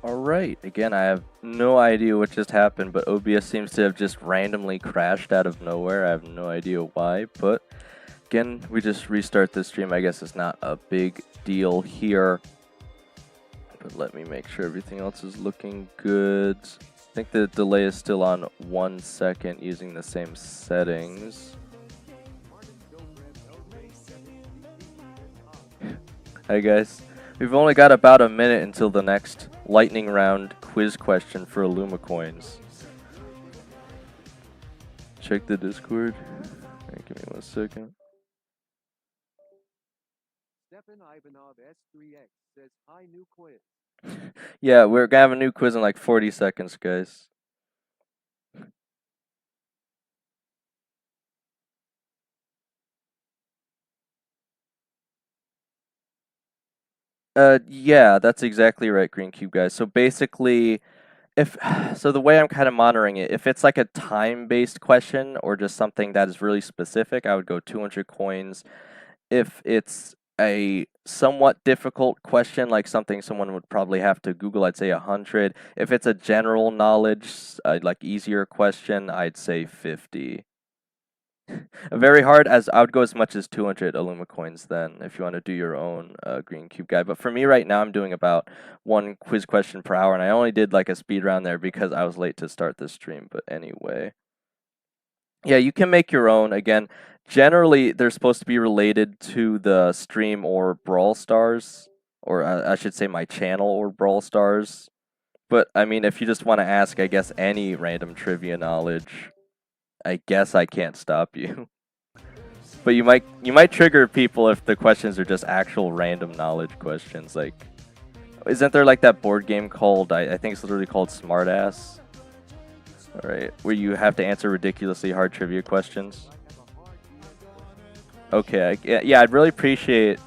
Alright, again, I have no idea what just happened, but OBS seems to have just randomly crashed out of nowhere. I have no idea why, but again, we just restart the stream. I guess it's not a big deal here. But let me make sure everything else is looking good. I think the delay is still on 1 second using the same settings. Hi guys. We've only got about a minute until the next lightning round quiz question for Illumicoins. Check the Discord. Right, give me 1 second. Stefan Ivanov S3X says hi, new quiz. Yeah, we're gonna have a new quiz in like 40 seconds, guys. Yeah, that's exactly right, Green Cube guys. So basically, so the way I'm kind of monitoring it, if it's like a time-based question or just something that is really specific, I would go 200 coins. If it's a somewhat difficult question, like something someone would probably have to Google, I'd say 100. If it's a general knowledge, like easier question, I'd say 50. Very hard, as I would go as much as 200 Illumicoins then, if you want to do your own Green Cube guide. But for me right now, I'm doing about 1 quiz question per hour, and I only did like a speed round there because I was late to start the stream. But anyway, yeah, you can make your own. Again, generally they're supposed to be related to the stream or Brawl Stars, or I should say my channel or Brawl Stars. But I mean, if you just want to ask, I guess, any random trivia knowledge, I guess I can't stop you. But you might trigger people if the questions are just actual random knowledge questions. Like, isn't there like that board game called, I think it's literally called Smartass? Alright, where you have to answer ridiculously hard trivia questions. Okay, yeah, I'd really appreciate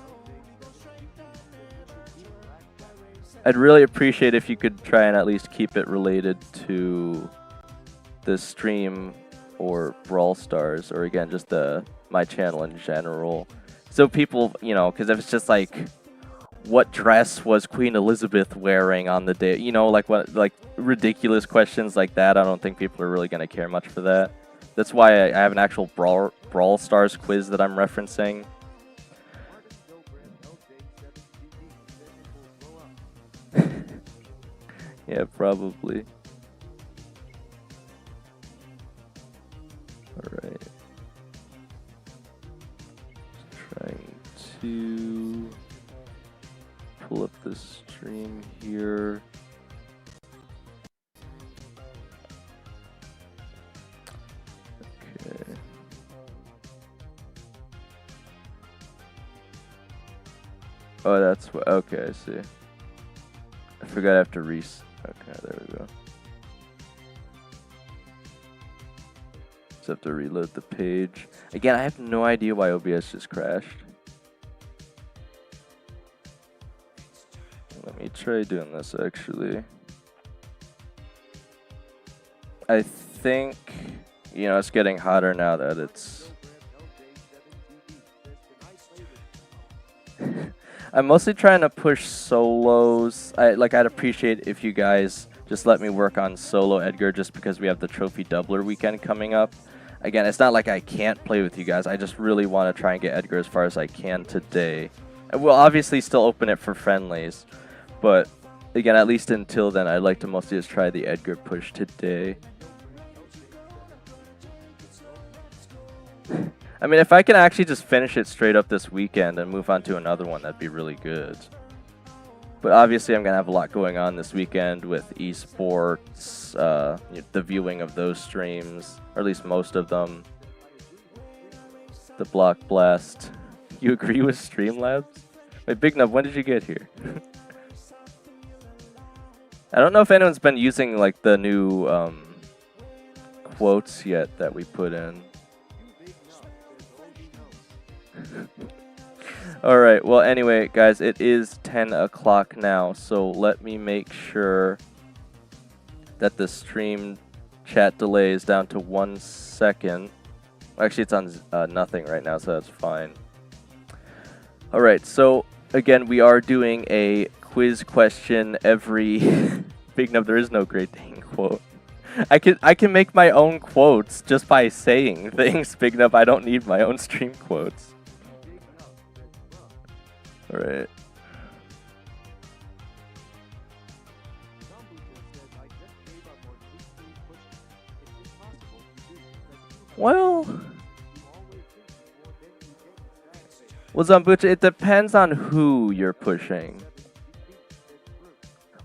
if you could try and at least keep it related to the stream or Brawl Stars, or again, just my channel in general. So people, because if it's just like, what dress was Queen Elizabeth wearing on the day? Like ridiculous questions like that. I don't think people are really gonna care much for that. That's why I have an actual Brawl Stars quiz that I'm referencing. Yeah, probably. Alright. Trying to pull up the stream here. Okay. Oh, that's what. Okay, I see. I forgot I have to Okay, there we go. Just have to reload the page. Again, I have no idea why OBS just crashed. Let me try doing this actually. I think, it's getting hotter now that it's... I'm mostly trying to push solos. I'd appreciate if you guys just let me work on solo Edgar, just because we have the trophy doubler weekend coming up. Again, it's not like I can't play with you guys. I just really want to try and get Edgar as far as I can today. And we'll obviously still open it for friendlies, but again, at least until then, I'd like to mostly just try the Edgar push today. I mean, if I can actually just finish it straight up this weekend and move on to another one, that'd be really good. But obviously, I'm going to have a lot going on this weekend with esports, the viewing of those streams, or at least most of them. The Block Blast. You agree with Streamlabs? Wait, Big Nub, when did you get here? I don't know if anyone's been using like the new quotes yet that we put in. Alright, well anyway, guys, it is 10 o'clock now, so let me make sure that the stream chat delay is down to 1 second. Actually, it's on nothing right now, so that's fine. Alright, so again, we are doing a quiz question every Big Nub, there is no Great Dane quote. I can make my own quotes just by saying things, Big Nub. I don't need my own stream quotes. Alright. Well, Zambucha, it depends on who you're pushing.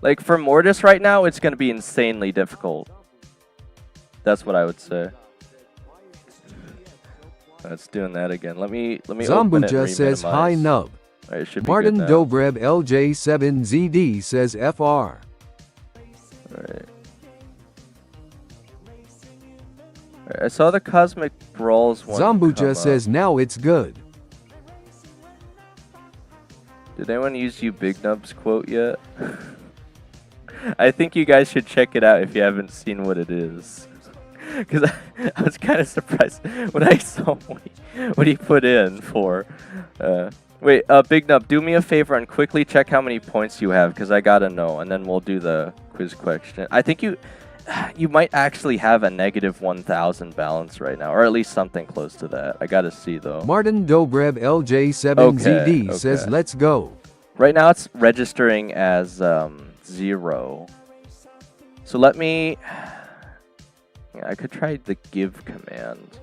Like for Mortis right now, it's going to be insanely difficult. That's what I would say. Let's doing that again. Let me Zambucha says hi nub. Right, Martin Dobrev LJ7ZD says FR. Alright. I saw the Cosmic Brawls one. Zambucha says now it's good. Did anyone use you Big Nub's quote yet? I think you guys should check it out if you haven't seen what it is. Because I was kind of surprised when I saw what he put in for. Wait, Big Nub, do me a favor and quickly check how many points you have, because I gotta know, and then we'll do the quiz question. I think you might actually have a negative 1,000 balance right now, or at least something close to that. I gotta see though. Martin Dobrev LJ7ZD says let's go. Right now it's registering as 0. So let me... Yeah, I could try the give command.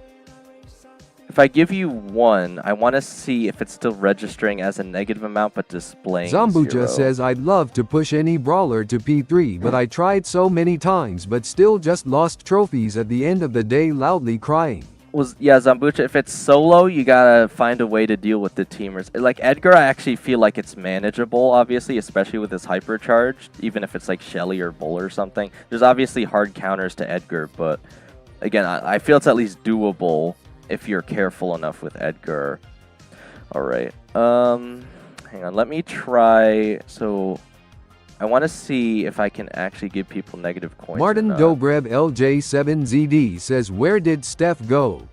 If I give you 1, I want to see if it's still registering as a negative amount but displaying Zambucha 0. says I'd love to push any brawler to P3, but I tried so many times but still just lost trophies at the end of the day, loudly crying. Yeah, Zambucha, if it's solo, you gotta find a way to deal with the teamers. Like Edgar, I actually feel like it's manageable, obviously, especially with his hypercharge, even if it's like Shelly or Bull or something. There's obviously hard counters to Edgar, but again, I feel it's at least doable if you're careful enough with Edgar. Alright, hang on, let me try, so I want to see if I can actually give people negative coins. Martin Dobrev LJ7ZD says, where did Steph go?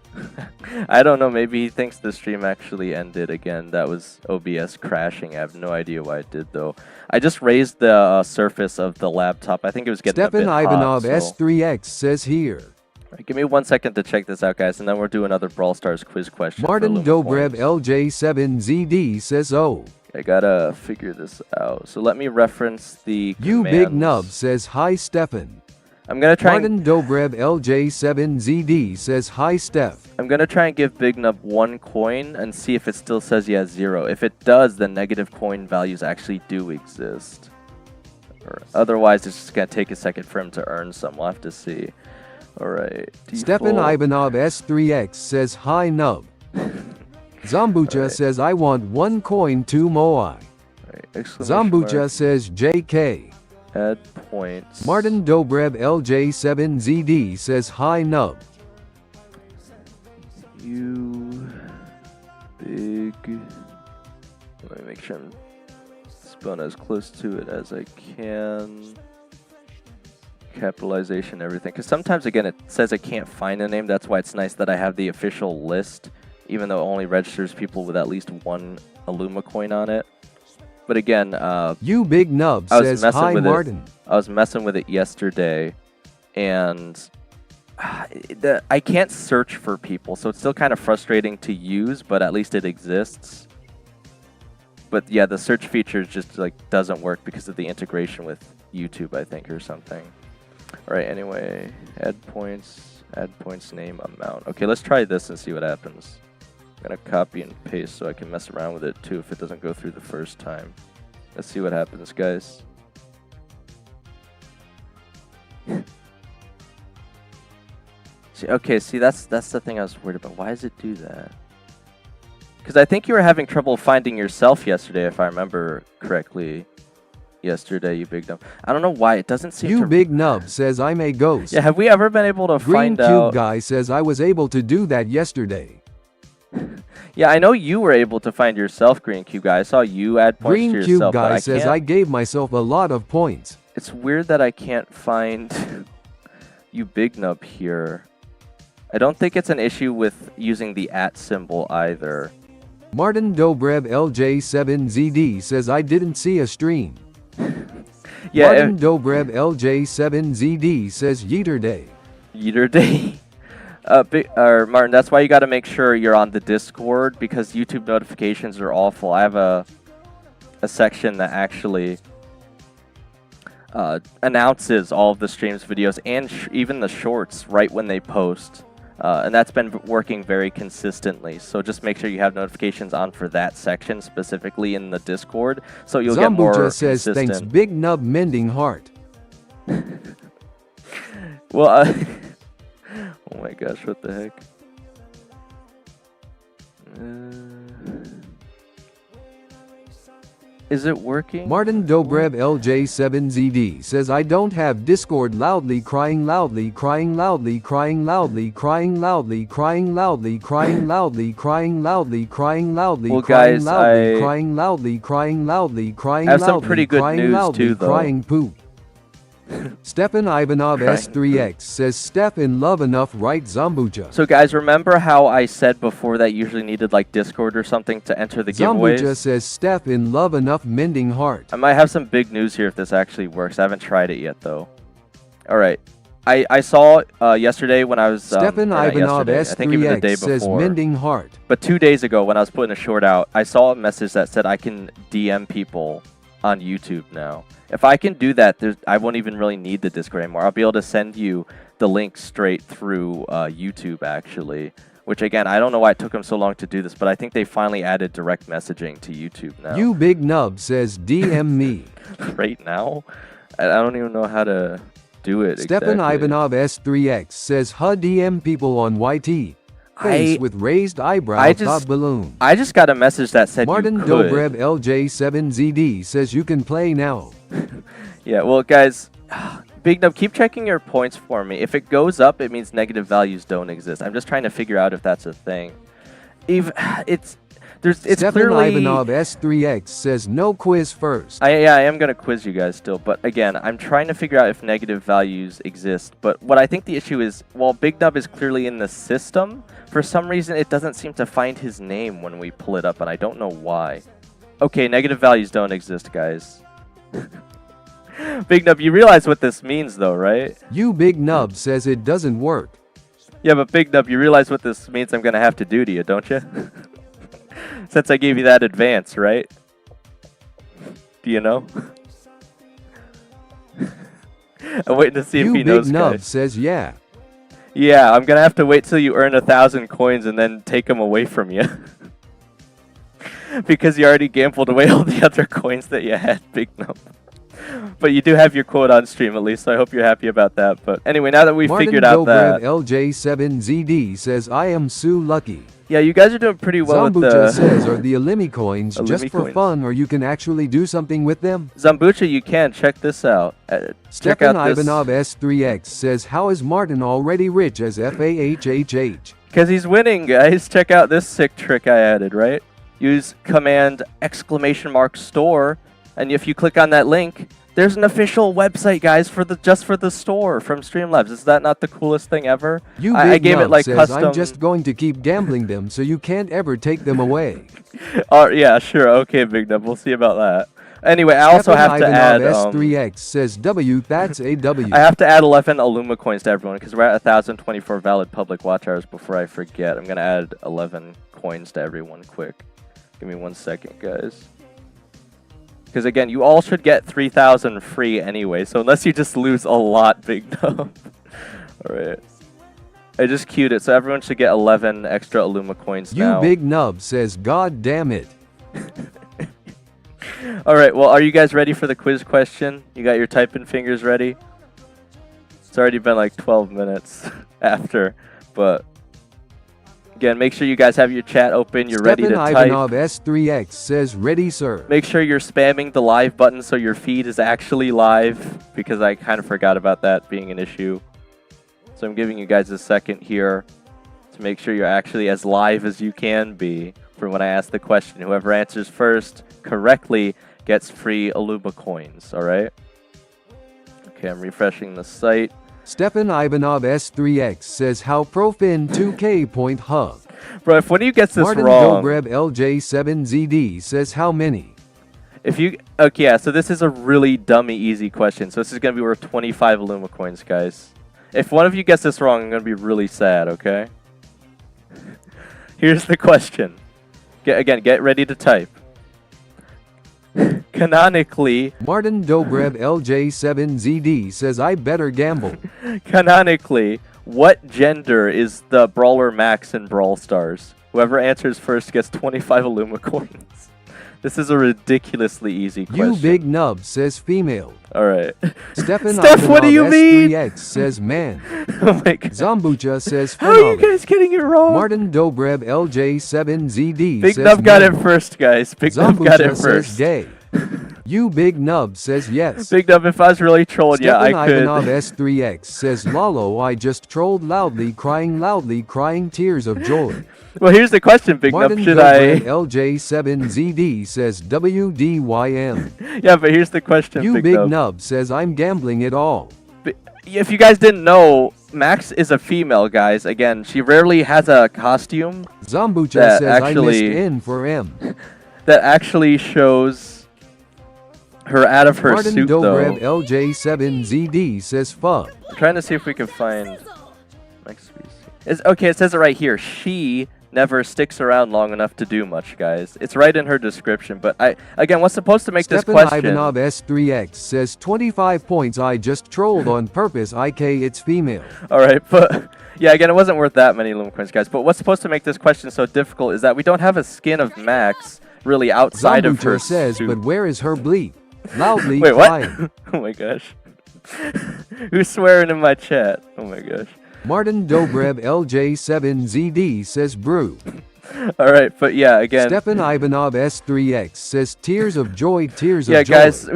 I don't know, maybe he thinks the stream actually ended again. That was OBS crashing. I have no idea why it did though. I just raised the surface of the laptop. I think it was getting a bit Ivanov hot, S3X says here. Right, give me 1 second to check this out, guys, and then we'll do another Brawl Stars quiz question. Martin Dobrev LJ7ZD says, oh. I gotta figure this out. So let me reference the commands. You Big Nub says hi Stefan. I'm gonna try. Martin Dobrev LJ7ZD says hi Steph. I'm gonna try and give Big Nub 1 coin and see if it still says he has 0. If it does, then negative coin values actually do exist. Or otherwise, it's just gonna take a second for him to earn some. We'll have to see. All right. Stefan Ivanov S3X says hi Nub. Zambucha says I want 1 coin to Moai. Zambucha says JK. Add points. Martin Dobrev LJ7ZD says hi Nub. You big. Let me make sure I'm spelling as close to it as I can. Capitalization, everything. Because sometimes, again, it says it can't find a name. That's why it's nice that I have the official list, even though it only registers people with at least 1 Illumicoin on it. But again, You Big Nub says hi Martin. I was messing with it yesterday, and I can't search for people, so it's still kind of frustrating to use, but at least it exists. But yeah, the search feature just like doesn't work because of the integration with YouTube, I think, or something. All right, anyway, add points name amount. Okay, let's try this and see what happens. I'm gonna copy and paste so I can mess around with it too if it doesn't go through the first time. Let's see what happens, guys. See, that's the thing I was worried about. Why does it do that? Because I think you were having trouble finding yourself yesterday, if I remember correctly. Yesterday, you Big Nub. I don't know why it doesn't seem to... You Big Nub says I'm a ghost. Yeah, have we ever been able to find out... Green Cube Guy says I was able to do that yesterday. Yeah, I know you were able to find yourself, Green Cube Guy. I saw you add points to yourself. Green Cube Guy says I gave myself a lot of points. It's weird that I can't find you Big Nub here. I don't think it's an issue with using the @ symbol either. Martin Dobrev LJ7ZD says I didn't see a stream. Yeah. Martin Dobrev LJ7ZD says Yeeter Day. Yeeter Day. Martin, that's why you got to make sure you're on the Discord, because YouTube notifications are awful. I have a section that actually announces all of the streams, videos, and even the shorts right when they post. And that's been working very consistently. So just make sure you have notifications on for that section specifically in the Discord, so you'll get more says consistent. thanks Big Nub Mending Heart. Well, oh my gosh, what the heck? Is it working? Martin Dobrev LJ7ZD says I don't have Discord. Loudly crying, loudly crying, loudly crying, loudly crying, loudly crying, loudly crying, loudly crying, loudly crying, loudly well, crying, guys, loudly crying, loudly crying, loudly crying, I have some loudly pretty good crying, news loudly too, though. crying poop. Stefan Ivanov S3X says Steph in love enough right Zambucha. So guys, remember how I said before that you usually needed like Discord or something to enter the giveaways? Zambucha says Steph in love enough mending heart. I might have some big news here if this actually works. I haven't tried it yet though. Alright. I saw yesterday when I was Stefan Ivanov I think even the day S3X says before. mending heart. But 2 days ago when I was putting a short out, I saw a message that said I can DM people on YouTube now. If I can do that, I won't even really need the Discord anymore. I'll be able to send you the link straight through YouTube, actually. Which, again, I don't know why it took them so long to do this, but I think they finally added direct messaging to YouTube now. You Big Nub says DM me. Right now? I don't even know how to do it Stefan exactly. Ivanov S3X says ha DM people on YT. Face with raised eyebrow balloon. I just got a message that said Martin you could. Dobrev LJ7ZD says you can play now. Yeah, well, guys, Big Nub, keep checking your points for me. If it goes up, it means negative values don't exist. I'm just trying to figure out if that's a thing. It's Stefan clearly... Ivanov S3X says no quiz first. Yeah, I am going to quiz you guys still. But again, I'm trying to figure out if negative values exist. But what I think the issue is, while Big Nub is clearly in the system, for some reason it doesn't seem to find his name when we pull it up, and I don't know why. Okay, negative values don't exist, guys. Big Nub, you realize what this means though, right? You Big Nub says it doesn't work. Yeah, but Big Nub, you realize what this means I'm going to have to do to you, don't you? Since I gave you that advance, right? Do you know? I'm waiting to see if he knows, You Big Nub guys. says yeah. Yeah, I'm going to have to wait till you earn 1,000 coins and then take them away from you. Because you already gambled away all the other coins that you had, Big Nub. But you do have your quote on stream at least, so I hope you're happy about that. But anyway, now that we figured out that... LJ7ZD says I am so lucky. Yeah, you guys are doing pretty well with the... says, are the Illumicoins just for fun, or you can actually do something with them? Zambucha, you can. Check this out. Stefan Ivanov S3X says, how is Martin already rich as FAHHH? Because he's winning, guys. Check out this sick trick I added, right? Use command !store, and if you click on that link, there's an official website, guys, for just for the store from Streamlabs. Is that not the coolest thing ever? I gave it like says, custom. I'm just going to keep gambling them so you can't ever take them away. Yeah, sure. Okay, Big Nub. We'll see about that. Anyway, I also have to add... S3X says W, that's a W. I have to add 11 Illumicoins to everyone because we're at 1,024 valid public watch hours before I forget. I'm going to add 11 coins to everyone quick. Give me 1 second, guys. Because again, you all should get 3,000 free anyway, so unless you just lose a lot, Big Nub. Alright. I just queued it, so everyone should get 11 extra Illumicoins now. You Big Nub says, God damn it. Alright, well, are you guys ready for the quiz question? You got your typing fingers ready? It's already been like 12 minutes after, but... Again, make sure you guys have your chat open. You're ready to type. Ivanov S3X says, ready, sir. Make sure you're spamming the live button so your feed is actually live, because I kind of forgot about that being an issue. So I'm giving you guys a second here to make sure you're actually as live as you can be for when I ask the question. Whoever answers first correctly gets free Illumicoins, all right? Okay, I'm refreshing the site. Stefan Ivanov S3X says how Profin 2K point hub. Bro, if one of you gets this Martin wrong... Dobrev LJ7ZD says how many? If you okay, yeah. So this is a really dummy easy question. So this is gonna be worth 25 Illumicoins, guys. If one of you gets this wrong, I'm gonna be really sad. Okay. Here's the question. Get ready to type. Canonically, Martin Dobrev LJ7ZD says I better gamble. canonically, what gender is the Brawler Max in Brawl Stars? Whoever answers first gets 25 Illumicoins. This is a ridiculously easy question. You big nub says female. Alright. Stefan Steph, what do you mean? S3X says man. Oh my god. Zombucha says How are you phenomena. guys getting it wrong? Martin Dobrev LJ7ZD Big says Nub got man. it first, guys. Big Nub got it Zombucha says first. gay. You big nub says yes. Big Nub, if I was really trolling you, I Stefan could. Ivanov S3X says Lalo I just trolled loudly, crying tears of joy. Well, here's the question, Big Martin Nub. Should Dobrev I? LJ7ZD says WDYM. Yeah, but here's the question, You Big big Nub. nub says I'm gambling it all. If you guys didn't know, Max is a female, guys. Again, she rarely has a costume Zombucha That says actually- I missed N for M. that actually shows her out of her Martin suit, Dobrev though. LJ7ZD says fuck. I'm trying to see if we can find. Okay, it says it right here. She never sticks around long enough to do much, guys. It's right in her description. But again, what's supposed to make this Stefan question? Ivanov S3X says 25 points I just trolled on purpose IK it's female. All right, but yeah, again, it wasn't worth that many Illumicoins, guys. But what's supposed to make this question so difficult is that we don't have a skin of Max really outside of her Zombucha says suit. but where is her bleep? Loudly Wait, what? crying. Oh my gosh. Who's swearing in my chat? Oh my gosh. Martin Dobrev LJ7ZD says brew. All right, but yeah, again. Stefan Ivanov S3X says tears of joy, tears Yeah, of joy. guys,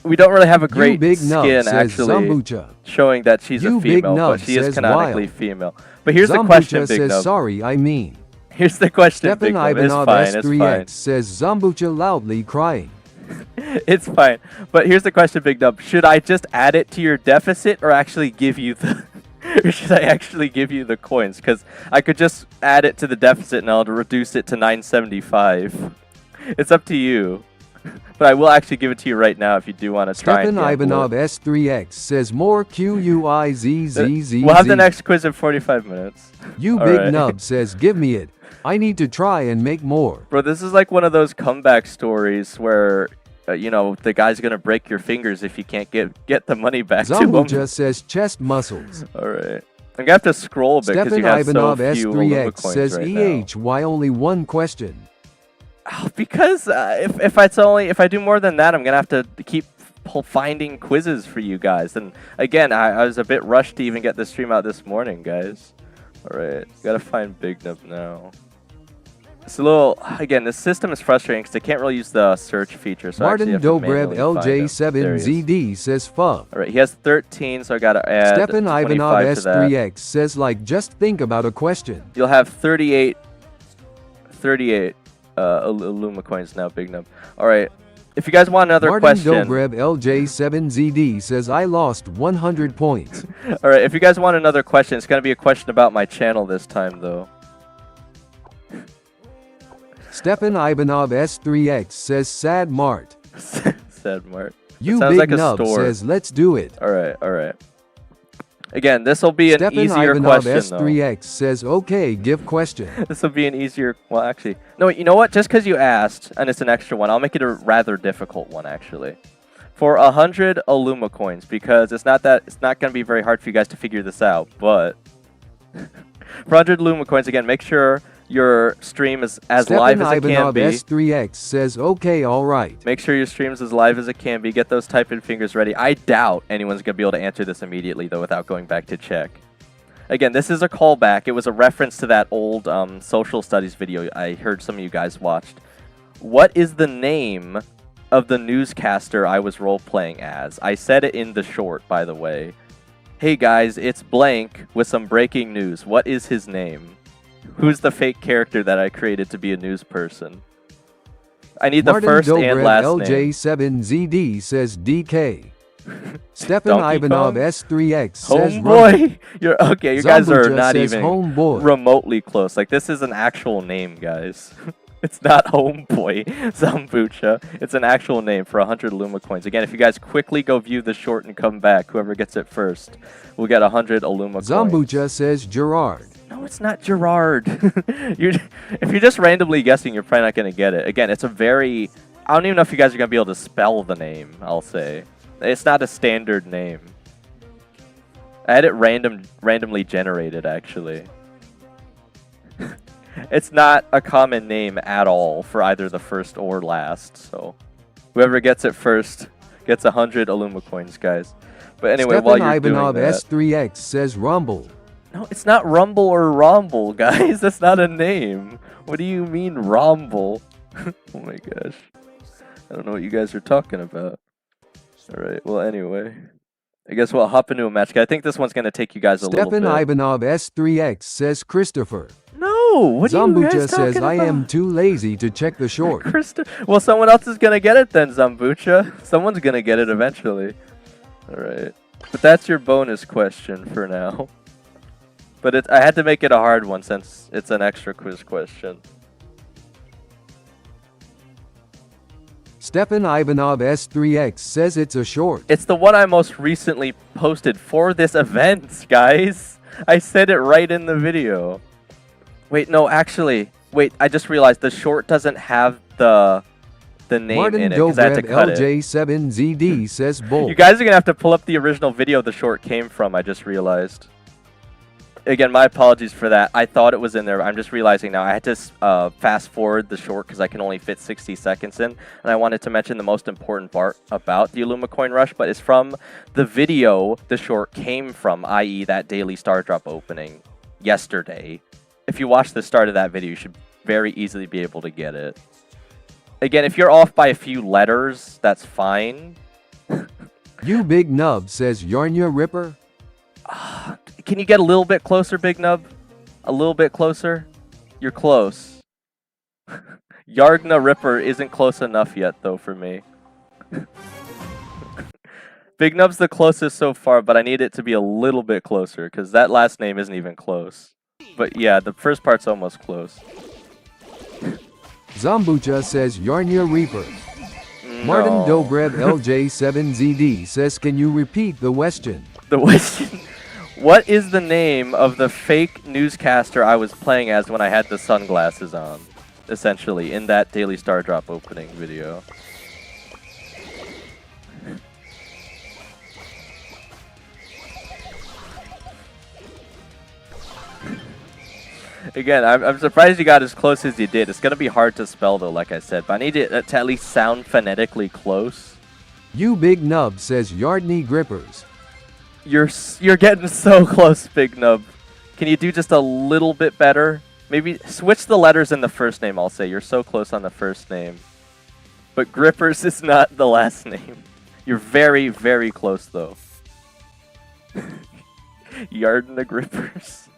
we don't really have a great You big nub skin says actually Zombucha. showing that she's You a big female, nub but she is says canonically wild. female. But here's the Zombucha question, Big says Nub. sorry I mean. Here's the question, Stefan Big Nub. It's Ivanov fine. It's fine. S3X says Zombucha loudly crying. It's fine. But here's the question, Big Nub. Should I just add it to your deficit or actually give you the or should I actually give you the coins? Because I could just add it to the deficit and I'll reduce it to 975. It's up to you. But I will actually give it to you right now if you do want to try Stefan and gamble Ivanov it. S3X says more QUIZZZZ. We'll have the next quiz in 45 minutes. You All big right. nub says give me it. I need to try and make more. Bro, this is like one of those comeback stories where, you know, the guy's going to break your fingers if you can't get the money back to Zombucha him. says chest muscles. All right. I'm going to have to scroll a bit because Stefan you have Ivanov so few S3X Illumicoins says right now. EHY only one question. Oh, because if I do more than that, I'm going to have to keep finding quizzes for you guys. And again, I was a bit rushed to even get the stream out this morning, guys. All right. Got to find Big Nub now. It's a little, again, this system is frustrating because they can't really use the search feature. So I Martin actually have to Dobrev manually find him. There he is. LJ7ZD says fuck. All right, he has 13, so I got to add Stefan 25 Ivanov to that. S3X says like just think about a question. You'll have 38 Illumicoins now, Big Nub. All right, if you guys want another Martin question. Dobrev LJ7ZD says I lost 100 points. All right, if you guys want another question, it's going to be a question about my channel this time, though. Stefan Ivanov S3X says sad Mart. Sad Mart. You sounds big like a nub store. says let's do it. All right, all right. Again, this will be an Stefan easier Ivanov question, though. S3X says okay, give question. This will be an easier. Well, actually, no. You know what? Just because you asked, and it's an extra one, I'll make it a rather difficult one, actually. For 100 Illumicoins, because it's not going to be very hard for you guys to figure this out. But for 100 Illumicoins, again, make sure your stream is as live as it can Ivanov be. S3X says okay, all right. Make sure your stream's as live as it can be. Get those typing fingers ready. I doubt anyone's going to be able to answer this immediately, though, without going back to check. Again, this is a callback. It was a reference to that old social studies video I heard some of you guys watched. What is the name of the newscaster I was role-playing as? I said it in the short, by the way. Hey, guys, it's blank with some breaking news. What is his name? Who's the fake character that I created to be a news person? I need Martin the first Dobrev and last name. LJ7ZD says DK. Stefan Donkey Ivanov Kong? S3X says Homeboy! You're okay, you guys are Zombucha not says even homeboy. remotely close. Like, this is an actual name, guys. It's not Homeboy Zambucha. It's an actual name for 100 Illumicoins. Again, if you guys quickly go view the short and come back, whoever gets it first will get 100 Illumicoins. Zambucha says Gerard. No, it's not Gerard. If you're just randomly guessing, you're probably not going to get it. Again, it's a very... I don't even know if you guys are going to be able to spell the name, I'll say. It's not a standard name. I had it randomly generated, actually. It's not a common name at all for either the first or last, so whoever gets it first gets 100 Illumicoins, guys. But anyway, while you're Ivanov doing that... S3X says Rumble. No, it's not Rumble or Romble, guys. That's not a name. What do you mean, Romble? Oh my gosh. I don't know what you guys are talking about. Alright, well anyway. I guess we'll hop into a match. I think this one's going to take you guys a little bit. Ivanov S3X says Christopher. No, what are you guys Zambucha talking says about? I am too lazy to check the short. Well, someone else is going to get it then, Zambucha. Someone's going to get it eventually. Alright. But that's your bonus question for now. But I had to make it a hard one since it's an extra quiz question. Ivanov S3X says it's a short. It's the one I most recently posted for this event, guys. I said it right in the video. Wait, no, actually. Wait, I just realized the short doesn't have the name Martin in it because I had to cut it. LJ7ZD says bull. You guys are going to have to pull up the original video the short came from, I just realized. Again, my apologies for that. I thought it was in there. I'm just realizing now I had to fast forward the short because I can only fit 60 seconds in. And I wanted to mention the most important part about the Illumicoin Rush, but it's from the video the short came from, i.e. that daily star drop opening yesterday. If you watch the start of that video, you should very easily be able to get it. Again, if you're off by a few letters, that's fine. You Big Nub says Yarnya Ripper. Can you get a little bit closer, Big Nub? A little bit closer? You're close. Yardna Ripper isn't close enough yet, though, for me. Big Nub's the closest so far, but I need it to be a little bit closer, because that last name isn't even close. But yeah, the first part's almost close. Zambucha says Yarnya Reaper. No. Martin Dobrev LJ7ZD says, can you repeat the question? The question... What is the name of the fake newscaster I was playing as when I had the sunglasses on? Essentially, in that Daily Star Drop opening video. Again, I'm surprised you got as close as you did. It's going to be hard to spell, though, like I said. But I need it to at least sound phonetically close. You Big Nub says Yardney Grippers. You're getting so close, Big Nub. Can you do just a little bit better? Maybe switch the letters in the first name, I'll say. You're so close on the first name. But Grippers is not the last name. You're very, very close, though. Yardna Grippers.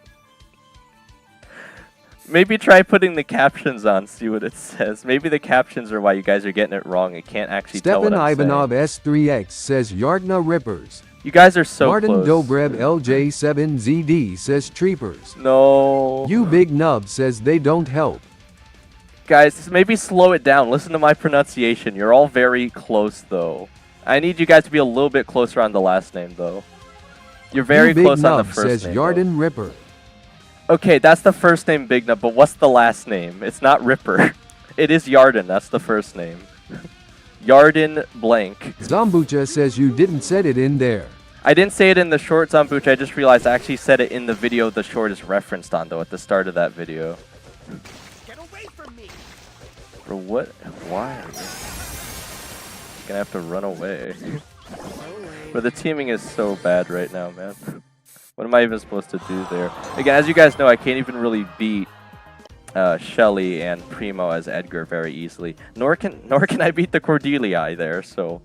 Maybe try putting the captions on, see what it says. Maybe the captions are why you guys are getting it wrong. It can't actually tell what I'm saying. Ivanov S3X says Yardna Rippers. You guys are so Martin close. Dobrev LJ7ZD says Treepers. No. You Big Nub says they don't help. Guys, maybe slow it down. Listen to my pronunciation. You're all very close, though. I need you guys to be a little bit closer on the last name, though. You're very close on the first says name. Yarden Ripper. Okay, that's the first name, Big Nub, but what's the last name? It's not Ripper. It is Yarden. That's the first name. Yarden blank. Zambucha says you didn't set it in there. I didn't say it in the short, Zambucha. I just realized I actually said it in the video the short is referenced on, though, at the start of that video. Get away from me. Bro, what? Why? Gonna have to run away. But the teaming is so bad right now, man. What am I even supposed to do there? Again, as you guys know, I can't even really beat Shelly and Primo as Edgar very easily. Nor can I beat the Cordelii there, so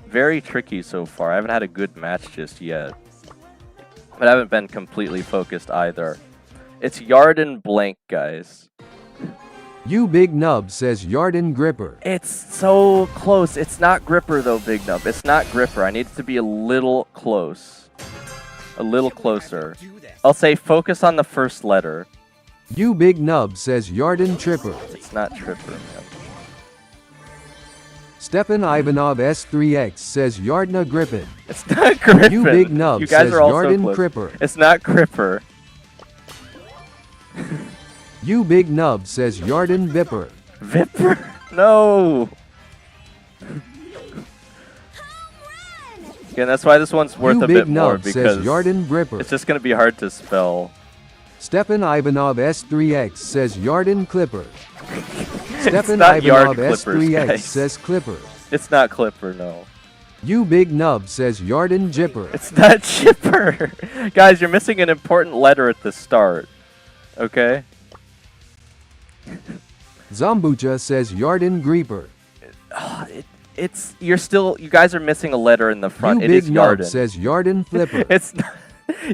very tricky so far. I haven't had a good match just yet. But I haven't been completely focused either. It's Yarden blank, guys. You Big Nub says Yarden Gripper. It's so close. It's not Gripper, though, Big Nub. It's not Gripper. I need it to be a little close. A little closer. I'll say focus on the first letter. You Big Nub says Yarden Tripper. It's not Tripper, man. Stepan Ivanov S3X says Yardna Griffin. It's not Griffin. You Big Nub You guys says are also Yarden close. Cripper. It's not Cripper. You Big Nub says Yarden Vipper. Vipper? No. Again, that's why this one's worth You a Big bit more, Nub because says Yarden Bripper. it's just going to be hard to spell. Stepan Ivanov S3X says Yarden Clipper. Stepan not yard Ivanov clippers, S3X guys. says Clipper. It's not Clipper, no. You Big Nub says Yarden Jipper. It's not Chipper. Guys, you're missing an important letter at the start. Okay? Zombucha says Yarden Greeper. You guys are missing a letter in the front. You It Big is Nub Yarden. says Yarden Flipper. It's not,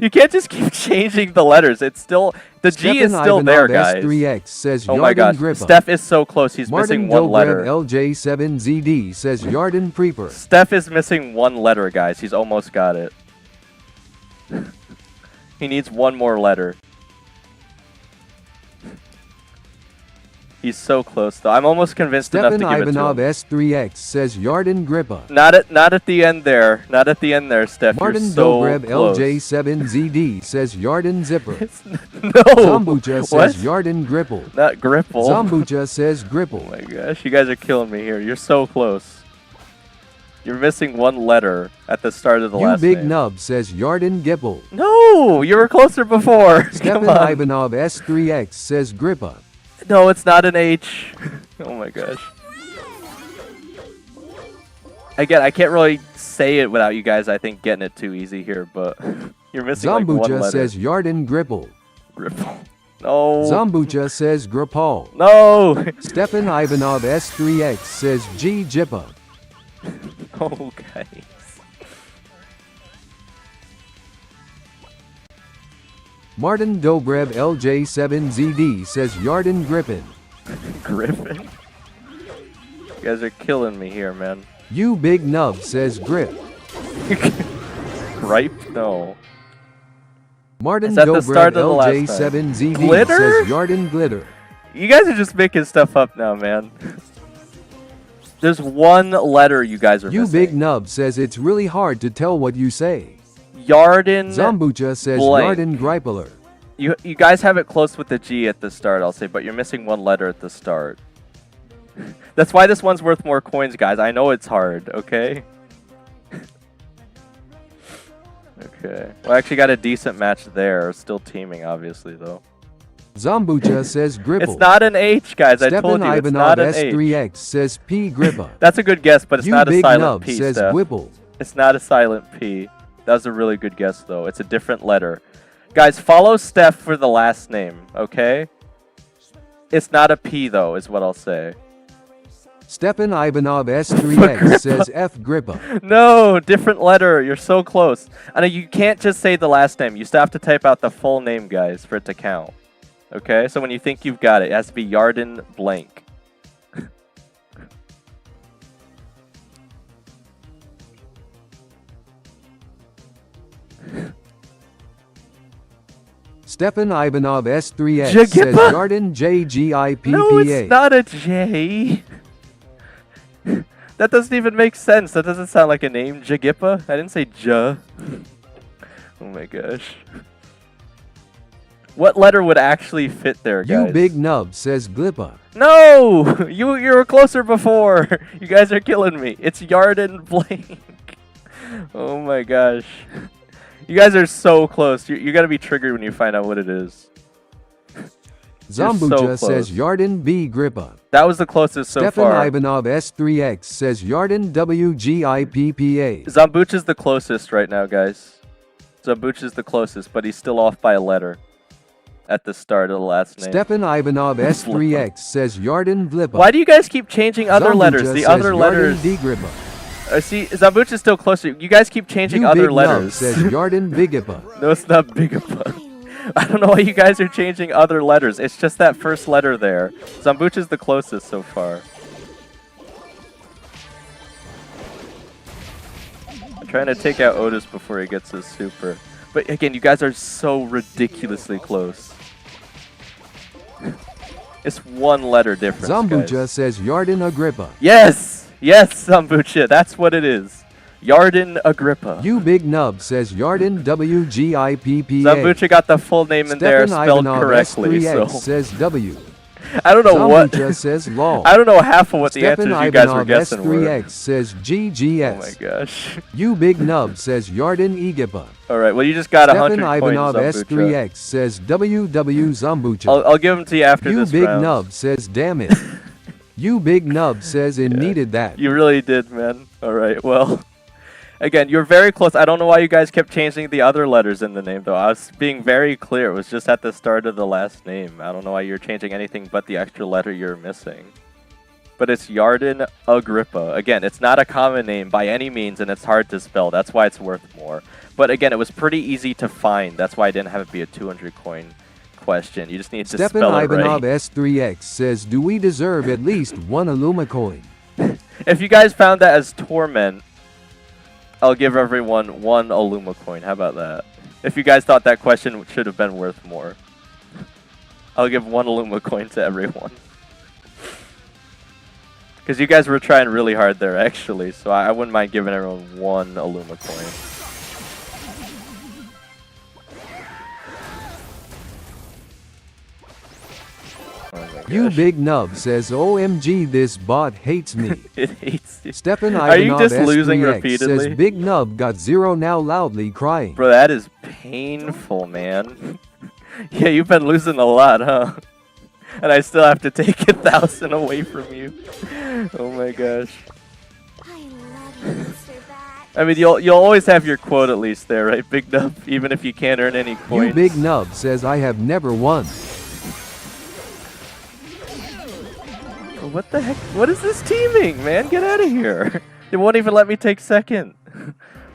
you can't just keep changing the letters. It's still, the G is Stepan still Ivanov there, guys. S3X says Oh my Yarden gosh. Grippa. Steph is so close. He's Martin missing one letter. Dobrev LJ7ZD says Yarden Preeper. Steph is missing one letter, guys. He's almost got it. He needs one more letter. He's so close, though. I'm almost convinced enough to Stepan give it to Ivanov him. S3X says Yarden Grippa. Not at the end there. Not at the end there, Steph. Martin You're so Dobrev close. LJ7ZD says Yarden Zipper. No. Zombucha What? says Yarden Gripple. Not Gripple. Zombucha says Gripple. Oh my gosh, you guys are killing me here. You're so close. You're missing one letter at the start of the You last Big name. Nub says Yarden Gipple. No, you were closer before. Come Stepan on. Ivanov S3X says Grippa. No, it's not an H. Oh my gosh. Again, I can't really say it without you guys, I think, getting it too easy here, but you're missing like one Zombucha letter. says Yarden Gripple. Ripple. No. Zombucha says Grapal. No. Stepan Ivanov S3X says G Jippa. Oh, guys. Martin Dobrev LJ7ZD says Yarden Griffin. Griffin. You guys are killing me here, man. You Big Nub says Grip. Ripe? No. Martin Is that the Dobrev start of the last time? LJ7ZD Glitter? says Yarden Glitter. You guys are just making stuff up now, man. There's one letter you guys are You missing. Big Nub says it's really hard to tell what you say. Yarden. Zombucha says blank. Yarden Gripeler. You guys have it close with the G at the start, I'll say, but you're missing one letter at the start. That's why this one's worth more coins, guys. I know it's hard, okay? Okay. Well, I actually got a decent match there. Still teaming, obviously, though. Zombucha says Gripple. It's not an H, guys. I told Stepan you, it's Ivanov not an H. S3X says P Grippa. That's a good guess, but it's You not a Big silent Nub P, says Steph. Whipple. It's not a silent P. That was a really good guess, though. It's a different letter. Guys, follow Steph for the last name, okay? It's not a P, though, is what I'll say. Stepan Ivanov S3X says F Grippa. No, different letter. You're so close. I know you can't just say the last name. You still have to type out the full name, guys, for it to count. Okay? So when you think you've got it, it has to be Yarden blank. Stepan Ivanov S3X Jagippa? says Yarden JGIPPA. No, it's not a J. That doesn't even make sense. That doesn't sound like a name. Jagippa? I didn't say J. Oh my gosh. What letter would actually fit there, guys? You Big Nub says Glippa. No! You were closer before. You guys are killing me. It's Yarden blank. Oh my gosh. You guys are so close. You gotta be triggered when you find out what it is. Zombucha so says close. Yarden B Grippa. That was the closest so Stepan far. Ivanov S3X says Yarden WGIPPA. Zambucha's the closest right now, guys. Zambucha's the closest, but he's still off by a letter at the start of the last name. Stepan Ivanov S3X says Yarden Vlippa. Why do you guys keep changing other Zombucha letters? The says other Yarden letters. D Grippa. See, Zambucha's still closer. You guys keep changing You other Big Nub letters. says Yarden Bigippa. No, it's not Bigappa. I don't know why you guys are changing other letters. It's just that first letter there. Zambucha's the closest so far. I'm trying to take out Otis before he gets his super. But again, you guys are so ridiculously close. It's one letter difference, Zambucha guys. says Yarden Agrippa. Yes! Yes, Zambucha, that's what it is. Yarden Agrippa. You Big Nub says Yarden WGIPPA. Zambucha got the full name in there Stefan spelled Ivanov correctly, S3X so says W. I don't know what. Zambucha says LOL. I don't know half of what the Stefan answers you guys were Ivanov guessing were. S3X says GGS. Oh my gosh. You Big Nub says Yarden Egipa. Alright, well you just got 100 Stefan Ivanov points, Zambucha. S3X says WW Zambucha. I'll give them to you after You this Big round. Nub says damn it. You Big Nub says it needed that. You really did, man. Alright, well. Again, you're very close. I don't know why you guys kept changing the other letters in the name, though. I was being very clear. It was just at the start of the last name. I don't know why you're changing anything but the extra letter you're missing. But it's Yarden Agrippa. Again, it's not a common name by any means, and it's hard to spell. That's why it's worth more. But again, it was pretty easy to find. That's why I didn't have it be a 200 coin question. You just need to Stefan spell it Ivanov right. S3X says, do we deserve at least one Illumicoin? If you guys found that as torment, I'll give everyone one Illumicoin. How about that? If you guys thought that question should have been worth more, I'll give one Illumicoin to everyone. Because you guys were trying really hard there, actually, so I wouldn't mind giving everyone one Illumicoin. Oh You Big Nub says, OMG, this bot hates me. It hates you. Stefan Are you Ivanov just losing S3X repeatedly? says, Big Nub got 0 now loudly crying. Bro, that is painful, man. Yeah, you've been losing a lot, huh? And I still have to take 1,000 away from you. Oh my gosh. I love you, Mr. Bat. I mean, you'll always have your quote at least there, right, Big Nub? Even if you can't earn any coins. You Big Nub says, I have never won. What the heck? What is this teaming, man? Get out of here. They won't even let me take second.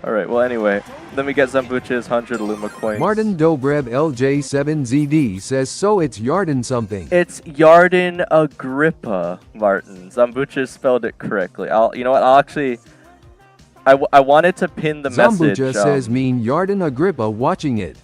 Alright, well anyway, let me get Zambucha's 100 Illumicoins. Martin Dobrev LJ7ZD says, so it's Yarden something. It's Yarden Agrippa, Martin. Zambucha spelled it correctly. You know what? I'll actually... I wanted to pin the message. Zambucha says, mean Yarden Agrippa watching it.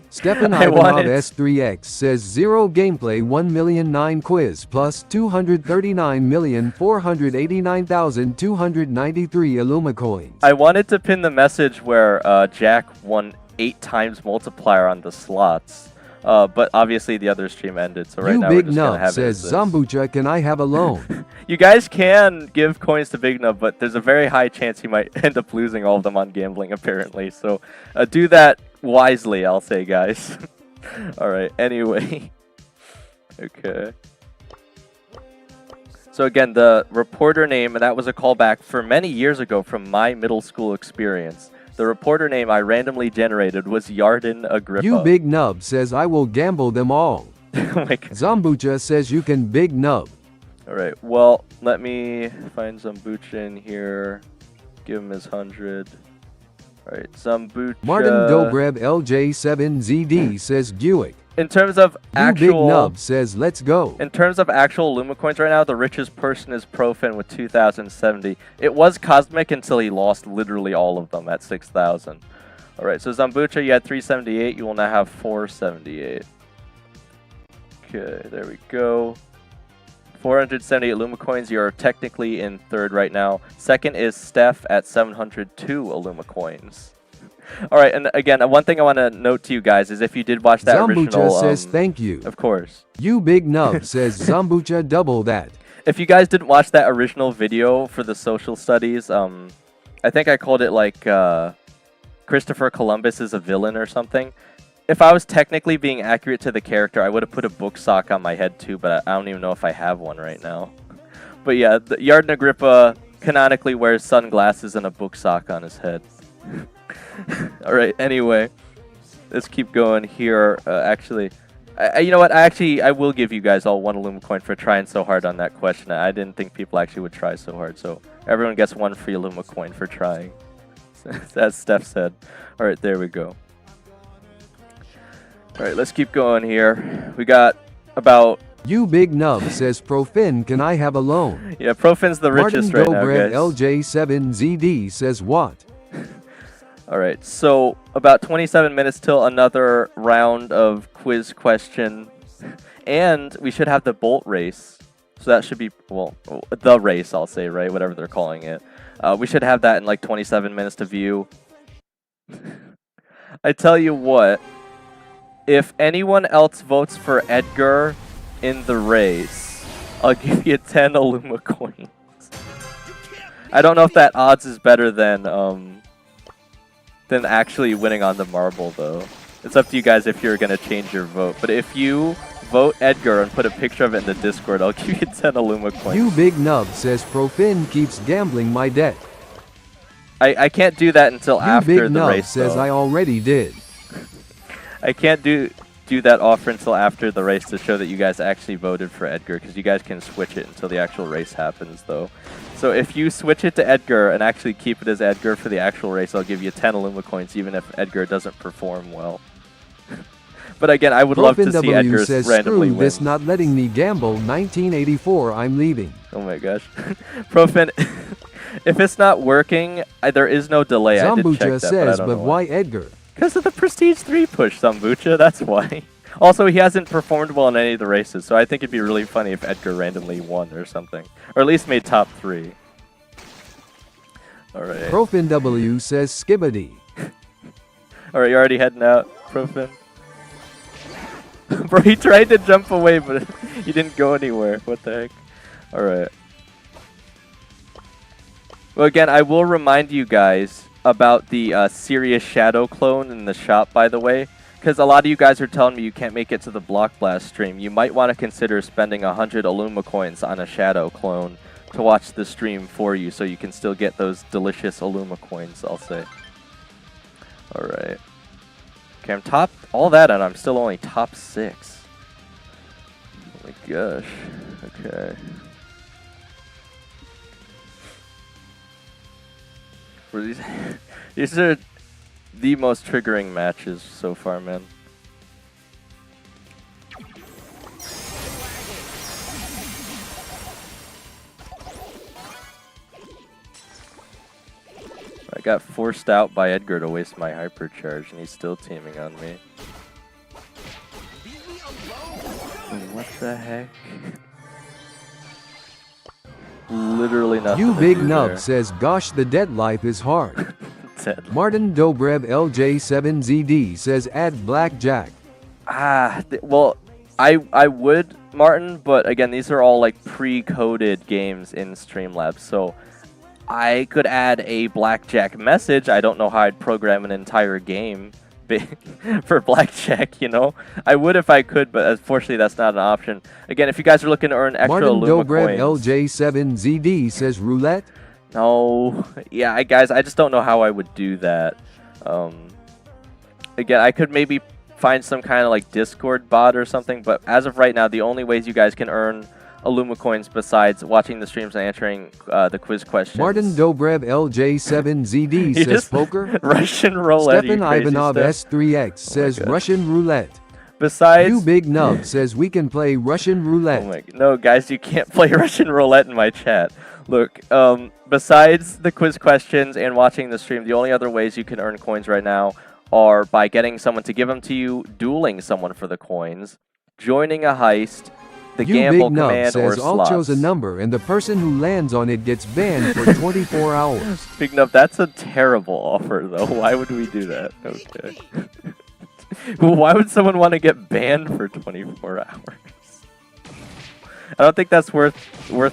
Stefan I Ivanov wanted- S3X says 0 gameplay 1,009 quiz plus 239,489,293 Illumicoins. I wanted to pin the message where Jack won 8 times multiplier on the slots. But obviously the other stream ended, so right You now we're Big just gonna Nub have it says as this. Zambucha, can I have a loan? You guys can give coins to Big Nub, but there's a very high chance he might end up losing all of them on gambling, apparently. So do that wisely, I'll say, guys. Alright, anyway. Okay. So again, the reporter name, and that was a callback for many years ago from my middle school experience. The reporter name I randomly generated was Yarden Agrippa. You Big Nub says I will gamble them all. Oh my God. Zambucha says you can Big Nub. Alright, well, let me find Zambucha in here. Give him his 100. Alright, Zambucha. Martin Dobrev LJ7ZD says Buick. In terms of You Big actual... Nub says let's go. In terms of actual Illumicoins right now, the richest person is Profin with 2,070. It was Cosmic until he lost literally all of them at 6,000. Alright, so Zambucha, you had 378. You will now have 478. Okay, there we go. 478 Illumicoins. You're technically in third right now. Second is Steph at 702 Illumicoins. Alright, and again, one thing I want to note to you guys is if you did watch that Zambucha original... says thank you. Of course. You Big Nub says Zambucha double that. If you guys didn't watch that original video for the social studies, I think I called it like Christopher Columbus is a villain or something. If I was technically being accurate to the character, I would have put a book sock on my head too, but I don't even know if I have one right now. But yeah, Yarden Agrippa canonically wears sunglasses and a book sock on his head. Alright, anyway, let's keep going here. Actually, you know what? I will give you guys all one Illumicoin for trying so hard on that question. I didn't think people actually would try so hard, so everyone gets one free Illumicoin for trying. As Steph said. Alright, there we go. Alright, let's keep going here. We got about... You Big Nub says Profin, can I have a loan? Yeah, Profin's the richest right now, Martin guys. Dobrev LJ7ZD says what? Alright, so about 27 minutes till another round of quiz question. And we should have the bolt race. So that should be, well, the race, I'll say, right? Whatever they're calling it. We should have that in like 27 minutes to view. I tell you what, if anyone else votes for Edgar in the race, I'll give you 10 Illumicoins. I don't know if that odds is better than actually winning on the marble, though. It's up to you guys if you're going to change your vote. But if you vote Edgar and put a picture of it in the Discord, I'll give you 10 Illumicoins. You big nub says Profin keeps gambling my debt. I can't do that until after the race, says though. I already did. I can't do that offer until after the race to show that you guys actually voted for Edgar, because you guys can switch it until the actual race happens, though. So if you switch it to Edgar and actually keep it as Edgar for the actual race, I'll give you 10 Illumicoins, even if Edgar doesn't perform well. But again, I would love to see Edgar says, randomly screw win. this, not letting me gamble. 1984, I'm leaving. Oh my gosh. Profin, if it's not working, there is no delay. I did check Zambucha that, says, but why Edgar? Because of the Prestige 3 push, Zambucha, that's why. Also, he hasn't performed well in any of the races, so I think it'd be really funny if Edgar randomly won or something. Or at least made top 3. Alright. Profin W says skibbity. Alright, you already heading out, Profin? Bro, he tried to jump away, but he didn't go anywhere. What the heck? Alright. Well, again, I will remind you guys about the Serious Shadow clone in the shop, by the way. Because a lot of you guys are telling me you can't make it to the Block Blast stream. You might want to consider spending 100 Illumicoins on a Shadow clone to watch the stream for you, so you can still get those delicious Illumicoins, I'll say. Alright. Okay, I'm top all that, and I'm still only top 6. Oh my gosh. Okay. These are the most triggering matches so far, man. I got forced out by Edgar to waste my hypercharge, and he's still teaming on me. What the heck? Literally nothing. You big nub says, gosh, the dead life is hard. Martin Dobrev LJ7ZD says, add blackjack. Well, I would, Martin, but again, these are all like pre-coded games in Streamlabs, so I could add a blackjack message. I don't know how I'd program an entire game for blackjack, you know? I would if I could, but unfortunately that's not an option. Again, if you guys are looking to earn extra Martin Dobrev Illumicoins... LJ7ZD says roulette? No. Yeah, guys, I just don't know how I would do that. Again, I could maybe find some kind of like Discord bot or something, but as of right now, the only ways you guys can earn Illumicoins besides watching the streams and answering the quiz questions. Martin Dobrev LJ7ZD says poker. Russian roulette. Stefan Ivanov S3X says Russian roulette. Besides, You big nub says we can play Russian roulette. No, guys, you can't play Russian roulette in my chat. Look, besides the quiz questions and watching the stream, the only other ways you can earn coins right now are by getting someone to give them to you, dueling someone for the coins, joining a heist, the gamble command, or slots. I'll choose a number and the person who lands on it gets banned for 24 hours. Big Nub, that's a terrible offer, though. Why would we do that? Okay. Well, why would someone want to get banned for 24 hours? I don't think that's worth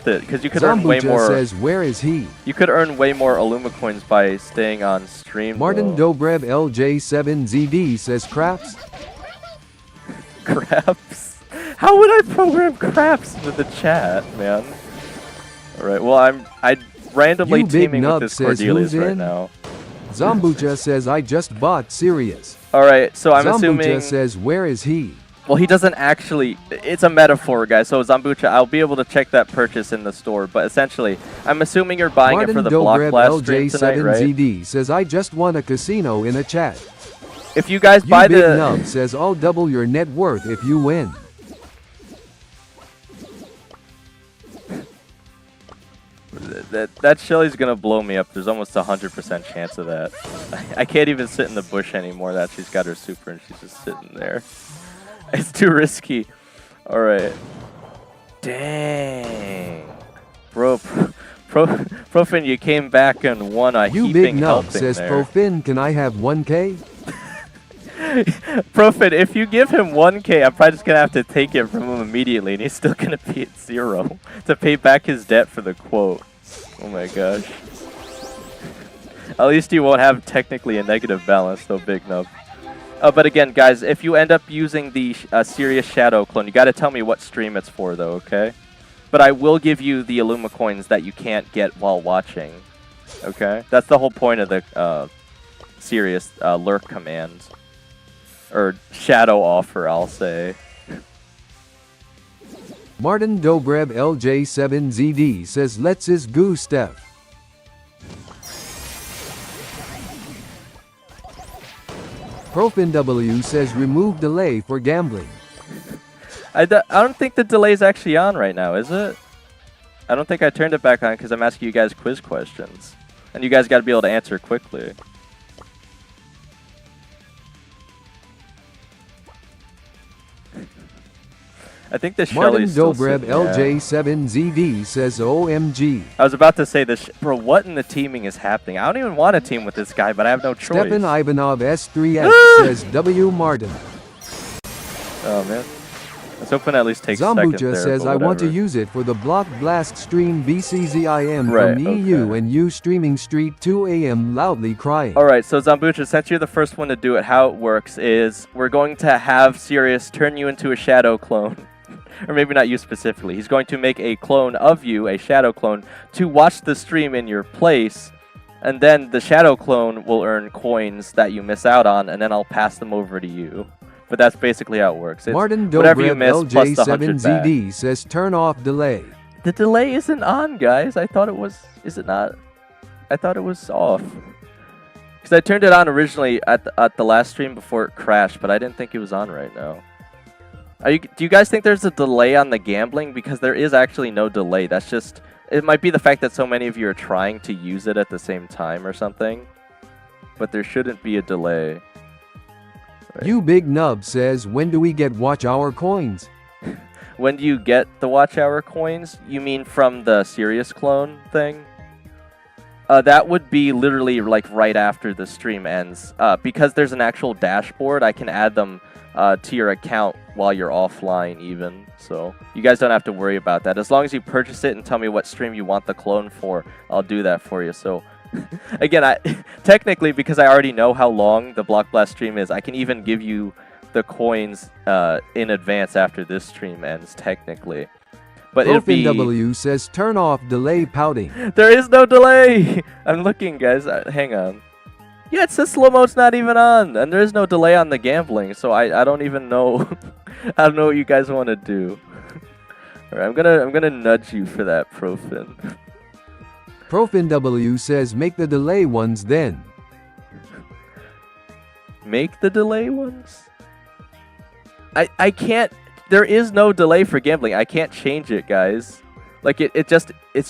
it, because you could earn way more. Says, where is he? You could earn way more Illumicoins by staying on stream. Martin Dobrev LJ7ZD says craps. Craps? How would I program craps into the chat, man? Alright, well, I randomly teaming with this Cordelius right now. Zambucha says, I just bought Sirius. Alright, so I'm assuming... Zambucha says, where is he? Well, he doesn't actually... It's a metaphor, guys. So, Zambucha, I'll be able to check that purchase in the store. But essentially, I'm assuming you're buying it for the Block Blast stream tonight, right? LJ7ZD says, I just won a casino in a chat. If you guys buy the... Big Nub says, I'll double your net worth if you win. That Shelly's gonna blow me up. There's almost 100% chance of that. I can't even sit in the bush anymore. That she's got her super and she's just sitting there. It's too risky. Alright. Dang. Bro, Profin, you came back and won a You big heaping nub, helping says there. Profin, can I have 1K? Profit, if you give him 1K, I'm probably just gonna have to take it from him immediately, and he's still gonna be at 0 to pay back his debt for the quote. Oh my gosh. At least you won't have technically a negative balance, though, big nub. But again, guys, if you end up using the Serious Shadow clone, you gotta tell me what stream it's for, though, okay? But I will give you the Illumicoins that you can't get while watching, okay? That's the whole point of the Serious Lurk command. Or shadow offer, I'll say. Martin Dobrev LJ7ZD says let's is goo Steph. Profin W says remove delay for gambling. I don't think the delay's actually on right now, is it? I don't think I turned it back on because I'm asking you guys quiz questions. And you guys got to be able to answer quickly. I think the Martin Shelly's still Dobrev sitting, yeah. LJ7ZD says OMG. I was about to say this, bro. What in the teaming is happening? I don't even want to team with this guy, but I have no choice. Stefan Ivanov S3X says W Martin. Oh man, let's hoping at least takes second Zambucha there, says but I want to whatever. use it for the Block Blast stream BCZIM Right, from EU okay. and you streaming Street 2 AM loudly crying. Alright, so Zambucha, since you're the first one to do it, how it works is we're going to have Sirius turn you into a shadow clone. Or maybe not you specifically. He's going to make a clone of you, a shadow clone, to watch the stream in your place. And then the shadow clone will earn coins that you miss out on, and then I'll pass them over to you. But that's basically how it works. It's Martin whatever you Dobrev miss plus the 100 back. LJ7ZD says turn off delay. The delay isn't on, guys. I thought it was... Is it not? I thought it was off. Because I turned it on originally at the last stream before it crashed, but I didn't think it was on right now. Do you guys think there's a delay on the gambling? Because there is actually no delay. That's just... It might be the fact that so many of you are trying to use it at the same time or something. But there shouldn't be a delay. Right. You big nub says when do we get watch hour coins? When do you get the watch hour coins? You mean from the Sirius clone thing? That would be literally like right after the stream ends. Because there's an actual dashboard, I can add them to your account while you're offline even. So you guys don't have to worry about that. As long as you purchase it and tell me what stream you want the clone for, I'll do that for you. So again, technically, because I already know how long the Block Blast stream is, I can even give you the coins in advance after this stream ends, technically. But it'll be... W says turn off delay pouting. There is no delay! I'm looking, guys. Hang on. Yeah, it says slow mode's not even on, and there is no delay on the gambling, so I don't even know. I don't know what you guys want to do. Alright, I'm gonna nudge you for that, Profin. Profin W says make the delay ones then. Make the delay ones? I can't. There is no delay for gambling. I can't change it, guys. Like it's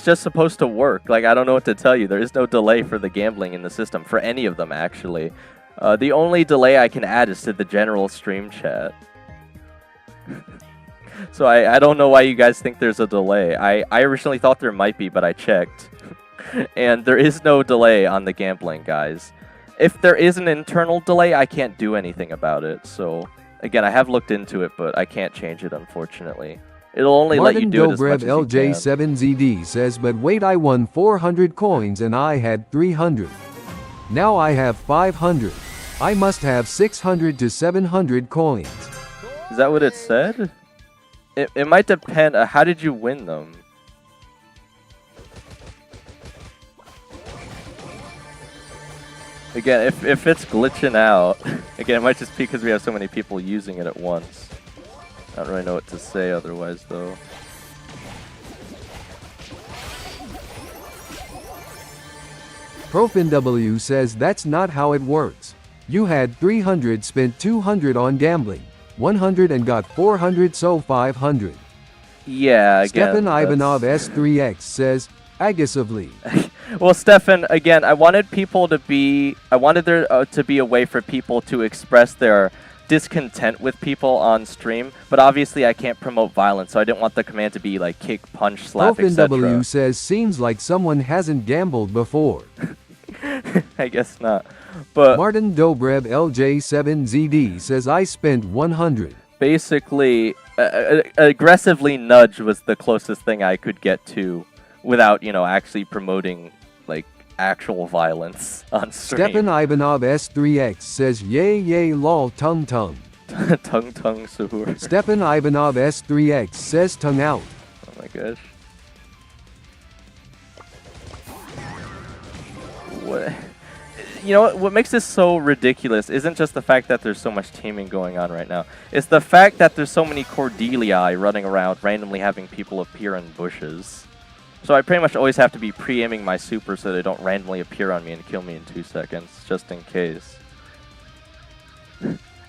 just supposed to work. Like I don't know what to tell you. There is no delay for the gambling in the system for any of them actually. The only delay I can add is to the general stream chat. So I don't know why you guys think there's a delay. I originally thought there might be, but I checked. And there is no delay on the gambling, guys. If there is an internal delay, I can't do anything about it. So again, I have looked into it, but I can't change it, unfortunately. It'll only let you do it as much as you can. LJ7ZD says, but wait, I won 400 coins and I had 300. Now I have 500. I must have 600 to 700 coins. Is that what it said? It might depend. How did you win them? Again, if it's glitching out, again, it might just be because we have so many people using it at once. I don't really know what to say otherwise, though. Profin W says that's not how it works. You had 300, spent 200 on gambling, 100 and got 400, so 500. Yeah, again. Stefan Ivanov S3X says, aggressively. Well, Stefan, again, I wanted there to be a way for people to express their discontent with people on stream, but obviously I can't promote violence, so I didn't want the command to be like kick, punch, slap, etc. W says seems like someone hasn't gambled before. I guess not. But Martin Dobrev LJ7ZD says I spent 100. basically, aggressively nudge was the closest thing I could get to without, you know, actually promoting like actual violence on stream. Stepan Ivanov S3X says yay yay lol tongue tongue. Tongue tongue suhur. Stepan Ivanov S3X says tongue out. Oh my gosh. What? You know what makes this so ridiculous isn't just the fact that there's so much teaming going on right now. It's the fact that there's so many Cordelia running around randomly having people appear in bushes. So I pretty much always have to be pre-aiming my super so they don't randomly appear on me and kill me in 2 seconds, just in case.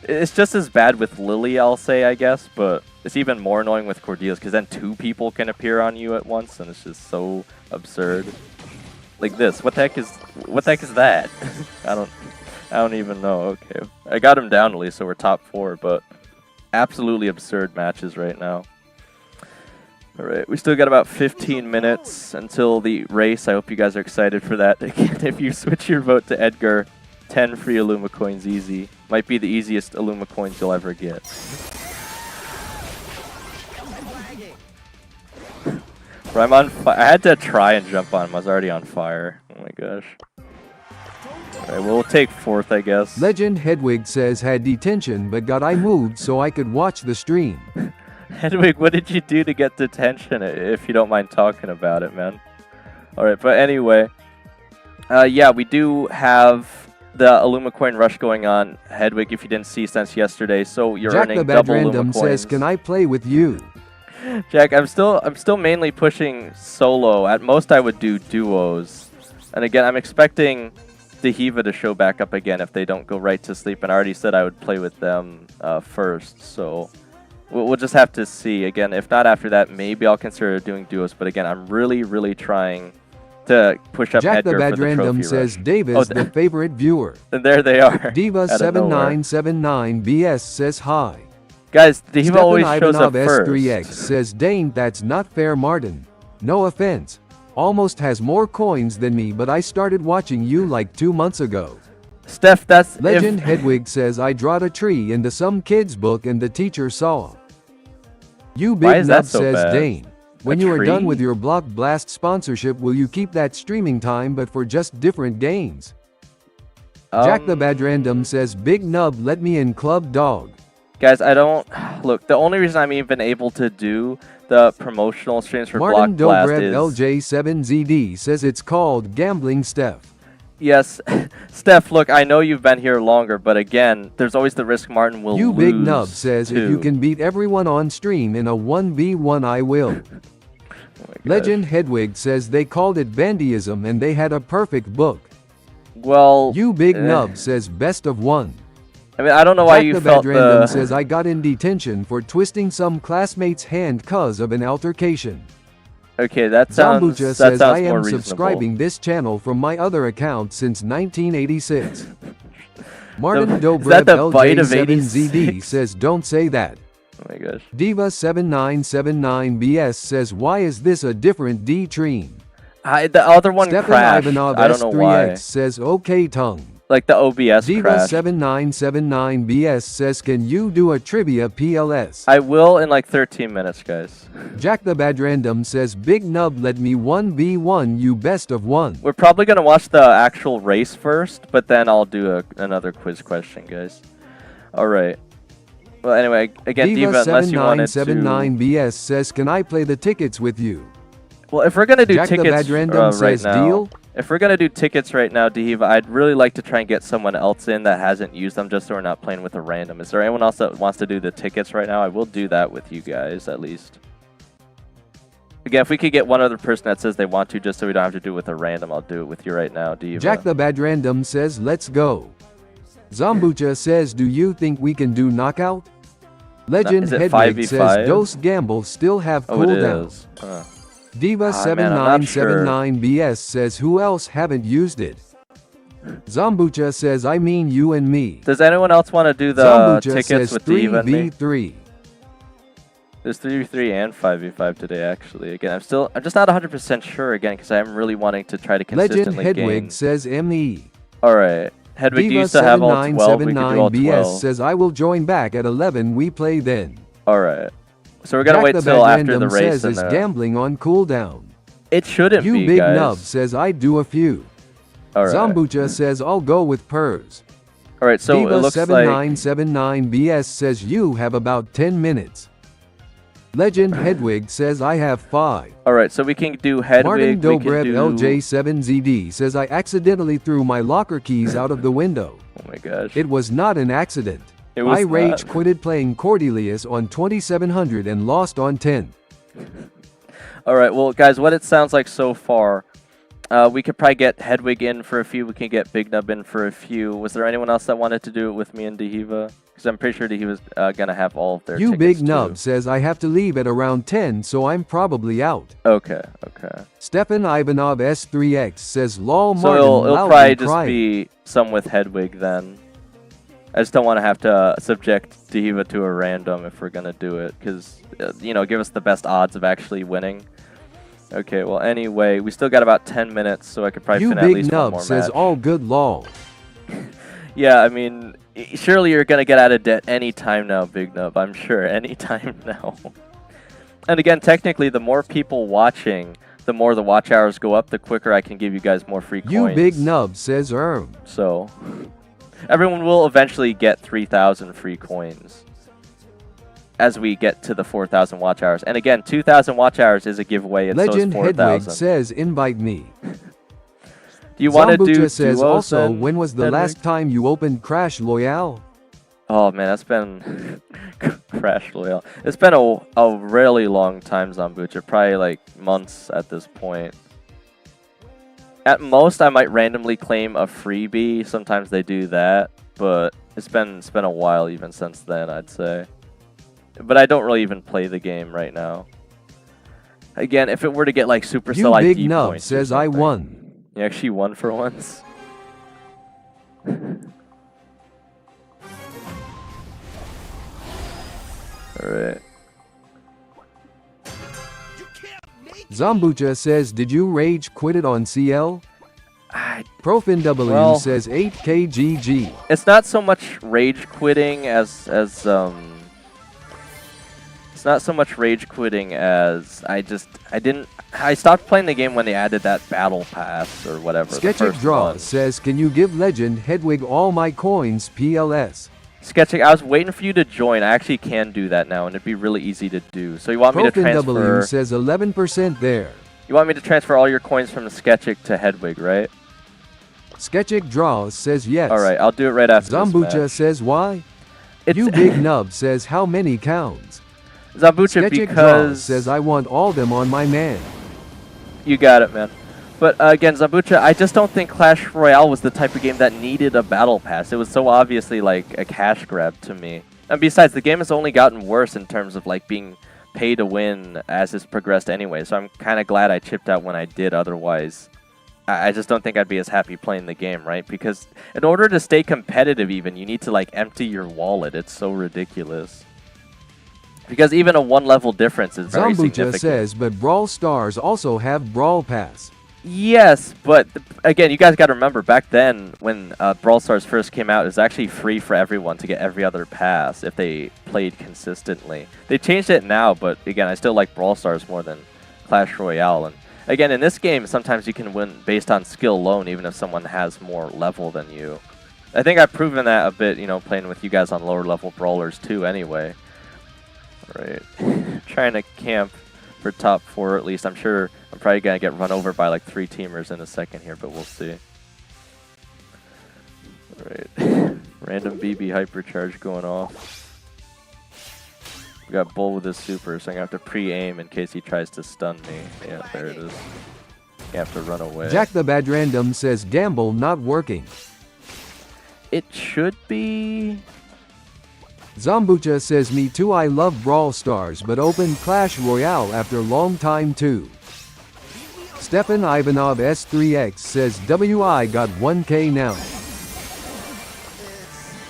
It's just as bad with Lily, I'll say, I guess, but it's even more annoying with Cordelia's because then 2 people can appear on you at once, and it's just so absurd. Like this. What the heck is that? I don't even know. Okay. I got him down at least, so we're top 4, but absolutely absurd matches right now. Alright, we still got about 15 minutes until the race. I hope you guys are excited for that. Again, if you switch your vote to Edgar, 10 free Illumicoins easy. Might be the easiest Illumicoins you'll ever get. Bro, I'm on fire. I had to try and jump on him. I was already on fire. Oh my gosh. Alright, we'll take 4th, I guess. Legend Hedwig says had detention but got I moved so I could watch the stream. Hedwig, what did you do to get detention, if you don't mind talking about it, man? Alright, but anyway. Yeah, we do have the Illumicoin rush going on, Hedwig, if you didn't see since yesterday. So you're Jack earning the Bad double Random Illumicoins. says, can I play with you? Jack, I'm still mainly pushing solo. At most I would do duos. And again, I'm expecting Dehiva to show back up again if they don't go right to sleep. And I already said I would play with them first, so we'll just have to see. Again, if not after that, maybe I'll consider doing duos. But again, I'm really trying to push up Jack Edgar the Bad for the Random trophy says rush. Davis, the favorite viewer. And there they are. Diva7979BS says hi. Guys, Dehiva Stepan always shows up Ivanov first. S3X says Dane, that's not fair, Martin. No offense. Almost has more coins than me, but I started watching you like 2 months ago. Steph, that's Legend Hedwig says I drawed a tree into some kid's book and the teacher saw. You Why big is that nub so says bad? Dane. When A you are done tree? with your Block Blast sponsorship, will you keep that streaming time but for just different games? Jack the Bad Random says Big Nub let me in club dog. Guys, I don't... Look, the only reason I'm even able to do the promotional streams for Martin Block Blast Dobrev is... LJ7ZD says it's called Gambling Steph. Yes, Steph, look, I know you've been here longer, but again, there's always the risk Martin will You lose. Big Nub says too. if you can beat everyone on stream in a 1v1 I will. Oh my gosh. Legend Hedwig says they called it bandyism and they had a perfect book. Well... You Big Nub says best of 1. I mean, I don't know why Jack you the felt Bad Random the... says I got in detention for twisting some classmate's hand cause of an altercation. Okay, that sounds says I more am reasonable. subscribing this channel from my other account since 1986. Martin Is Dobrev that the bite of LJ7ZD 86? says don't say that. Oh my gosh. Diva7979BS says why is this a different D-Tream? The other one Stepan crashed. Ivanov I don't know why. S3X says okay tongue. Like the OBS crashed. Diva7979BS says can you do a trivia PLS? I will in like 13 minutes, guys. Jack the Bad Random says Big Nub let me 1v1 you best of 1. We're probably going to watch the actual race first, but then I'll do another quiz question, guys. Alright. Well, anyway, again, Diva, unless you wanted to... Diva7979BS says can I play the tickets with you? Well, if we're going to do Jack the tickets Bad Random right says now... deal? If we're going to do tickets right now, Dehiva, I'd really like to try and get someone else in that hasn't used them just so we're not playing with a random. Is there anyone else that wants to do the tickets right now? I will do that with you guys, at least. Again, if we could get one other person that says they want to just so we don't have to do it with a random, I'll do it with you right now, Dehiva. Jack the Bad Random says let's go. Zombucha says do you think we can do knockout? Legend is it Hedwig 5v5? says Dose Gamble still have Oh, it cooldown. is. Man, I'm not sure. Diva7979BS says who else haven't used it? Zombucha says I mean you and me. Does anyone else want to do the Zombucha tickets says with Diva and me? 3v3. There's 3v3 and 5v5 today, actually. Again, I'm just not 100% sure again because I'm really wanting to try to Legend consistently Hedwig gain. says ME. All right, Hedwig, do you still have all 12? We can do all 12. BS says I will join back at 11. We play then. All right. So we're gonna Jack wait the till Bad after the Random race. says And it's gambling on cooldown. it shouldn't You be, Big guys. Nub says I do a few. All right. Zombucha says I'll go with Purrs. All right. So Diva it looks like 7979 BS says you have about 10 minutes. Legend Hedwig says I have 5. all right. So we can do Hedwig. Martin we can Dobrev do... LJ7ZD says I accidentally threw my locker keys out of the window. Oh my gosh. It was not an accident. It was I rage not. quitted playing Cordelius on 2700 and lost on 10. All right. Well, guys, what it sounds like so far, we could probably get Hedwig in for a few. We can get Big Nub in for a few. Was there anyone else that wanted to do it with me and Dehiva? Because I'm pretty sure Dehiva's gonna have all of their You tickets Big Nub too. says I have to leave at around 10, so I'm probably out. Okay. Okay. Stefan Ivanov S3X says lol So Martin it'll loudly probably just crying. be some with Hedwig then. I just don't want to have to subject Dehiva to a random if we're gonna do it, because give us the best odds of actually winning. Okay, well anyway, we still got about 10 minutes, so I could probably You fin at Big least one Nub more says match. all good lol. Yeah, I mean, surely you're gonna get out of debt anytime now, Big Nub. I'm sure, anytime now. And again, technically, the more people watching, the more the watch hours go up, the quicker I can give you guys more free coins. You Big Nub says So, everyone will eventually get 3,000 free coins as we get to the 4,000 watch hours. And again, 2,000 watch hours is a giveaway, and Legend so is Hedwig 4,000. says invite me. Do you want to do Zombucha says duos also then, when was the Hedwig? last time you opened Crash Royale? Oh man, that's been Crash Royale. It's been a really long time, Zombucha. Probably like months at this point. At most, I might randomly claim a freebie. Sometimes they do that, but it's been a while even since then, I'd say. But I don't really even play the game right now. Again, if it were to get like Supercell You ID Big Nub points or says I something. won. You actually won for once. Alright. You can't make Zombucha says did you rage quit it on CL? I Profin W Well- says 8kgg. It's not so much rage quitting as it's not so much rage quitting as I stopped playing the game when they added that battle pass or whatever. the Sketchic first Draw one. says can you give Legend Hedwig all my coins PLS? Sketchic, I was waiting for you to join. I actually can do that now, and it'd be really easy to do. So you want me to Profin W transfer? says 11% there. You want me to transfer all your coins from Sketchic to Hedwig, right? Sketchic Draw says yes. All right, I'll do it right after Zombucha this match. says why? It's You Big Nub says how many counts? Zombucha Sketchic Draw because says I want all them on my man. you got it, man. But again, Zombucha, I just don't think Clash Royale was the type of game that needed a battle pass. It was so obviously like a cash grab to me. And besides, the game has only gotten worse in terms of like being pay to win as it's progressed anyway. So I'm kind of glad I chipped out when I did. Otherwise, I just don't think I'd be as happy playing the game, right? Because in order to stay competitive even, you need to like empty your wallet. It's so ridiculous. Because even a one level difference is very Zombucha significant. says but Brawl Stars also have Brawl Pass. Yes, but again, you guys got to remember back then when Brawl Stars first came out, it was actually free for everyone to get every other pass if they played consistently. They changed it now, but again, I still like Brawl Stars more than Clash Royale. And again, in this game, sometimes you can win based on skill alone, even if someone has more level than you. I think I've proven that a bit, playing with you guys on lower level brawlers too anyway. All right, trying to camp for top 4 at least. I'm sure I'm probably going to get run over by like 3 teamers in a second here, but we'll see. Alright. Random BB hypercharge going off. We got Bull with his super, so I'm going to have to pre-aim in case he tries to stun me. Yeah, there it is. You have to run away. Jack the Bad Random says gamble not working. It should be... Zombucha says me too I love Brawl Stars but opened Clash Royale after long time too. Stefan Ivanov S3X says WI got 1K now.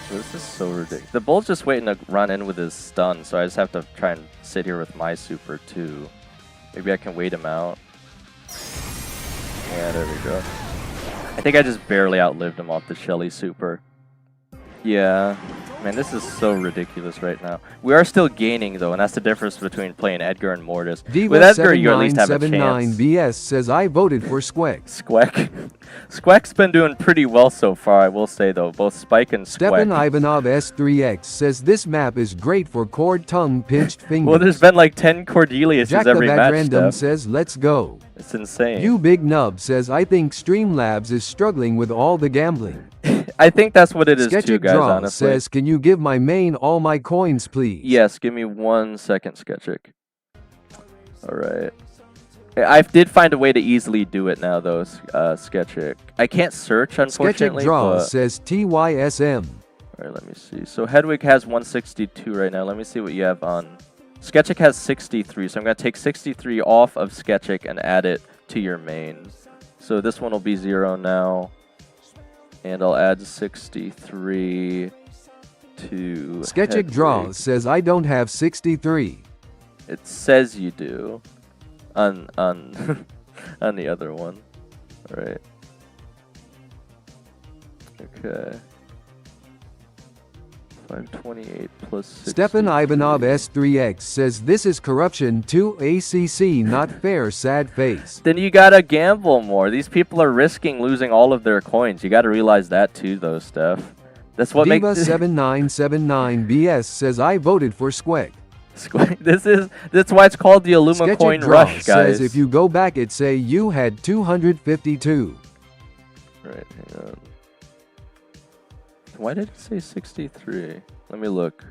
This is so ridiculous. The bull's just waiting to run in with his stun, so I just have to try and sit here with my super too. Maybe I can wait him out. Yeah, there we go. I think I just barely outlived him off the Shelly super. Yeah. Man, this is so ridiculous right now. We are still gaining, though, and that's the difference between playing Edgar and Mortis. With Edgar, you at least have a chance. BS says I voted for Squeck. Squeck. Squeck's been doing pretty well so far, I will say, though. Both Spike and Squeck. Stefan Ivanov S3X says this map is great for cord tongue pinched fingers. Well, there's been like 10 Cordeliuses Jack every the match. Random says let's go. It's insane. You Big Nub says I think Streamlabs is struggling with all the gambling. I think that's what it is Sketchic too, guys, Draw honestly. says, can you give my main all my coins, please? Yes, give me 1 second, Sketchic. Alright. I did find a way to easily do it now, though, Sketchic. I can't search, unfortunately. Sketchic Draw but... says TYSM. Alright, let me see. So Hedwig has 162 right now. Let me see what you have on. Sketchic has 63, so I'm going to take 63 off of Sketchic and add it to your main. So this one will be 0 now. And I'll add 63 to Sketchic Hedwig. Draw says I don't have 63. It says you do on on the other one. All right. Okay. 528 plus 63. Stefan Ivanov S3X says this is corruption to ACC, not fair, sad face. Then you gotta gamble more. These people are risking losing all of their coins. You gotta realize that too, though, Steph. That's what makes Diva7979 BS says I voted for Squeck. That's why it's called the Illumicoin rush, guys. Says if you go back it say you had 252. Right, hang on. Why did it say 63? Let me look.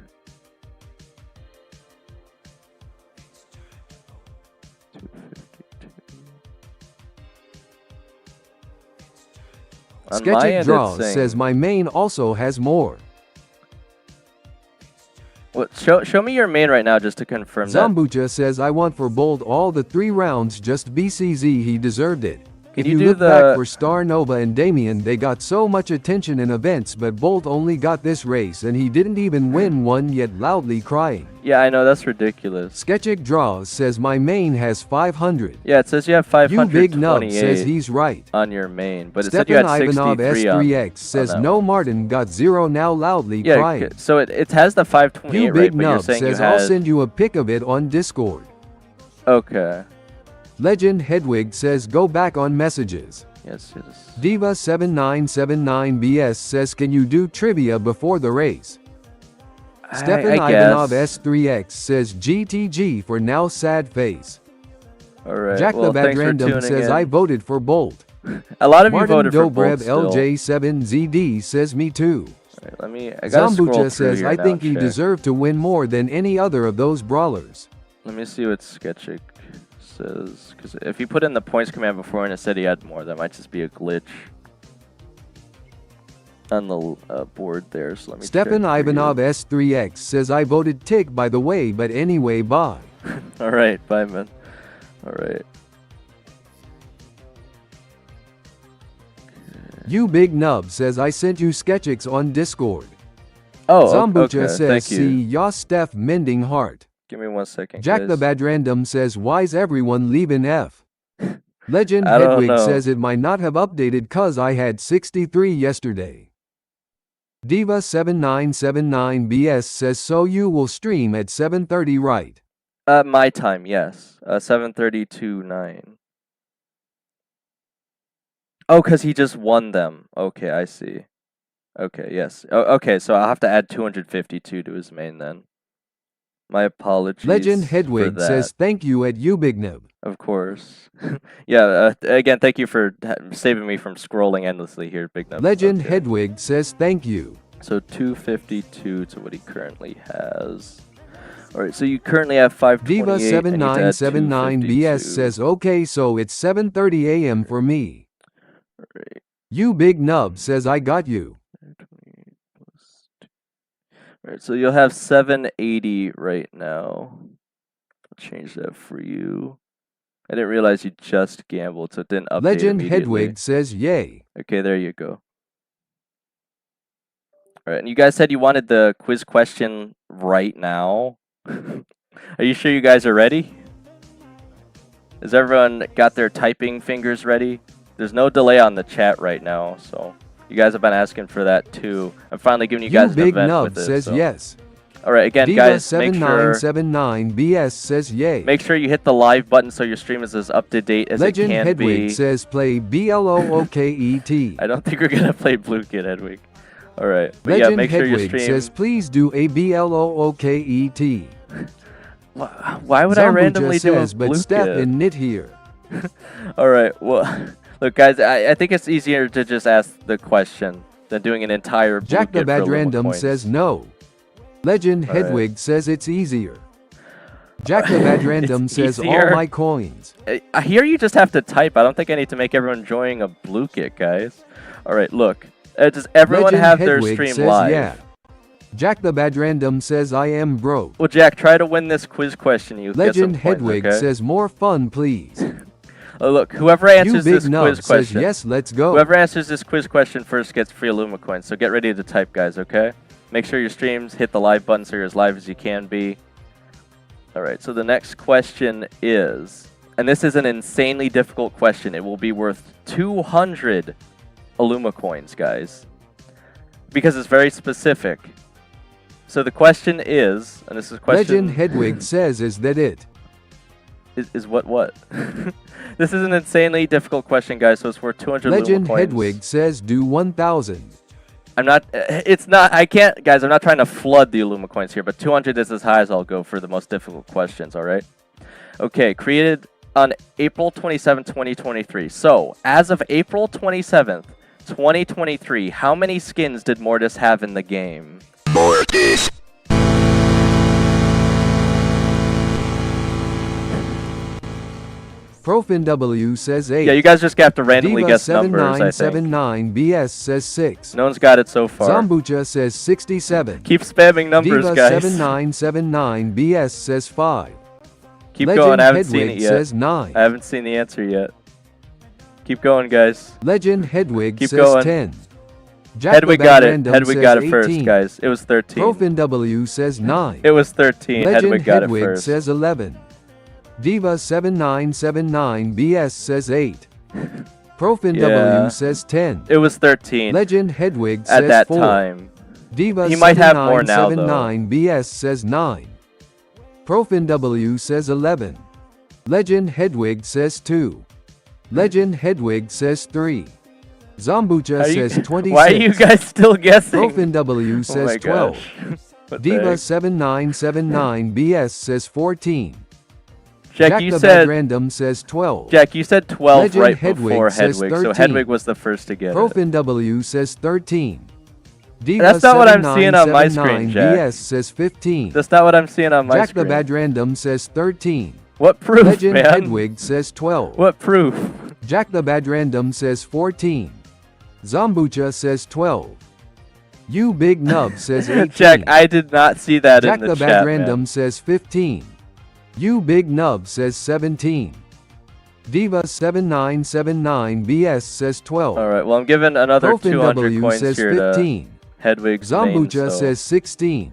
Sketchic Draw says my main also has more. What? Show me your main right now just to confirm that. Zambucha says I want for Bolt all the 3 rounds, just BCZ, he deserved it. Can If you you do look the- back for Star Nova and Damien, they got so much attention in events, but Bolt only got this race and he didn't even win one yet, loudly crying. Yeah, I know, that's ridiculous. Sketchic Draws says my main has 500. Yeah, it says you have You Big Nub 528 says he's right. on your main, but it said you Stefan had Ivanov 63 on S3X says that no one. Martin got 0 now, loudly Yeah, crying. so it has the 528 You right, Big but you're Nub saying says you I'll had... send you a pic of it on Discord. Okay. Legend Hedwig says go back on messages. Yes, yes. Diva7979 BS says can you do trivia before the race? Stefan I Ivanov guess. S3X says GTG for now, sad face. Alright, Jack well, the Bad thanks for Random tuning says in. I voted for Bolt. A lot of you Martin voted for Bolt Dobrev still. LJ7ZD says me too. Alright, I gotta scroll Zambucha through says here I now, think he check. deserved to win more than any other of those brawlers. Let me see what Sketchic says, because if you put in the points command before and it said he had more, that might just be a glitch on the board there. So let me. Stefan check for Ivanov you. S3X says I voted Tick by the way, but anyway, bye. All right, bye, man. All right. You Big Nub says I sent you Sketchics on Discord. Oh, Zambucha okay. says Thank you. see ya Steph mending heart. Give me 1 second. Jack guys. the Bad Random says why's everyone leaving F? Legend I don't Hedwig know. says it might not have updated cause I had 63 yesterday. Diva7979 BS says so you will stream at 7:30 right? My time, yes. 7:30 to 9. Oh, because he just won them. Okay, I see. Okay, yes. Okay, so I'll have to add 252 to his main then. My apologies. Legend for Hedwig that. says thank you at Ubignib. Of course. Yeah, again, thank you for saving me from scrolling endlessly here, Big Nub. Legend Okay. Hedwig says thank you. So 252 to what he currently has. Alright, so you currently have 528 and you need to add Diva7979 BS 252. says okay so it's 7:30 a.m. for me. Alright. You Big Nub says I got you. 528 plus 2. Alright, so you'll have 780 right now. I'll change that for you. I didn't realize you just gambled, so it didn't update Legend immediately. Hedwig says yay. Okay, there you go. All right, and you guys said you wanted the quiz question right now. Are you sure you guys are ready? Has everyone got their typing fingers ready? There's no delay on the chat right now, so you guys have been asking for that too. I'm finally giving you guys an Big event Nub with it. says So. yes. All right, again, Diva guys, make sure 7979 BS says yay. make sure you hit the live button so your stream is as up to date as Legend it can Hedwig be. says play BLOOKET. I don't think we're gonna play Blue Kid Hedwig. All right, but Legend yeah, make sure your Hedwig stream. says please do a BLOOKET. Why would I randomly do a says, Blue but Steph Kid? and Knit here. All right, well, look, guys, I think it's easier to just ask the question than doing an entire Blue Jack the Kid Bad for Random Illumicoins. says no. Legend All right. Hedwig says it's easier. Jack the Bad Random It's says easier. all my coins. I hear you just have to type. I don't think I need to make everyone join a Blue Kit, guys. All right, look. Does everyone Legend have their Hedwig stream says live? yeah. Jack the Bad Random says I am broke. Well, Jack, try to win this quiz question. You Legend get some points, Hedwig okay? says more fun please. Look, whoever You answers Big this Nub quiz says question, yes, let's go. whoever answers this quiz question first gets free Illumicoins. So get ready to type, guys. Okay? Make sure your streams hit the live button so you're as live as you can be. All right. So the next question is, and this is an insanely difficult question. It will be worth 200 Illumicoins, guys, because it's very specific. So the question is, and this is question. Legend Hedwig says is that it? Is what? This is an insanely difficult question, guys. So it's worth 200 Legend Illumicoins. Hedwig says do 1000. I'm not. It's not. I can't, guys. I'm not trying to flood the Illumicoins here, but 200 is as high as I'll go for the most difficult questions. All right. Okay. Created on April 27, 2023. So as of April 27th, 2023, how many skins did Mortis have in the game? Mortis. ProfinW says 8. Yeah, you guys just have to randomly Diva guess numbers. I think. 7979 BS says 6. No one's got it so far. Zambucha says 67. Keep spamming numbers, Diva guys. 7979 BS says 5. Keep Legend going. I haven't seen Hedwig it yet. says 9. I haven't seen the answer yet. Keep going, guys. Legend Hedwig Keep says going. 10. Jack Hedwig the Bad got it. Random Hedwig says got it 18. first, guys. It was 13. ProfinW says 9. It was 13. Legend Hedwig got it Hedwig first. says 11. Diva 7979 BS says 8. ProfinW Yeah. says 10. It was 13 Legend Hedwig at says that 4. time. Diva He might have more now, though. 7979 BS says 9. ProfinW says 11. Legend Hedwig says 2. Legend Hedwig says 3. Zambucha Are you- says 26. Why are you guys still guessing? ProfinW Oh my says 12. gosh. What the Diva heck? 7979 BS says 14. Jack, Jack you the said Bad Random says 12. Jack, you said 12 Legend right Hedwig before says Hedwig, so 13. Hedwig was the first to get it. ProfinW says 13. Diva That's not what I'm seeing on my 7979 screen, Jack. BS says 15. That's not what I'm seeing on my Jack screen. the Bad Random says 13. What proof, Legend man? Hedwig says 12. What proof? Jack the Bad Random says 14. Zambucha says 12. You Big Nub says 18. Jack, I did not see that Jack in the the chat, Bad man. Random says 15. You Big Nub says 17. Diva 7979 BS says 12. All right, well, I'm giving another 200 ProfinW coins says here 15. to Hedwig's main, Zambucha so- says 16.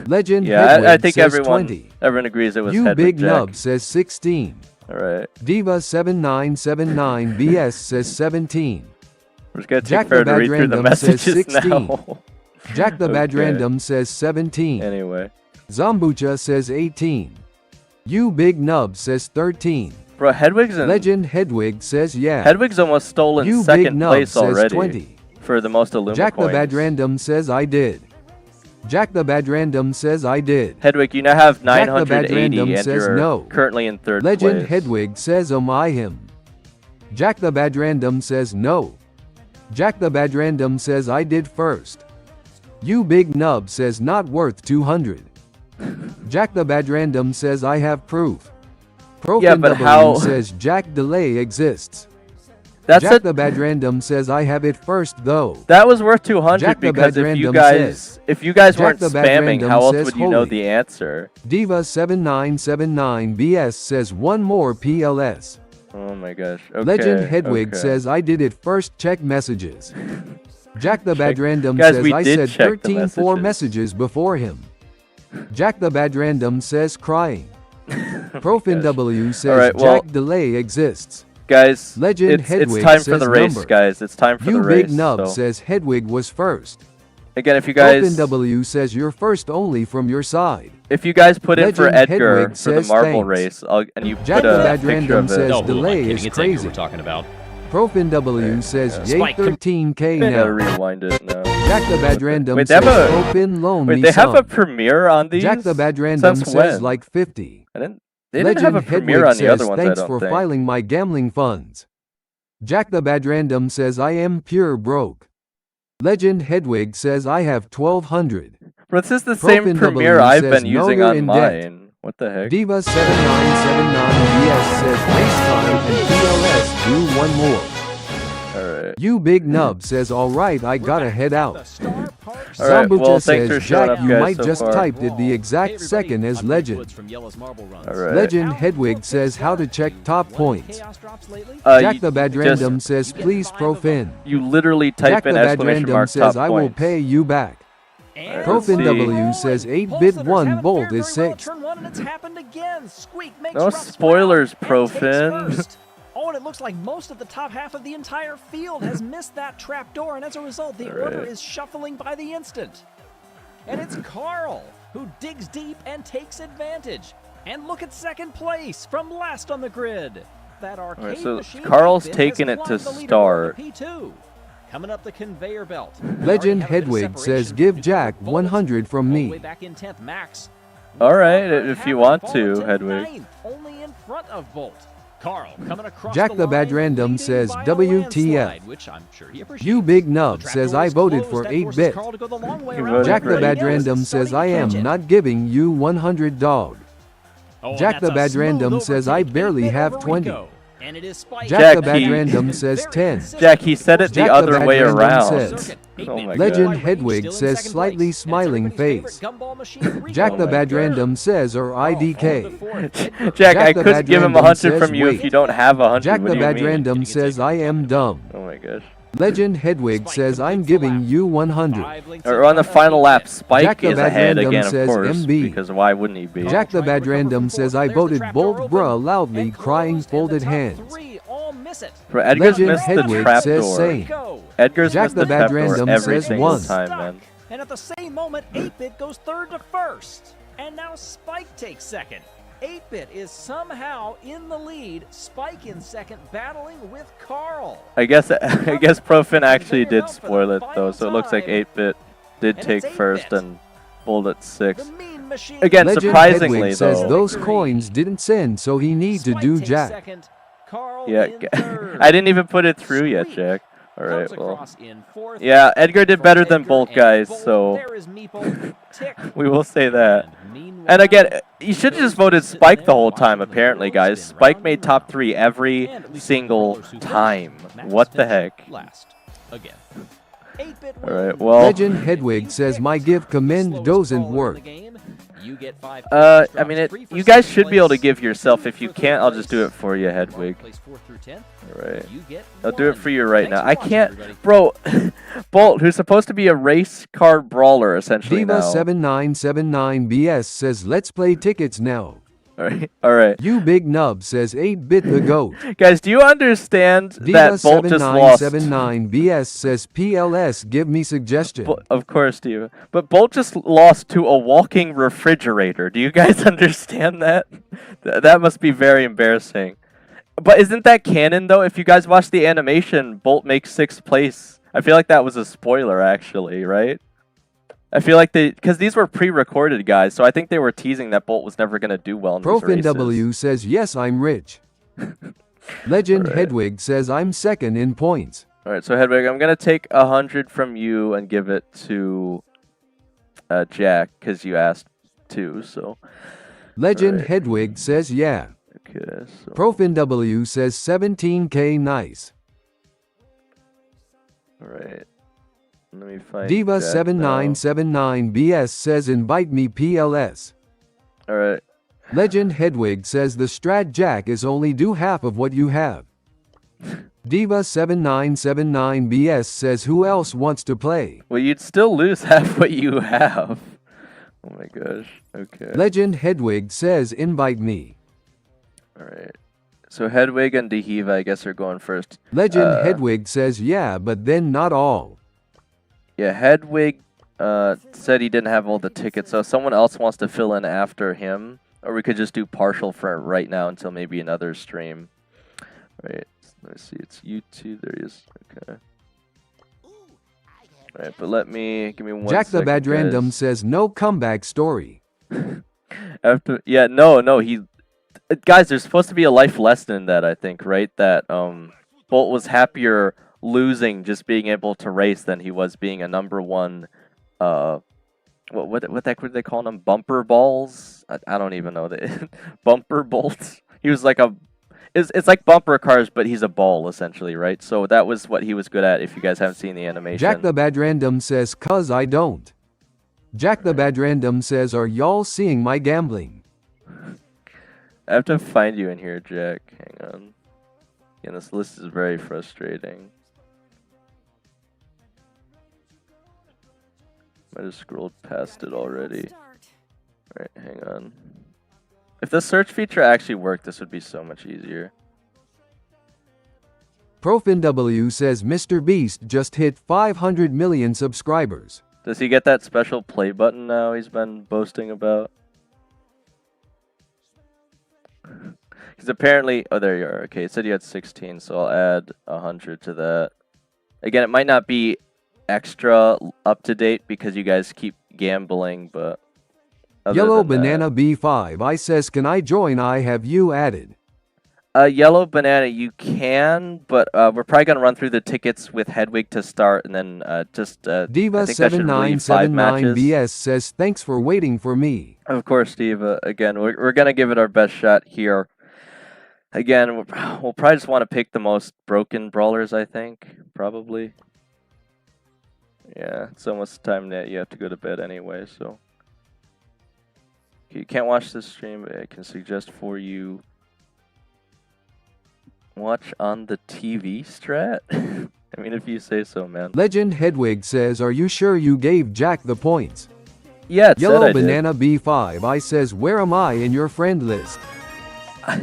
Legend Yeah, Hedwig I think says everyone 20. agrees it was You Hedwig, Big Jack. Nub says 16. All right, Diva 7979 BS says 17. we're just gonna Jack take forever the to Bad read through the Random says messages 16. now. Jack the Bad Okay. Random says 17. Anyway, Zambucha says 18. You Big Nub says 13. bro, Hedwig's in. Legend Hedwig says yeah. Hedwig's almost stolen You Big second Nub place says already 20. for the most Illumicoins. Jack the Bad Random says I did. Jack the Bad Random says I did. Hedwig, you now have Jack the Bad 980, Random and says you're no. currently in third Legend place. Hedwig says I him. Jack the Bad Random says no. Jack the Bad Random says I did first. You Big Nub says not worth 200. Jack the Bad Random says I have proof. Yeah, but ProfinW how- says Jack delay exists. That's Jack it. the Bad Random says I have it first though. That was worth 200 Jack the because Bad if you Random guys says- Jack weren't the Bad spamming, Random how else says would you know holy. the answer? Diva7979BS says one more PLS. Oh my gosh. Okay. Legend Hedwig okay. says I did it first, check messages. Jack the Bad Check- Random Guys, says we I did said check the 13 4 messages before him. Jack the Bad Random says crying. Profin W says Alright, well- Jack delay exists. Guys, Legend it's Hedwig time for says the race, number. guys. It's time for You the race. Big Nub so. says Hedwig was first. Again, if you Profin guys W says you're first only from your side. put in for Legend Edgar Hedwig for the says marble thanks. race, and you Jack put the a Bad picture Random of it. says No, who am I delay kidding? is It's Edgar crazy. we're talking about. Profin W says yay Spike, come- 13K I gotta now. rewind it now. Jack the Bad Random Wait, they says have a- Profin loan Wait, me they have some. a premiere on these? Jack the Bad Random Since says when? like 50. They didn't have a premiere Hedwig on the other says ones, thanks I don't for think. filing my gambling funds. Jack the Bad Random says I am pure broke. Legend Hedwig says I have 1200. But this is the same Profin premiere W I've says been no, using you're on in debt. mine. What the heck? Diva7979BS says FaceTime and PLS do one more. Alright. You Big Nub says alright I gotta head out. Alright, Sambucha well, thanks for says showing Jack up, you guys, might so just far. typed it the exact second as Legend. Alright. Legend Hedwig says how to check top points. Jack You the Bad just- Random says please Profin. You literally type Jack in the Bad exclamation Random mark says top I will points. pay you back. Let's Profin see. W says 8-bit 1 bolt is 6. No spoilers, Profin. Oh, and it looks like most of the top half of the entire field has missed that trapdoor, and as a result, the order is shuffling by the instant. And it's Carl who digs deep and takes advantage. And look at second place from last on the grid. That arcade so machine Carl's 8-bit taking has it climbed to the leaderboard start. P2. Coming up the conveyor belt. We Legend already have a bit of Hedwig says separation give between Jack Bolt 100 from all the me. way back in 10th, Max. Alright, if you want to, Fallen Hedwig. ninth, only in front of Bolt. Carl coming across Jack the Bad line, Random leading says by a WTF. landslide, which I'm sure he appreciates. You Big The Nub trapdoor says I is voted closed. for That forces 8-bit. Carl to go the long way He around voted Jack for the Bad 8-bit. Random says I am Catch it. not giving you 100 dog. Oh, and Jack that's the a Bad smooth Random says I overtake. barely 8-bit have over 20. Rico. And it is Spike. Jack Jack, the Bad he- Random says 10. Jack, he said it the Jack the other Bad way Random around. says- Oh my Legend god. Hedwig says slightly smiling face. Jack the my Bad God. Random says or IDK. Jack, I the could Bad give him Random 100 says from you if wait. you don't have 100. Jack What the do you Bad mean? Random says I am dumb. Oh my gosh. Legend Hedwig says I'm giving you 100. We're on the final lap. Spike Jack the is Bad ahead Random again, of says course, MB. because why wouldn't he be? Jack the Bad Random says I voted Bolt bruh loudly crying folded hands. Bro, Edgar's Legend missed the Hedwig trap says door. same. Edgar's Jack missed the the Bad trap door Random every says single one. time, man. And at the same moment, 8-Bit goes third to first. And now Spike takes second. 8-Bit is somehow in the lead. Spike in second, battling with Carl. I guess Profin actually did spoil it though, so it looks like 8-bit did And take it's first 8-bit. and pulled at 6. The mean machine. Again, Legend surprisingly Hedwig says though. those coins didn't send so he need to Spike do takes Jack. second, Carl Yeah, in third. I didn't even put it through yet, Sweet. Jack. Alright, Comes well. across in fourth. Yeah, Edgar did From better than Edgar Bolt, and guys, Bolt. so There is Meeple. Tick. we will say that. And meanwhile, And again, you should have just voted sitting Spike there the whole time, watching the apparently, wheels guys. spin Spike round made and top round. 3 every And at least single the controllers who time. finished, Max What the finished heck? Last. Again. 8-Bit Alright, wins. well. Legend Hedwig says my give commend Slowest doesn't caller in work. the game. You get 5 I drops, mean, 3 for you guys second should be able to place, give yourself. 2 If you for can't, third I'll just do it place. for you, Hedwig. Place 4 through 10. Alright. You get I'll do it 1. for you right Thanks now. for I watching, can't, everybody. bro. Bolt, who's supposed to be a race car brawler, essentially now. Diva7979BS says let's play tickets now. Alright. You Big Nub says 8-Bit the GOAT. Guys, do you understand that Bolt just lost? Diva7979BS says PLS give me suggestion. Of course, do you? But Bolt just lost to a walking refrigerator. Do you guys understand that? That must be very embarrassing. But isn't that canon, though? If you guys watch the animation, Bolt makes 6th place. I feel like that was a spoiler, actually, right? I feel like because these were pre-recorded, guys, so I think they were teasing that Bolt was never going to do well in these Profin races. W says yes I'm rich. Legend Alright. Hedwig says I'm second in points. Alright, so Hedwig, I'm going to take 100 from you and give it to Jack, because you asked to, so... Legend Alright. Hedwig says yeah. Okay, so... Profin W says 17k nice. Alright. Let me find Jack now. Diva7979BS says invite me PLS. Alright. Legend Hedwig says the Strat Jack is only do half of what you have. Diva7979BS says who else wants to play? Well, you'd still lose half what you have. Oh my gosh. Okay. Legend Hedwig says invite me. Alright. So Hedwig and Dehiva, I guess, are going first. Legend Hedwig says yeah, but then not all. Yeah, Hedwig said he didn't have all the tickets, so someone else wants to fill in after him. Or we could just do partial for right now until maybe another stream. Right. Let's see, it's YouTube. There he is. Okay. Alright, but give me one Jack the second, Bad Random guys. says no comeback story. Guys, there's supposed to be a life lesson in that, I think, right? That Bolt was happier losing just being able to race than he was being a number one. What the heck would they call them? Bumper balls? I don't even know bumper bolts. He was like it's like bumper cars, but he's a ball essentially, right? So that was what he was good at. If you guys haven't seen the animation. Jack the Bad Random says cuz I don't. Jack the Bad Random says are y'all seeing my gambling? I have to find you in here, Jack. Hang on. Yeah, this list is very frustrating. I just scrolled past it already. Alright, hang on. If the search feature actually worked, this would be so much easier. ProfinW says Mr. Beast just hit 500 million subscribers. Does he get that special play button now he's been boasting about? Because apparently... Oh, there you are. Okay, it said you had 16, so I'll add 100 to that. Again, it might not be extra up-to-date because you guys keep gambling, but... Yellow Banana B5 I says can I join? I have you added. Yellow Banana, you can, but we're probably going to run through the tickets with Hedwig to start, and then Diva7979BS says thanks for waiting for me. Of course, Diva. Again, we're going to give it our best shot here. Again, we'll probably just want to pick the most broken brawlers, I think. Probably. Yeah, it's almost time that you have to go to bed anyway, so... You can't watch this stream, but I can suggest for you... Watch on the TV strat? I mean, if you say so, man. Legend Hedwig says, are you sure you gave Jack the points? Yeah, it Yellow said I Banana B5 I says, where am I in your friend list? I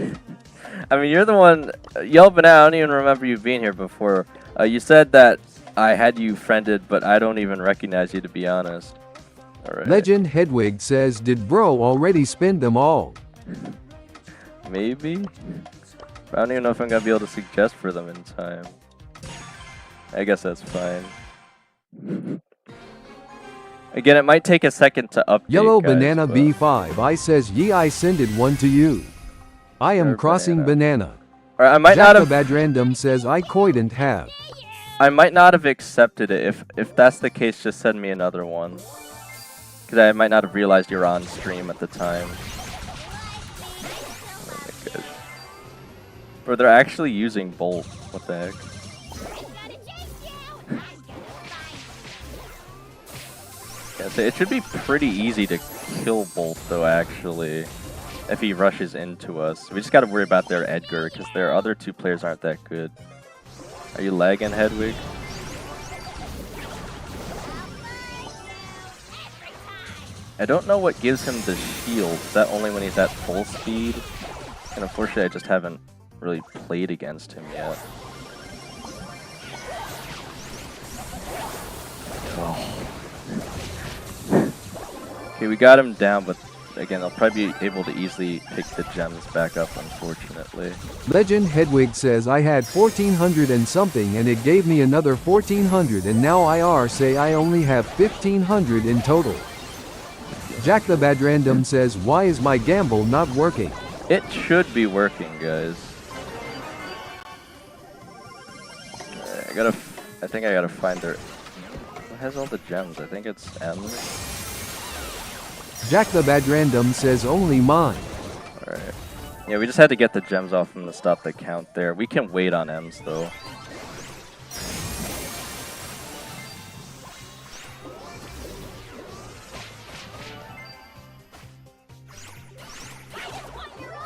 mean, you're the one... Yellow Banana, I don't even remember you being here before. You said that I had you friended, but I don't even recognize you, to be honest. Alright. Legend Hedwig says, did bro already spend them all? Maybe? I don't even know if I'm going to be able to suggest for them in time. I guess that's fine. Again, it might take a second to update, Yellow guys, Banana but... B5 I says, ye I sended one to you. I am crossing banana. Or I might Jack not the have... Bad Random says, I couldn't have. I might not have accepted it. If that's the case, just send me another one. Because I might not have realized you were on stream at the time. Oh my gosh. Bro, they're actually using Bolt. What the heck? Yeah, so it should be pretty easy to kill Bolt, though, actually. If he rushes into us. We just gotta worry about their Edgar, because their other two players aren't that good. Are you lagging, Hedwig? I don't know what gives him the shield. Is that only when he's at full speed? And unfortunately, I just haven't really played against him yet. Oh. Okay, we got him down, but again, I'll probably be able to easily pick the gems back up, unfortunately. Legend Hedwig says I had 1400 and something and it gave me another 1400 and now IR say I only have 1500 in total. Jack the Bad Random says, why is my gamble not working? It should be working, guys. I think I gotta find their... Who has all the gems? I think it's M. Jack the Bad Random says only mine. Alright. Yeah, we just had to get the gems off him to stop the count there. We can wait on M's, though.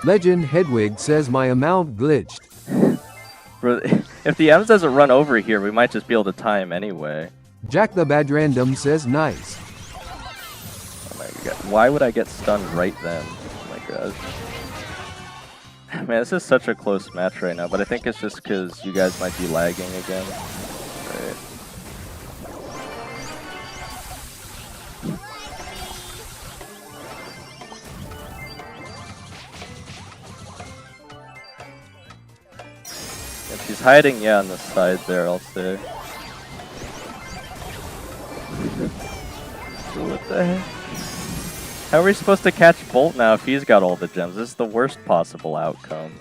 Legend Hedwig says my amount glitched. Bro, if the M's doesn't run over here, we might just be able to tie him anyway. Jack the Bad Random says nice. Oh my god. Why would I get stunned right then? Oh my gosh. Man, this is such a close match right now, but I think it's just because you guys might be lagging again. Right. If she's hiding, yeah, on the side there, I'll say. What the heck? How are we supposed to catch Bolt now if he's got all the gems? This is the worst possible outcome.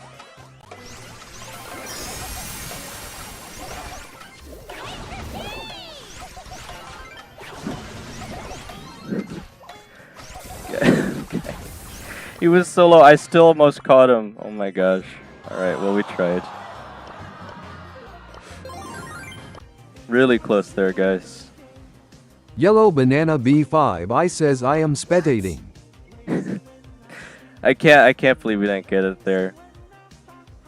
Yeah, okay. He was so low, I still almost caught him. Oh my gosh. Alright, well we tried. Really close there, guys. Yellow Banana B5 I says I am spectating. I can't believe we didn't get it there.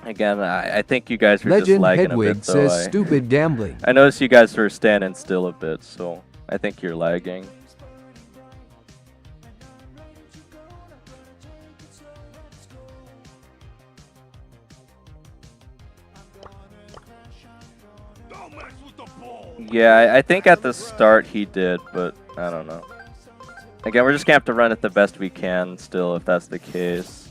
Again, I think you guys were just Legend lagging Hedwig a bit, though. says stupid gambling. I noticed you guys were standing still a bit, so I think you're lagging. Don't mess with the ball. Yeah, I think at the start he did, but I don't know. Again, we're just gonna have to run it the best we can still, if that's the case.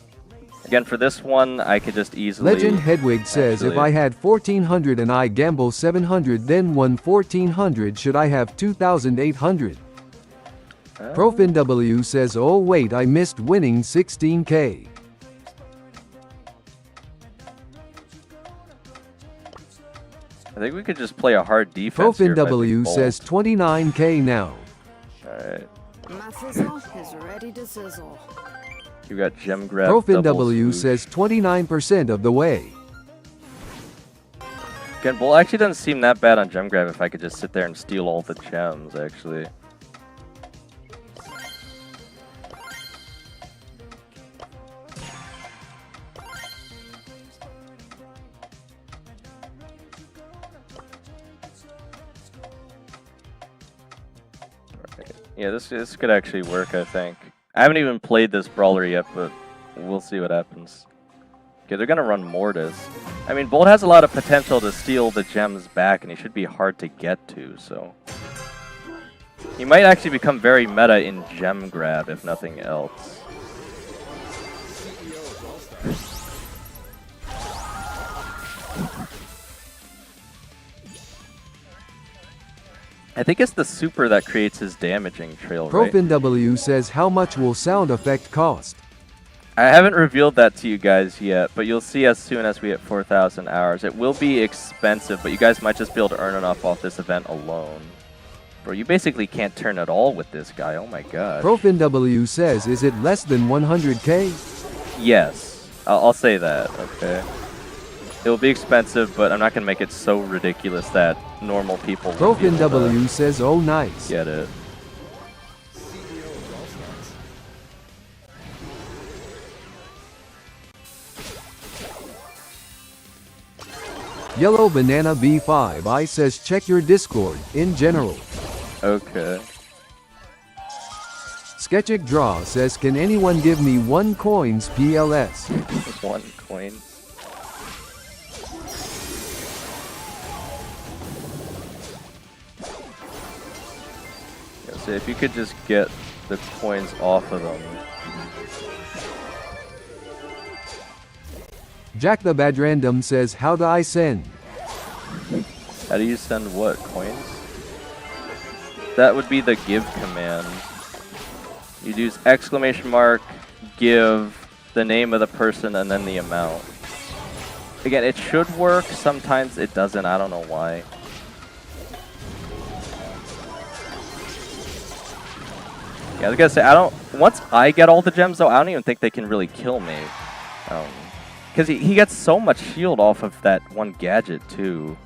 Again, for this one, I could just easily... Legend Hedwig says if I had 1400 and I gamble 700 then won 1400, should I have 2800? Profin W says oh wait, I missed winning 16k. I think we could just play a hard defense Profin here if I W pick says Bolt. 29k now. Alright. My fizzle is ready to sizzle. You got gem grab. Profin double W swoosh. says 29% of the way. Again, Bolt actually doesn't seem that bad on gem grab if I could just sit there and steal all the gems, actually. Yeah, this could actually work, I think. I haven't even played this brawler yet, but we'll see what happens. Okay, they're gonna run Mortis. I mean, Bolt has a lot of potential to steal the gems back, and he should be hard to get to, so... He might actually become very meta in gem grab, if nothing else. I think it's the super that creates his damaging trail, right? Profin W says how much will sound effect cost? I haven't revealed that to you guys yet, but you'll see as soon as we hit 4,000 hours. It will be expensive, but you guys might just be able to earn enough off this event alone. Bro, you basically can't turn at all with this guy. Oh my god. Profin W says is it less than 100k? Yes, I'll say that, okay? It will be expensive, but I'm not going to make it so ridiculous that normal people won't be Profin able to W says oh nice. get it. Yellow Banana B5 I says check your Discord, in general. Okay. Sketchic Draw says can anyone give me 1 coins PLS? 1 coin. Yeah, so if you could just get the coins off of them. Jack the Bad Random says how do I send? How do you send what? Coins? That would be the give command. You'd use exclamation mark, give, the name of the person, and then the amount. Again, it should work. Sometimes it doesn't. I don't know why. Yeah, I was gonna say, once I get all the gems, though, I don't even think they can really kill me. Because he gets so much shield off of that one gadget, too.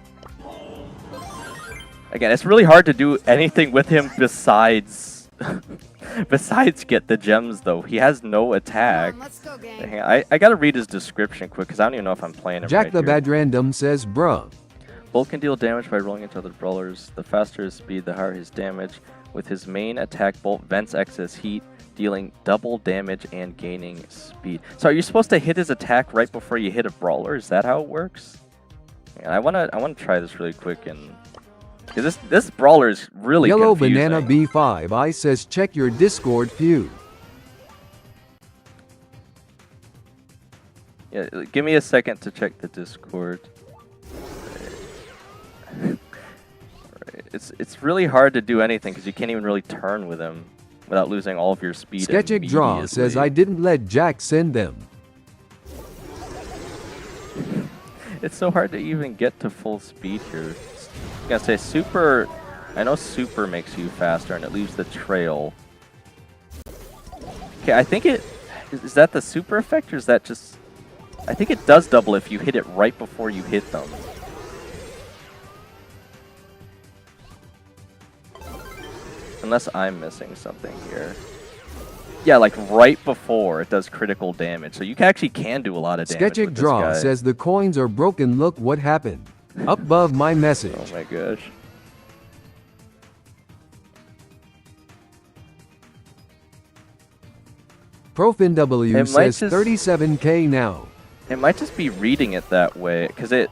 Again, it's really hard to do anything with him besides besides get the gems though, he has no attack. Come on, let's go, gang. Hang on, I gotta read his description quick because I don't even know if I'm playing him Jack right the here. Bad Random says, bruh. Bolt can deal damage by rolling into other brawlers. The faster his speed, the higher his damage. With his main attack, Bolt vents excess heat, dealing double damage and gaining speed. So are you supposed to hit his attack right before you hit a brawler? Is that how it works? Yeah, I wanna try this really quick and because this brawler is really Yellow confusing. Banana B5 says, check your Discord feud. Yeah, give me a second to check the Discord. Alright. It's really hard to do anything because you can't even really turn with him without losing all of your speed. Sketchic Draw says, I didn't let Jack send them. It's so hard to even get to full speed here. I gotta say, super. I know super makes you faster and it leaves the trail. Okay, I think it is that the super effect or is that just? I think it does double if you hit it right before you hit them. Unless I'm missing something here. Yeah, like right before it does critical damage. So you actually can do a lot of damage Sketchic with this Draw guy. says, the coins are broken, look what happened. Up above my message. Oh my gosh. ProfinW It might says just- 37k now. It might just be reading it that way, because it...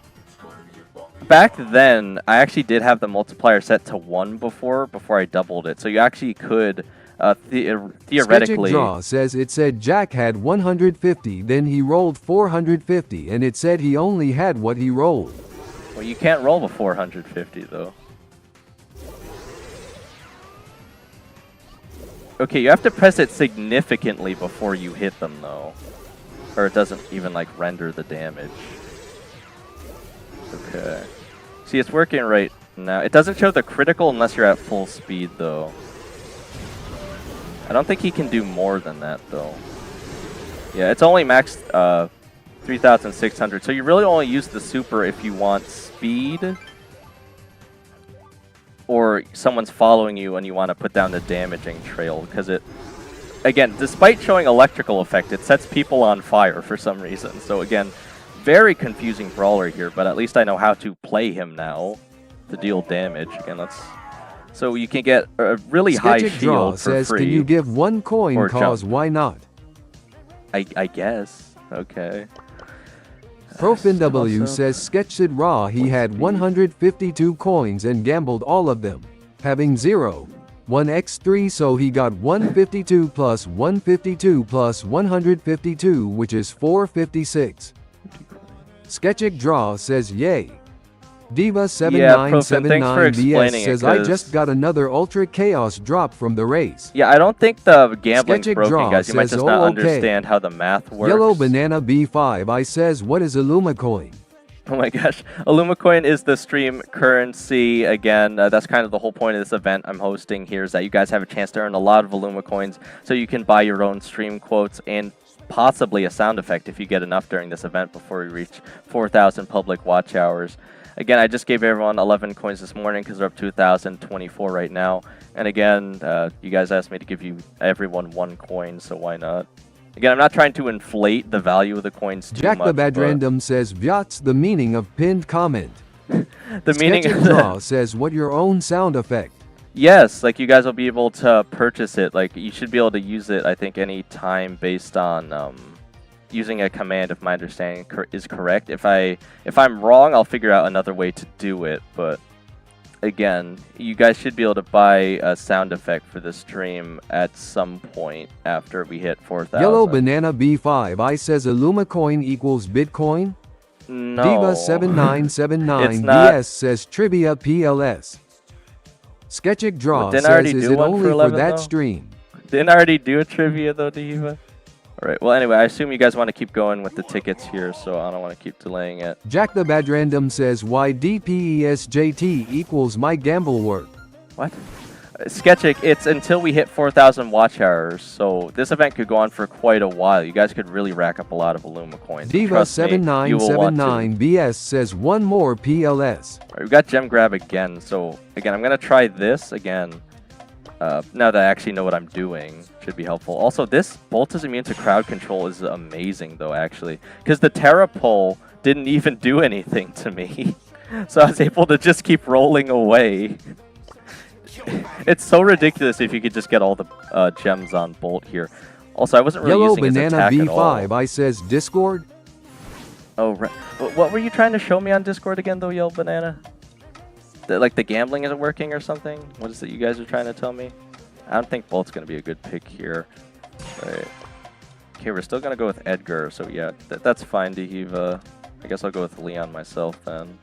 Back then, I actually did have the multiplier set to 1 before I doubled it. So you actually could, theoretically... Sketchic Draw says it said Jack had 150, then he rolled 450, and it said he only had what he rolled. Well, you can't roll the 450, though. Okay, you have to press it significantly before you hit them, though. Or it doesn't even, like, render the damage. Okay. See, it's working right now. It doesn't show the critical unless you're at full speed, though. I don't think he can do more than that, though. Yeah, it's only maxed 3,600. So you really only use the super if you want speed. Or someone's following you and you want to put down the damaging trail. Because it... Again, despite showing electrical effect, it sets people on fire for some reason. So again... Very confusing brawler here, but at least I know how to play him now to deal damage. Again, let's so you can get a really high Sketchic Draw shield for says, free. can you give one coin Or cause jump. why not? I guess. Okay. ProfinW Also- says Sketchid Raw he had 152 coins and gambled all of them, having 0. 1x3 so he got 152 plus 152 plus 152 which is 456. Sketchic Draw says yay. Diva7979BS says I just got another Ultra Chaos drop from the race. Yeah, I don't think the gambling's Sketchic broken, Draw guys. You might says, just not "Oh, okay." understand how the math works. Yellow Banana B5 I says what is Illumicoin? Oh my gosh. Illumicoin is the stream currency. Again, that's kind of the whole point of this event I'm hosting here is that you guys have a chance to earn a lot of Illumicoins so you can buy your own stream quotes and possibly a sound effect if you get enough during this event before we reach 4,000 public watch hours. Again, I just gave everyone 11 coins this morning because they're up to 1,024 right now. And again, you guys asked me to give everyone 1 coin, so why not? Again, I'm not trying to inflate the value of the coins too Jack much. the Bad but Random says Vyat's the meaning of pinned comment. the meaning Sketchic of Draw says what your own sound effect. Yes, like you guys will be able to purchase it. Like you should be able to use it, I think, any time based on using a command. If my understanding is correct. If I'm wrong, I'll figure out another way to do it. But again, you guys should be able to buy a sound effect for the stream at some point after we hit 4,000. Yellow Banana B5 I says Illumicoin equals Bitcoin. No. Diva7979 It's not. BS says Trivia PLS. Sketchic Draw Well, didn't I says already is do it one for only for 11 that though? stream? Didn't I already do a trivia though, Diva? Alright, well anyway, I assume you guys want to keep going with the tickets here, so I don't want to keep delaying it. Jack the Bad Random says why DPESJT equals my gamble work. What? Sketchic, it's until we hit 4,000 watch hours, so this event could go on for quite a while. You guys could really rack up a lot of Illumicoins. Trust me, you will want to. Diva7979 BS says one more PLS. Alright, we got gem grab again, so again, I'm going to try this again. Now that I actually know what I'm doing, should be helpful. Also, this Bolt is immune to crowd control is amazing, though, actually. Because the Terra Pole didn't even do anything to me. So I was able to just keep rolling away. It's so ridiculous if you could just get all the gems on Bolt here. Also, I wasn't really Yellow using his Banana attack at B5, all. I says Discord. Oh, right. What were you trying to show me on Discord again, though, Yellow Banana? Like the gambling isn't working or something? What is it you guys are trying to tell me? I don't think Bolt's going to be a good pick here. Right. Okay, we're still going to go with Edgar, so yeah, that's fine, Dehiva. I guess I'll go with Leon myself then.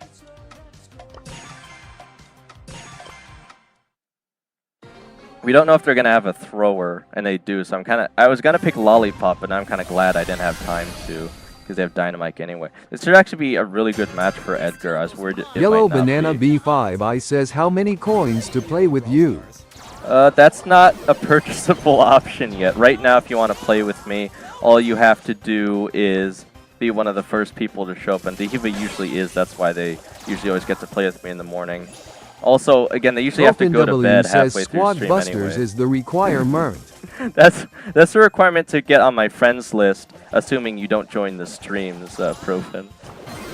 We don't know if they're going to have a thrower, and they do, so I was going to pick Lollipop, but now I'm kind of glad I didn't have time to, because they have Dynamite anyway. This should actually be a really good match for Edgar. I was worried it Yellow might not Banana be. B5, I says how many coins to play with you? That's not a purchasable option yet. Right now, if you want to play with me, all you have to do is be one of the first people to show up, and Dehiva usually is. That's why they usually always get to play with me in the morning. Also, again, they usually have to go to bed halfway through Squad stream Busters anyway. is the requirement. That's the requirement to get on my friends list, assuming you don't join the streams, Profin.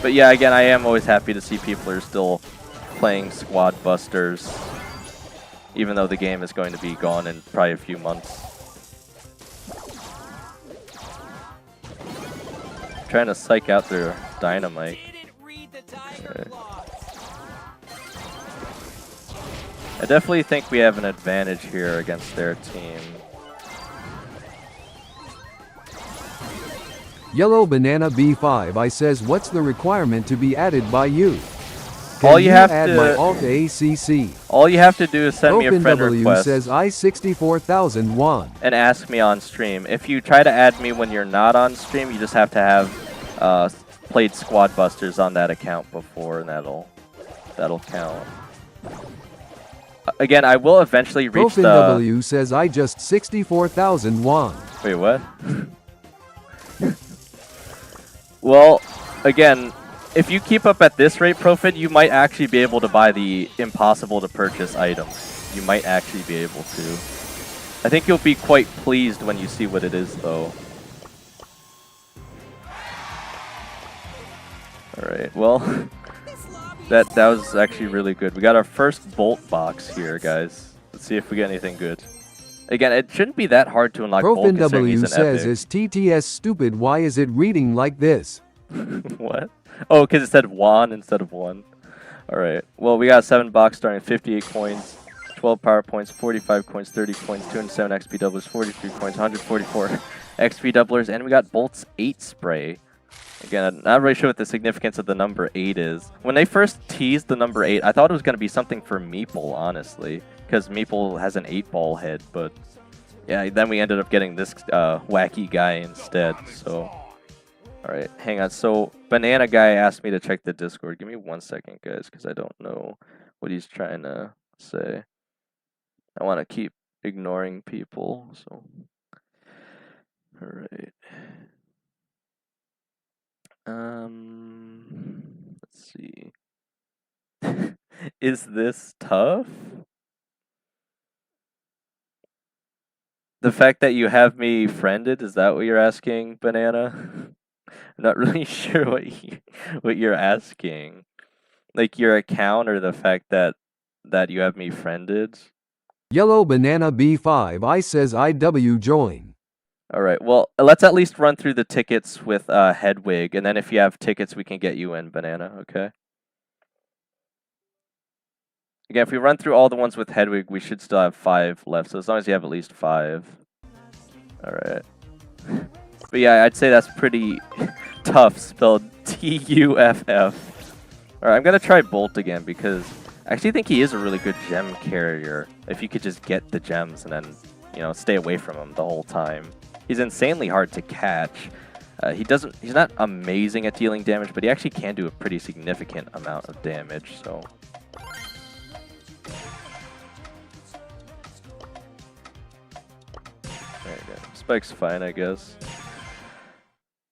But yeah, again, I am always happy to see people are still playing Squad Busters, even though the game is going to be gone in probably a few months. Trying to psych out their Dynamite. Okay. I definitely think we have an advantage here against their team. Yellow Banana B5, I says what's the requirement to be added by you? Can All you have add to- my alt ACC? All you have to do is send me a friend OpenW request says I 64,001. and ask me on stream. If you try to add me when you're not on stream, you just have to have played Squad Busters on that account before, and that'll count. Again, I will eventually reach the... OpenW says I just 64,001. Wait, what? Well, again, if you keep up at this rate, Profit, you might actually be able to buy the impossible to purchase items. You might actually be able to. I think you'll be quite pleased when you see what it is, though. Alright, well, that was actually really good. We got our first Bolt box here, guys. Let's see if we get anything good. Again, it shouldn't be that hard to unlock Bolt considering he's ProfinW an says epic. is TTS stupid, why is it reading like this? What? Oh, because it said Juan instead of 1. Alright. Well, we got a 7 box starting at 58 coins, 12 power points, 45 coins, 30 coins, 207 XP doublers, 43 coins, 144 XP doublers, and we got Bolt's 8 spray. Again, I'm not really sure what the significance of the number 8 is. When they first teased the number 8, I thought it was going to be something for Meeple, honestly, because Meeple has an 8-ball head, but yeah, then we ended up getting this wacky guy instead, so... Alright, hang on. So, Banana Guy asked me to check the Discord. Give me 1 second, guys, because I don't know what he's trying to say. I want to keep ignoring people, so... Alright. Let's see. Is this tough? The fact that you have me friended, is that what you're asking, Banana? I'm not really sure what you're asking. Like your account or the fact that you have me friended? Yellow Banana B5 I says IW join. Alright, well, let's at least run through the tickets with Hedwig, and then if you have tickets, we can get you in, Banana, okay? Again, if we run through all the ones with Hedwig, we should still have 5 left, so as long as you have at least 5. Alright. But yeah, I'd say that's pretty tough, spelled Tuff. Alright, I'm gonna try Bolt again, because I actually think he is a really good gem carrier, if you could just get the gems and then, you know, stay away from him the whole time. He's insanely hard to catch. He's not amazing at dealing damage, but he actually can do a pretty significant amount of damage, so... There you go. Spike's fine, I guess.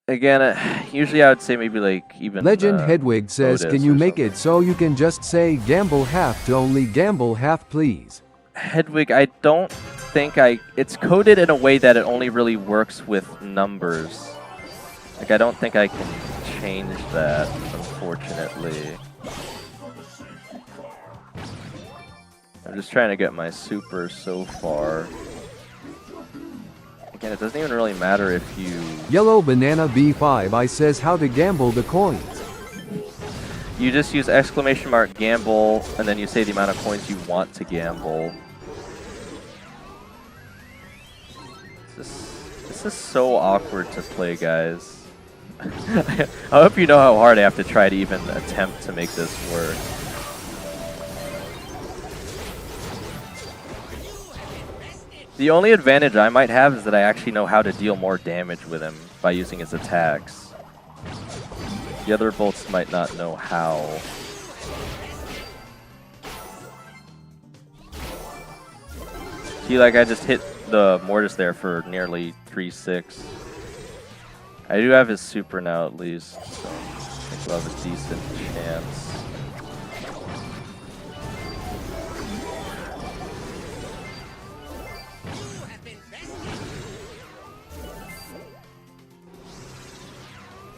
Again, usually I would say maybe like even... Legend Hedwig says, Otis can you or make something. it so you can just say gamble half to only gamble half please? Hedwig, I don't think it's coded in a way that it only really works with numbers. Like, I don't think I can change that, unfortunately. I'm just trying to get my super so far. Again, it doesn't even really matter if you... Yellow Banana B5 I says how to gamble the coins. You just use exclamation mark gamble, and then you say the amount of coins you want to gamble. This is so awkward to play, guys. I hope you know how hard I have to try to even attempt to make this work. The only advantage I might have is that I actually know how to deal more damage with him by using his attacks. The other bolts might not know how. See, like, I just hit the mortis there for nearly 3-6. I do have his super now at least, so I think we'll have a decent chance.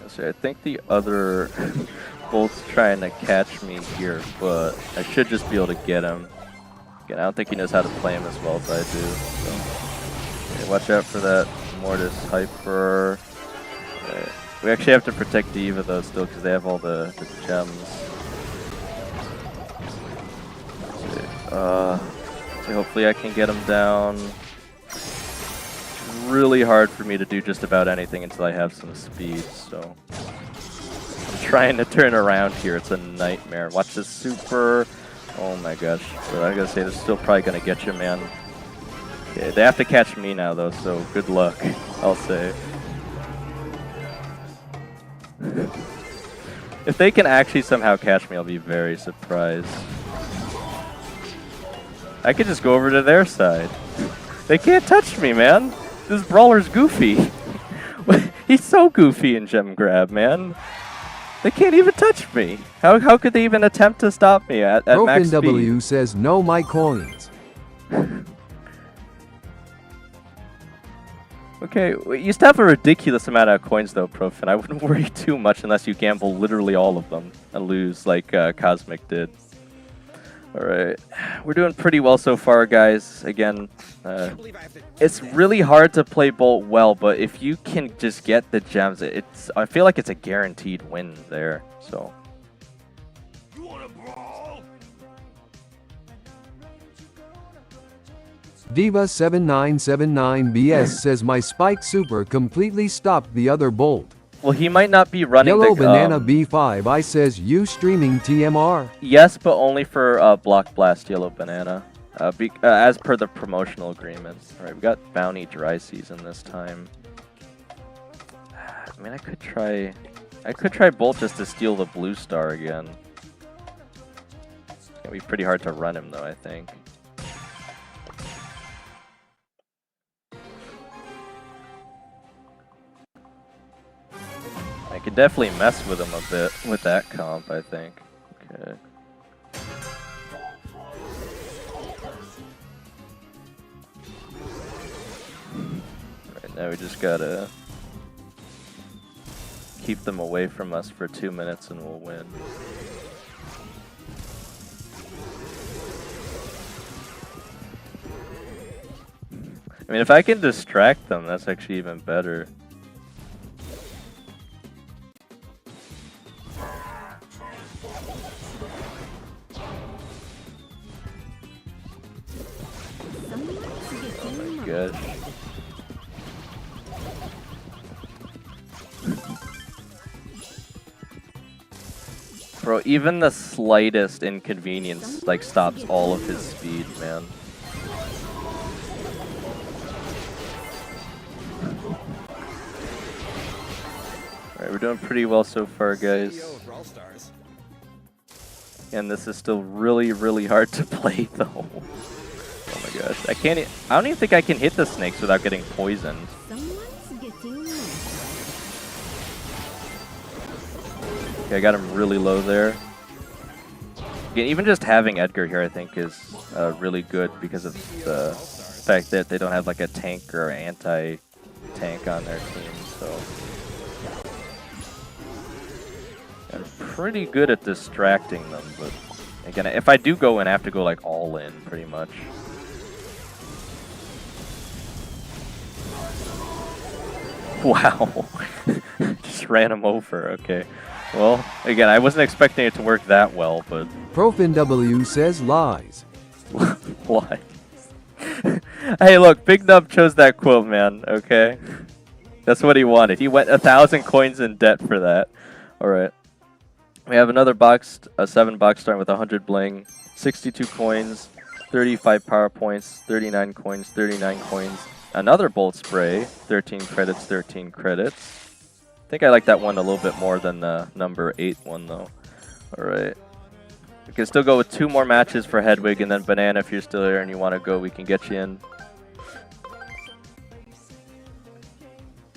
So I think the other bolt's trying to catch me here, but I should just be able to get him. Again, I don't think he knows how to play him as well as I do. So, okay, watch out for that Mortis Hyper. Right. We actually have to protect Diva though still because they have all the gems. So hopefully I can get him down. Really hard for me to do just about anything until I have some speed, so I'm trying to turn around here. It's a nightmare. Watch this super. Oh my gosh. So I gotta say, this is still probably gonna get you, man. Okay, they have to catch me now though, so good luck, I'll say. If they can actually somehow catch me, I'll be very surprised. I could just go over to their side. They can't touch me, man. This brawler's goofy. He's so goofy in Gem Grab, man. They can't even touch me. How could they even attempt to stop me at max speed? W says no my coins. Okay, we used to have a ridiculous amount of coins though, Profin. I wouldn't worry too much unless you gamble literally all of them and lose like Cosmic did. Alright, we're doing pretty well so far, guys. Again, it's really hard to play Bolt well, but if you can just get the gems, I feel like it's a guaranteed win there. So. You wanna brawl? Diva7979BS says my Spike Super completely stopped the other Bolt. Well, he might not be running Yellow the... Banana B5 I says you streaming TMR. Yes, but only for Block Blast Yellow Banana. As per the promotional agreements. Alright, we got Bounty Dry Season this time. I mean, I could try Bolt just to steal the blue star again. It's gonna be pretty hard to run him though, I think. I could definitely mess with him a bit with that comp, I think. Okay. Right, now we just gotta keep them away from us for 2 minutes and we'll win. I mean, if I can distract them, that's actually even better. Good. Bro, even the slightest inconvenience like stops all of his speed, man. Alright, we're doing pretty well so far, guys. And this is still really, really hard to play though. Oh my gosh, I don't even think I can hit the snakes without getting poisoned. Okay, I got him really low there. Yeah, even just having Edgar here, I think, is really good because of the fact that they don't have like a tank or anti-tank on their team. So I'm pretty good at distracting them, but again, if I do go in, I have to go like all in, pretty much. Wow, just ran him over. Okay. Well, again, I wasn't expecting it to work that well, but... ProfinW says lies. Why? Hey, look, Big Nub chose that quote, man, okay? That's what he wanted. He went 1,000 coins in debt for that. Alright. We have another box, a 7 box starting with 100 bling, 62 coins, 35 power points, 39 coins, 39 coins. Another bolt spray, 13 credits, 13 credits. I think I like that one a little bit more than the number 8 one, though. Alright. We can still go with 2 more matches for Hedwig, and then Banana, if you're still here and you want to go, we can get you in.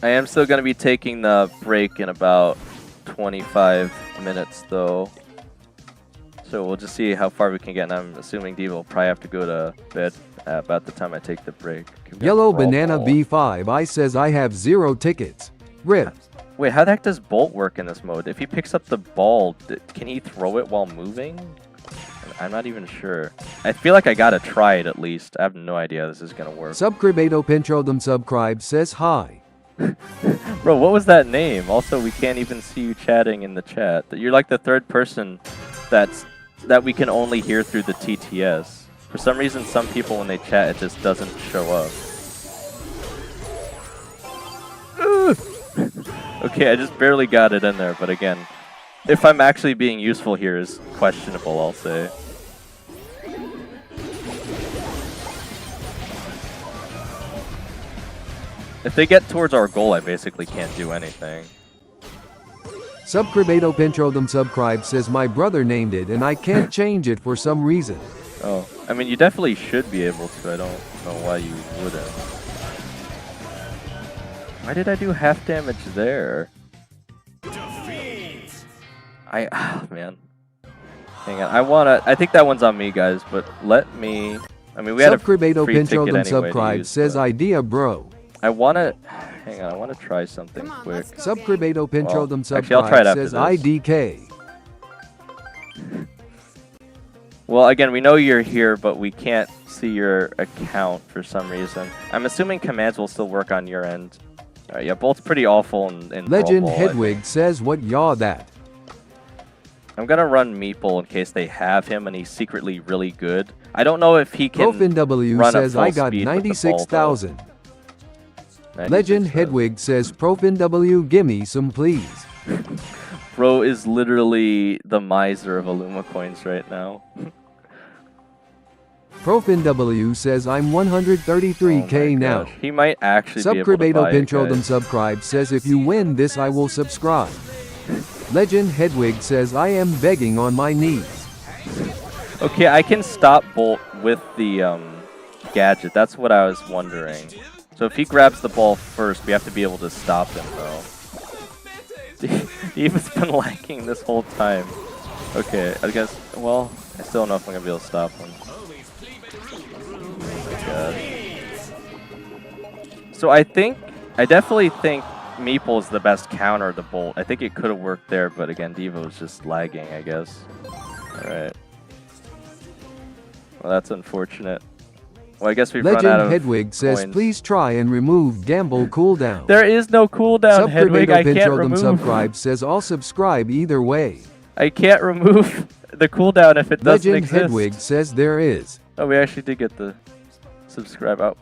I am still going to be taking the break in about 25 minutes, though. So we'll just see how far we can get, and I'm assuming Diva will probably have to go to bed about the time I take the break. Yellow Banana B5 I says I have 0 tickets. RIP. Wait, how the heck does Bolt work in this mode? If he picks up the ball, can he throw it while moving? I'm not even sure. I feel like I gotta try it at least. I have no idea how this is gonna work. Subcribato Pentrodum Subscribe says hi. Bro, what was that name? Also, we can't even see you chatting in the chat. You're like the 3rd person that we can only hear through the TTS. For some reason, some people when they chat, it just doesn't show up. Okay, I just barely got it in there, but again, if I'm actually being useful here is questionable, I'll say. If they get towards our goal, I basically can't do anything. Subcribato Pentrodum Subscribe says my brother named it and I can't change it for some reason. Oh, I mean, you definitely should be able to. I don't know why you wouldn't. Why did I do half damage there? Man. Hang on, I think that one's on me, guys, but let me... I mean, we had a free ticket anyway Subscribe says idea bro. I wanna... Hang on, I wanna try something quick. Subcribato Pentrodum actually, I'll try it Subscribe after says this. IDK. Well, again, we know you're here, but we can't see your account for some reason. I'm assuming commands will still work on your end. Alright, yeah, Bolt's pretty awful in Legend Brawl Ball, Hedwig says what yaw that. I'm gonna run Meeple in case they have him and he's secretly really good. I don't know if he can ProfinW run says at full I got speed with the ball, 96,000. though. Legend 96,000. Hedwig says ProfinW gimme some please. Bro is literally the miser of Illumicoins right now. ProfinW says I'm 133k Oh my now. gosh. He might actually be able to Subcribato buy it, Pentrodum guys. Subscribe says if you win this I will subscribe. Legend Hedwig says I am begging on my knees. Okay, I can stop Bolt with the gadget. That's what I was wondering. So if he grabs the ball first, we have to be able to stop him, though. He's been lagging this whole time. Okay, I guess, well, I still don't know if I'm going to be able to stop him. God. So I definitely think Meeple is the best counter to Bolt. I think it could have worked there, but again, Devo was just lagging, I guess. Alright. Well, that's unfortunate. Well, I guess we've run out Legend of Hedwig says coins. please try and remove Gamble cooldown. There is no cooldown, Hedwig. I can't Pentrodum remove. Subscribe says I'll subscribe either way. I can't remove the cooldown if it doesn't Legend exist. Hedwig says there is. Oh, we actually did get the subscribe out.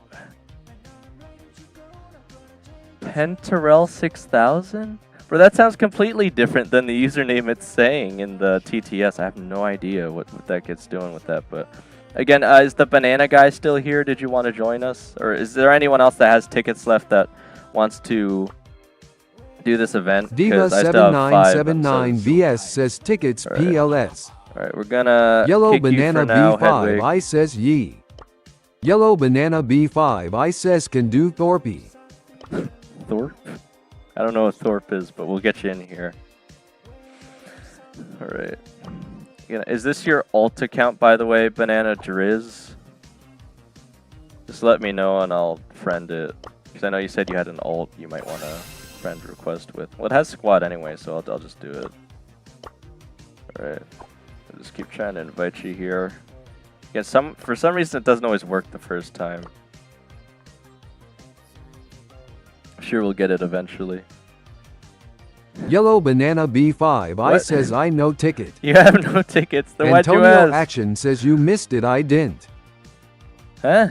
Pentarel 6000? Bro, that sounds completely different than the username it's saying in the TTS. I have no idea what that gets doing with that, but again, is the banana guy still here? Did you want to join us? Or is there anyone else that has tickets left that wants to do this event? 'Cause I still have 7979 5, VS says tickets Alright. PLS. Alright, we're gonna Yellow kick you Banana for now, B5 Hedwig. I says ye. Yellow Banana B5 I says can do Thorpe. Thorpe? I don't know what Thorpe is, but we'll get you in here. Alright. Is this your alt account, by the way, Banana Drizz? Just let me know and I'll friend it. Because I know you said you had an alt you might want to friend request with. Well, it has squad anyway, so I'll just do it. Alright. I'll just keep trying to invite you here. Yeah, for some reason it doesn't always work the first time. I'm sure we'll get it eventually. Yellow Banana B5 I What? says I no ticket. You have no tickets, then why'd you Antonio ask? Action says you missed it I didn't. Huh?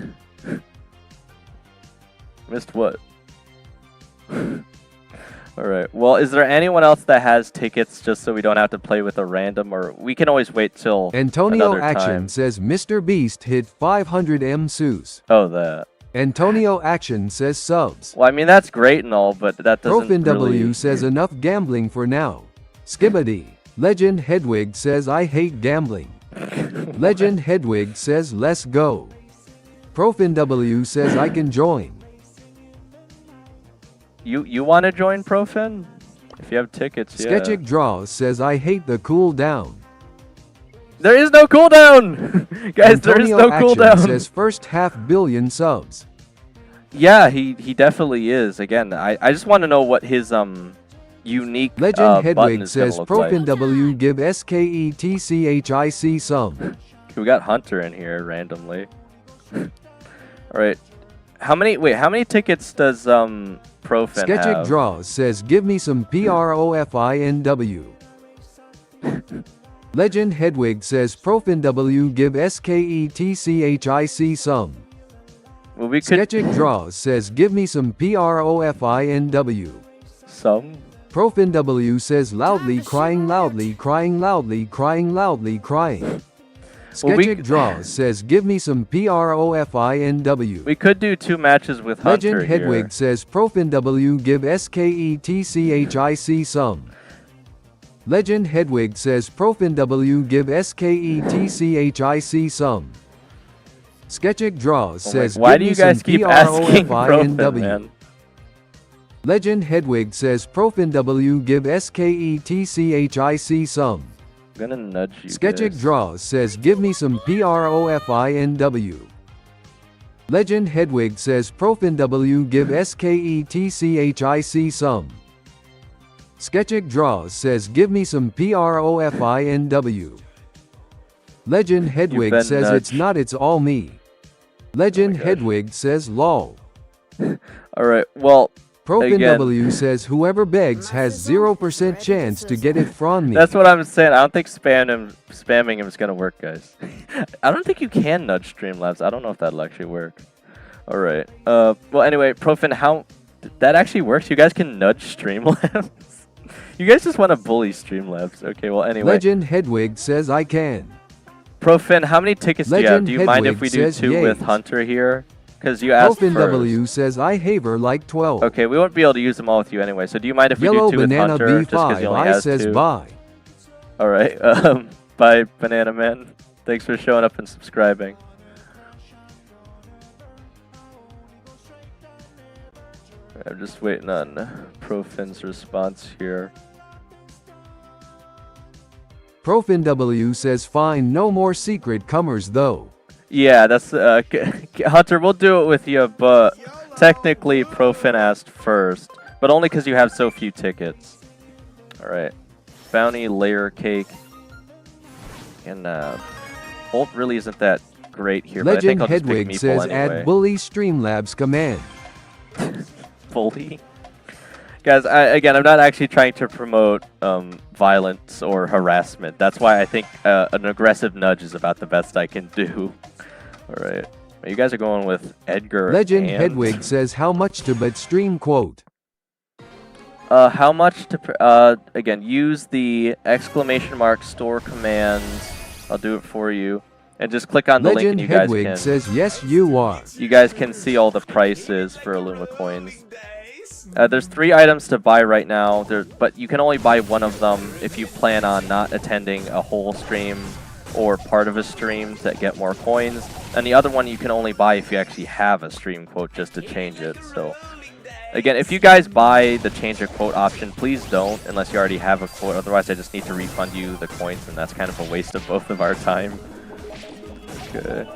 Missed what? Alright, well, is there anyone else that has tickets just so we don't have to play with a random, or we can always wait till Antonio another Action time? says Mr. Beast hit 500 M Seuss. Oh, that. Antonio Action says subs. Well, I mean, that's great and all, but that doesn't Profin W really... says enough gambling for now. Skibbity. Legend Hedwig says I hate gambling. Legend Hedwig says let's go. Profin W says I can join. You want to join Profin? If you have tickets, yeah. Sketchic Draws says I hate the cooldown. There is no cooldown! Guys, there is Antonio no Action cooldown! says first half billion subs. Yeah, he definitely is. Again, I just want to know what his unique Legend button Hedwig is gonna says look Profin like. W give SKETCHIC some. We got Hunter in here randomly. Alright. How many tickets does Profin Sketchic have? Draws says give me some PROFINW. Legend Hedwig says Profin W give SKETCHIC some. Well, we could Sketchic Draws says give me some PROFINW. some. Profin W says loudly crying loudly crying loudly crying loudly crying. Well, we- Sketchic Draws says give me some PROFINW. We could do 2 matches with Hunter Legend Hedwig here. says Profin W give SKETCHIC some. Legend Hedwig says Profin W give SKETCHIC some. Sketchic Draws Oh my- says why give do me you guys some keep asking Profin, PROFINW. man? Legend Hedwig says Profin W give SKETCHIC some. I'm gonna nudge you Sketchic guys. Draws says give me some PROFINW. Legend Hedwig says Profin W give SKETCHIC some. Sketchic Draws says give me some PROFINW. Legend Hedwig been says it's nudged. not it's all me. Legend gosh. Hedwig says lol. Alright, well, Profin Again. W says whoever begs has 0% chance to get it from me. that's what I'm saying. I don't think spamming him is gonna work, guys. I don't think you can nudge Streamlabs. I don't know if that'll actually work. Alright. Well, anyway, Profin, that actually works? You guys can nudge Streamlabs? You guys just want to bully Streamlabs. Okay, well, anyway. Legend Hedwig says I can. Profin, how many tickets do you have? Legend Do you mind if Hedwig we do says 2 with yays. Hunter here? Because you asked Profin first. W says I haver like 12. Okay, we won't be able to use them all with you anyway. So do you mind if Yellow we do 2 with Banana Hunter? Just because B5 he only I has says 2. bye. Alright, bye, Banana Man. Thanks for showing up and subscribing. I'm just waiting on Profin's response here. Profin W says fine no more secret comers though. Yeah, that's Hunter. We'll do it with you, but technically Profin asked first, but only because you have so few tickets. All right, bounty layer cake, and ult really isn't that great here. Legend but I think I'll Hedwig just pick Meeple says anyway. add bully Streamlabs command. Bully. Guys, again, I'm not actually trying to promote violence or harassment. That's why I think an aggressive nudge is about the best I can do. All right. You guys are going with Edgar. Legend and Hedwig says how much to bet stream quote. how much to... again, use the !! store command. I'll do it for you. And just click on the link Legend and you guys Hedwig can... says yes you are. You guys can see all the prices for Illumicoins. There's 3 items to buy right now, but you can only buy one of them if you plan on not attending a whole stream or part of a stream to get more coins. And the other one you can only buy if you actually have a stream quote just to change it. So Again, if you guys buy the change a quote option, please don't unless you already have a quote. Otherwise, I just need to refund you the coins, and that's kind of a waste of both of our time. Okay.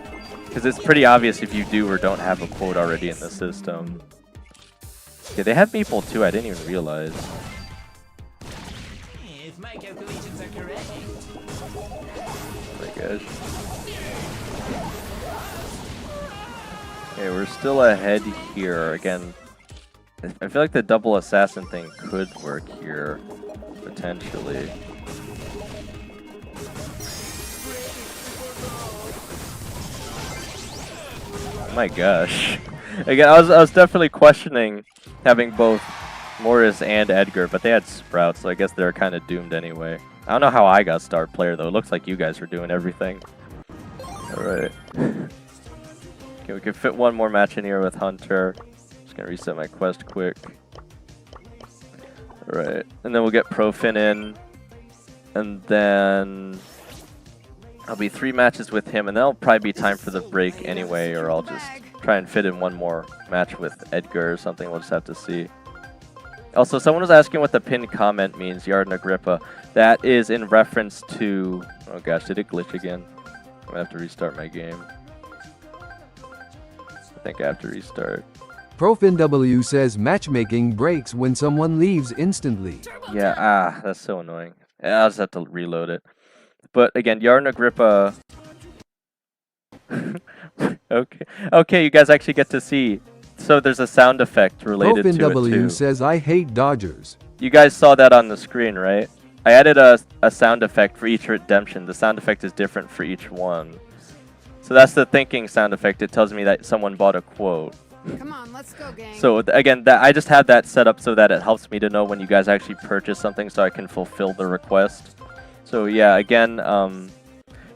Because it's pretty obvious if you do or don't have a quote already in the system. Okay, they have Meeple too. I didn't even realize. If my calculations are correct. Oh my gosh. Okay, we're still ahead here. Again, I feel like the double assassin thing could work here, potentially. Oh my gosh. Again, I was definitely questioning having both Morris and Edgar, but they had Sprout, so I guess they're kind of doomed anyway. I don't know how I got star player though. It looks like you guys were doing everything. Alright. Okay, we can fit one more match in here with Hunter. Just gonna reset my quest quick. Alright. And then we'll get Profin in. And then I'll be 3 matches with him, and then it'll probably be time for the break anyway, or I'll just try and fit in one more match with Edgar or something. We'll just have to see. Also, someone was asking what the pinned comment means, Yard and Agrippa. That is in reference to... Oh gosh, did it glitch again? I'm gonna have to restart my game. I think I have to restart. ProfinW says matchmaking breaks when someone leaves instantly. Yeah, that's so annoying. Yeah, I'll just have to reload it. But again, Yard and Agrippa... Okay, you guys actually get to see. So there's a sound effect related to it ProfinW too. says I hate Dodgers. You guys saw that on the screen, right? I added a sound effect for each redemption. The sound effect is different for each one. So that's the thinking sound effect. It tells me that someone bought a quote. Come on, let's go, gang. So again, I just had that set up so that it helps me to know when you guys actually purchase something so I can fulfill the request. So yeah, again,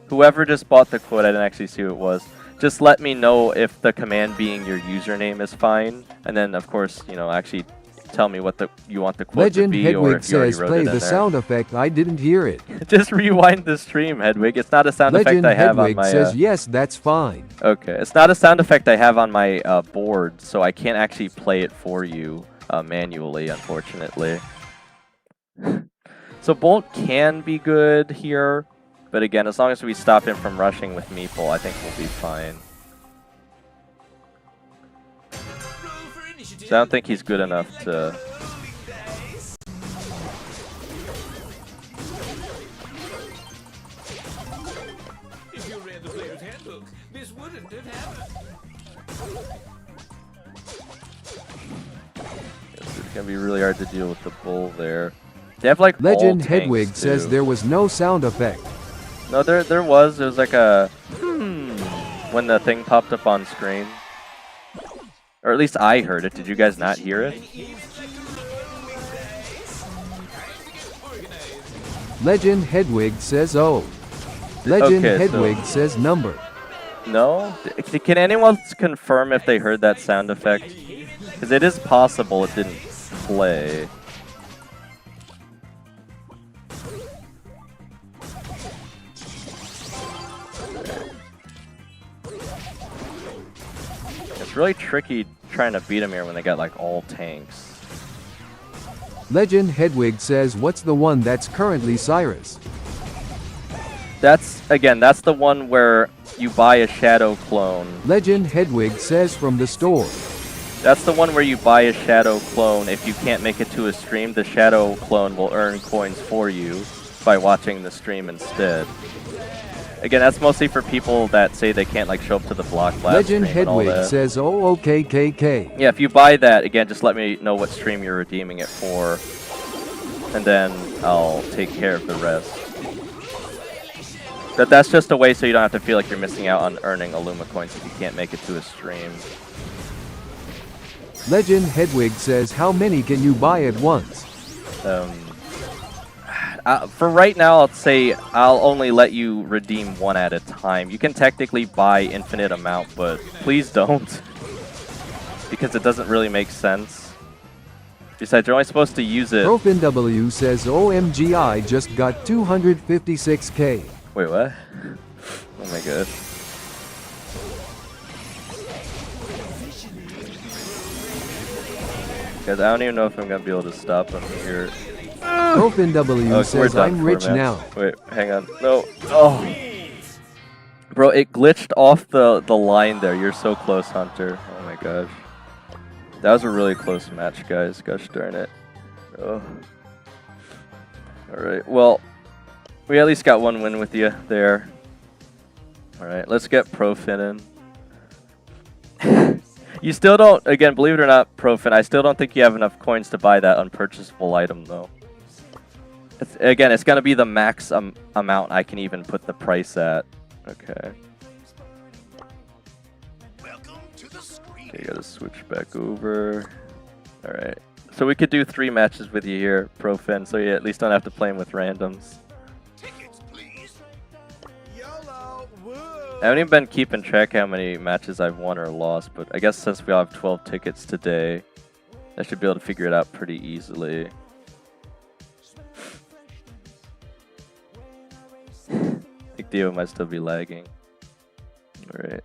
whoever just bought the quote, I didn't actually see who it was. Just let me know if the command being your username is fine, and then of course, you know, actually tell me what you want the quote Legend to be, or Hedwig if you already says wrote play it in the there. sound effect. I didn't hear it. Just rewind the stream, Hedwig. It's not a sound Legend effect I have Hedwig on my. says yes, that's fine. Okay, it's not a sound effect I have on my board, so I can't actually play it for you manually, unfortunately. So Bolt can be good here, but again, as long as we stop him from rushing with Meeple, I think we'll be fine. So I don't think he's good enough to... If you read the player's handbook, this wouldn't have happened. It's gonna be really hard to deal with the bull there. They have like Legend all Hedwig tanks, says too. there was no sound effect. No, there was. It was like a when the thing popped up on screen. Or at least I heard it. Did you guys not hear it? Legend Hedwig says oh. Legend Okay, Hedwig so- says number. No? Can anyone confirm if they heard that sound effect? Because it is possible it didn't play. It's really tricky trying to beat them here when they got like all tanks. Legend Hedwig says what's the one that's currently Cyrus? That's the one where you buy a shadow clone. Legend Hedwig says from the store. That's the one where you buy a shadow clone. If you can't make it to a stream, the shadow clone will earn coins for you by watching the stream instead. Again, that's mostly for people that say they can't like show up to the block blast Legend stream and all Hedwig that. says oh OKKK. Yeah, if you buy that, again, just let me know what stream you're redeeming it for, and then I'll take care of the rest. That's just a way so you don't have to feel like you're missing out on earning Illumicoins if you can't make it to a stream. Legend Hedwig says how many can you buy at once? For right now, I'll say I'll only let you redeem one at a time. You can technically buy infinite amount, but please don't. Because it doesn't really make sense. Besides, you're only supposed to use it... ProfinW says OMG I just got 256k. Wait, what? Oh my gosh. Guys, I don't even know if I'm gonna be able to stop him here. Profin W Oh, we're says done I'm for, rich man. now. Wait, hang on. No. Oh. Bro, it glitched off the line there. You're so close, Hunter. Oh my gosh. That was a really close match, guys. Gosh darn it. Oh. Alright, well, we at least got one win with you there. Alright, let's get Profin in. You still don't, again, believe it or not, Profin, I still don't think you have enough coins to buy that unpurchasable item, though. Again, it's going to be the max amount I can even put the price at. Okay. Okay, gotta switch back over. Alright. So we could do 3 matches with you here, Profin, so you at least don't have to play them with randoms. Tickets, please. YOLO. Woo. I haven't even been keeping track how many matches I've won or lost, but I guess since we all have 12 tickets today, I should be able to figure it out pretty easily. I think Dio might still be lagging. Alright.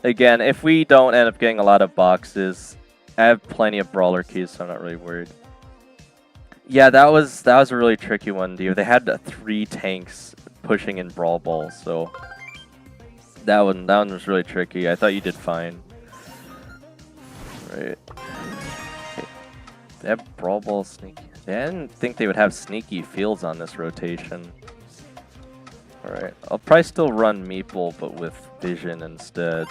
Again, if we don't end up getting a lot of boxes, I have plenty of brawler keys, so I'm not really worried. Yeah, that was a really tricky one, Dio. They had 3 tanks pushing in brawl balls, so that one was really tricky. I thought you did fine. Right. Okay. They have brawl ball sneaky. I didn't think they would have sneaky fields on this rotation. Alright, I'll probably still run Meeple, but with Vision instead.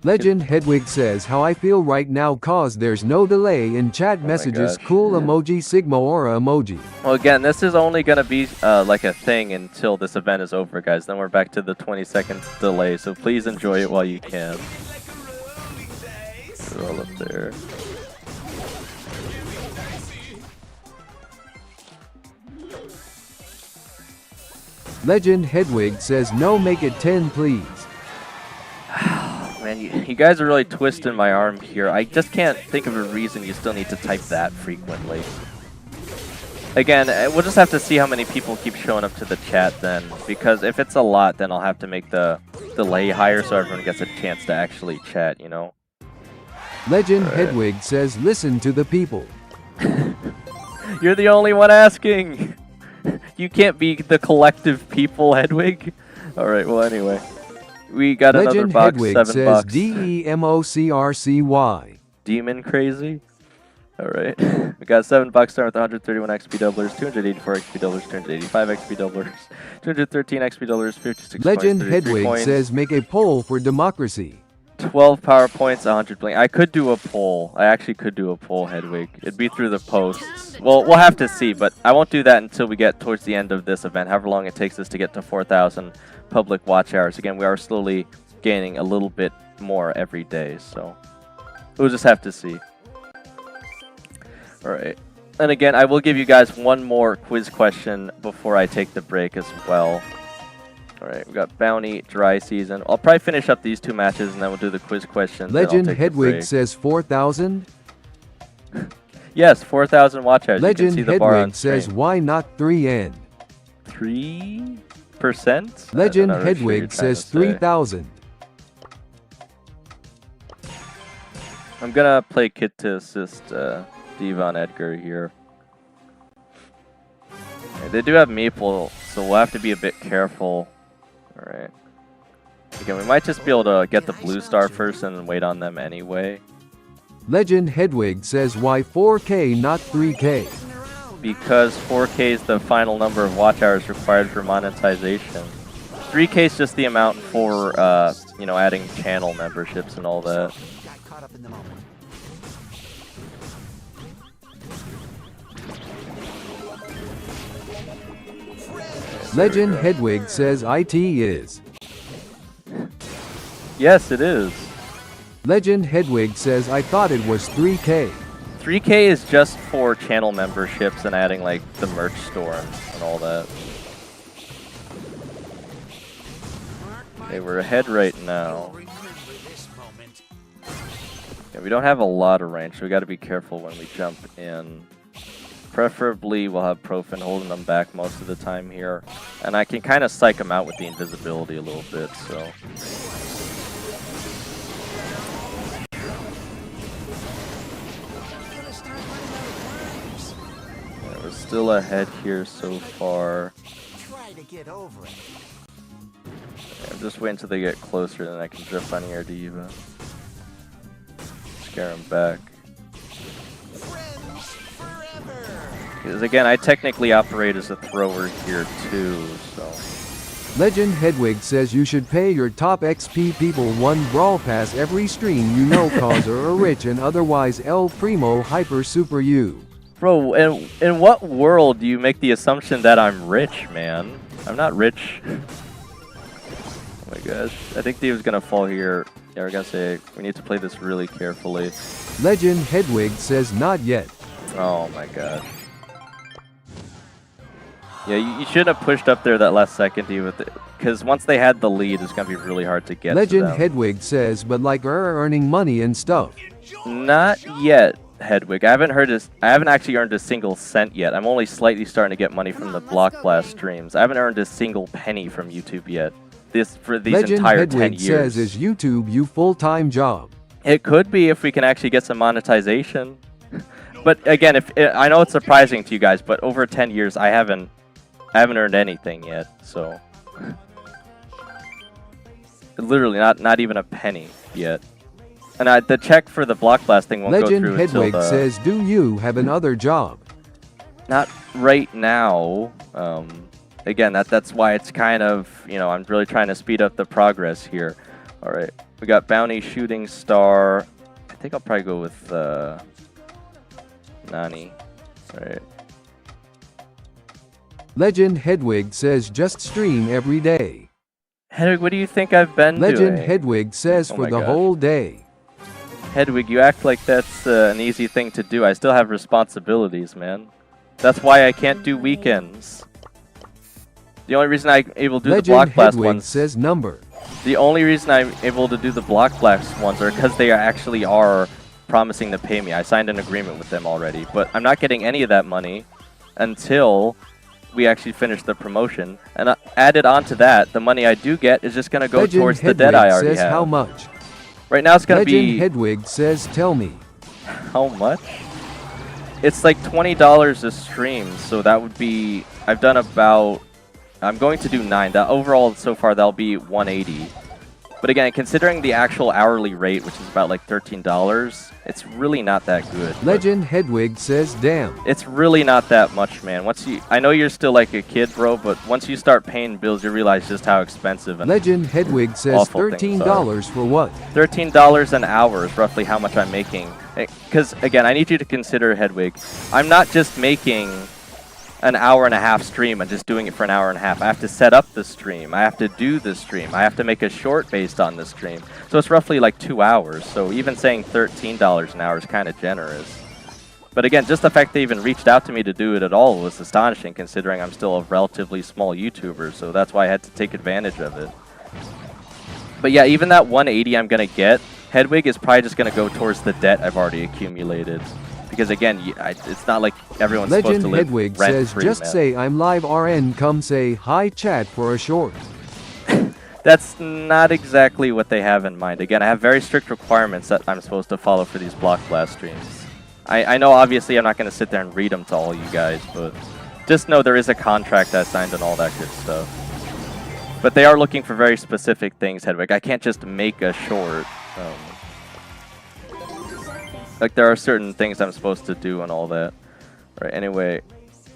Legend Hedwig says how I feel right now cause there's no delay in chat messages. gosh. Cool emoji Sigma aura emoji. Well, again, this is only going to be like a thing until this event is over, guys. Then we're back to the 20-second delay, so please enjoy it while you can. They're all up there. Legend Hedwig says no, make it 10 please. Man, you guys are really twisting my arm here. I just can't think of a reason you still need to type that frequently. Again, we'll just have to see how many people keep showing up to the chat then, because if it's a lot, then I'll have to make the delay higher so everyone gets a chance to actually chat, you know? Legend Hedwig says listen to the people. You're the only one asking! You can't be the collective people, Hedwig. Alright, well anyway. We got Legend another box, Hedwig 7 says bucks. DEMOCRCY. Demon crazy? Alright. We got 7 bucks starting with 131 XP doublers, 284 XP doublers, 285 XP doublers, 213 XP doublers, 56 Legend coins, 33 Hedwig coins, says make a poll for democracy. 12 power points, 100 blink. I could do a poll. I actually could do a poll, Hedwig. It'd be through the posts. Well, we'll have to see, but I won't do that until we get towards the end of this event, however long it takes us to get to 4,000 public watch hours. Again, we are slowly gaining a little bit more every day, so we'll just have to see. Alright. And again, I will give you guys one more quiz question before I take the break as well. Alright, we got Bounty, Dry Season. I'll probably finish up these 2 matches and then we'll do the quiz questions. Legend Hedwig says 4,000. Yes, 4,000 watch hours. Legend you can see the bar on Hedwig says screen. why not 3N? 3%? Legend I'm not really sure Hedwig you're trying says to say. 3,000. I'm gonna play Kit to assist Diva on Edgar here. Okay, they do have Meeple, so we'll have to be a bit careful. Alright. Again, we might just be able to get the blue star first and then wait on them anyway. Legend Hedwig says why 4K not 3K? Because 4K is the final number of watch hours required for monetization. 3K is just the amount for, you know, adding channel memberships and all that. Legend Hedwig says IT is. Yes, it is. Legend Hedwig says I thought it was 3K. 3K is just for channel memberships and adding like the merch store and all that. Okay, we're ahead right now. Yeah, we don't have a lot of range, so we got to be careful when we jump in. Preferably, we'll have Profin holding them back most of the time here. And I can kind of psych them out with the invisibility a little bit, so... So still ahead here so far. Try to get over it. I'm just waiting until they get closer, then I can drift on your diva. Scare him back. Friends forever. Because again, I technically operate as a thrower here too, so. Legend Hedwig says you should pay your top XP people one brawl pass every stream you know cause are rich and otherwise El Primo hyper super you. Bro, in what world do you make the assumption that I'm rich, man? I'm not rich. Oh my gosh. I think Diva's gonna fall here. Yeah, we're gonna say we need to play this really carefully. Legend Hedwig says not yet. Oh my gosh. Yeah, you shouldn't have pushed up there that last second, Diva, because once they had the lead, it's gonna be really hard to get Legend to them. Hedwig says, but like earning money and stuff. Not yet, Hedwig. I haven't actually earned a single cent yet. I'm only slightly starting to get money from the Block Blast streams. I haven't earned a single penny from YouTube yet. For these Legend entire Hedwig 10 years. says, is YouTube you full-time job? It could be if we can actually get some monetization. But again, I know it's surprising to you guys, but over 10 years, I haven't earned anything yet. So literally not even a penny yet. And the check for the Block Blast thing won't Legend go through Hedwig until says, do you have another job? Not right now. Again, that's why it's kind of, I'm really trying to speed up the progress here. All right, we got Bounty, Shooting Star. I think I'll probably go with Nani. All right. Legend Hedwig says, just stream every day. Hedwig, what do you think I've been Legend doing? Hedwig says, Oh for my the gosh. whole day. Hedwig, you act like that's an easy thing to do. I still have responsibilities, man. That's why I can't do weekends. The only reason I'm able to do Legend the Block Blast Hedwig ones... says number. The only reason I'm able to do the Block Blast ones are because they actually are promising to pay me. I signed an agreement with them already, but I'm not getting any of that money until we actually finish the promotion. And added on to that, the money I do get is just going to go Legend towards the Hedwig debt I already says have. how much? Right now it's going to Legend be... Hedwig says, tell me. How much? It's like $20 a stream, so that would be... I've done about... I'm going to do 9. Overall, so far, that'll be 180. But again, considering the actual hourly rate, which is about like $13, it's really not that good. Legend Hedwig says, damn. It's really not that much, man. I know you're still like a kid, bro, but once you start paying bills, you realize just how expensive and Legend Hedwig says, awful things $13 for what? $13 an hour is roughly how much I'm making. Because, again, I need you to consider, Hedwig, I'm not just making an hour and a half stream and just doing it for an hour and a half. I have to set up the stream. I have to do the stream. I have to make a short based on the stream. So it's roughly like 2 hours. So even saying $13 an hour is kind of generous. But again, just the fact they even reached out to me to do it at all was astonishing, considering I'm still a relatively small YouTuber. So that's why I had to take advantage of it. But yeah, even that 180 I'm going to get, Hedwig is probably just going to go towards the debt I've already accumulated. Because again, it's not like everyone's supposed Legend to live Hedwig rent-free, says, just man. say I'm live RN, come say hi chat for a short. That's not exactly what they have in mind. Again, I have very strict requirements that I'm supposed to follow for these Block Blast streams. I know obviously I'm not going to sit there and read them to all you guys, but just know there is a contract I signed and all that good stuff. But they are looking for very specific things, Hedwig. I can't just make a short. Like, there are certain things I'm supposed to do and all that. Right, anyway,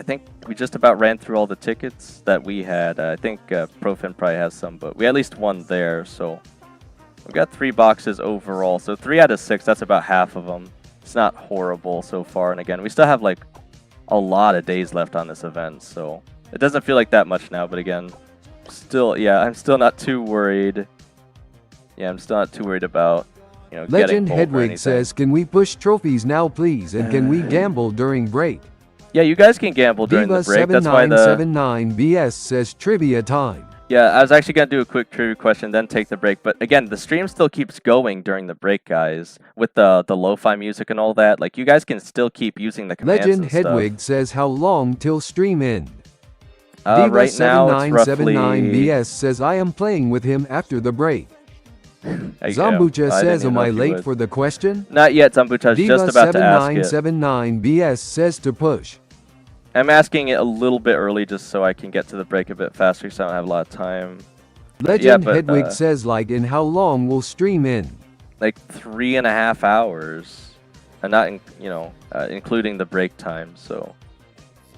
I think we just about ran through all the tickets that we had. I think Profin probably has some, but we at least won there, so... We got 3 boxes overall, so 3 out of 6, that's about half of them. It's not horrible so far, and again, we still have, like, a lot of days left on this event, so... It doesn't feel like that much now, but again, still, yeah, I'm still not too worried. Yeah, I'm still not too worried about... Legend Hedwig says, can we push trophies now please, and can we gamble during break? Yeah, you guys can gamble during the break. That's why the... 79BS says trivia time. Yeah, I was actually going to do a quick trivia question, then take the break. But again, the stream still keeps going during the break, guys. With the lo-fi music and all that. Like, you guys can still keep using the commands Legend and stuff. Hedwig says, how long till stream end? Right now, it's roughly... 79BS says, I am playing with him after the break. Zambucha says, am I late for the question? Not yet, Zambucha. I was just about to ask it. 7979BS says to push. I'm asking it a little bit early just so I can get to the break a bit faster because I don't have a lot of time. Legend but, Hedwig says like in how long will stream in? Like 3.5 hours, and not including the break time. So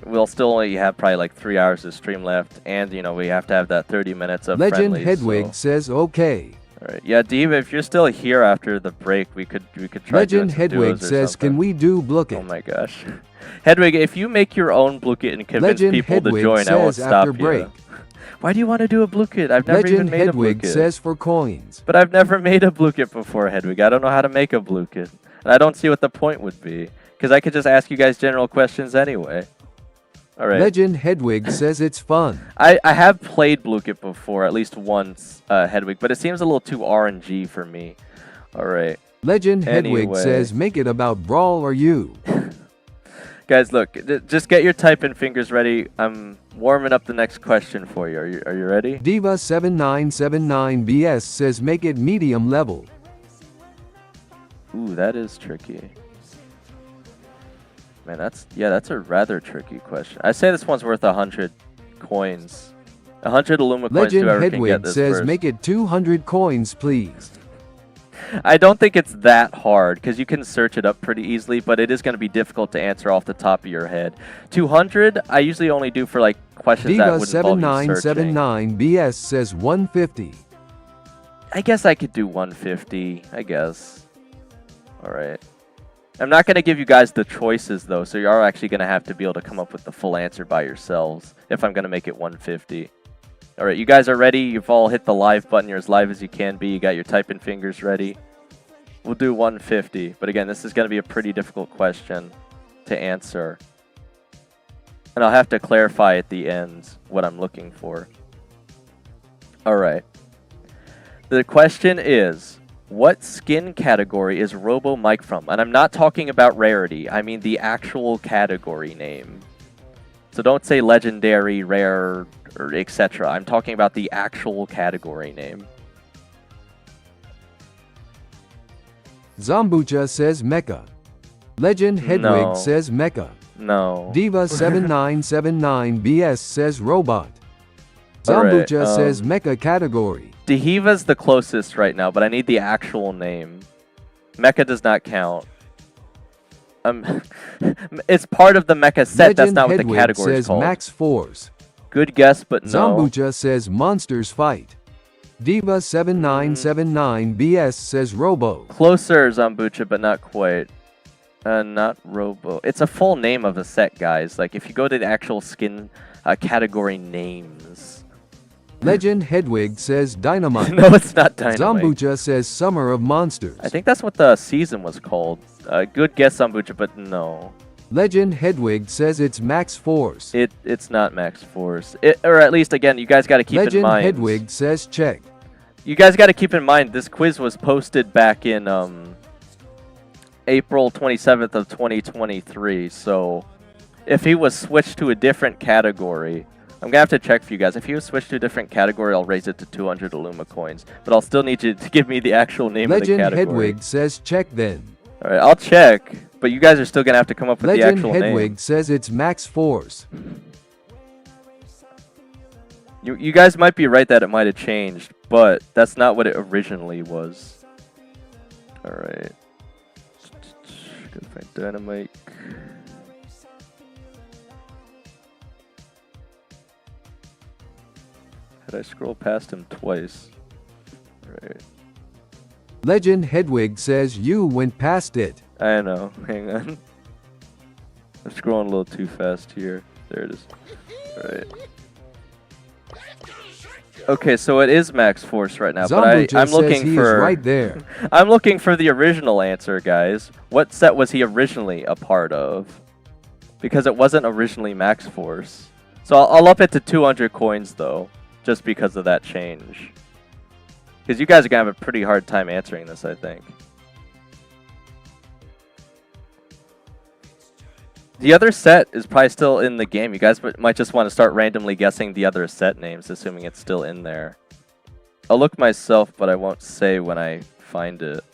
we'll still only have probably like 3 hours of stream left, and we have to have that 30 minutes of Legend friendlies, Hedwig so. says okay. All right, yeah, Diva, if you're still here after the break, we could try. Legend doing some Hedwig duos or says, something. "Can we do Blooket?" Oh my gosh, Hedwig, if you make your own Blooket and convince Legend people Hedwig to join, I won't says stop after you. break. Why do you want to do a Blooket? I've never Legend even made Hedwig a Blooket. says for coins. But I've never made a Blooket before, Hedwig. I don't know how to make a Blooket. And I don't see what the point would be. Because I could just ask you guys general questions anyway. Alright. Legend Hedwig says it's fun. I have played Blooket before, at least once, Hedwig. But it seems a little too RNG for me. Alright. Legend Hedwig Anyway. says make it about Brawl or you. Guys, look. Just get your typing fingers ready. I'm warming up the next question for you. Are you ready? Diva7979BS says make it medium level. Ooh, that is tricky. Man, that's a rather tricky question. I say this one's worth 100 coins. 100 Illumicoins. Legend Whoever can get Hedwig this says first. make it 200 coins please. I don't think it's that hard because you can search it up pretty easily, but it is going to be difficult to answer off the top of your head. 200, I usually only do for like questions that would involve you searching. Diva7979BS says 150. I guess I could do 150. I guess. All right. I'm not going to give you guys the choices though, so you are actually going to have to be able to come up with the full answer by yourselves if I'm going to make it 150. All right, you guys are ready. You've all hit the live button. You're as live as you can be. You got your typing fingers ready. We'll do 150. But again, this is going to be a pretty difficult question to answer. And I'll have to clarify at the end what I'm looking for. All right. The question is, what skin category is Robo Mike from? And I'm not talking about rarity. I mean the actual category name. So don't say legendary, rare, or etc. I'm talking about the actual category name. Zombucha says Mecha. Legend Hedwig No. says Mecha. No. Diva7979BS says Robot. Alright, Zombucha says Mecha category. Dehiva's the closest right now, but I need the actual name. Mecha does not count. It's part of the Mecha set. Legend That's not what the Hedwig category is says called. Max Force. Good guess, but no. Zombucha says Monsters Fight. Diva7979BS says Robo. Closer, Zombucha, but not quite. Not Robo. It's a full name of a set, guys. Like, if you go to the actual skin category names. Legend Hedwig says Dynamite. No, it's not Dynamite. Zombucha says Summer of Monsters. I think that's what the season was called. Good guess, Zombucha, but no. Legend Hedwig says it's Max Force. It's not Max Force. Or at least, again, you guys got to keep Legend in mind. Hedwig says check. You guys got to keep in mind, this quiz was posted back in April 27th of 2023. So if he was switched to a different category, I'm going to have to check for you guys. If he was switched to a different category, I'll raise it to 200 Illumicoins. But I'll still need you to give me the actual name of the Legend category. Hedwig says check then. All right, I'll check. But you guys are still going to have to come up with the Legend actual Hedwig name. says it's Max Force. You guys might be right that it might have changed, but that's not what it originally was. All right. Gotta find Dynamite. Did I scroll past him twice? All right. Legend Hedwig says you went past it. I know. Hang on. I'm scrolling a little too fast here. There it is. All right. Okay, so it is Max Force right now, Zombucha but I'm says looking he for is right there. I'm looking for the original answer, guys. What set was he originally a part of? Because it wasn't originally Max Force. So I'll up it to 200 coins though, just because of that change. Because you guys are gonna have a pretty hard time answering this, I think. The other set is probably still in the game. You guys might just want to start randomly guessing the other set names, assuming it's still in there. I'll look myself, but I won't say when I find it.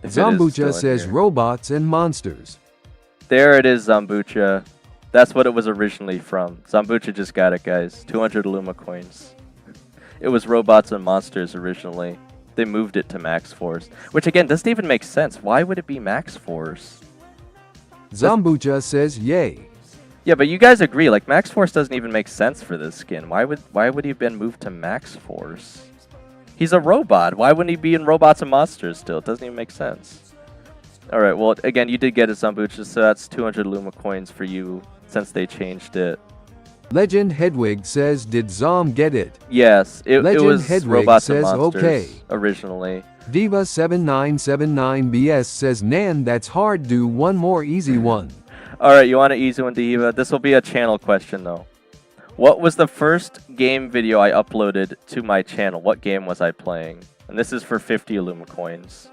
If it is Zombucha still in says here. robots and monsters. There it is, Zambucha. That's what it was originally from. Zambucha just got it, guys. 200 Illumicoins. It was Robots and Monsters originally. They moved it to Max Force. Which, again, doesn't even make sense. Why would it be Max Force? Zambucha says yay. Yeah, but you guys agree, like, Max Force doesn't even make sense for this skin. Why would he have been moved to Max Force? He's a robot. Why wouldn't he be in Robots and Monsters still? It doesn't even make sense. Alright, well, again, you did get it, Zambucha, so that's 200 Illumicoins for you since they changed it. Legend Hedwig says, did Zom get it? Yes, it Legend was Hedwig Robots says, and Monsters okay. originally. Diva7979BS says, Nan, that's hard. Do one more easy one. Alright, you want an easy one, Diva? This will be a channel question, though. What was the first game video I uploaded to my channel? What game was I playing? And this is for 50 Illumicoins.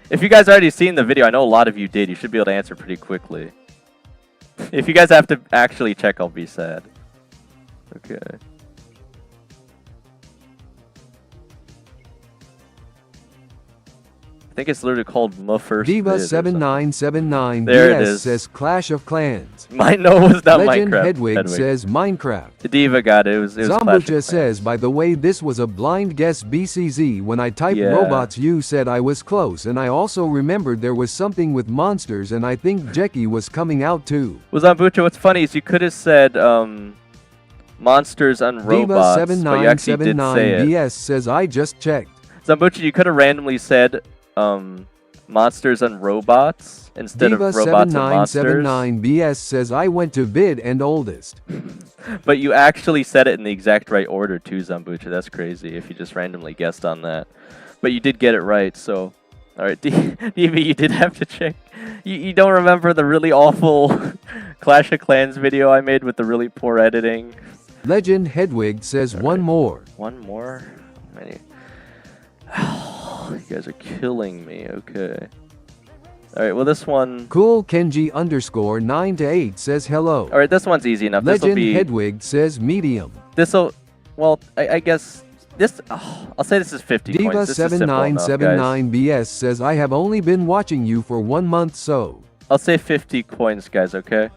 If you guys already seen the video, I know a lot of you did. You should be able to answer pretty quickly. If you guys have to actually check, I'll be sad. Okay. I think it's literally called My First Vid or something. Diva7979 There it BS is. says Clash of Clans. No, it was not Legend Minecraft. Hedwig says Minecraft. The Diva got it. It was Clash of Zambucha Clans. says, by the way, this was a blind guess BCZ. When I typed Yeah. robots, you said I was close, and I also remembered there was something with monsters, and I think Jeki was coming out too. Well, Zambucha, what's funny is you could have said monsters and robots, but you actually did say it. Diva7979BS says, I just checked. Zambucha, you could have randomly said monsters and robots instead of robots and monsters. Diva7979BS says, I went to bid and oldest. But you actually said it in the exact right order too, Zambucha. That's crazy if you just randomly guessed on that. But you did get it right, so... Alright, Diva, you did have to check. You don't remember the really awful Clash of Clans video I made with the really poor editing? Legend Hedwig says, one more. One more? How many? You guys are killing me. Okay. Alright, well this one... Cool Kenji _9 to 8 says hello. Alright, this one's easy enough. This'll Legend be... Hedwig says medium. This'll... Well, I guess... This... I'll say this is 50 points. This is simple enough, guys. Diva7979BS says, I have only been watching you for 1 month, so... I'll say 50 coins, guys, okay?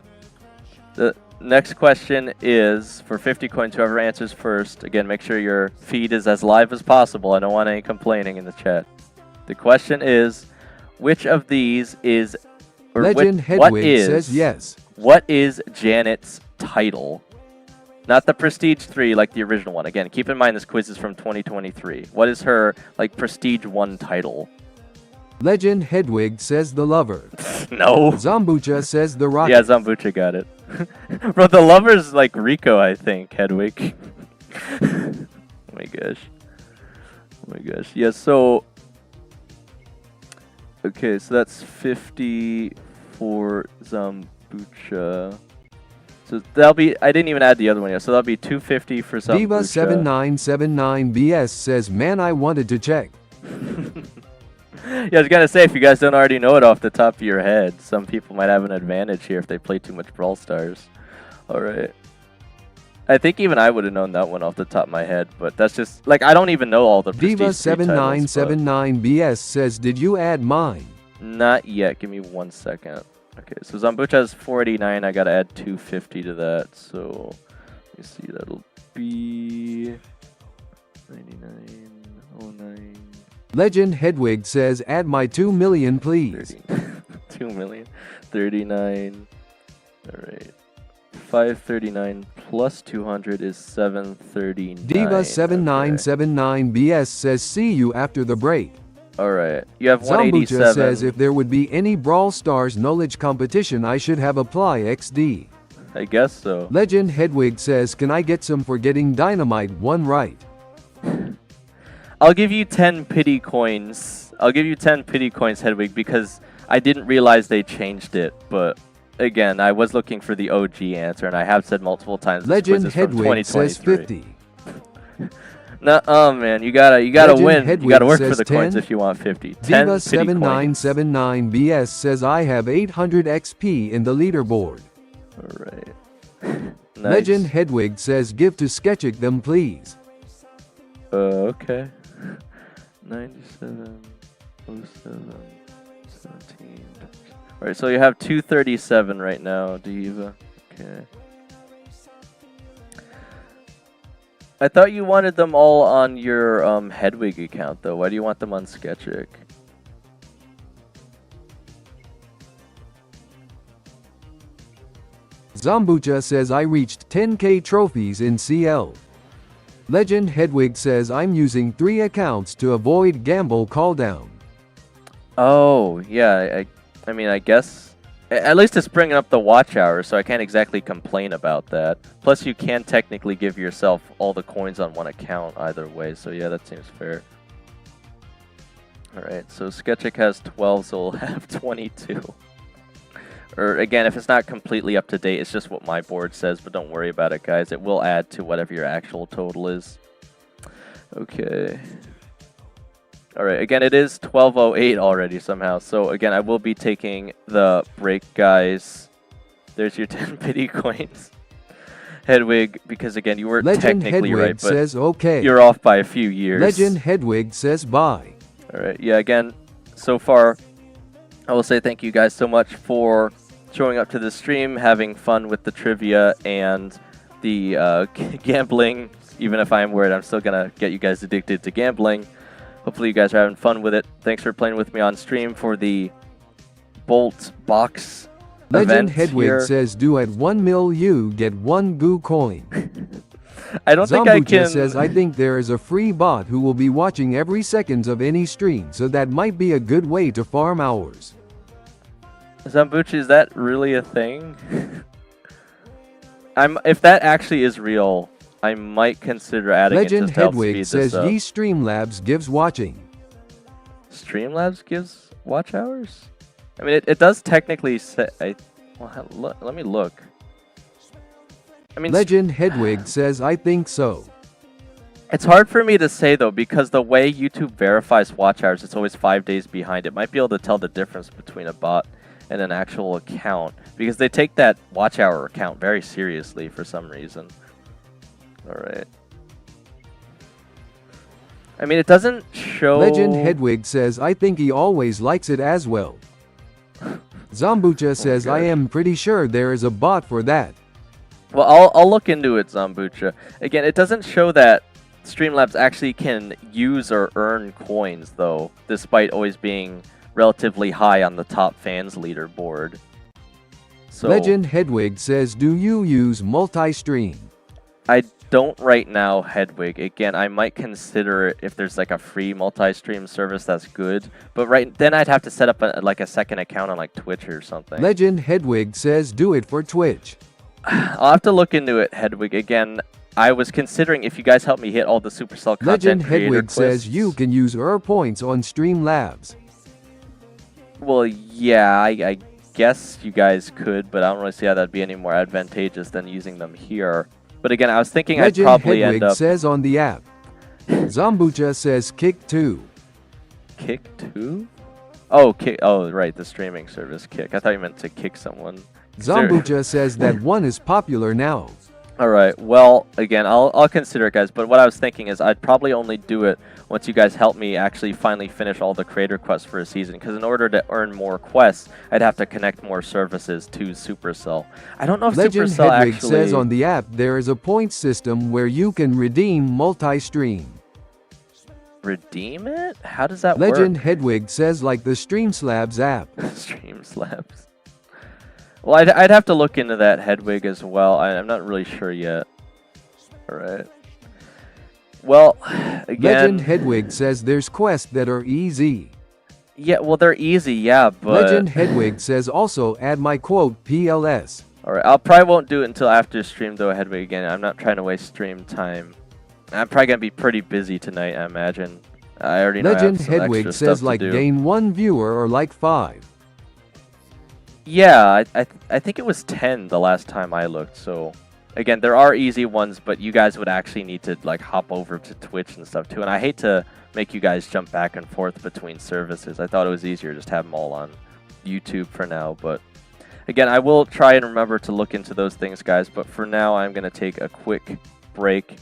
The next question is, for 50 coins, whoever answers first, again, make sure your feed is as live as possible. I don't want any complaining in the chat. The question is, which of these is... Legend Hedwig says yes. What is Janet's title? Not the Prestige 3 like the original one. Again, keep in mind this quiz is from 2023. What is her, like, Prestige 1 title? Legend Hedwig says the lover. No. Zambucha says the rocket. Yeah, Zambucha got it. Bro, the lover's like Rico, I think, Hedwig. Oh my gosh. Oh my gosh. Yeah, so... Okay, so that's 50 for Zambucha. So that'll be... I didn't even add the other one yet, so that'll be 250 for Zambucha. Diva7979BS says, man, I wanted to check. Yeah, I was gonna say, if you guys don't already know it off the top of your head, some people might have an advantage here if they play too much Brawl Stars. Alright. I think even I would have known that one off the top of my head, but that's just... Like, I don't even know all the Prestige 3 titles, Diva7979BS says, did you add mine? Not yet. Give me 1 second. Okay, so Zambucha has 489. I gotta add 250 to that, so... Let me see, that'll be... 9909... Legend Hedwig says, add my 2 million, please. 2 million. 39. Alright. 539 plus 200 is 739. Diva7979BS says, see you after the break. Alright. You have Zambucha 187. says, if there would be any Brawl Stars knowledge competition, I should have apply XD. I guess so. Legend Hedwig says, can I get some for getting Dynamite 1 right? I'll give you 10 pity coins. I'll give you 10 pity coins, Hedwig, because I didn't realize they changed it. But again, I was looking for the OG answer, and I have said multiple times. Legend Hedwig says 50. Nuh-uh, man. You gotta win. Hedwig you gotta work for the 10. coins if you want 50. 10 Diva7979BS says, I have 800 XP in the leaderboard. Alright. Nice. Legend Hedwig says, give to Sketchic them, please. Okay. 9707. 17. Alright, so you have 237 right now, Diva. Okay. I thought you wanted them all on your Hedwig account, though. Why do you want them on Sketchic? Zambucha says I reached 10k trophies in CL. Legend Hedwig says I'm using 3 accounts to avoid gamble calldown. Oh, yeah. I mean, I guess... At least it's bringing up the watch hour, so I can't exactly complain about that. Plus, you can technically give yourself all the coins on one account either way, so yeah, that seems fair. Alright, so Sketchic has 12, so we'll have 22. Or, again, if it's not completely up to date, it's just what my board says, but don't worry about it, guys. It will add to whatever your actual total is. Okay. Alright, again, it is 12:08 already somehow. So, again, I will be taking the break, guys. There's your 10 pity coins. Hedwig, because, again, you were Legend technically Hedwig right, but says okay. you're off by a few years. Legend Hedwig says bye. Alright, yeah, again, so far, I will say thank you guys so much for showing up to the stream, having fun with the trivia and the gambling. Even if I am worried, I'm still going to get you guys addicted to gambling. Hopefully you guys are having fun with it. Thanks for playing with me on stream for the Bolt box Legend event Hedwig here. says do at 1 mil you get 1 goo coin. I don't think I can... says I think there is a free bot who will be watching every seconds of any stream, so that might be a good way to farm hours. Zambuchi, is that really a thing? If that actually is real, I might consider adding Legend it just to help Hedwig speed says this up. Ye Streamlabs gives watching. Streamlabs gives watch hours? I mean, it does technically say... let me look. I mean, Legend Hedwig says I think so. it's hard for me to say, though, because the way YouTube verifies watch hours, it's always 5 days behind. It might be able to tell the difference between a bot and an actual account, because they take that watch hour account very seriously for some reason. Alright. I mean, it doesn't show... Legend Hedwig says I think he always likes it as well. Zambucha says I am pretty sure there is a bot for that. Well, I'll look into it, Zambucha. Again, it doesn't show that Streamlabs actually can use or earn coins, though, despite always being relatively high on the top fans leaderboard. So, Legend Hedwig says do you use multi-stream? I don't right now, Hedwig. Again, I might consider it if there's like a free multi-stream service that's good. But then I'd have to set up a second account on like Twitch or something. Legend Hedwig says do it for Twitch. I'll have to look into it, Hedwig. Again, I was considering if you guys help me hit all the Supercell content Legend creator Hedwig quests. says you can use points on Streamlabs. Well, yeah, I guess you guys could, but I don't really see how that'd be any more advantageous than using them here. But again, I was thinking Legend I'd probably Hedwig end up... says on the app. Zambucha says Kick 2. Kick 2? Oh, Kick. Oh, right, the streaming service Kick. I thought you meant to kick someone. Zambucha says that one is popular now. Alright, well, again, I'll consider it, guys, but what I was thinking is I'd probably only do it once you guys help me actually finally finish all the creator quests for a season, because in order to earn more quests, I'd have to connect more services to Supercell. I don't know if Legend Supercell Hedwig actually... says on the app there is a point system where you can redeem multi-stream. Redeem it? How does that Legend work? Hedwig says like the Streamslabs app. Streamslabs. Well, I'd have to look into that, Hedwig, as well. I'm not really sure yet. Alright. Well, again... Legend Hedwig says there's quests that are easy. Yeah, well, they're easy, yeah, but... Legend Hedwig says also add my quote PLS. Alright, I'll probably won't do it until after stream, though, Hedwig, again. I'm not trying to waste stream time. I'm probably going to be pretty busy tonight, I imagine. I already know Legend I have some Hedwig extra says stuff like to do. gain 1 viewer or like 5. Yeah, I think it was 10 the last time I looked, so... Again, there are easy ones, but you guys would actually need to like hop over to Twitch and stuff too. And I hate to make you guys jump back and forth between services. I thought it was easier just to have them all on YouTube for now. But again, I will try and remember to look into those things, guys. But for now, I'm going to take a quick break.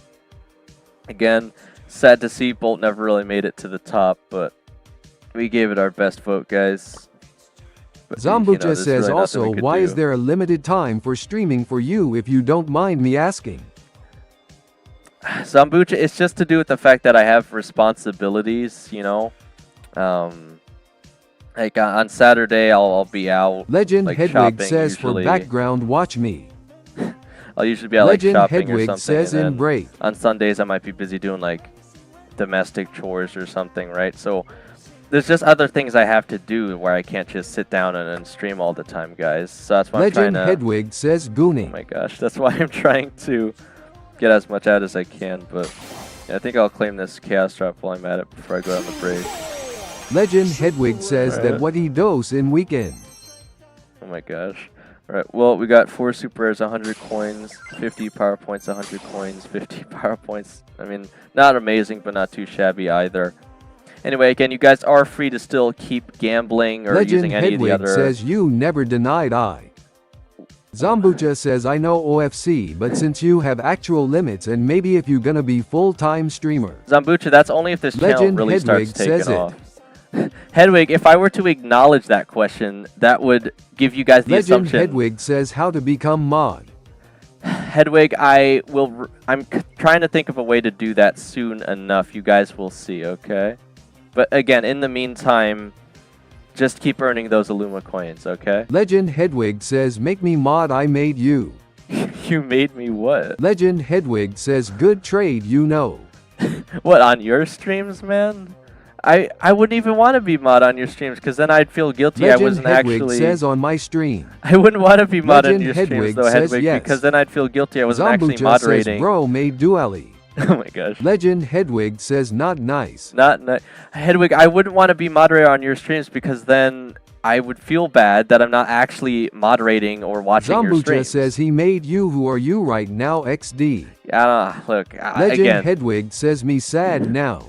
Again, sad to see Bolt never really made it to the top, but we gave it our best vote, guys. But, you know, Zambucha there's says really nothing also, we could why is do. there a limited time for streaming for you if you don't mind me asking? Zambucha, it's just to do with the fact that I have responsibilities, you know. Like on Saturday, I'll be out. Legend like, Hedwig shopping says usually. for background watch me. I'll usually be out like Legend shopping or Hedwig something. says and in then break. on Sundays, I might be busy doing like domestic chores or something, right? So there's just other things I have to do where I can't just sit down and stream all the time, guys. So that's why Legend I'm trying to. Hedwig says Oh gooning. my gosh, that's why I'm trying to get as much out as I can. But yeah, I think I'll claim this chaos drop while I'm at it before I go on the break. Legend Hedwig says that Right. what he does in weekend. Oh my gosh. Alright, well, we got 4 super rares, 100 coins, 50 power points, 100 coins, 50 power points. I mean, not amazing, but not too shabby either. Anyway, again, you guys are free to still keep gambling or Legend using any Hedwig of the other. says you never denied I. Zambucha says I know OFC, but since you have actual limits and maybe if you gonna be full-time streamer. Zambucha, that's only if this channel Legend really Hedwig starts taking says it. off. Hedwig, if I were to acknowledge that question, that would give you guys the Legend assumption. Hedwig says how to become mod. Hedwig, I'm trying to think of a way to do that soon enough. You guys will see, okay? But again, in the meantime, just keep earning those Illumicoins, okay? Legend Hedwig says make me mod, I made you. You made me what? Legend Hedwig says good trade, you know. What, on your streams, man? I wouldn't even want to be mod on your streams because then I'd feel guilty. I Legend wasn't Hedwig actually. says on my stream. I wouldn't want to be mod on Legend your Hedwig streams though, says Hedwig, yes. because then I'd feel guilty. I wasn't actually Zambucha moderating. says bro made dually. Oh my gosh. Legend Hedwig says not nice. Not Hedwig, I wouldn't want to be moderator on your streams because then I would feel bad that I'm not actually moderating or watching your Zambucha streams. says he made you. Who are you right now, XD? Look, Legend again, Hedwig says me sad now.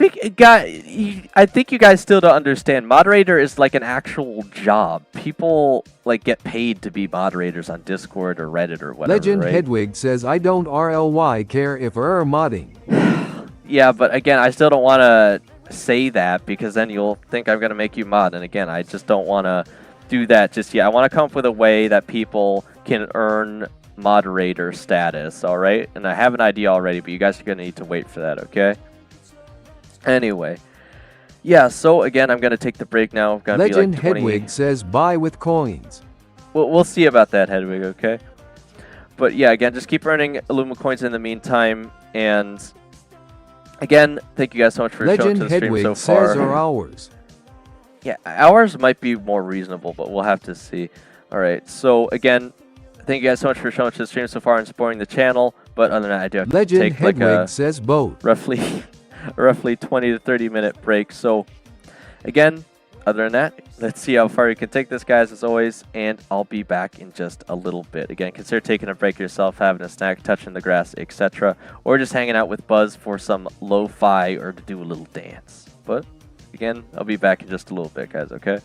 I think you guys still don't understand. Moderator is like an actual job. People like get paid to be moderators on Discord or Reddit or whatever. Legend right? Hedwig says I don't RLY care if modding. Yeah, but again, I still don't want to say that because then you'll think I'm going to make you mod. And again, I just don't want to do that just yet. I want to come up with a way that people can earn moderator status, all right? And I have an idea already, but you guys are going to need to wait for that, okay? Anyway. Yeah, so again, I'm going to take the break now. Gonna Legend be like 20... Hedwig says buy with coins. We'll see about that, Hedwig, okay? But yeah, again, just keep earning Illumicoins in the meantime. And again, thank you guys so much for showing Legend to the stream Hedwig so says far. are ours. Yeah, ours might be more reasonable, but we'll have to see. All right, so again, thank you guys so much for showing to the stream so far and supporting the channel. But other than that, I do have to Legend take like Hedwig a says both. roughly 20 to 30 minute break. So again, other than that, let's see how far you can take this, guys, as always. And I'll be back in just a little bit. Again, consider taking a break yourself, having a snack, touching the grass, etc. Or just hanging out with Buzz for some lo-fi or to do a little dance. But again, I'll be back in just a little bit, guys, okay?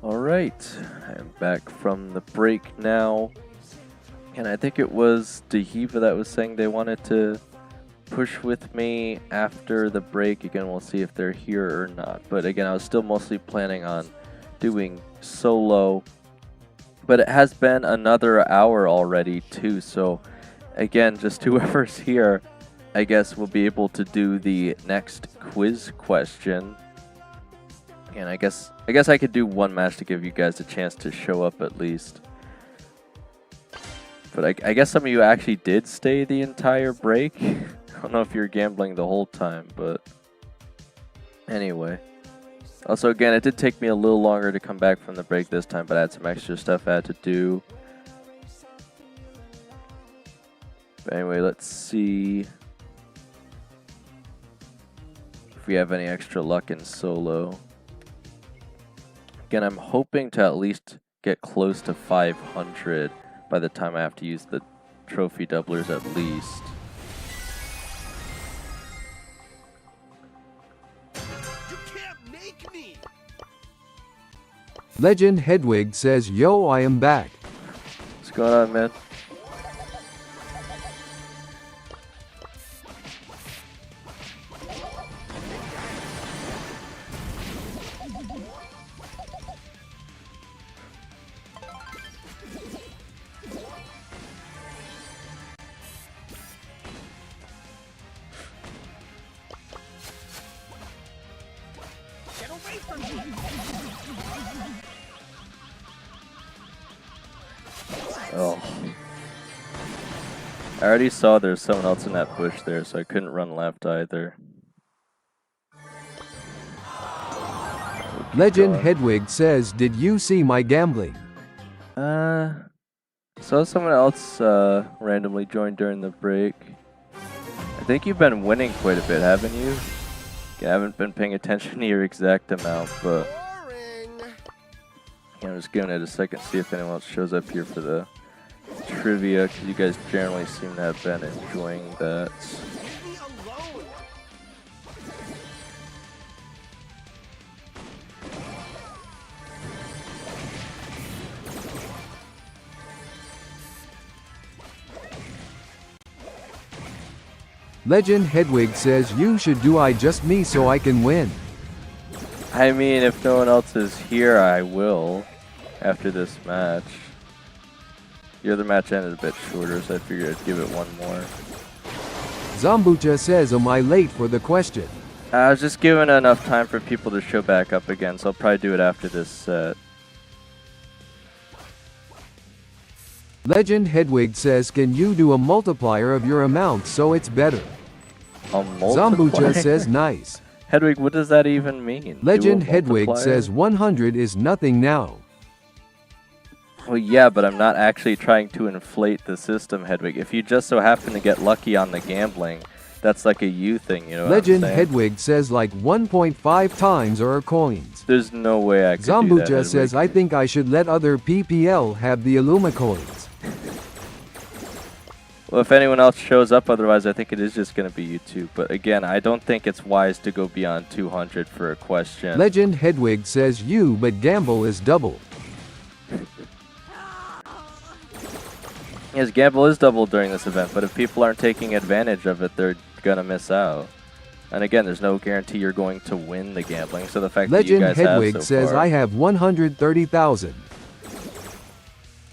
Alright, I'm back from the break now. And I think it was Dehiva that was saying they wanted to push with me after the break. Again, we'll see if they're here or not. But again, I was still mostly planning on doing solo. But it has been another hour already too. So again, just whoever's here, I guess we'll be able to do the next quiz question. And I guess I could do one match to give you guys a chance to show up at least. But I guess some of you actually did stay the entire break. I don't know if you're gambling the whole time, but anyway. Also, again, it did take me a little longer to come back from the break this time, but I had some extra stuff I had to do. But anyway, let's see if we have any extra luck in solo. Again, I'm hoping to at least get close to 500 by the time I have to use the trophy doublers at least. You can't make me! Legend Hedwig says, yo, I am back. What's going on, man? Get away from me! Oh. I already saw there's someone else in that bush there, so I couldn't run left either. Legend God. Hedwig says, did you see my gambling? Saw someone else randomly join during the break. I think you've been winning quite a bit, haven't you? I haven't been paying attention to your exact amount, but Boring! I'm just giving it a second to see if anyone else shows up here for the trivia, because you guys generally seem to have been enjoying that. Leave me alone! Legend Hedwig says, you should do I just me so I can win. I mean, if no one else is here, I will after this match. The other match ended a bit shorter, so I figured I'd give it one more. Zambucha says, am I late for the question? I was just giving enough time for people to show back up again, so I'll probably do it after this set. Legend Hedwig says, can you do a multiplier of your amount so it's better? A Zambucha multiplier? says, nice. Hedwig, what does that even mean? Legend Do a Hedwig multiplier? says 100 is nothing now. Well, yeah, but I'm not actually trying to inflate the system, Hedwig. If you just so happen to get lucky on the gambling, that's like a you thing, you know Legend what I'm saying? Hedwig says like 1.5 times our coins. There's no way I could do that, Zambucha Hedwig. says, I think I should let other PPL have the Illumicoins. Well, if anyone else shows up, otherwise I think it is just going to be you two. But again, I don't think it's wise to go beyond 200 for a question. Legend Hedwig says, you but gamble is double. Yes, gamble is double during this event, but if people aren't taking advantage of it, they're going to miss out. And again, there's no guarantee you're going to win the gambling, so the fact Legend that you guys Hedwig have so says, far, I have 130,000.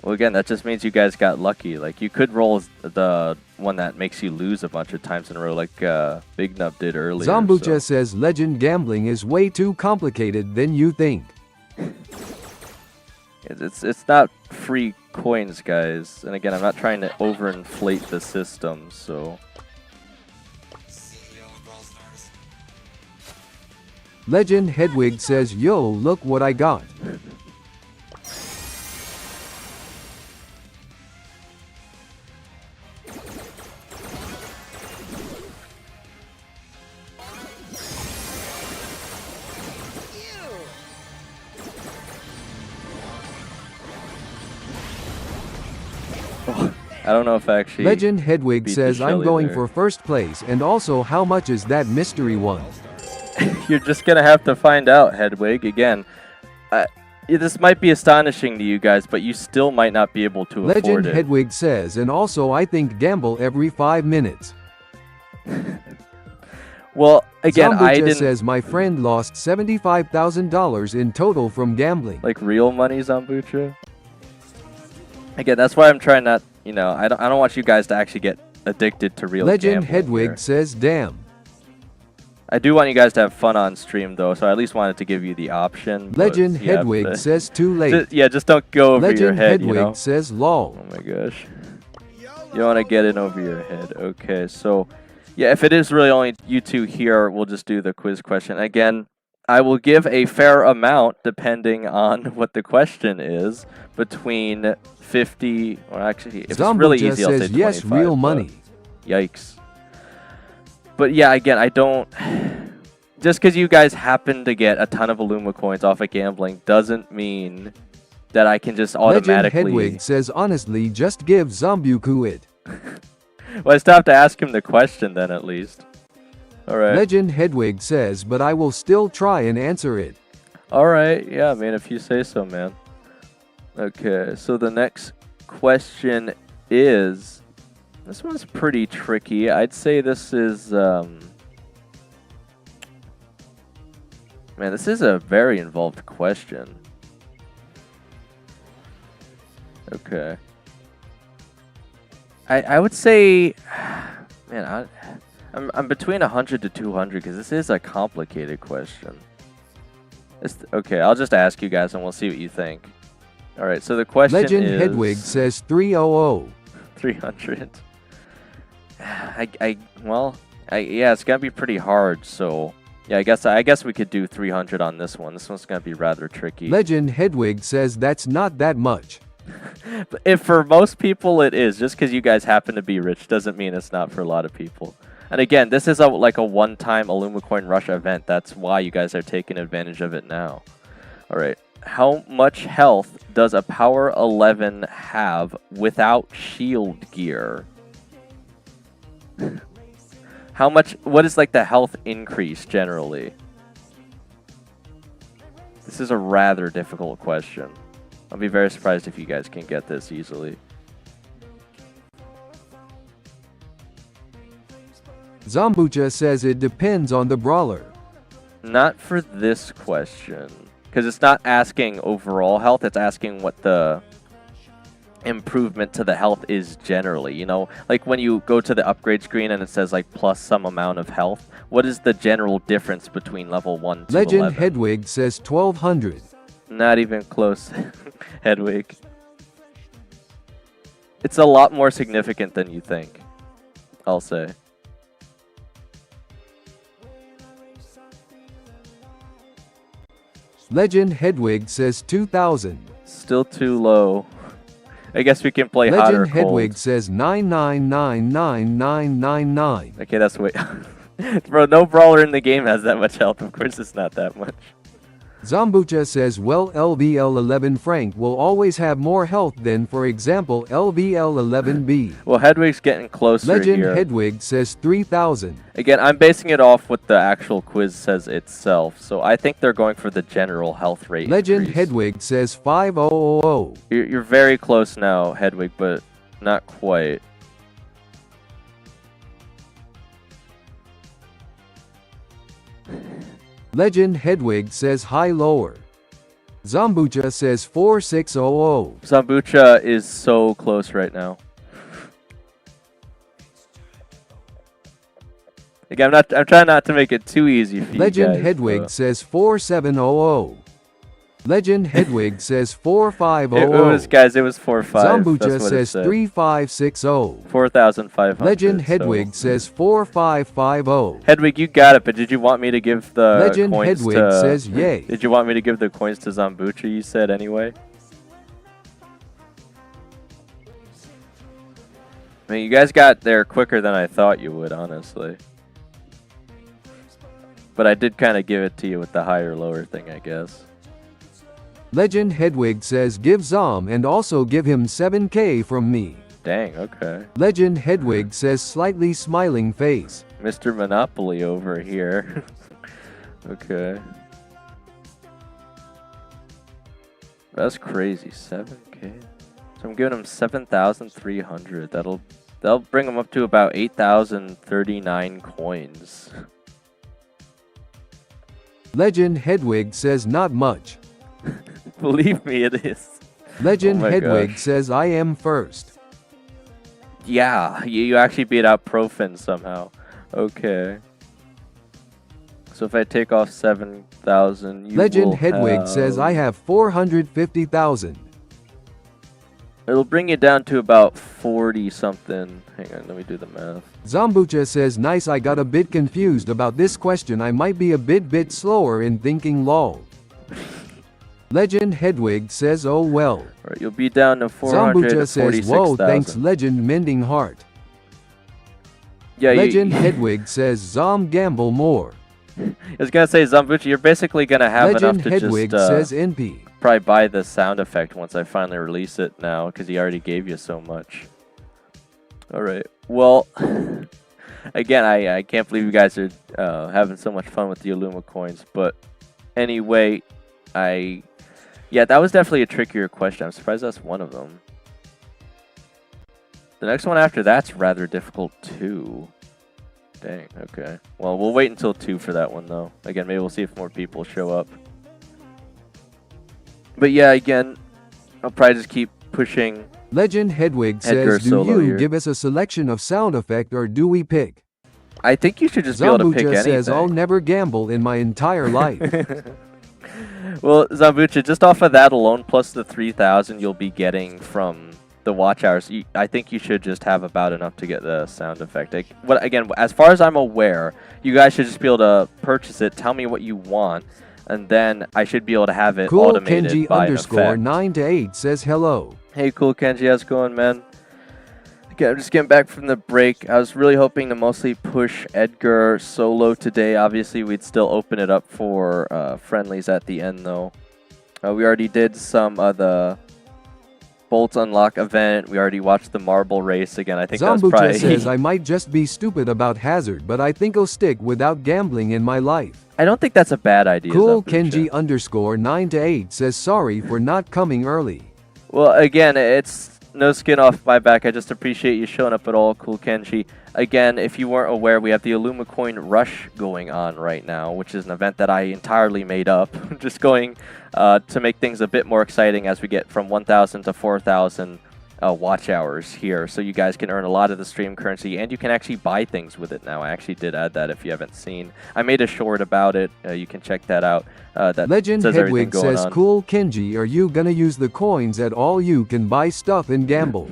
well, again, that just means you guys got lucky. Like, you could roll the one that makes you lose a bunch of times in a row, like Big Nub did earlier. Zambucha so. says, legend gambling is way too complicated than you think. It's not free coins, guys. And again, I'm not trying to overinflate the system, so... Legend Hedwig says, yo, look what I got. I don't know if I actually... Legend Hedwig beat says, the I'm Shelly going there. for first place, and also how much is that mystery one? You're just gonna have to find out, Hedwig. Again, this might be astonishing to you guys, but you still might not be able to Legend afford it. Hedwig says, and also I think gamble every 5 minutes. Well, again, I Zambucha didn't says my friend lost $75,000 in total from gambling. like real money, Zambucha. Again, that's why I'm trying not. You know, I don't want you guys to actually get addicted to real. Legend gambling Hedwig here. says, damn. I do want you guys to have fun on stream, though, so I at least wanted to give you the option. but Legend yeah, Hedwig but- says, too late. just don't go over your Legend head, Hedwig you know? says, lol. Oh my gosh. You don't want to get in over your head. Okay, so yeah, if it is really only you two here, we'll just do the quiz question. Again, I will give a fair amount depending on what the question is, between 50, or actually, if it's really Zambucha easy, I'll say says, 25. yes, real but money. Yikes. But yeah, again, I don't... Just because you guys happen to get a ton of Illumicoins off of gambling doesn't mean that I can just Legend automatically... Hedwig says, honestly, just give Zambuku it. Well, I still have to ask him the question then, at least. Alright. Legend Hedwig says, but I will still try and answer it. Alright, yeah, man, if you say so, man. Okay, so the next question is... This one's pretty tricky. I'd say this is... Man, this is a very involved question. Okay. I would say... Man, I'm between 100 to 200 because this is a complicated question. Okay, I'll just ask you guys and we'll see what you think. Alright, so the question Legend is... Hedwig says 300. 300. Yeah, it's gonna be pretty hard. So yeah, I guess we could do 300 on this one. This one's gonna be rather tricky. Legend Hedwig says that's not that much. But if for most people it is, just because you guys happen to be rich doesn't mean it's not for a lot of people. And again, this is like a one-time Illumicoin Rush event. That's why you guys are taking advantage of it now. All right. How much health does a Power 11 have without shield gear? What is like the health increase generally? This is a rather difficult question. I'll be very surprised if you guys can get this easily. Zambucha says it depends on the brawler. Not for this question. Because it's not asking overall health, it's asking what the improvement to the health is generally, you know? Like when you go to the upgrade screen and it says like plus some amount of health, what is the general difference between level 1 to Legend 11? Hedwig says 1200. Not even close, Hedwig. It's a lot more significant than you think, I'll say. Legend Hedwig says 2000. Still too low. I guess we can play hot or Legend cold. Hedwig says 9999999. Okay, that's way... Bro, no brawler in the game has that much health. Of course it's not that much. Zambucha says, well, LVL11 Frank will always have more health than, for example, LVL11B. Well, Hedwig's getting closer Legend here. Hedwig says 3000. Again, I'm basing it off what the actual quiz says itself, so I think they're going for the general health rate Legend increase. Hedwig says 5000. You're very close now, Hedwig, but not quite. Legend Hedwig says high lower. Zambucha says 4600. Zambucha is so close right now. Again, I'm trying not to make it too easy for Legend you guys. Hedwig but- says 4700. Legend Hedwig says 4500. It was, guys, it was 4-5. Zambucha That's what it says said. 3560. 4,500. Legend so- Hedwig says 4550. Hedwig, you got it, but did you want me to give the Legend coins Hedwig to... says yay. Did you want me to give the coins to Zambucha, you said, anyway? I mean, you guys got there quicker than I thought you would, honestly. But I did kind of give it to you with the higher lower thing, I guess. Legend Hedwig says give Zom and also give him 7k from me. Dang, okay. Legend Hedwig says slightly smiling face. Mr. Monopoly over here. Okay. That's crazy. 7K. So I'm giving him 7,300. That'll bring him up to about 8,039 coins. Legend Hedwig says not much. Believe me, it is. Legend Oh my Hedwig gosh. says I am first. Yeah, you actually beat out Profin somehow. Okay. So if I take off 7,000, you Legend will Hedwig says I have 450,000. It'll bring you down to about 40 something. Hang on, let me do the math. Zombucha says nice. I got a bit confused about this question. I might be a bit slower in thinking lol. Legend Hedwig says oh well. Alright, you'll be down to Zombucha says whoa 446,000. thanks Legend Mending Heart. Yeah, Legend Hedwig says Zom gamble more. I was gonna say, Zombucha, you're basically gonna have Legend enough to Hedwig just says NP. probably buy the sound effect once I finally release it now, because he already gave you so much. Alright, well, again, I can't believe you guys are having so much fun with the Illumicoins, but anyway, yeah, that was definitely a trickier question. I'm surprised that's one of them. The next one after that's rather difficult too. Dang, okay. Well, we'll wait until 2 for that one, though. Again, maybe we'll see if more people show up. But yeah, again, I'll probably just keep pushing. Legend Hedwig Edgar says, do solo you here. give us a selection of sound effect or do we pick? I think you should just be able to pick Zombucha anything. says, I'll never gamble in my entire life. Well, Zombucha, just off of that alone, plus the 3,000 you'll be getting from the watch hours, I think you should just have about enough to get the sound effect. Again, as far as I'm aware, you guys should just be able to purchase it, tell me what you want, and then I should be able to have it Cool automated Kenji by an underscore effect. 9 to 8 says hello. Hey, Cool Kenji, how's it going, man? Okay, I'm just getting back from the break. I was really hoping to mostly push Edgar solo today. Obviously, we'd still open it up for friendlies at the end, though. We already did some of the Bolts Unlock event. We already watched the marble race again. I think that was Zombucha probably... says, I might just be stupid about Hazard, but I think I'll stick without gambling in my life. I don't think that's a bad idea. Cool Zombucha. Kenji underscore 9 to 8 says, sorry for not coming early. Well, again, it's no skin off my back. I just appreciate you showing up at all, Cool Kenji. Again, if you weren't aware, we have the Illumicoin Rush going on right now, which is an event that I entirely made up. Just going to make things a bit more exciting as we get from 1,000 to 4,000 watch hours here. So you guys can earn a lot of the stream currency, and you can actually buy things with it now. I actually did add that if you haven't seen. I made a short about it. You can check that out. That Legend says everything Hedwig going says, on. cool Kenji, are you gonna use the coins at all? You can buy stuff and gamble.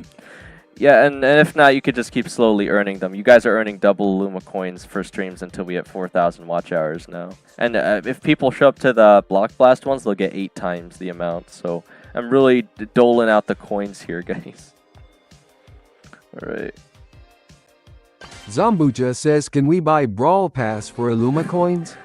Yeah, and if not, you could just keep slowly earning them. You guys are earning double Illumicoins for streams until we hit 4,000 watch hours now. And if people show up to the Block Blast ones, they'll get 8 times the amount. So I'm really doling out the coins here, guys. Alright. Zombucha says, can we buy Brawl Pass for Illumicoins?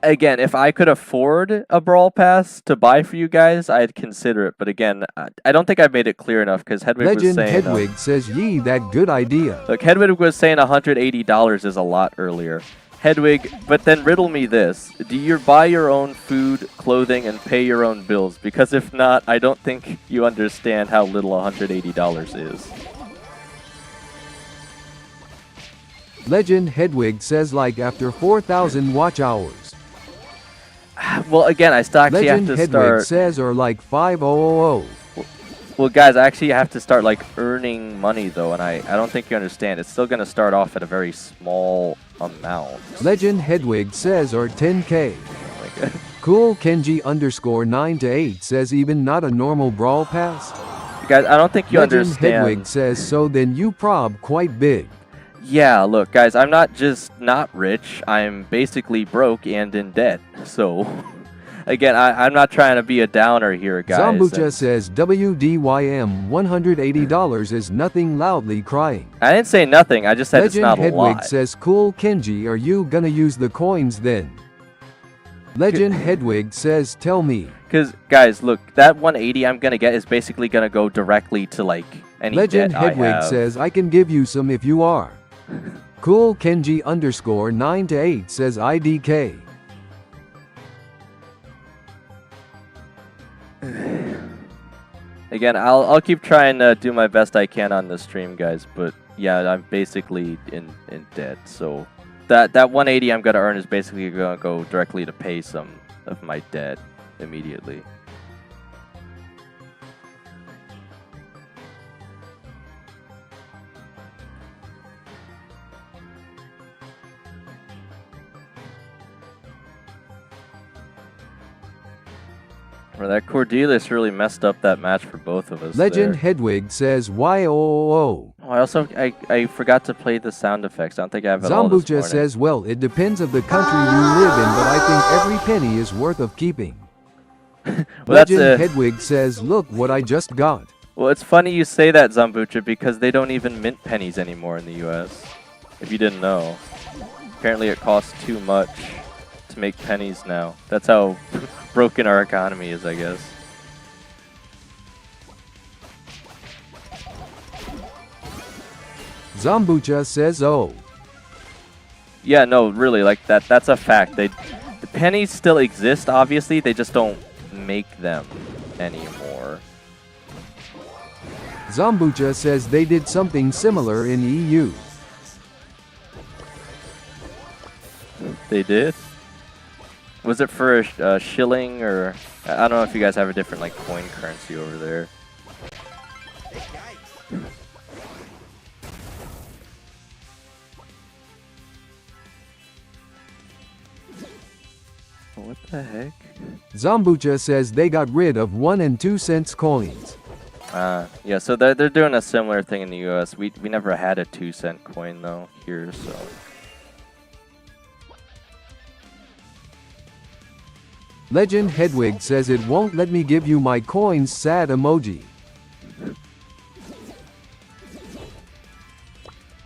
Again, if I could afford a Brawl Pass to buy for you guys, I'd consider it. But again, I don't think I made it clear enough because Hedwig was Legend saying... Hedwig says, yee, that good idea. Look, Hedwig was saying $180 is a lot earlier. Hedwig, but then riddle me this. Do you buy your own food, clothing, and pay your own bills? Because if not, I don't think you understand how little $180 is. Legend Hedwig says, like after 4,000 watch hours. Well, again, I still actually Legend have to Hedwig start... says, or like 5,000. Well, guys, I actually have to start, like, earning money, though, and I don't think you understand. It's still going to start off at a very small amount. Legend Hedwig says, or 10k. Like, Cool Kenji underscore 9 to 8 says, even not a normal Brawl Pass? guys, I don't think you Legend understand. Hedwig says, so then you prob quite big. Yeah, look, guys, I'm not just not rich. I'm basically broke and in debt. So, again, I'm not trying to be a downer here, guys. Zombucha says, WDYM $180 is nothing loudly crying. I didn't say nothing. I just said Legend it's not Hedwig a lot. says, cool Kenji, are you gonna use the coins then? Legend Hedwig says, tell me. Because, guys, look, that 180 I'm going to get is basically going to go directly to, like, any Legend debt I Hedwig have. says, I can give you some if you are. Cool Kenji underscore 9 to 8 says, IDK. Again, I'll keep trying to do my best I can on the stream, guys. But yeah, I'm basically in debt. So that 180 I'm gonna earn is basically gonna go directly to pay some of my debt immediately. Well, that Cordelis really messed up that match for both of us. Legend there. Hedwig says, why oh. Oh, I also I forgot to play the sound effects. I don't think I have it all this Zambucha morning. says, well, it depends of the country you live in, but I think every penny is worth of keeping. Well, Legend Hedwig says, look what I just got. Well, it's funny you say that, Zambucha, because they don't even mint pennies anymore in the U.S. If you didn't know. Apparently it costs too much to make pennies now. That's how broken our economy is, I guess. Zambucha says, oh. Yeah, no, really, like that's a fact. The pennies still exist, obviously, they just don't make them anymore. Zambucha says they did something similar in EU. They did? Was it for a shilling, or I don't know if you guys have a different like coin currency over there. What the heck? Zambucha says they got rid of 1 and 2 cents coins. Yeah, so they're doing a similar thing in the US. We never had a 2-cent coin though here, so. Legend Hedwig says it won't let me give you my coins, sad emoji.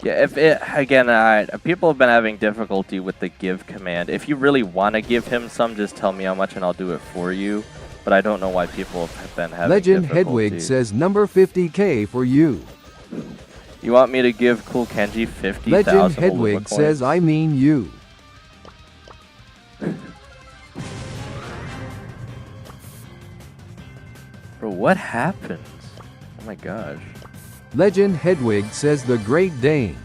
Yeah, if it again, people have been having difficulty with the give command. If you really want to give him some, just tell me how much and I'll do it for you. But I don't know why people have been having Legend difficulty. Hedwig says number 50k for you. You want me to give Cool Kenji 50,000 Legend Hedwig says I mean you. Bro, what happens? Oh my gosh. Legend Hedwig says the Great Dane.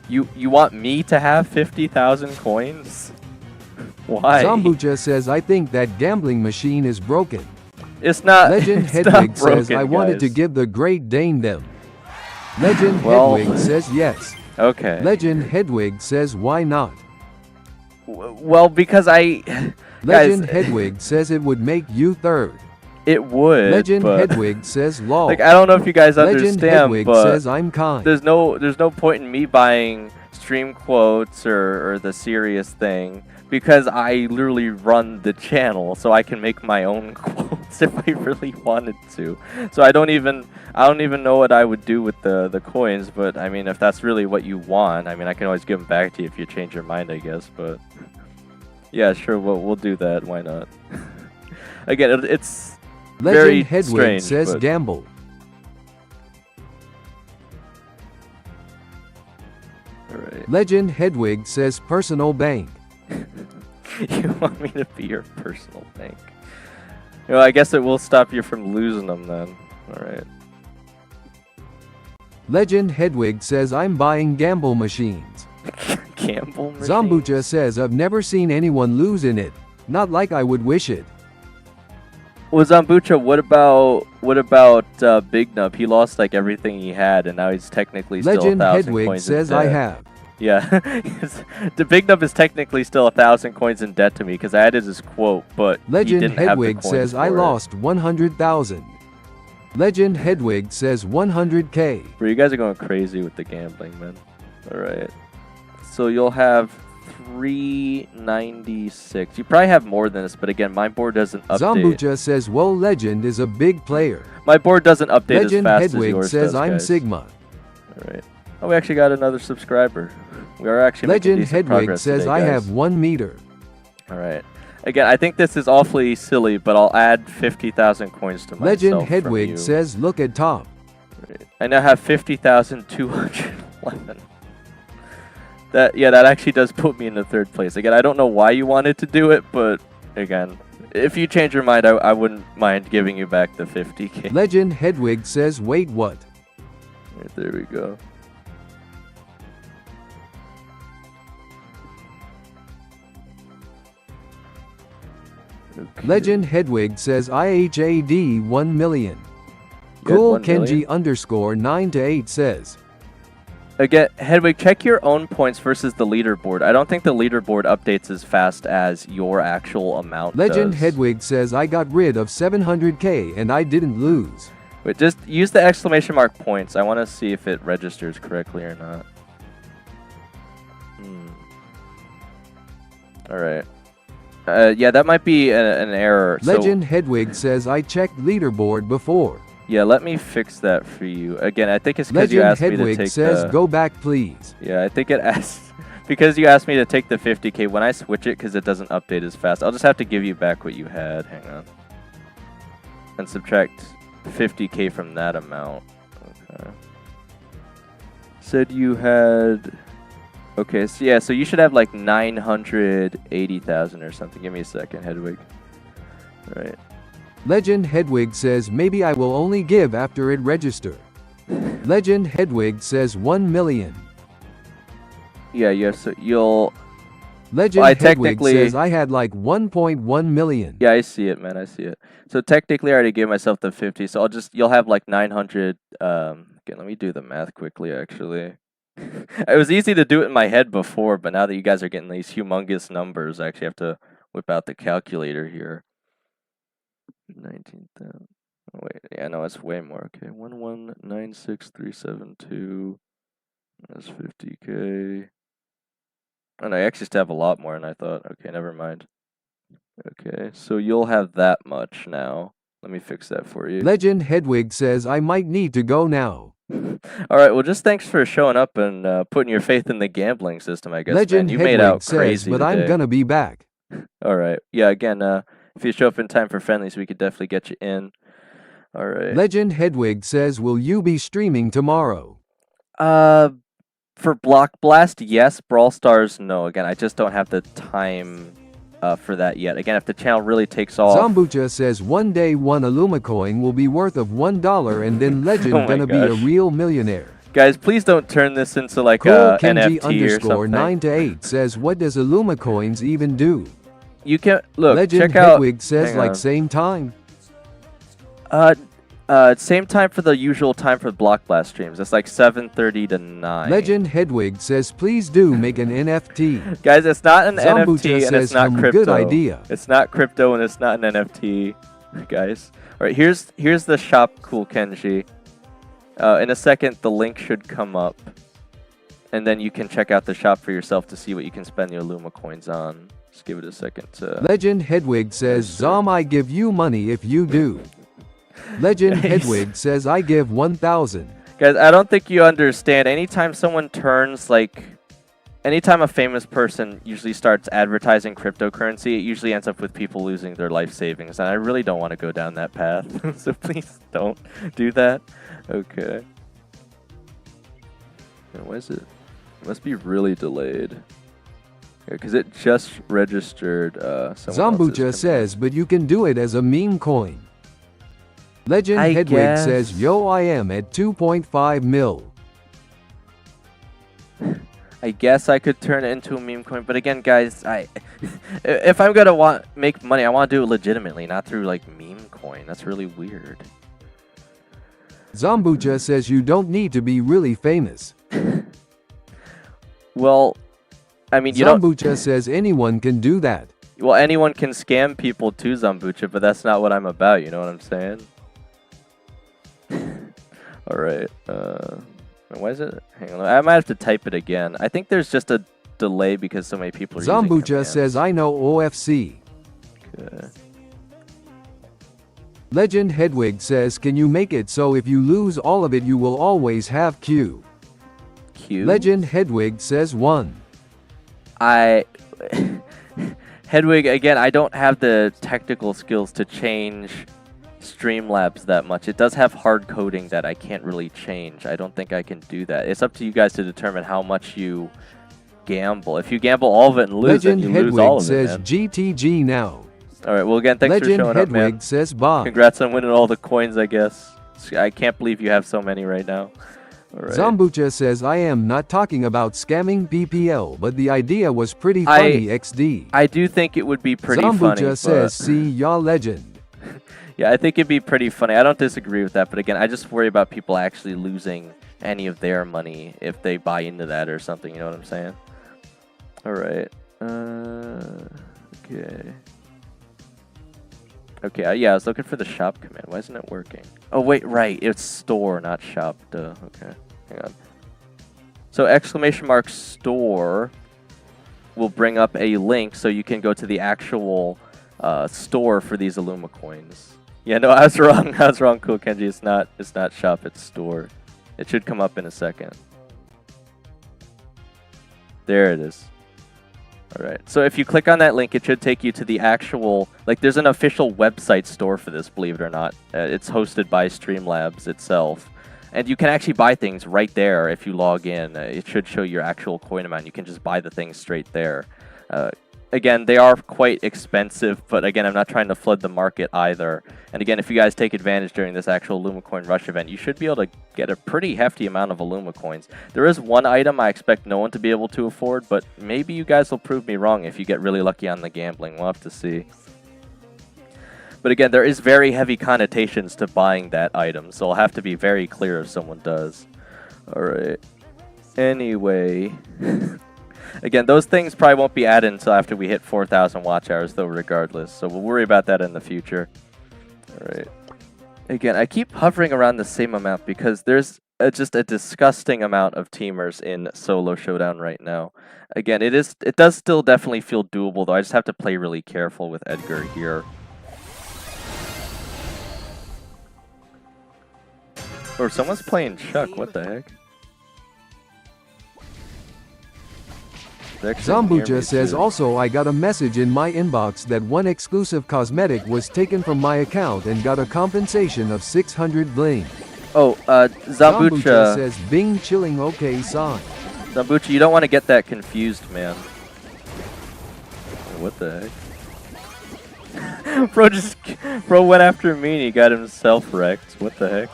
You want me to have 50,000 coins? Why? Zambucha says I think that gambling machine is broken. It's not. Legend it's Hedwig not broken, says I wanted to guys. give the Great Dane them. Legend Well, Hedwig says yes. Okay. Legend Hedwig says why not. Well, because Legend guys, Hedwig says it would make you third. it would. Legend but, Hedwig says lol. like I don't know if you guys Legend understand, Hedwig but says I'm kind. there's no point in me buying stream quotes or the serious thing because I literally run the channel, so I can make my own quotes if I really wanted to. So I don't even know what I would do with the coins, but I mean if that's really what you want, I mean I can always give them back to you if you change your mind, I guess. But yeah, sure, we'll do that. Why not? Again, it's very Legend Hedwig strange, says but- gamble. Alright. Legend Hedwig says personal bank. You want me to be your personal bank? Well, I guess it will stop you from losing them then. Alright. Legend Hedwig says I'm buying gamble machines. Gamble machine? Zambucha says I've never seen anyone lose in it. Not like I would wish it. Well, Zambucha, what about Big Nub? He lost like everything he had, and now he's technically still Legend 1,000 Hedwig coins says in debt. I have. Yeah, the Big Nub is technically still 1,000 coins in debt to me because I added his quote, but he Legend didn't have the Hedwig coins says I for it. lost 100,000. Legend Hedwig says 100k. Bro, you guys are going crazy with the gambling, man. All right, so you'll have 396. You probably have more than this, but again, my board doesn't update. Zambucha says well Legend is a big player. My board doesn't update Legend as fast as Hedwig yours says does, I'm guys. Sigma. All right. Oh, we actually got another subscriber. We are actually making Legend decent Hedwig progress says today, I guys. have 1 meter. All right. Again, I think this is awfully silly, but I'll add 50,000 coins to myself. Legend from Hedwig you. says look at top. Right. I now have 50,211. That actually does put me in the third place. Again, I don't know why you wanted to do it, but again, if you change your mind, I wouldn't mind giving you back the 50k. Legend Hedwig says, wait, what? Right, there we go. Okay. Legend Hedwig says, IHAD 1 million. You had Cool 1 million? Kenji underscore 9 to 8 says, Again, Hedwig, check your own points versus the leaderboard. I don't think the leaderboard updates as fast as your actual amount Legend does. Hedwig says, I got rid of 700k and I didn't lose. Wait, just use the exclamation mark points. I want to see if it registers correctly or not. Alright. Yeah, that might be an error. Legend Hedwig says, I checked leaderboard before. Yeah, let me fix that for you. Again, I think it's because you Legend asked me to Hedwig take says, the... go back please. Yeah, I think it asks... because you asked me to take the 50k, when I switch it, because it doesn't update as fast, I'll just have to give you back what you had. Hang on. And subtract 50k from that amount. Okay. Said you had... Okay, so yeah, so you should have like 980,000 or something. Give me a second, Hedwig. All right. Legend Hedwig says, maybe I will only give after it register. Legend Hedwig says 1 million. Yeah, yeah, so you'll... Legend Well, I Hedwig technically- says I had like 1.1 million. Yeah, I see it, man. I see it. So technically, I already gave myself the 50. So you'll have like 900. Again, let me do the math quickly. Actually, it was easy to do it in my head before, but now that you guys are getting these humongous numbers, I actually have to whip out the calculator here. 19,000. Oh, wait, yeah, no, it's way more. Okay, 1196372. That's 50k. And I actually still have a lot more than I thought. Okay, never mind. Okay, so you'll have that much now. Let me fix that for you. Legend Hedwig says I might need to go now. Alright, well, just thanks for showing up and putting your faith in the gambling system, I guess, Legend man. You Hedwig made out says, crazy but I'm today. gonna be back. Alright, yeah, again, if you show up in time for friendlies, we could definitely get you in. Alright. Legend Hedwig says, will you be streaming tomorrow? For Block Blast, yes. Brawl Stars, no. Again, I just don't have the time for that yet. Again, if the channel really takes off... Zambucha says one day one Illumicoin will be worth of $1 and then Legend Oh my gonna be a gosh. real millionaire. Guys, please don't turn this into like Cool a Kenji NFT or underscore something. 9 to 8 says, what does Illumicoins even do? You can... Look, Legend check out... Hedwig says hang like on. same time. Same time for the usual time for Block Blast streams. It's like 7:30 to 9. Legend Hedwig says, please do make an NFT. Guys, it's not an Zambucha NFT and says, it's not crypto. good idea. It's not crypto and it's not an NFT, guys. All right, here's the shop, Cool Kenji. In a second, the link should come up, and then you can check out the shop for yourself to see what you can spend your Illumicoins on. Just give it a second to... Legend Hedwig says, Zom, I give you money if you do. Legend Hedwig says, I give 1,000. Guys, I don't think you understand. Anytime someone turns, like... Anytime a famous person usually starts advertising cryptocurrency, it usually ends up with people losing their life savings. And I really don't want to go down that path. So please don't do that. Okay. Why is it? It must be really delayed. Because it just registered Zambucha says, but you can do it as a meme coin. Legend I Hedwig guess. says, yo, I am at 2.5 mil. I guess I could turn it into a meme coin, but again, guys, if I'm gonna make money, I want to do it legitimately, not through like meme coin. That's really weird. Zambucha says you don't need to be really famous. Well, I mean, you don't. Zambucha says anyone can do that. Well, anyone can scam people too, Zambucha, but that's not what I'm about. You know what I'm saying? All right. Why is it? Hang on. I might have to type it again. I think there's just a delay because so many people are using Zambucha commands. says, I know OFC. Okay. Legend Hedwig says, can you make it so if you lose all of it you will always have Q? Q. Legend Hedwig says 1. Hedwig, again, I don't have the technical skills to change Streamlabs that much. It does have hard coding that I can't really change. I don't think I can do that. It's up to you guys to determine how much you gamble. If you gamble all of it and lose Legend it, you Hedwig lose all of it, says man. GTG now. All right. Well, again, thanks Legend for showing up, man. Hedwig says bye. Congrats on winning all the coins, I guess. I can't believe you have so many right now. All right. Zambucha says I am not talking about scamming PPL, but the idea was pretty funny XD. I do think it would be pretty Zambucha funny. says see ya legend. Yeah, I think it'd be pretty funny. I don't disagree with that, but again, I just worry about people actually losing any of their money if they buy into that or something, you know what I'm saying? All right. Okay. Okay, yeah, I was looking for the shop command. Why isn't it working? Oh, wait, right. It's store, not shop. Duh. Okay. Hang on. So, ! store will bring up a link so you can go to the actual store for these Illumicoins. Yeah, no, I was wrong. I was wrong, Cool Kenji. It's not shop, it's store. It should come up in a second. There it is. Alright, so if you click on that link, it should take you to the actual, like, there's an official website store for this, believe it or not. It's hosted by Streamlabs itself. And you can actually buy things right there if you log in. It should show your actual coin amount. You can just buy the things straight there. Again, they are quite expensive, but again, I'm not trying to flood the market either. And again, if you guys take advantage during this actual Illumicoin Rush event, you should be able to get a pretty hefty amount of Illumicoins. There is one item I expect no one to be able to afford, but maybe you guys will prove me wrong if you get really lucky on the gambling. We'll have to see. But again, there is very heavy connotations to buying that item, so I'll have to be very clear if someone does. Alright. Anyway... Again, those things probably won't be added until after we hit 4,000 watch hours, though, regardless. So we'll worry about that in the future. All right. Again, I keep hovering around the same amount because there's just a disgusting amount of teamers in Solo Showdown right now. Again, it does still definitely feel doable, though. I just have to play really careful with Edgar here. Or someone's playing Chuck. What the heck? Zambucha says also I got a message in my inbox that one exclusive cosmetic was taken from my account and got a compensation of 600 bling. Oh, Zambucha says Bing chilling okay sign. Zambucha, you don't want to get that confused, man. What the heck? Bro went after me and he got himself wrecked. What the heck?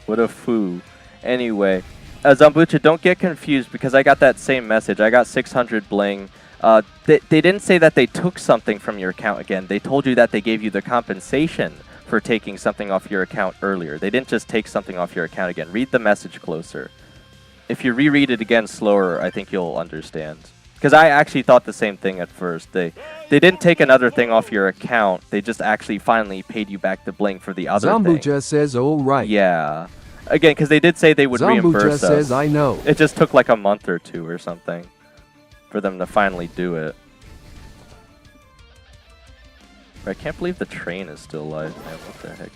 What a foo. Anyway. Zambucha, don't get confused because I got that same message. I got 600 bling. They didn't say that they took something from your account again. They told you that they gave you the compensation for taking something off your account earlier. They didn't just take something off your account again. Read the message closer. If you reread it again slower, I think you'll understand. Because I actually thought the same thing at first. They didn't take another thing off your account. They just actually finally paid you back the bling for the other thing. Zambucha says, oh right. Yeah. Again, because they did say they would reimburse us. Says, I know. It just took like a month or two or something for them to finally do it. I can't believe the train is still alive, man. What the heck?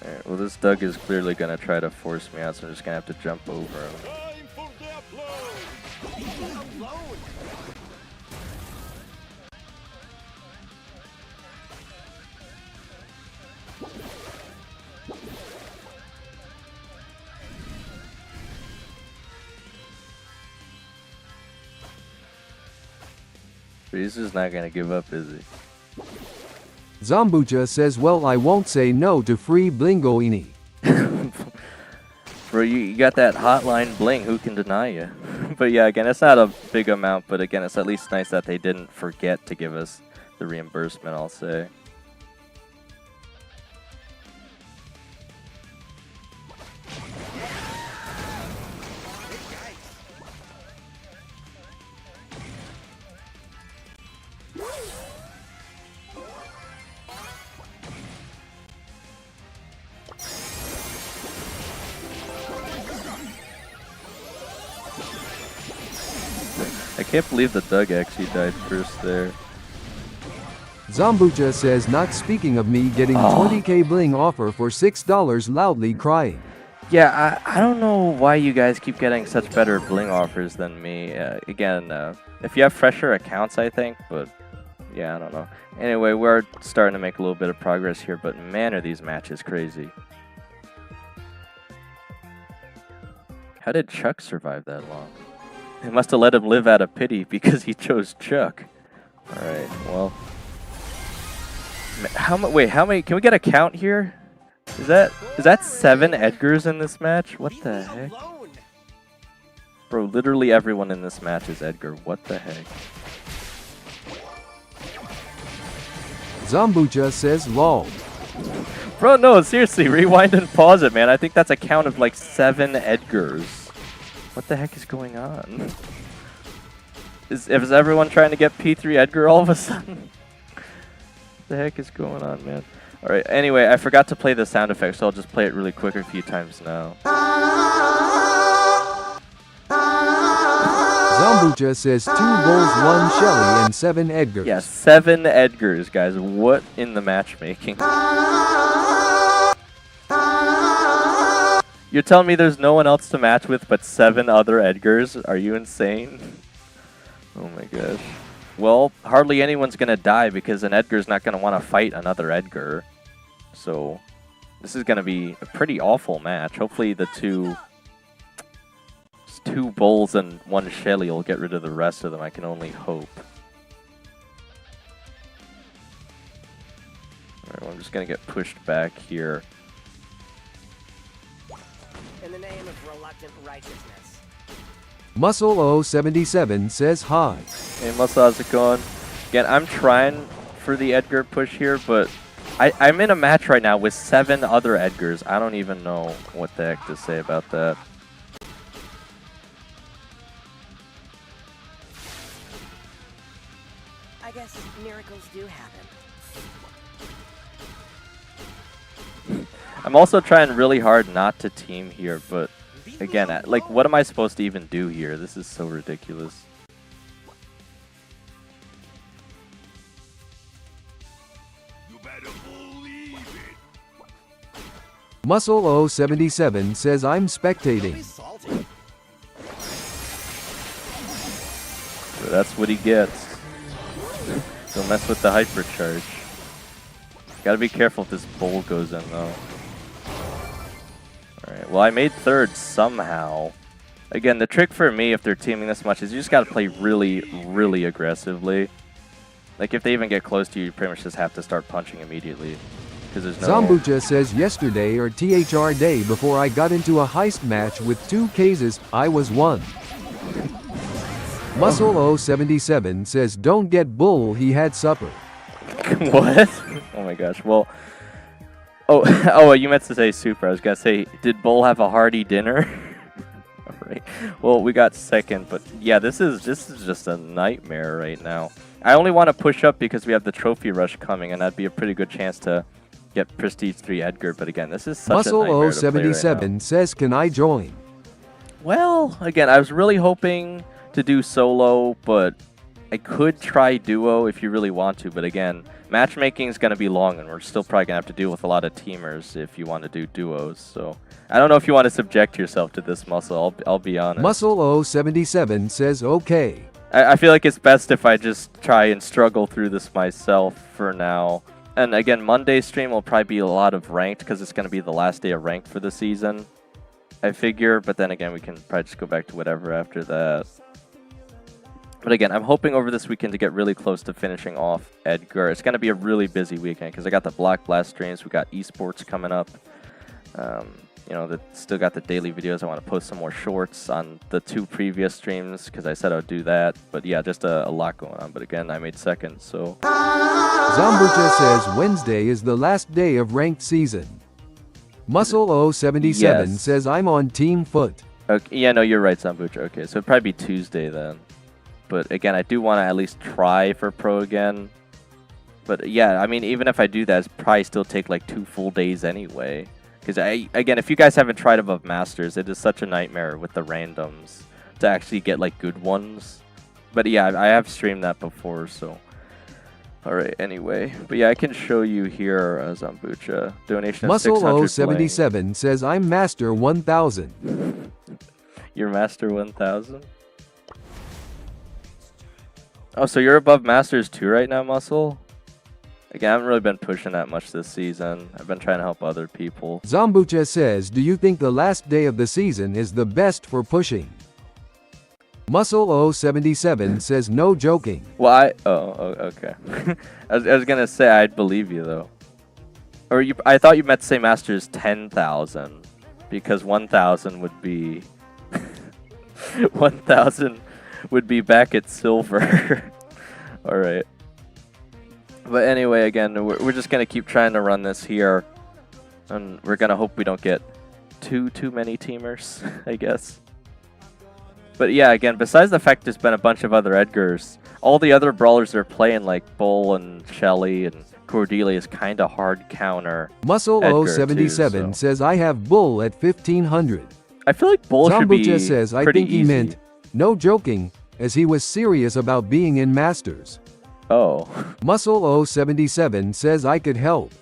Alright, well this Doug is clearly going to try to force me out, so I'm just going to have to jump over him. He's just not gonna give up, is he? Zambucha says, well, I won't say no to free blingoini. Bro, you got that hotline bling, who can deny you? But yeah, again, it's not a big amount, but again, it's at least nice that they didn't forget to give us the reimbursement, I'll say. I can't believe the Doug actually died first there. Zambucha says, not speaking of me getting 20k bling offer for $6 loudly crying. Yeah, I don't know why you guys keep getting such better bling offers than me. Again, if you have fresher accounts, I think, but Yeah, I don't know. Anyway, we're starting to make a little bit of progress here, but man, are these matches crazy. How did Chuck survive that long? They must have let him live out of pity because he chose Chuck. Alright, well. Wait, how many? Can we get a count here? Is that 7 Edgars in this match? What Leave the me heck? alone. Bro, literally everyone in this match is Edgar. What the heck? Zambucha says lol. Bro, no, seriously, rewind and pause it, man. I think that's a count of like 7 Edgars. What the heck is going on? Is everyone trying to get P3 Edgar all of a sudden? What the heck is going on, man? Alright, anyway, I forgot to play the sound effect, so I'll just play it really quick a few times now. Zambucha says 2 Bulls, 1 Shelly, and 7 Edgars. Yeah, 7 Edgars, guys. What in the matchmaking? You're telling me there's no one else to match with but 7 other Edgars? Are you insane? Oh my gosh. Well, hardly anyone's gonna die because an Edgar's not gonna want to fight another Edgar. So, this is gonna be a pretty awful match. Hopefully the two Bulls and 1 Shelly will get rid of the rest of them. I can only hope. Alright, well, I'm just gonna get pushed back here. In the name of reluctant righteousness. Muscle 077 says hi. Hey Muscle, how's it going? Again, I'm trying for the Edgar push here, but I'm in a match right now with 7 other Edgars. I don't even know what the heck to say about that. I guess miracles do happen. I'm also trying really hard not to team here, but again, like, what am I supposed to even do here? This is so ridiculous. You better believe it. Muscle 077 says I'm spectating. Salty. So that's what he gets. Don't mess with the hypercharge. Gotta be careful if this bull goes in, though. Alright, well, I made 3rd somehow. Again, the trick for me, if they're teaming this much, is you just gotta play really, really aggressively. Like, if they even get close to you, you pretty much just have to start punching immediately. Because there's no... Zambucha says yesterday or THR day before I got into a heist match with 2 cases, I was 1. Muscle 077 says don't get bull, he had supper. What? Oh my gosh, well... Oh, you meant to say super. I was gonna say, did Bull have a hearty dinner? Alright. Well, we got 2nd, but yeah, this is just a nightmare right now. I only want to push up because we have the trophy rush coming, and that'd be a pretty good chance to get Prestige 3 Edgar. But again, this is such a nightmare Muscle to play right 077 now. says can I join? Well, again, I was really hoping to do solo, but I could try duo if you really want to. But again, matchmaking is going to be long, and we're still probably going to have to deal with a lot of teamers if you want to do duos. So I don't know if you want to subject yourself to this, Muscle. I'll be honest. Muscle 077 says okay. I feel like it's best if I just try and struggle through this myself for now. And again, Monday's stream will probably be a lot of ranked because it's going to be the last day of ranked for the season, I figure. But then again, we can probably just go back to whatever after that. But again, I'm hoping over this weekend to get really close to finishing off Edgar. It's going to be a really busy weekend because I got the Block Blast streams. We got esports coming up. You know, still got the daily videos. I want to post some more shorts on the 2 previous streams because I said I would do that. But yeah, just a lot going on. But again, I made 2nd, so... Zambucha says Wednesday is the last day of ranked season. Muscle 077 Yes. says I'm on Team Foot. Okay, yeah, no, you're right, Zambucha. Okay, so it'd probably be Tuesday then. But again, I do want to at least try for pro again. But yeah, I mean, even if I do that, it's probably still take like 2 full days anyway. Because again, if you guys haven't tried above Masters, it is such a nightmare with the randoms to actually get like good ones. But yeah, I have streamed that before, so... Alright, anyway. But yeah, I can show you here, Zambucha. Donation of 600 Muscle 077 says I'm Master 1000. You're Master 1000? Oh, so you're above Masters 2 right now, Muscle? Again, I haven't really been pushing that much this season. I've been trying to help other people. Zombucha says, do you think the last day of the season is the best for pushing? Muscle 077 says, no joking. Well, okay. I was gonna say I'd believe you though. Or I thought you meant to say Masters 10,000, because 1,000 would be 1,000 would be back at silver. All right. But anyway, again, we're just gonna keep trying to run this here, and we're gonna hope we don't get too many teamers, I guess. But yeah, again, besides the fact there's been a bunch of other Edgars, all the other brawlers they're playing, like Bull and Shelly and Cordelia, is kind of hard counter. Muscle Edgar 077 too, so. says, I have Bull at 1500. I feel like Bull should be Zombucha says, I pretty think he easy. meant, no joking, as he was serious about being in Masters. Oh. Muscle 077 says, I could help.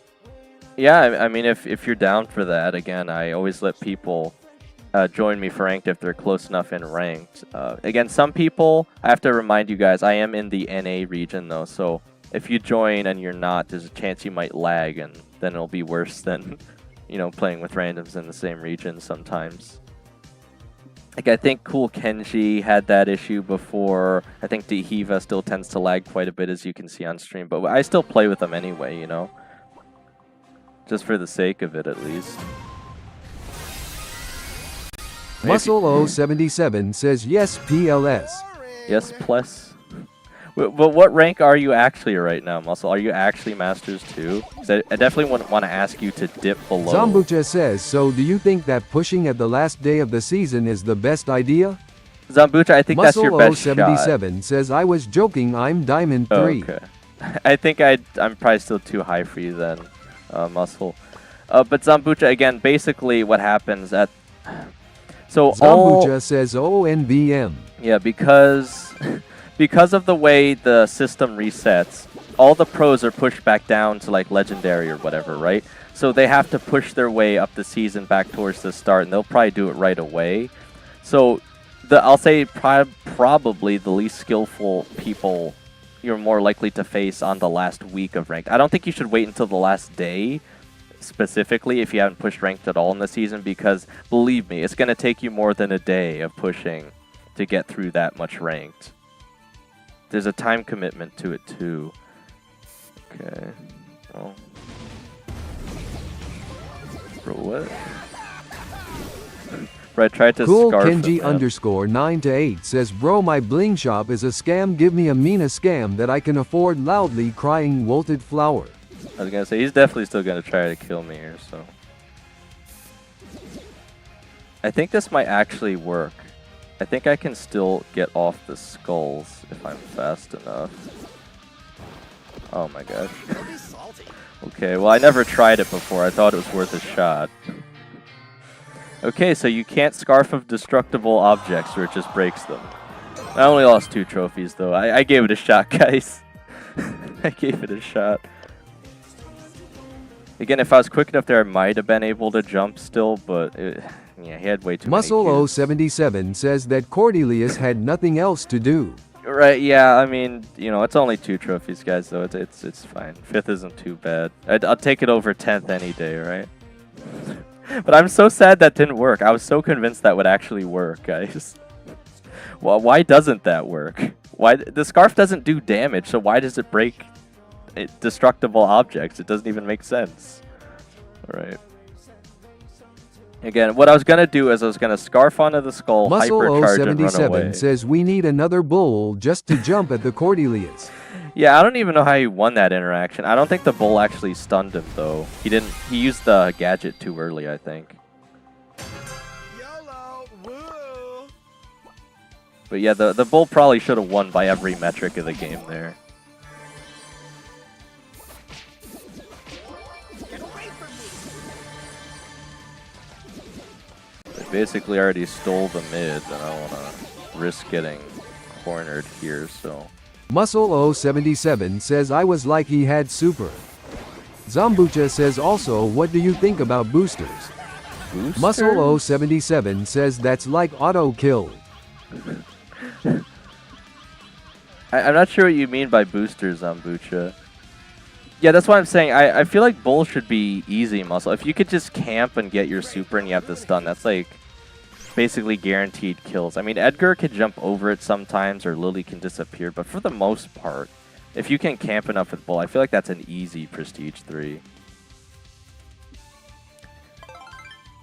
Yeah, I mean, if you're down for that, again, I always let people join me for ranked if they're close enough in ranked. Again, some people, I have to remind you guys, I am in the NA region though, so if you join and you're not, there's a chance you might lag, and then it'll be worse than, you know, playing with randoms in the same region sometimes. Like, I think Cool Kenji had that issue before. I think Dehiva still tends to lag quite a bit, as you can see on stream, but I still play with them anyway, you know? Just for the sake of it, at least. Muscle 077 says, yes, PLS. Yes, plus. But what rank are you actually right now, Muscle? Are you actually Masters 2? I definitely wouldn't want to ask you to dip below. Zombucha says, so do you think that pushing at the last day of the season is the best idea? Zombucha, I think that's your best shot. Muscle 077 says, I was joking, I'm Diamond 3. Oh, okay. I think I'm probably still too high for you then, Muscle. But Zombucha, again, basically what happens at... So Zombucha says, ONVM. Yeah, because of the way the system resets, all the pros are pushed back down to like legendary or whatever, right? So they have to push their way up the season back towards the start, and they'll probably do it right away. So I'll say probably the least skillful people you're more likely to face on the last week of ranked. I don't think you should wait until the last day specifically if you haven't pushed ranked at all in the season, because believe me, it's going to take you more than a day of pushing to get through that much ranked. There's a time commitment to it too. Okay. Well. Bro, what? Right, tried to Cool scarf Kenji him. _9-8 says, bro, my bling shop is a scam. Give me a Mina scam that I can afford. Loudly crying wilted flower. I was gonna say, he's definitely still gonna try to kill me here, so. I think this might actually work. I think I can still get off the skulls if I'm fast enough. Oh my gosh. Okay, well I never tried it before. I thought it was worth a shot. Okay, so you can't scarf of destructible objects or it just breaks them. I only lost 2 trophies though. I gave it a shot, guys. I gave it a shot. Again, if I was quick enough there, I might have been able to jump still, but yeah, he had way too many Muscle cubes. 077 says that Cordelius had nothing else to do. Right, yeah, I mean, you know, it's only 2 trophies, guys, though. It's fine. 5th isn't too bad. I'll take it over 10th any day, right? But I'm so sad that didn't work. I was so convinced that would actually work, guys. Well, why doesn't that work? Why the scarf doesn't do damage, so why does it break destructible objects? It doesn't even make sense. All right. Again, what I was going to do is I was going to scarf onto the skull, Muscle hypercharge, and run 077 away. says we need another bull just to jump at the Cordelius. Yeah, I don't even know how he won that interaction. I don't think the bull actually stunned him, though. He used the gadget too early, I think. YOLO! Woo! But yeah, the bull probably should have won by every metric of the game there. I basically already stole the mid, and I don't want to risk getting cornered here, so... Muscle 077 says I was like he had super. Zombucha says also, what do you think about boosters? Boosters? Muscle 077 says that's like auto kill. I'm not sure what you mean by boosters, Zambucha. Yeah, that's what I'm saying. I feel like Bull should be easy muscle. If you could just camp and get your super and you have the stun, that's like basically guaranteed kills. I mean, Edgar can jump over it sometimes, or Lily can disappear, but for the most part, if you can camp enough with Bull, I feel like that's an easy Prestige 3.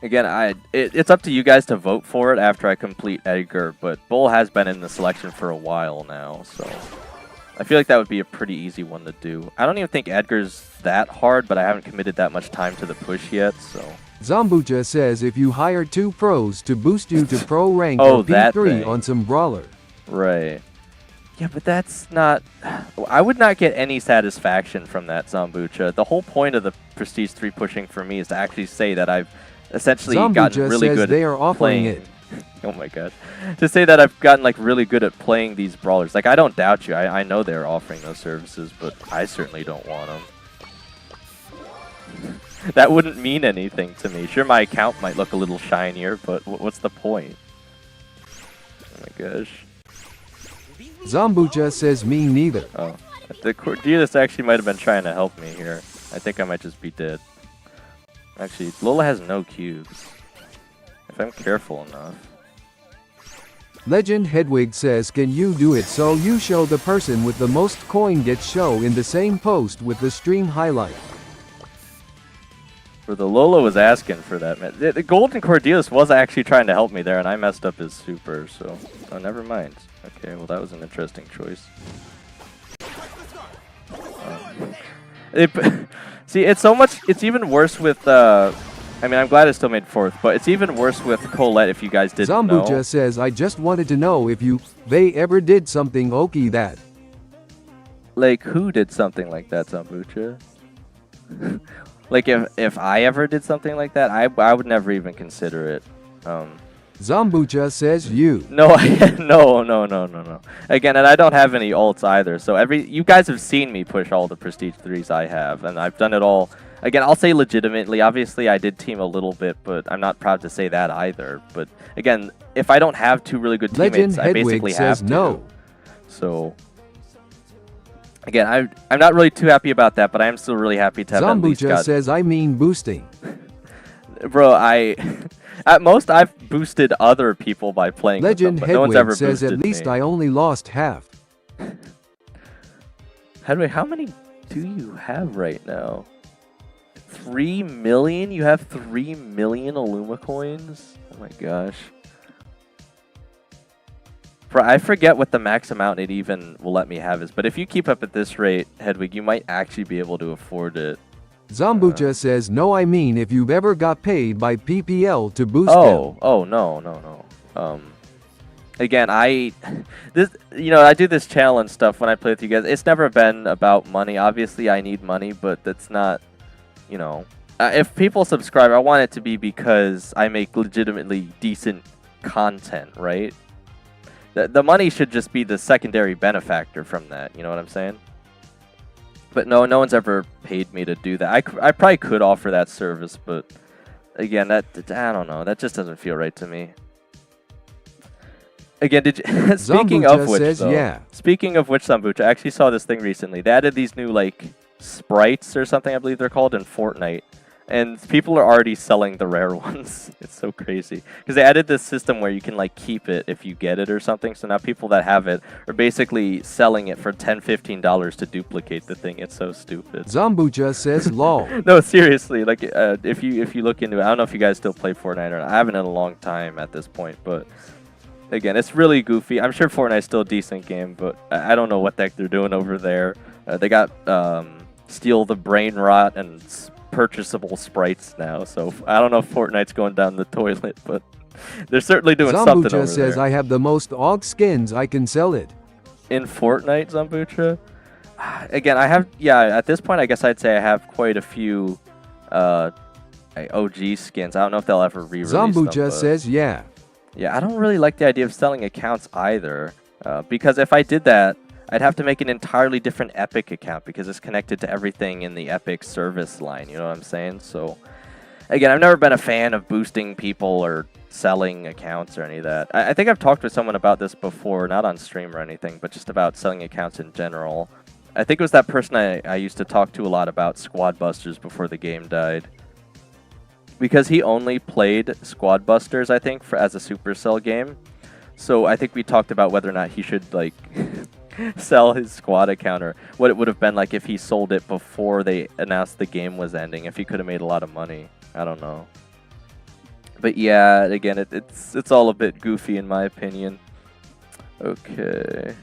Again, it's up to you guys to vote for it after I complete Edgar, but Bull has been in the selection for a while now, so I feel like that would be a pretty easy one to do. I don't even think Edgar's that hard, but I haven't committed that much time to the push yet, so... Zambucha says if you hire 2 pros to boost you to pro rank Oh, or that P3 thing. on some brawler. Right. Yeah, but that's not... I would not get any satisfaction from that, Zambucha. The whole point of the Prestige 3 pushing for me is to actually say that I've essentially gotten Zambucha really says good they at are offering playing... it. Oh my god. To say that I've gotten like really good at playing these brawlers. Like, I don't doubt you. I know they're offering those services, but I certainly don't want them. That wouldn't mean anything to me. Sure, my account might look a little shinier, but what's the point? Oh my gosh. Zambucha says me neither. Oh. The Cordelis actually might have been trying to help me here. I think I might just be dead. Actually, Lola has no cubes. If I'm careful enough. Legend Hedwig says can you do it so you show the person with the most coin gets show in the same post with the stream highlight. For the Lola was asking for that, man. The Golden Cordelis was actually trying to help me there, and I messed up his super, so... Oh, never mind. Okay, well that was an interesting choice. See, it's so much... It's even worse with... I mean, I'm glad it still made 4th, but it's even worse with Colette if you guys didn't know. Zambucha says I just wanted to know if they ever did something okie that. Like, who did something like that, Zambucha? Like, if I ever did something like that, I would never even consider it. Zambucha says you. No, no. Again, and I don't have any ults either, so you guys have seen me push all the Prestige 3s I have, and I've done it all. Again, I'll say legitimately. Obviously, I did team a little bit, but I'm not proud to say that either. But again, if I don't have 2 really good teammates, Legend I Hedwig basically says have to. no. So... Again, I'm not really too happy about that, but I am still really happy to have at least Zambucha got... says I mean boosting. Bro, at most I've boosted other people by playing Legend with them, but no one's ever Hedwig says boosted at least me. I only lost half. Hedwig, how many do you have right now? 3 million? You have 3 million Illumicoins? Oh my gosh. I forget what the max amount it even will let me have is, but if you keep up at this rate, Hedwig, you might actually be able to afford it. Zambucha says no, I mean if you've ever got paid by PPL to boost them. Oh, no. Again, I do this channel and stuff when I play with you guys. It's never been about money. Obviously, I need money, but that's not, if people subscribe, I want it to be because I make legitimately decent content, right? The money should just be the secondary benefactor from that, you know what I'm saying? But no one's ever paid me to do that. I probably could offer that service, but again, I don't know. That just doesn't feel right to me. Again, speaking of which, says, yeah. Speaking of which, Zambucha, I actually saw this thing recently. They added these new, like, sprites or something, I believe they're called, in Fortnite. And people are already selling the rare ones. It's so crazy. Because they added this system where you can, like, keep it if you get it or something. So now people that have it are basically selling it for $10, $15 to duplicate the thing. It's so stupid. Zambucha says lol. No, seriously. Like, if you look into it, I don't know if you guys still play Fortnite or not. I haven't in a long time at this point, but... Again, it's really goofy. I'm sure Fortnite's still a decent game, but I don't know what the heck they're doing over there. They got Steal the Brain Rot and purchasable sprites now, so I don't know if Fortnite's going down the toilet, but they're certainly doing something over Zambucha says there. I have the most AUG skins, I can sell it. In Fortnite, Zambucha? Again, I have, at this point I guess I'd say I have quite a few OG skins. I don't know if they'll ever re-release them. Zambucha says yeah. Yeah, I don't really like the idea of selling accounts either, because if I did that, I'd have to make an entirely different Epic account because it's connected to everything in the Epic service line, you know what I'm saying? So, again, I've never been a fan of boosting people or selling accounts or any of that. I think I've talked with someone about this before, not on stream or anything, but just about selling accounts in general. I think it was that person I used to talk to a lot about Squad Busters before the game died. Because he only played Squad Busters, I think, as a Supercell game. So I think we talked about whether or not he should, like, sell his squad account, or what it would have been like if he sold it before they announced the game was ending, if he could have made a lot of money. I don't know. But yeah, again, it's all a bit goofy in my opinion. Okay.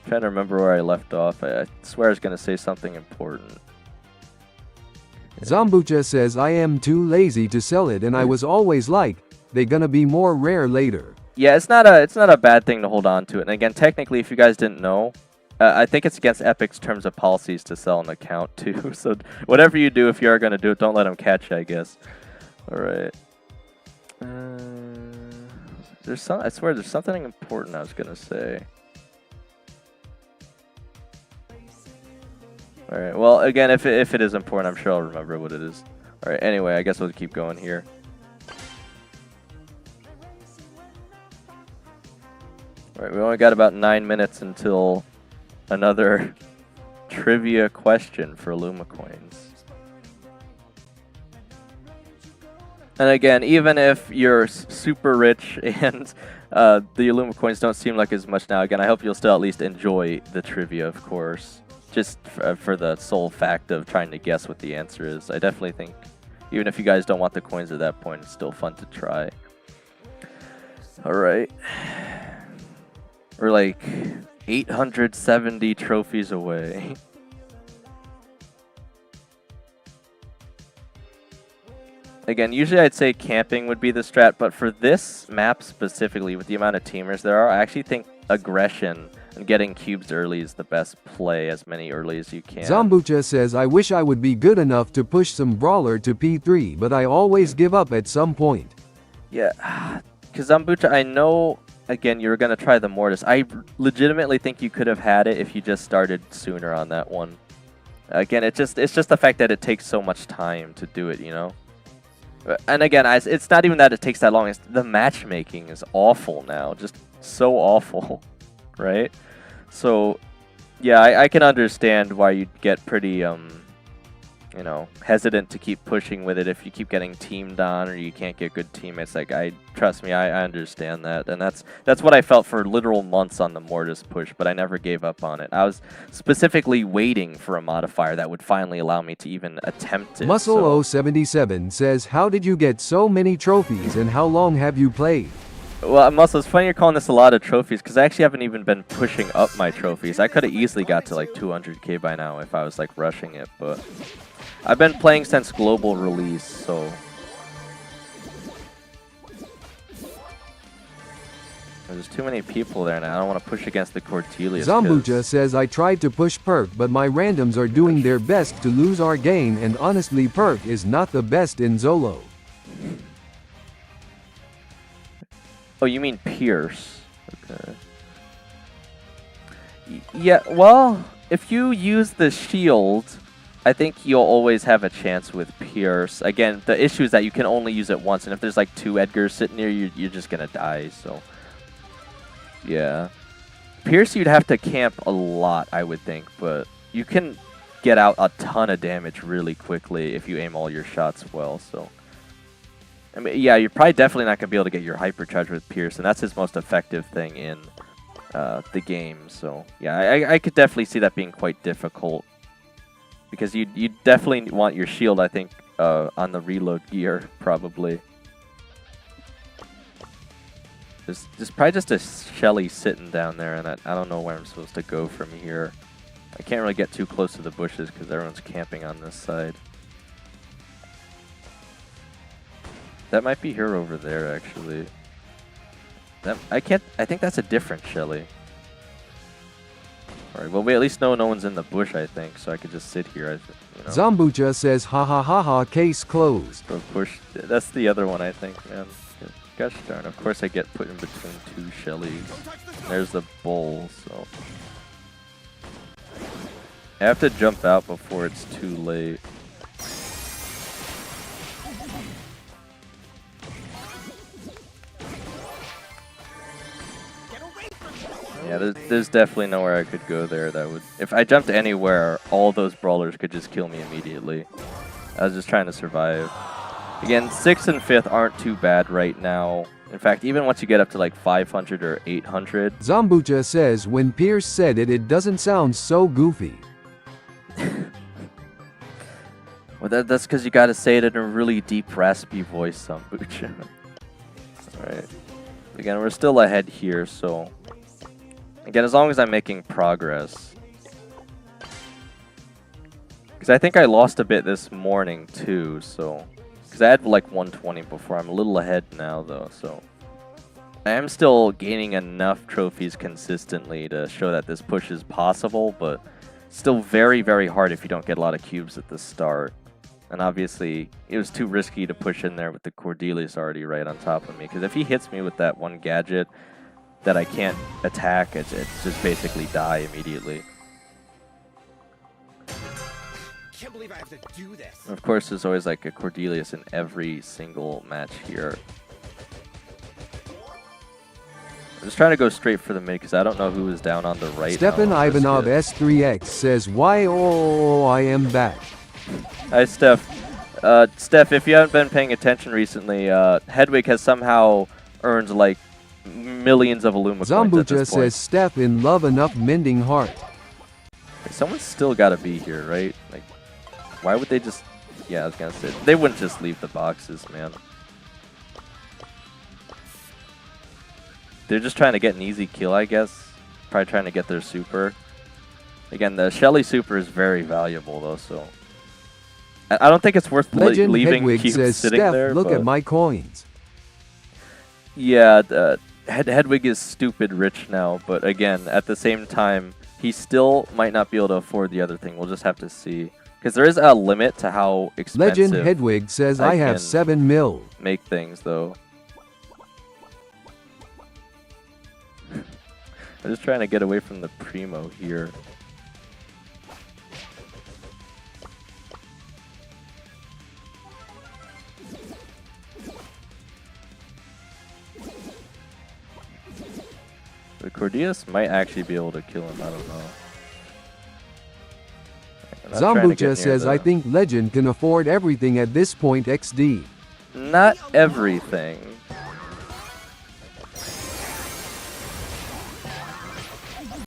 Trying to remember where I left off. I swear I was going to say something important. Zambucha says I am too lazy to sell it and I was always like, they gonna be more rare later. Yeah, it's not a bad thing to hold on to it. And again, technically, if you guys didn't know, I think it's against Epic's terms of policies to sell an account too. So whatever you do, if you are going to do it, don't let them catch you, I guess. All right. I swear there's something important I was going to say. All right. Well, again, if it is important, I'm sure I'll remember what it is. All right. Anyway, I guess we'll keep going here. All right. We only got about 9 minutes until another trivia question for Illumicoins. And again, even if you're super rich and the Illumicoins don't seem like as much now, again, I hope you'll still at least enjoy the trivia, of course. Just for the sole fact of trying to guess what the answer is. I definitely think, even if you guys don't want the coins at that point, it's still fun to try. Alright. We're like 870 trophies away. Again, usually I'd say camping would be the strat, but for this map specifically, with the amount of teamers there are, I actually think aggression and getting cubes early is the best play, as many early as you can. Zambucha says I wish I would be good enough to push some brawler to P3, but I always give up at some point. Yeah, because Zambucha, I know, again, you were going to try the Mortis. I legitimately think you could have had it if you just started sooner on that one. Again, it's just the fact that it takes so much time to do it, you know? And again, it's not even that it takes that long. It's the matchmaking is awful now. Just so awful, right? So, yeah, I can understand why you'd get pretty, you know, hesitant to keep pushing with it if you keep getting teamed on or you can't get good teammates. Like, trust me, I understand that. And that's what I felt for literal months on the Mortis push, but I never gave up on it. I was specifically waiting for a modifier that would finally allow me to even attempt it. Muscle077 says, how did you get so many trophies and how long have you played? Well, Muscle, it's funny you're calling this a lot of trophies, because I actually haven't even been pushing up my trophies. I could have easily got to like 200k by now if I was like rushing it, but I've been playing since global release, so there's too many people there now. I don't want to push against the Cortelius. Zambucha says I tried to push Perk, but my randoms are doing their best to lose our game, and honestly Perk is not the best in Zolo. Oh, you mean Pierce. Okay. Yeah, well, if you use the shield, I think you'll always have a chance with Pierce. Again, the issue is that you can only use it once, and if there's like 2 Edgars sitting near you, you're just gonna die, so yeah. Pierce you'd have to camp a lot, I would think, but you can get out a ton of damage really quickly if you aim all your shots well, so I mean, yeah, you're probably definitely not going to be able to get your hypercharge with Pierce, and that's his most effective thing in the game. So, yeah, I could definitely see that being quite difficult. Because you definitely want your shield, I think, on the reload gear, probably. There's probably just a Shelly sitting down there, and I don't know where I'm supposed to go from here. I can't really get too close to the bushes because everyone's camping on this side. That might be her over there, actually. I think that's a different Shelly. Alright, well, we at least know no one's in the bush, I think, so I could just sit here. You know. Zambucha says, ha ha ha ha, case closed. Of course, that's the other one, I think, man. Gosh darn, of course I get put in between 2 Shellys. There's the bull, so I have to jump out before it's too late. Yeah, there's definitely nowhere I could go there that would... If I jumped anywhere, all those brawlers could just kill me immediately. I was just trying to survive. Again, 6th and 5th aren't too bad right now. In fact, even once you get up to like 500 or 800... Zambucha says when Pierce said it, it doesn't sound so goofy. Well, that's because you gotta say it in a really deep, raspy voice, Zambucha. Alright. Again, we're still ahead here, so... Again, as long as I'm making progress. Because I think I lost a bit this morning, too, so... Because I had like 120 before. I'm a little ahead now, though, so... I am still gaining enough trophies consistently to show that this push is possible, but... Still very, very hard if you don't get a lot of cubes at the start. And obviously, it was too risky to push in there with the Cordelius already right on top of me. Because if he hits me with that one gadget that I can't attack, it's just basically die immediately. Can't believe I have to do this. And of course, there's always like a Cordelius in every single match here. I'm just trying to go straight for the mid because I don't know who is down on the right. Stefan Ivanov S3X says, "Why? Oh, I am back." Hi, Steph. Steph, if you haven't been paying attention recently, Hedwig has somehow earned like millions of Illumicoins at Zambucha this point. says, "Steph in love enough mending heart." Someone's still got to be here, right? Like, why would they just... Yeah, I was going to say, they wouldn't just leave the boxes, man. They're just trying to get an easy kill, I guess. Probably trying to get their super. Again, the Shelly super is very valuable, though, so... I don't think it's worth Legend leaving Hedwig cubes says, sitting "Steph, there. look but at my coins." Yeah, Hedwig is stupid rich now, but again, at the same time, he still might not be able to afford the other thing. We'll just have to see. Because there is a limit to how expensive Legend Hedwig says, "I have can 7 mil." make things, though. I'm just trying to get away from the Primo here. The Cordius might actually be able to kill him, I don't know. Zambucha says, "I think Legend can afford everything at this point XD." Not everything.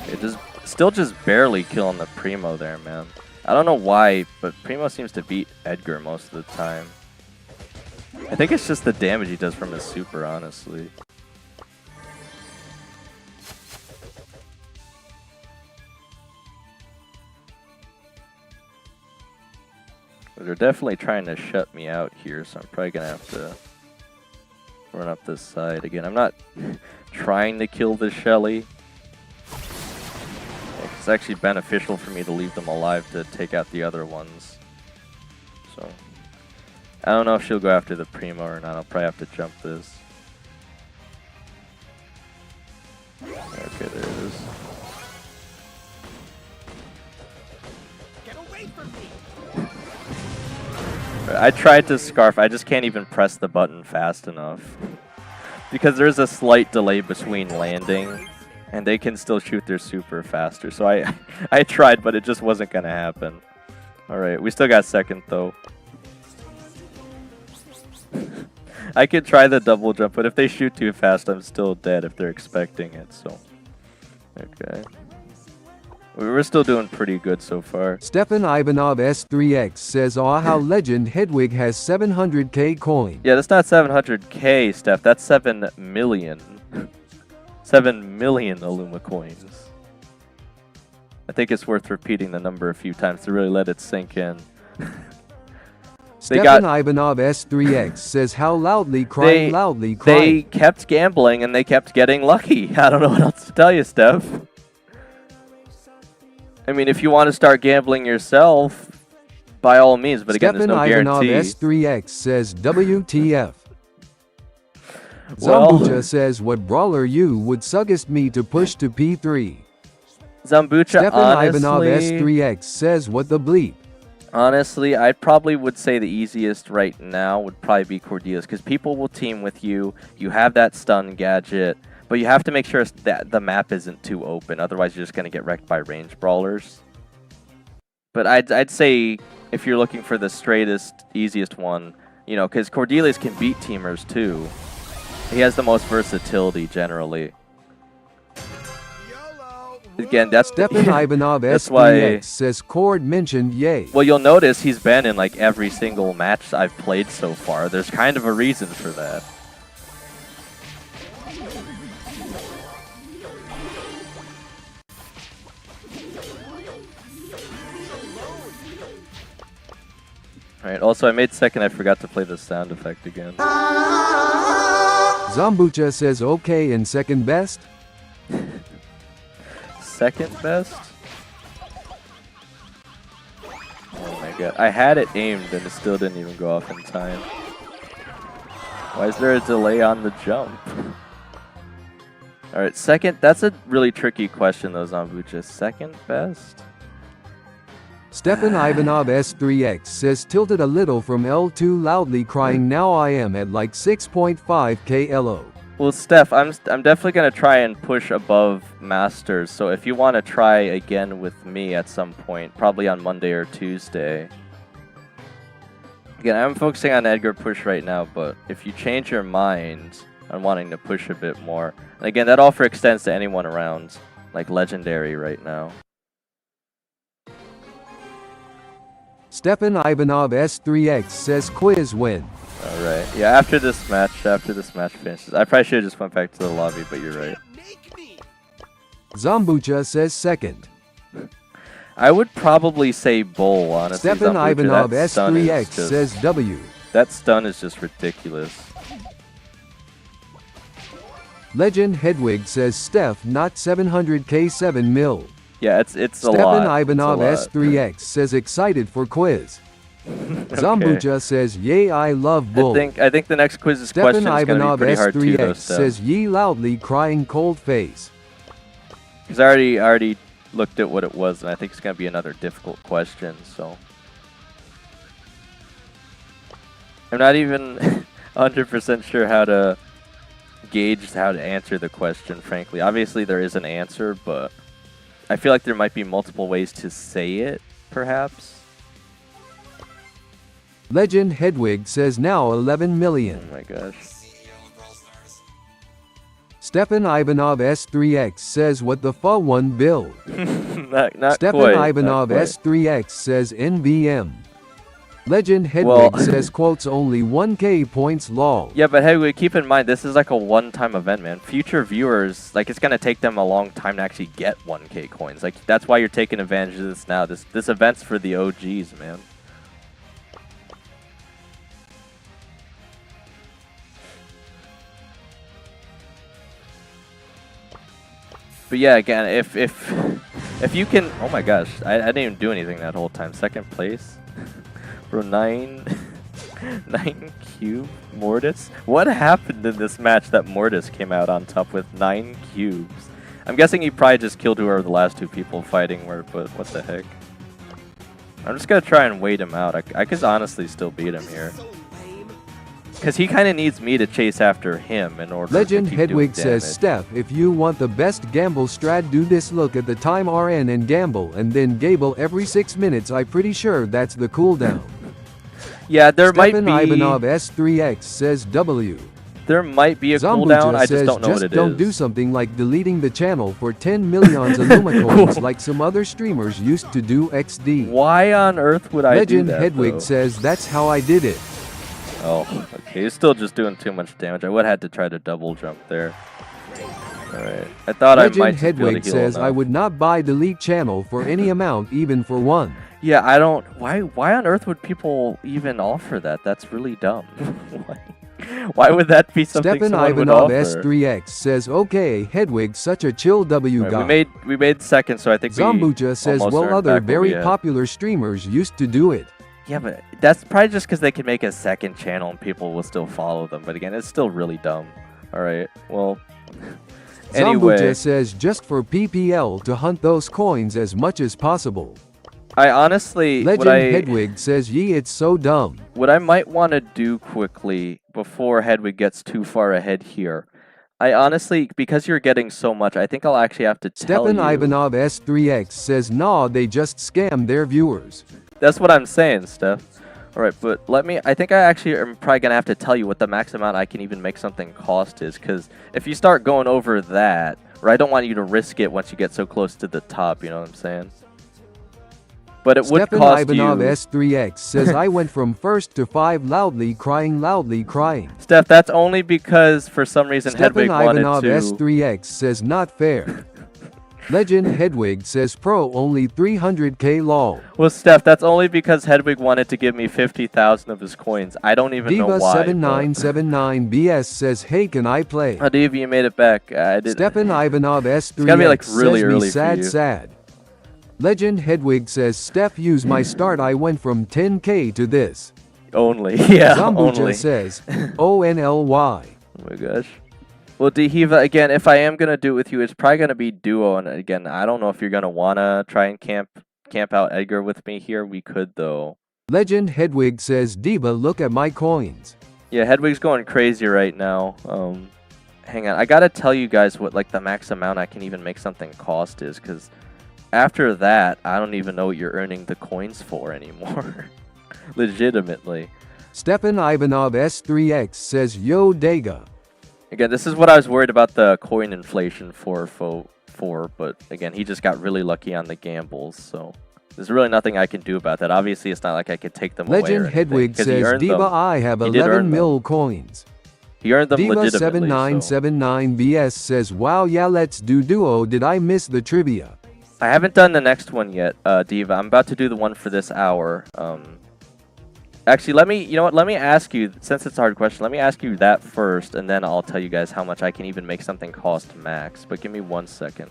It just still just barely killing the Primo there, man. I don't know why, but Primo seems to beat Edgar most of the time. I think it's just the damage he does from his super, honestly. They're definitely trying to shut me out here, so I'm probably going to have to run up this side. Again, I'm not trying to kill the Shelly. It's actually beneficial for me to leave them alive to take out the other ones. So, I don't know if she'll go after the Primo or not. I'll probably have to jump this. Okay, there it is. Get away from me! I tried to Scarf, I just can't even press the button fast enough. Because there's a slight delay between landing, and they can still shoot their super faster. So I tried, but it just wasn't going to happen. Alright, we still got second, though. I could try the double jump, but if they shoot too fast, I'm still dead if they're expecting it, so... Okay. We're still doing pretty good so far. Stefan Ivanov S3X says, "Aw, how Legend Hedwig has 700k coin." Yeah, that's not 700k, Steph. That's 7 million. 7 million Illumicoins. I think it's worth repeating the number a few times to really let it sink in. Stefan Ivanov S3X says, "How loudly crying, loudly crying." They kept gambling and they kept getting lucky. I don't know what else to tell you, Steph. I mean, if you want to start gambling yourself, by all means, but again, there's no guarantee. Stefan Ivanov S3X says, "WTF." Well, Zambucha says, "What brawler you would suggest me to push to P3?" Zambucha, Stefan Ivanov honestly, S3X says, "What the bleep?" honestly, I probably would say the easiest right now would probably be Cordelius, because people will team with you. You have that stun gadget. But you have to make sure that the map isn't too open, otherwise you're just going to get wrecked by range brawlers. But I'd say if you're looking for the straightest, easiest one, you know, because Cordelius can beat teamers too. He has the most versatility generally. Again, that's Stefan Ivanov that's why. S3X says Cord mentioned yay. Well, you'll notice he's been in like every single match I've played so far. There's kind of a reason for that. Alright, also I made second, I forgot to play the sound effect again. Zombucha says okay in second best. Second best? Oh my god, I had it aimed and it still didn't even go off in time. Why is there a delay on the jump? Alright, second, that's a really tricky question though, Zombucha. Second best? Stefan Ivanov S3X says tilted a little from L2 loudly crying now I am at like 6.5 KLO. Well, Steph, I'm definitely going to try and push above Masters, so if you want to try again with me at some point, probably on Monday or Tuesday. Again, I'm focusing on Edgar push right now, but if you change your mind on wanting to push a bit more, and again, that offer extends to anyone around, like Legendary right now. Stefan Ivanov S3X says quiz win. Alright, yeah, after this match finishes, I probably should have just went back to the lobby, but you're right. Zombucha says second. I would probably say Bull, honestly. Stefan Zombucha, Ivanov that stun is S3X just- says W. That stun is just ridiculous. Legend Hedwig says Steph not 700k 7 mil. Yeah, it's a Stefan lot. Ivanov It's a lot. S3X says excited for quiz. Zombucha says yay I love bull. I think the next quiz's Stefan question is going to be Ivanov pretty hard too, though, S3X says ye loudly crying cold face. because I already looked at what it was, and I think it's going to be another difficult question. So I'm not even 100% sure how to gauge how to answer the question. Frankly, obviously there is an answer, but I feel like there might be multiple ways to say it, perhaps. Legend Hedwig says now 11 Oh million. my gosh. Stefan Ivanov S3X says what the fu one build. not Stefan quite, Ivanov not quite. S3X says NVM. Legend Hedwig Well- says quotes only 1k points lol. Yeah, but hey, keep in mind, this is like a one-time event, man. Future viewers, like, it's going to take them a long time to actually get 1k coins. Like, that's why you're taking advantage of this now. This event's for the OGs, man. But yeah, again, if you can... Oh my gosh, I didn't even do anything that whole time. Second place? Bro, 9 cube Mortis? What happened in this match that Mortis came out on top with 9 cubes? I'm guessing he probably just killed whoever the last two people fighting were, but what the heck? I'm just gonna try and wait him out. I could honestly still beat him here. Because he kind of needs me to chase after him in order Legend to keep Hedwig doing says damage. Steph, if you want the best gamble strat, do this. Look at the time RN and gamble and then gable every 6 minutes. I'm pretty sure that's the cooldown. Yeah, there Stefan might be... Ivanov S3X says W. There might be a Zombucha cooldown, I says just don't know what it don't is. do something like deleting the channel for 10 millions Illumicoins like some other streamers used to do XD. Why on earth would I Legend do that, Hedwig though? says that's how I did it. Oh, okay. He's still just doing too much damage. I would have had to try to double jump there. Alright. I thought I might Legend just be able to Hedwig heal says I enough. would not buy delete channel for any amount, even for one. Yeah, I don't... Why on earth would people even offer that? That's really dumb. Why would that be something Stefan someone would Ivanov offer? S3X says okay, Hedwig such a chill W Right, guy. we made second, so I think Zombucha says almost well earned other back what very we had. popular streamers used to do it. Yeah, but that's probably just because they can make a second channel and people will still follow them. But again, it's still really dumb. Alright, well... Anyway, Zombucha says just for PPL to hunt those coins as much as possible. I honestly... Legend Hedwig says ye it's so dumb. What I might want to do quickly before Hedwig gets too far ahead here, I honestly, because you're getting so much, I think I'll actually have to tell Stepan you. Ivanov S3X says nah, they just scam their viewers. That's what I'm saying, Steph. Alright, but I think I actually am probably going to have to tell you what the max amount I can even make something cost is, because if you start going over that, or I don't want you to risk it once you get so close to the top, you know what I'm saying? But it would Stepan cost Ivanov you... S3X says I went from first to 5 loudly crying, loudly crying. Steph, that's only because for some reason Stepan Hedwig wanted Ivanov to... S3X says not fair. Legend Hedwig says pro only 300k lol. Well, Steph, that's only because Hedwig wanted to give me 50,000 of his coins. I don't even know why. Diva7979BS says hey, can I play? Oh, Diva, you made it back. I did. Stepan Ivanov S3X It's gotta be like really says early me sad for you. sad. Legend Hedwig says Steph use my start, I went from 10k to this. Only, yeah, Zambucha only. says ONLY. Oh my gosh. Well, Diva, again, if I am gonna do it with you, it's probably gonna be duo. And again, I don't know if you're gonna wanna try and camp out Edgar with me here. We could though. Legend Hedwig says Diva, look at my coins. Yeah, Hedwig's going crazy right now. Hang on, I gotta tell you guys what like the max amount I can even make something cost is, because after that, I don't even know what you're earning the coins for anymore. Legitimately. Stepan Ivanov S3X says yo Dega. Again, this is what I was worried about the coin inflation for, but again, he just got really lucky on the gambles, so there's really nothing I can do about that. Obviously, it's not like I could take them away. Legend or Hedwig anything, 'cause he says earned Diva, them. I have He did 11 earn mil them. coins. He earned them Diva legitimately. So. 7979BS says wow, yeah, let's do duo. Did I miss the trivia? I haven't done the next one yet, Diva. I'm about to do the one for this hour. Actually, you know what? Let me ask you, since it's a hard question, let me ask you that first, and then I'll tell you guys how much I can even make something cost max. But give me 1 second.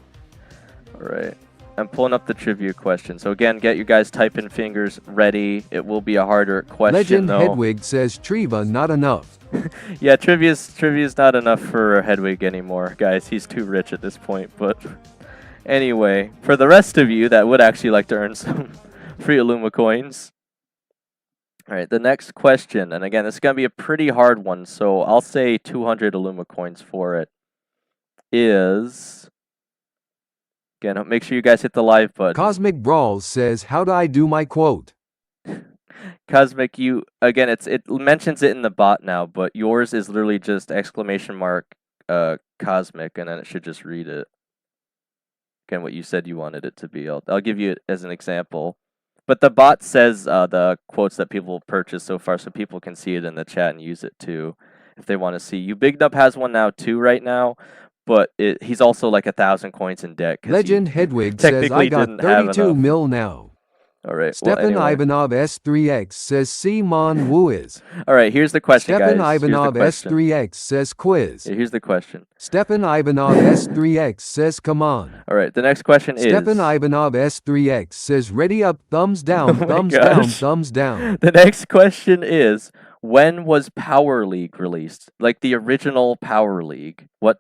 All right. I'm pulling up the trivia question. So again, get you guys typing fingers ready. It will be a harder question, Legend though. Hedwig says Triva, not enough. Yeah, trivia's not enough for Hedwig anymore, guys. He's too rich at this point. But anyway, for the rest of you that would actually like to earn some free Illumicoins. All right, the next question, and again, this is going to be a pretty hard one, so I'll say 200 Illumicoins for it, is... Again, make sure you guys hit the live button. Cosmic Brawls says, how'd I do my quote? Cosmic, again, it mentions it in the bot now, but yours is literally just exclamation mark Cosmic, and then it should just read it. Again, what you said you wanted it to be. I'll give you it as an example. But the bot says the quotes that people purchased so far, so people can see it in the chat and use it too, if they want to see. You Big Dub has one now too right now, but he's also like 1,000 coins in debt. Legend Hedwig says I got 32 mil now. All right. Stepan Ivanov S3X says Simon Wu is. All right, here's the question, guys. Stepan Ivanov S3X says quiz. Yeah, here's the question. Stepan Ivanov S3X says come on. All right, the next question is... Stepan Ivanov S3X says ready up, thumbs down, Oh thumbs gosh. down, thumbs down. The next question is, when was Power League released? Like the original Power League. When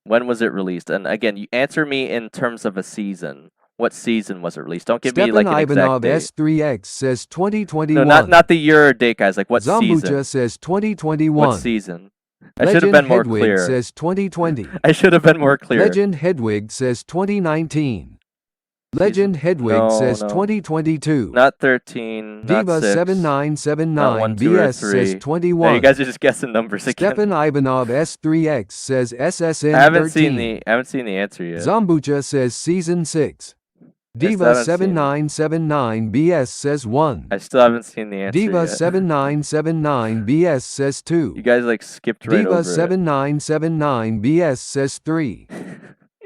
was it released? And again, you answer me in terms of a season. What season was it released? Don't give me like an Ivanov exact date. S3X says 2021. No, not the year or date, guys. Like what Zambucha season? says 2021. What season? I should have Legend been more Hedwig clear. says 2020. I should have been more clear. Legend Hedwig says 2019. Legend Hedwig says 2022. Not 13. Not Diva 6. 7979 Not 1, 2, or BS 3. says 21. Hey, you guys are just guessing numbers again. Stepan Ivanov S3X says SSN I haven't 13. seen the answer yet. Zambucha says season 6. Diva 7979 BS says 1. I still haven't seen the answer Diva yet. 7979 BS says 2. You guys like skipped right over Diva it. 7979 BS says 3.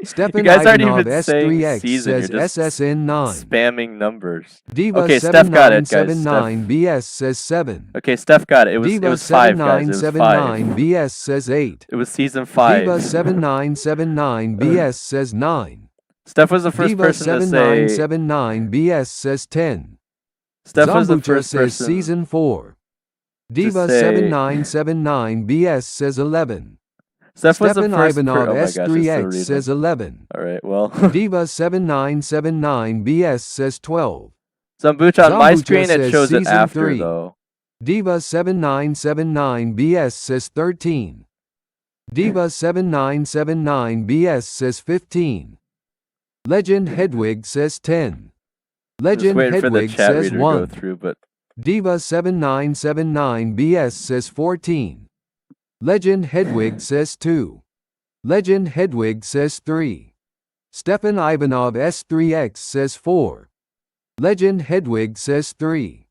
Stepan You guys aren't Ivanov even saying S3X season. says You're just SSN 9. spamming numbers. Diva Okay, Steph got it, guys. 7979 BS says 7. Okay, Steph got it. It Diva was 5, guys. It was 7979 5. BS says 8. It was season 5. Diva 7979 BS says 9. Steph was the first Diva person to say... 7979 BS says 10. Steph was the Zambucha first says person season 4. Diva say- 7979 BS says 11. Steph was the Stepan first Ivanov oh my gosh, that's the S3X reason. says 11. Alright, well... Diva 7979 BS says 12. Zambucha, on my Zambucha screen, it says shows it season after, 3. though. Diva 7979 BS says 13. Diva7979BS says 15. Legend Hedwig says 10. Just Legend waiting for the Hedwig chat says reader to go 1. through, but Diva7979BS says 14. Legend Hedwig says 2. Legend Hedwig says 3. Stefan Ivanov S3X says 4. Legend Hedwig says 3.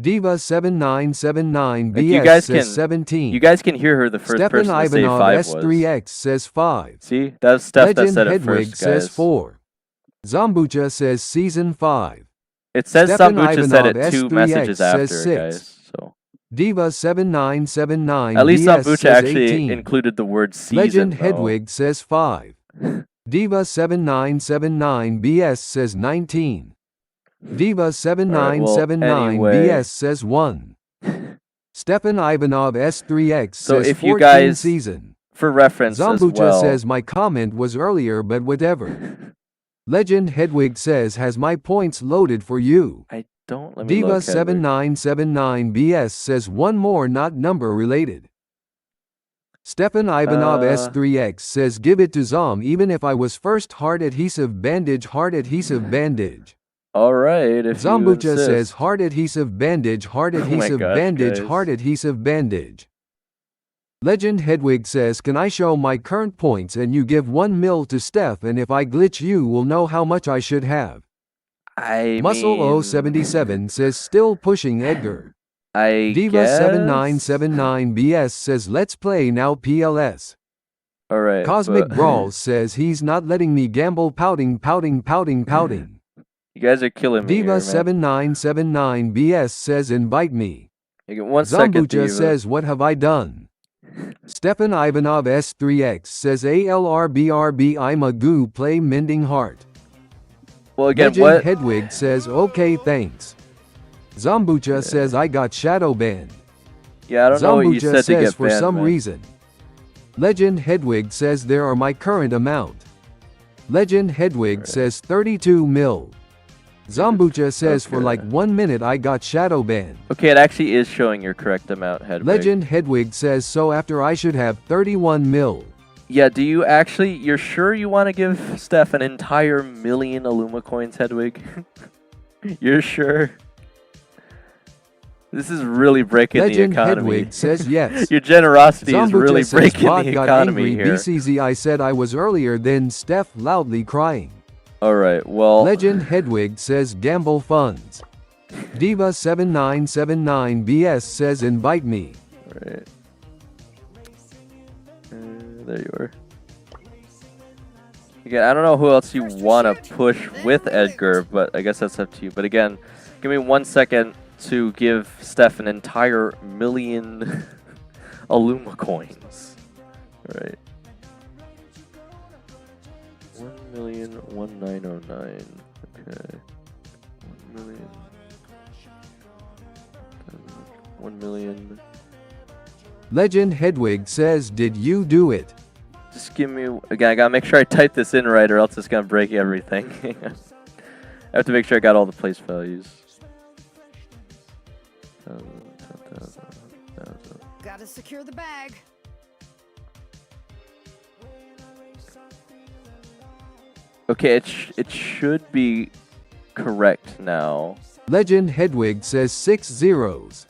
Diva7979BS like you guys says can 17. you guys can hear her the first Stefan person to say Ivanov 5 was. S3X says 5. See? That was Steph that Legend said it Hedwig first, says guys. 4. Zombucha says season 5. It says Stefan Sambucha said it Ivanov 2 S3X messages says after, 6. guys. So Diva7979 at least BS Sambucha says actually 18. included the word season, Legend though. Hedwig says 5. Diva7979 BS says 19. Diva7979 anyway. BS says 1. Stefan Ivanov S3X So says if you 14 guys, season. for reference as Zombucha well, says my comment was earlier but whatever. Legend Hedwig says has my points loaded for you. I don't, let me look, Hedwig. Diva7979 BS says one more not number related. Stefan Ivanov S3X says give it to Zom even if I was first hard adhesive bandage. Alright, if you Zombucha insist. says hard adhesive bandage. Oh my gosh, guys. Hard adhesive bandage. Legend Hedwig says can I show my current points and you give 1 mil to Steph and if I glitch you will know how much I should have. Muscle 077 says still pushing Edgar. I Diva7979 BS says let's play now PLS. Alright. Cosmic Brawls says he's not letting me gamble pouting. You guys are killing me here, man. Diva7979 BS says invite me. You get 1 second, Zombucha Diva. says what have I done? Stefan Ivanov S3X says ALRBRB I'm a goo play mending heart. Well, again, Legend what? Hedwig says okay thanks. Zombucha says I got shadow banned. Yeah, I don't know what you Zombucha said to says get for banned, some man. reason. Legend Hedwig says there are my current amount. Legend Hedwig says 32 mil. Zombucha says for like 1 minute I got shadow banned. Okay, it actually is showing your correct amount, Hedwig. Legend Hedwig says so after I should have 31 mil. Yeah, do you actually, you're sure you want to give Steph an entire million Illumicoins, Hedwig? You're sure? This is really breaking Legend the economy. Hedwig says yes. Your generosity is Zombucha really says breaking bot the got economy angry. here. BCZ I said I was earlier then Steph loudly crying. Alright, well... Legend Hedwig says gamble funds. Diva7979 BS says invite me. Alright. There you are. Again, I don't know who else you want to push with Edgar, but I guess that's up to you. But again, give me 1 second to give Steph an entire million Illumicoins. Alright. 1,000,1909. Okay. 1,000,000. 1 million. Legend Hedwig says did you do it? Just give me, again, I gotta make sure I type this in right or else it's gonna break everything. I have to make sure I got all the place values. Gotta secure the bag. Okay, it should be correct now. Legend Hedwig says 6 zeros.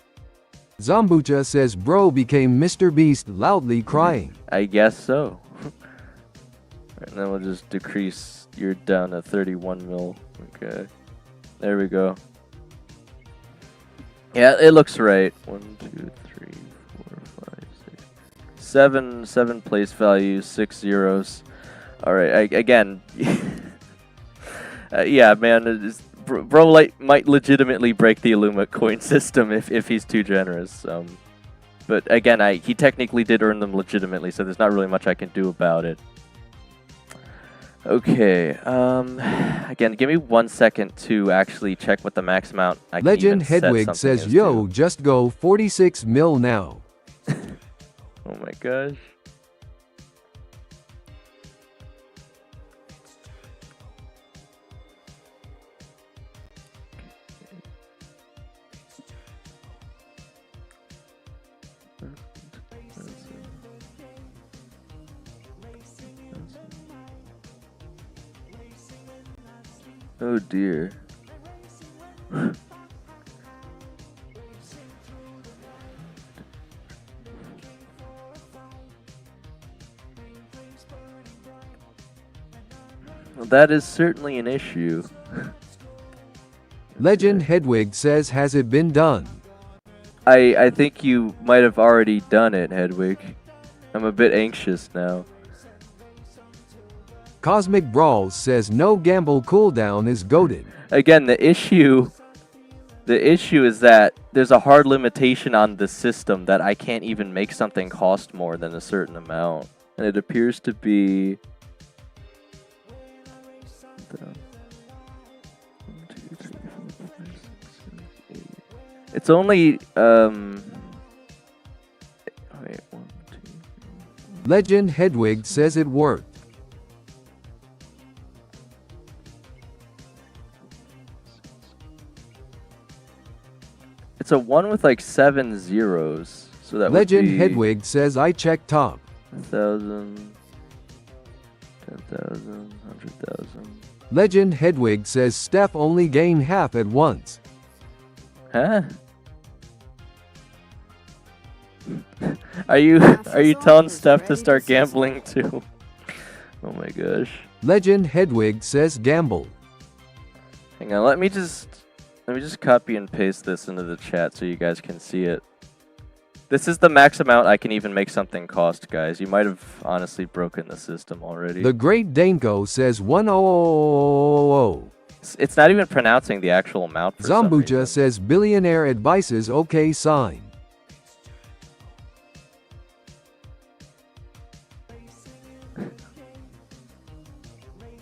Zombucha says bro became Mr. Beast loudly crying. I guess so. And then we'll just decrease your down to 31 mil. Okay. There we go. Yeah, it looks right. 1, 2, 3, 4, 5, 6, 7 place values, 6 zeros. Alright, again. Yeah, man. Bro might legitimately break the Illumicoin system if he's too generous. But again, he technically did earn them legitimately, so there's not really much I can do about it. Okay, again, give me 1 second to actually check what the max amount I can Legend even set Hedwig something says is yo to. just go 46 mil now. Oh my gosh. Oh dear. Well, that is certainly an issue. Legend Hedwig says, has it been done? I think you might have already done it, Hedwig. I'm a bit anxious now. Cosmic Brawls says, no gamble cooldown is goated. Again, the issue is that there's a hard limitation on the system that I can't even make something cost more than a certain amount. And it appears to be... It's only, wait, 1, 2, 3. Legend Hedwig says it worked. It's a 1 with like 7 zeros. So that Legend would be Hedwig says, I checked top. 1,000, 10,000, 100,000. Legend Hedwig says, Steph only gain half at once. Huh? Are you telling Steph to start gambling too? Oh my gosh. Legend Hedwig says gamble. Hang on, let me just copy and paste this into the chat so you guys can see it. This is the max amount I can even make something cost, guys. You might have honestly broken the system already. The Great Danko says 10000. It's not even pronouncing the actual amount for some Zambucha reason. says billionaire advices okay sign.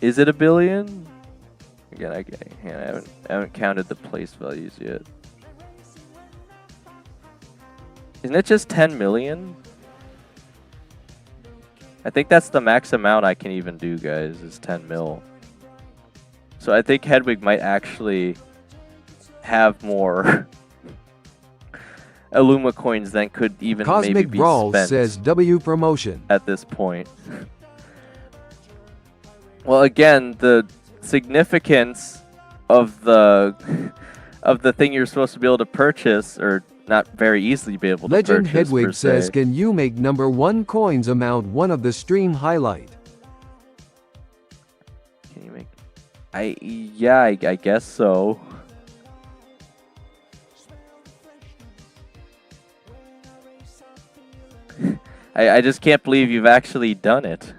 Is it a billion? Again, I haven't counted the place values yet. Isn't it just 10 million? I think that's the max amount I can even do, guys, is 10 mil. So I think Hedwig might actually have more Illumicoins than could even maybe Cosmic be Brawl spent says W promotion. at this point. Well, again, the significance of the thing you're supposed to be able to purchase, or not very easily be able to Legend purchase, per Hedwig says, se. can you make #1 coins amount one of the stream highlight? Can you make? I guess so. I just can't believe you've actually done it.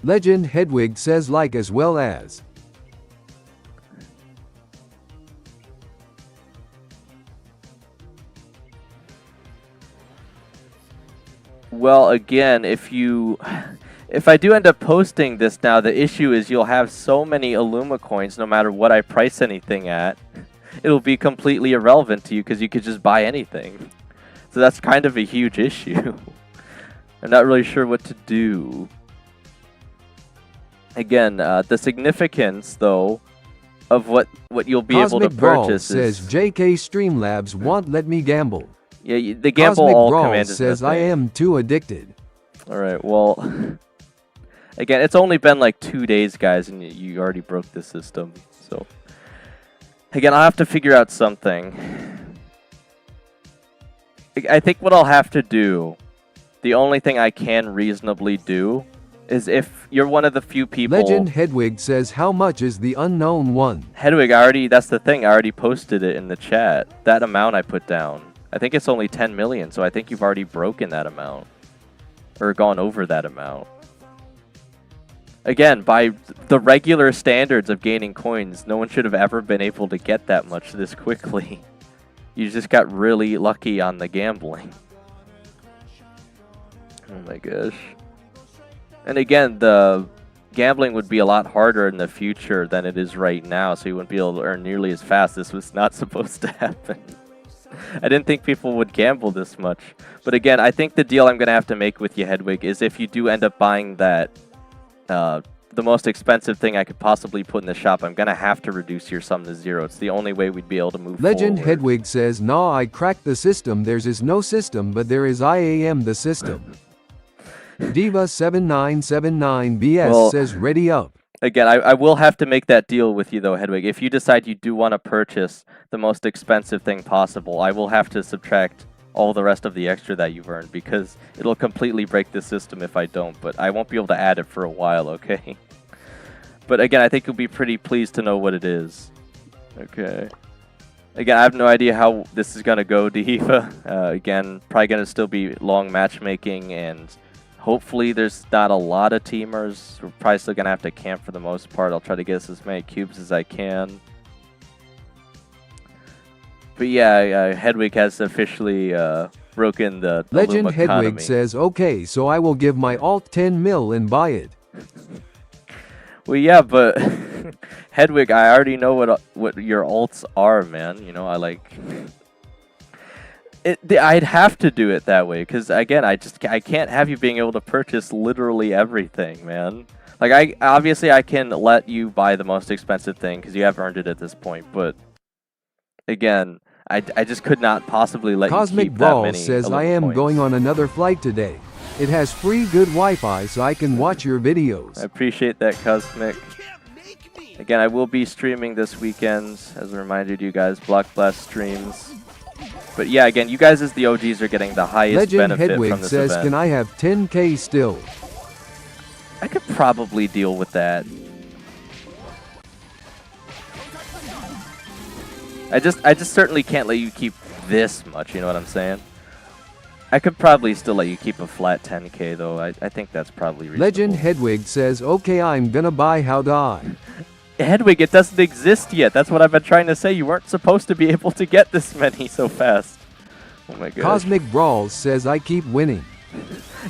Legend Hedwig says like as well as. Well, again, if I do end up posting this now, the issue is you'll have so many Illumicoins no matter what I price anything at. It'll be completely irrelevant to you because you could just buy anything. So that's kind of a huge issue. I'm not really sure what to do. Again, the significance, though, of what you'll be able to Cosmic Brawl purchase says is... JK Streamlabs won't let me gamble. Yeah, the gamble Cosmic all Brawl command is says I am too addicted. Alright, well... Again, it's only been like 2 days, guys, and you already broke the system. So, again, I'll have to figure out something. I think what I'll have to do, the only thing I can reasonably do, is if you're one of the few people... Legend Hedwig says how much is the unknown one? Hedwig, that's the thing, I already posted it in the chat. That amount I put down. I think it's only 10 million, so I think you've already broken that amount. Or gone over that amount. Again, by the regular standards of gaining coins, no one should have ever been able to get that much this quickly. You just got really lucky on the gambling. Oh my gosh. And again, the gambling would be a lot harder in the future than it is right now, so you wouldn't be able to earn nearly as fast. This was not supposed to happen. I didn't think people would gamble this much. But again, I think the deal I'm going to have to make with you, Hedwig, is if you do end up buying that, the most expensive thing I could possibly put in the shop, I'm going to have to reduce your sum to 0. It's the only way we'd be able to move Legend forward. Hedwig says, nah, I cracked the system. There's is no system, but there is I am the system. Diva7979BS says ready up. Again, I will have to make that deal with you though, Hedwig. If you decide you do want to purchase the most expensive thing possible, I will have to subtract all the rest of the extra that you've earned because it'll completely break the system if I don't, but I won't be able to add it for a while, okay? But again, I think you'll be pretty pleased to know what it is. Okay. Again, I have no idea how this is going to go, Dehiva. Again, probably going to still be long matchmaking, and hopefully there's not a lot of teamers. We're probably still going to have to camp for the most part. I'll try to get us as many cubes as I can. But yeah, Hedwig has officially broken the Legend Illum Hedwig economy. says, okay, so I will give my alt 10 mil and buy it. Well, yeah, but Hedwig, I already know what your alts are, man. You know, I'd have to do it that way because again, I can't have you being able to purchase literally everything, man. Like obviously I can let you buy the most expensive thing because you have earned it at this point, but again, I just could not possibly let Cosmic you keep Brawl that many. says, I am Illumicoins. going on another flight today. It has free good Wi-Fi so I can watch your videos. I appreciate that, Cosmic. Again, I will be streaming this weekend, as a reminder to you guys, Block Blast streams. But yeah, again, you guys as the OGs are getting the highest Legend benefit Hedwig from this says, event. can I have 10k still? I could probably deal with that. I just certainly can't let you keep this much, you know what I'm saying? I could probably still let you keep a flat 10k though. I think that's probably reasonable. Legend Hedwig says, okay, I'm gonna buy How Die. Hedwig, it doesn't exist yet. That's what I've been trying to say. You weren't supposed to be able to get this many so fast. Oh my god. Cosmic Brawls says, I keep winning.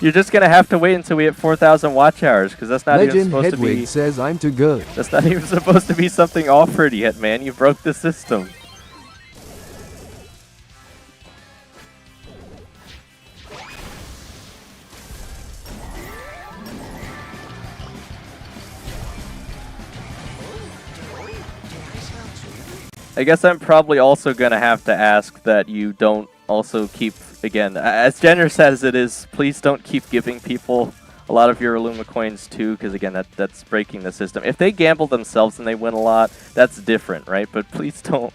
You're just gonna have to wait until we hit 4,000 watch hours, because that's not even Legend supposed Hedwig to be. says, I'm too good. That's not even supposed to be something offered yet, man. You broke the system. I guess I'm probably also gonna have to ask that you don't also keep, again, as generous as it is, please don't keep giving people a lot of your Illumicoins too, because again, that's breaking the system. If they gamble themselves and they win a lot, that's different, right? But please don't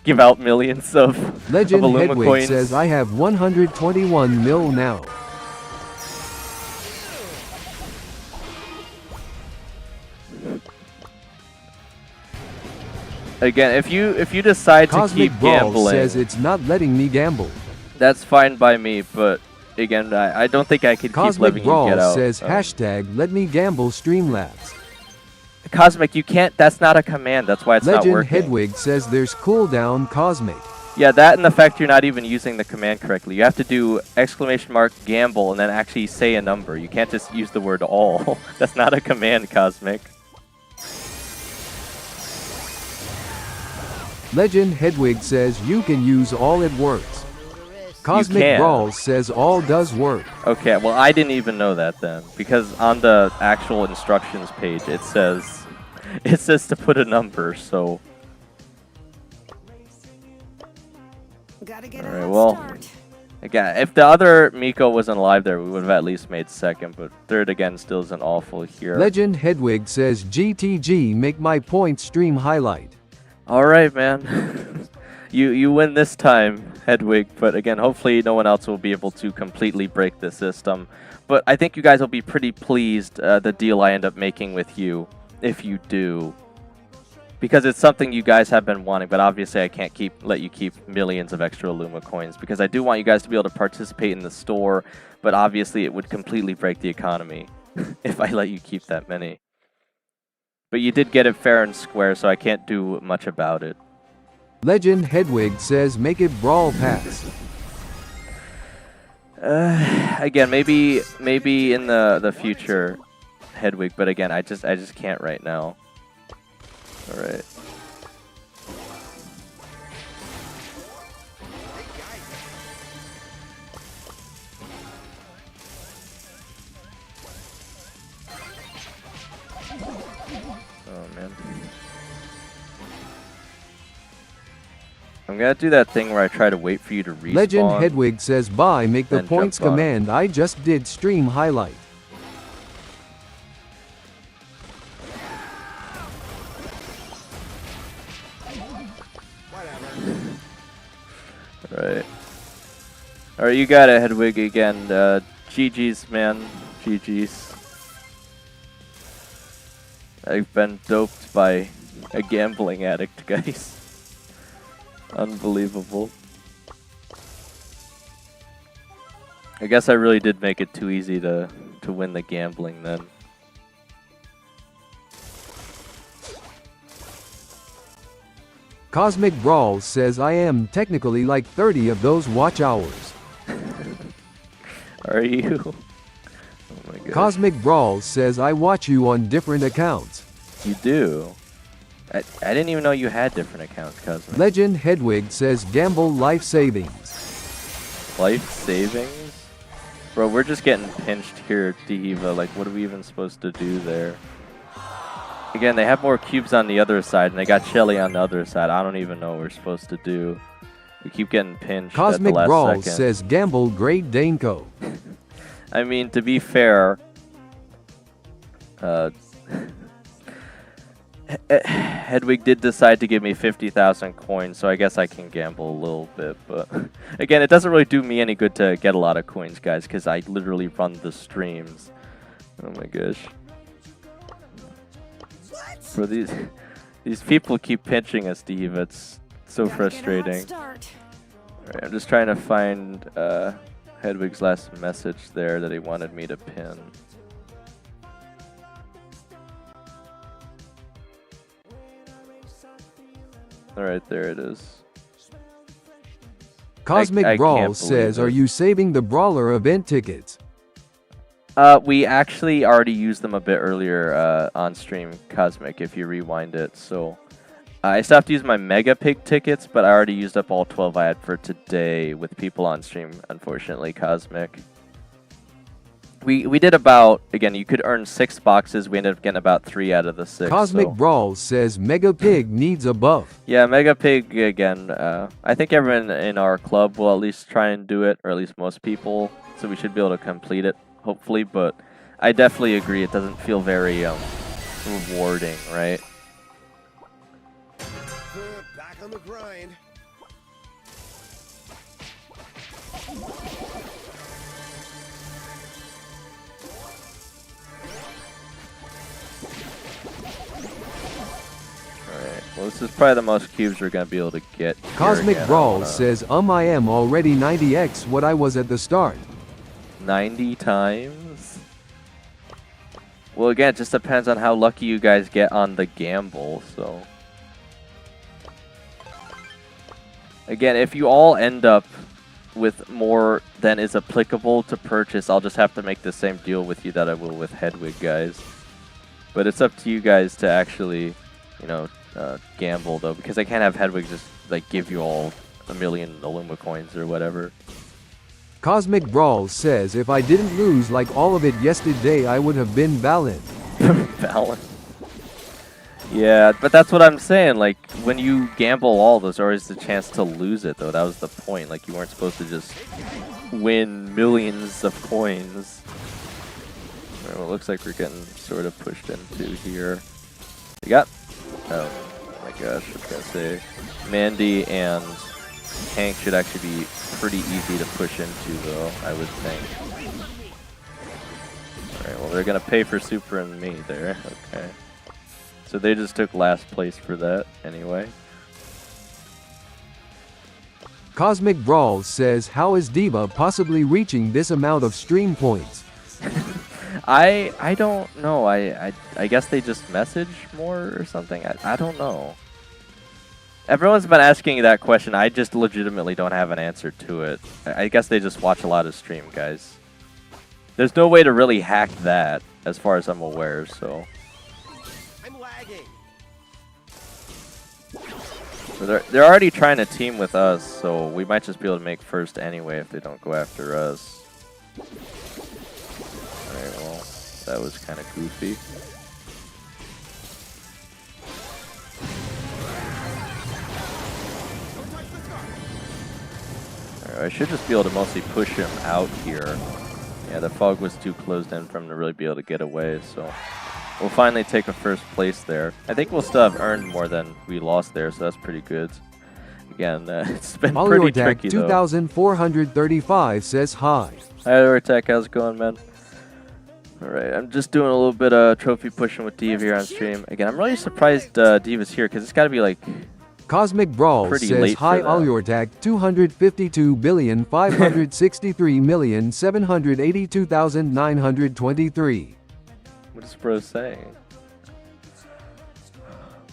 give out millions of Legend Hedwig Illumicoins. says, I have 121 mil now. Again, if you decide to Cosmic keep Brawl gambling, says it's not letting me gamble. that's fine by me. But again, I don't think I could keep Cosmic letting you Brawl get out. says, hashtag let me gamble Streamlabs. Cosmic, you can't. That's not a command. That's why it's not Legend working. Hedwig says there's cooldown Cosmic. Yeah, that and the fact you're not even using the command correctly. You have to do ! gamble and then actually say a number. You can't just use the word all. That's not a command, Cosmic. Legend Hedwig says you can use all it works. Cosmic can. Brawl says all does work. Okay, well I didn't even know that then, because on the actual instructions page it says to put a number. So Gotta get Alright, a well, start. again, if the other Miko wasn't live there, we would have at least made second, but third again still isn't awful here. Legend Hedwig says GTG make my point stream highlight. All right, man. you win this time, Hedwig. But again, hopefully no one else will be able to completely break the system. But I think you guys will be pretty pleased the deal I end up making with you, if you do. Because it's something you guys have been wanting, but obviously I can't let you keep millions of extra Illumicoins, because I do want you guys to be able to participate in the store, but obviously it would completely break the economy if I let you keep that many. But you did get it fair and square, so I can't do much about it. Legend Hedwig says make it Brawl Pass. Again, maybe in the future, Hedwig. But again, I just can't right now. All right. Oh man. I'm gonna do that thing where I try to wait for you to respawn. Legend Hedwig says bye make the Then points jump on. command I just did stream highlight. Alright. Alright, you got it, Hedwig, again. GG's, man. GG's. I've been doped by a gambling addict, guys. Unbelievable. I guess I really did make it too easy to win the gambling then. Cosmic Brawl says I am technically like 30 of those watch hours. Are you? Oh my god. Cosmic Brawl says I watch you on different accounts. You do? I didn't even know you had different accounts, Cosmic. Legend Hedwig says gamble life savings. Life savings? Bro, we're just getting pinched here, Diva. Like, what are we even supposed to do there? Again, they have more cubes on the other side, and they got Shelly on the other side. I don't even know what we're supposed to do. We keep getting pinched Cosmic at the last Brawl second. says gamble Great Daneco. I mean, to be fair, Hedwig did decide to give me 50,000 coins, so I guess I can gamble a little bit. But again, it doesn't really do me any good to get a lot of coins, guys, because I literally run the streams. Oh my gosh. For these people keep pinching us, Steve. It's so frustrating. Alright, I'm just trying to find Hedwig's last message there that he wanted me to pin. Alright, there it is. Cosmic I Brawl can't says, believe are it. you saving the Brawler event tickets? We actually already used them a bit earlier on stream, Cosmic, if you rewind it. So I still have to use my Mega Pig tickets, but I already used up all 12 I had for today with people on stream, unfortunately, Cosmic. We did about, again, you could earn 6 boxes. We ended up getting about 3 out of the 6. Cosmic so. Brawl says Mega Pig needs a buff. Yeah, Mega Pig, again, I think everyone in our club will at least try and do it, or at least most people, so we should be able to complete it, hopefully, but I definitely agree it doesn't feel very rewarding, right? Back on the grind. Alright, well this is probably the most cubes we're going to be able to get here Cosmic again. Brawl says I am already 90x what I was at the start. 90 times? Well, again, it just depends on how lucky you guys get on the gamble, so. Again, if you all end up with more than is applicable to purchase, I'll just have to make the same deal with you that I will with Hedwig, guys. But it's up to you guys to actually, you know, gamble, though, because I can't have Hedwig just, like, give you all a million Illumicoins or whatever. Cosmic Brawl says if I didn't lose like all of it yesterday I would have been balanced. Balance. Yeah, but that's what I'm saying. Like, when you gamble all, there's always the chance to lose it, though. That was the point. Like, you weren't supposed to just win millions of coins. Alright, well, it looks like we're getting sort of pushed into here. We got... Oh, my gosh, I was gonna say... Mandy and Hank should actually be pretty easy to push into, though, I would think. Alright, well, they're gonna pay for Super and me there. Okay. So they just took last place for that, anyway. Cosmic Brawl says how is Diva possibly reaching this amount of stream points? I don't know. I guess they just message more or something. I don't know. Everyone's been asking that question. I just legitimately don't have an answer to it. I guess they just watch a lot of stream, guys. There's no way to really hack that, as far as I'm aware, so... I'm lagging. So they're already trying to team with us, so we might just be able to make first anyway if they don't go after us. Alright, well, that was kind of goofy. Alright, I should just be able to mostly push him out here. Yeah, the fog was too closed in for him to really be able to get away, so we'll finally take a first place there. I think we'll still have earned more than we lost there, so that's pretty good. Again, it's been All pretty your tag tricky though. 2435 says hi. Hi, Ortec, how's it going, man? Alright, I'm just doing a little bit of trophy pushing with Div here on stream. Again, I'm really surprised Div is here, because it's got to be like... Cosmic Brawl Pretty says late for hi. that. All your tag 252,563,782,923. What is bro saying?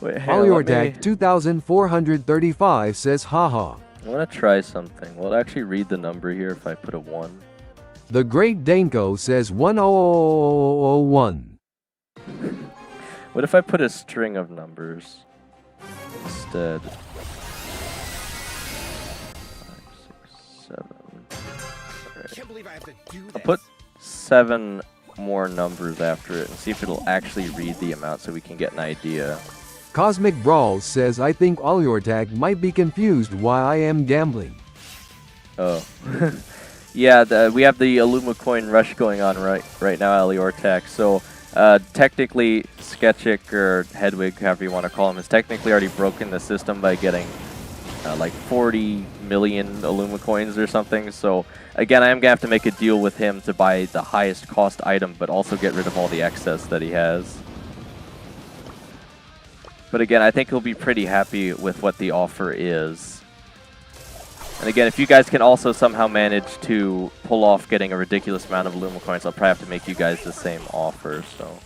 Wait, hang All on, your let me- tag 2435 says haha. I want to try something. Will it actually read the number here if I put a 1? The Great Danko says 10001. What if I put a string of numbers instead? 5, 6, 7. I can't believe I have to do this. I'll put 7 more numbers after it and see if it'll actually read the amount so we can get an idea. Cosmic Brawl says I think all your tag might be confused why I am gambling. Oh. Yeah, we have the Illumicoin rush going on right now, Eliortech. So technically, Sketchic or Hedwig, however you want to call him, has technically already broken the system by getting like 40 million Illumicoins or something. So again, I am gonna have to make a deal with him to buy the highest cost item, but also get rid of all the excess that he has. But again, I think he'll be pretty happy with what the offer is. And again, if you guys can also somehow manage to pull off getting a ridiculous amount of Illumicoins, I'll probably have to make you guys the same offer, so.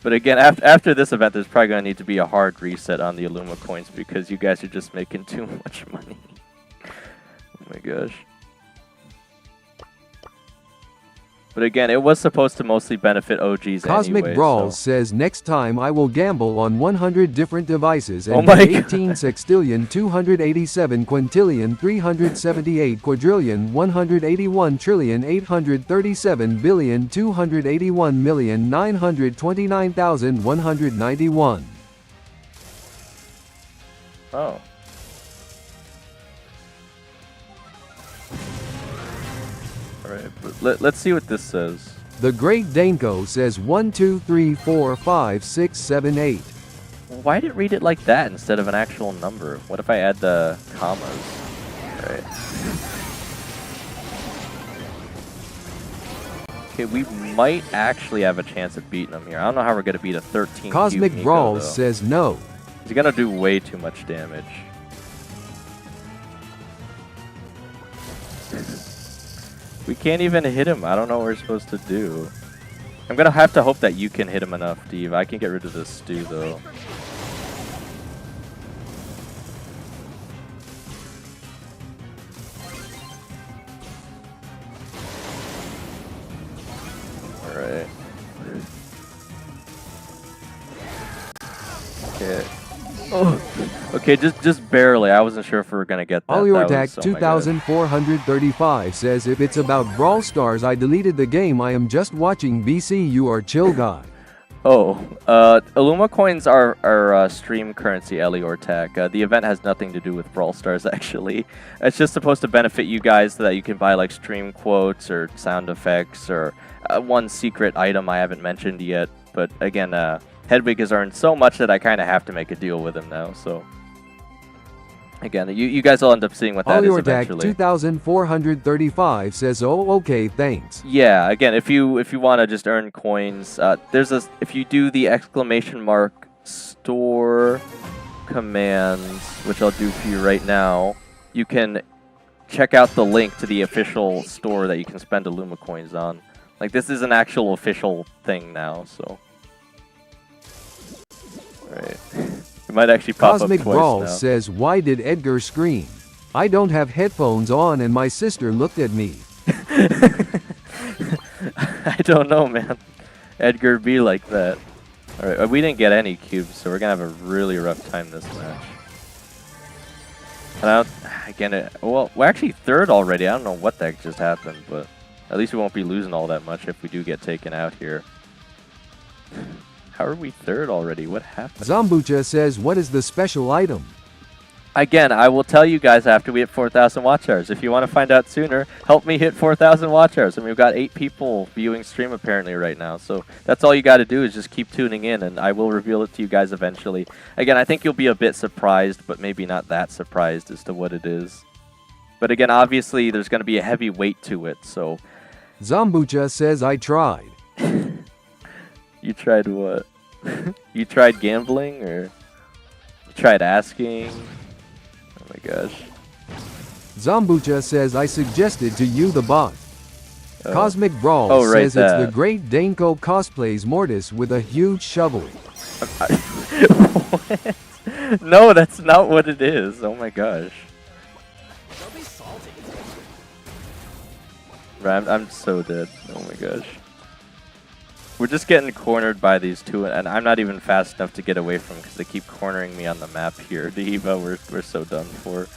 But again, after this event, there's probably going to need to be a hard reset on the Illumicoins because you guys are just making too much money. Oh my gosh. But again, it was supposed to mostly benefit OGs Cosmic anyway, Brawl so. says next time I will gamble on 100 different devices Oh and my 18 sextillion 287 quintillion 378 quadrillion 181 trillion 837 billion 281 million 929,191. Oh. Alright, but let's see what this says. The Great Danko says 1 2 3 4 5 6 7 8. Why did it read it like that instead of an actual number? What if I add the commas? Right. Okay, we might actually have a chance of beating him here. I don't know how we're going to beat a 13 Cosmic cube Brawl Nico, though. says no. He's going to do way too much damage. We can't even hit him. I don't know what we're supposed to do. I'm going to have to hope that you can hit him enough, Steve. I can get rid of this stew, though. Alright. Okay. Oh. Okay, just barely. I wasn't sure if we were gonna get that. All your That attack was- oh my God. 2435 says if it's about Brawl Stars I deleted the game. I am just watching BC. You are chill guy. Oh, Illumicoins are stream currency, Ellie or Tech. The event has nothing to do with Brawl Stars, actually. It's just supposed to benefit you guys so that you can buy like stream quotes or sound effects or one secret item I haven't mentioned yet. But again, Hedwig has earned so much that I kind of have to make a deal with him now. So again, you guys will end up seeing what that All is your attack eventually. 2435 says oh okay thanks. Yeah, again, if you want to just earn coins, if you do the exclamation mark store commands, which I'll do for you right now, you can check out the link to the official store that you can spend Illumicoins on. Like, this is an actual official thing now, so. Alright. It might actually pop Cosmic up twice Brawl now. says why did Edgar scream? I don't have headphones on and my sister looked at me. I don't know, man. Edgar be like that. Alright, we didn't get any cubes, so we're gonna have a really rough time this match. And well, we're actually third already. I don't know what the heck just happened, but at least we won't be losing all that much if we do get taken out here. How are we third already? What happened? Zambucha says what is the special item? Again, I will tell you guys after we hit 4,000 watch hours. If you want to find out sooner, help me hit 4,000 watch hours. And we've got 8 people viewing stream apparently right now. So that's all you got to do is just keep tuning in, and I will reveal it to you guys eventually. Again, I think you'll be a bit surprised, but maybe not that surprised as to what it is. But again, obviously, there's going to be a heavy weight to it, so... Zombucha says I tried. You tried what? You tried gambling, or... You tried asking? Oh my gosh. Zombucha says I suggested to you the bot. Oh. Cosmic Brawl Oh, right, says it's the that. great Danko cosplays Mortis with a huge shovel. What? No, that's not what it is. Oh my gosh. Don't be salty. Right, I'm so dead. Oh my gosh. We're just getting cornered by these two, and I'm not even fast enough to get away from them because they keep cornering me on the map here. The Eva, we're so done for.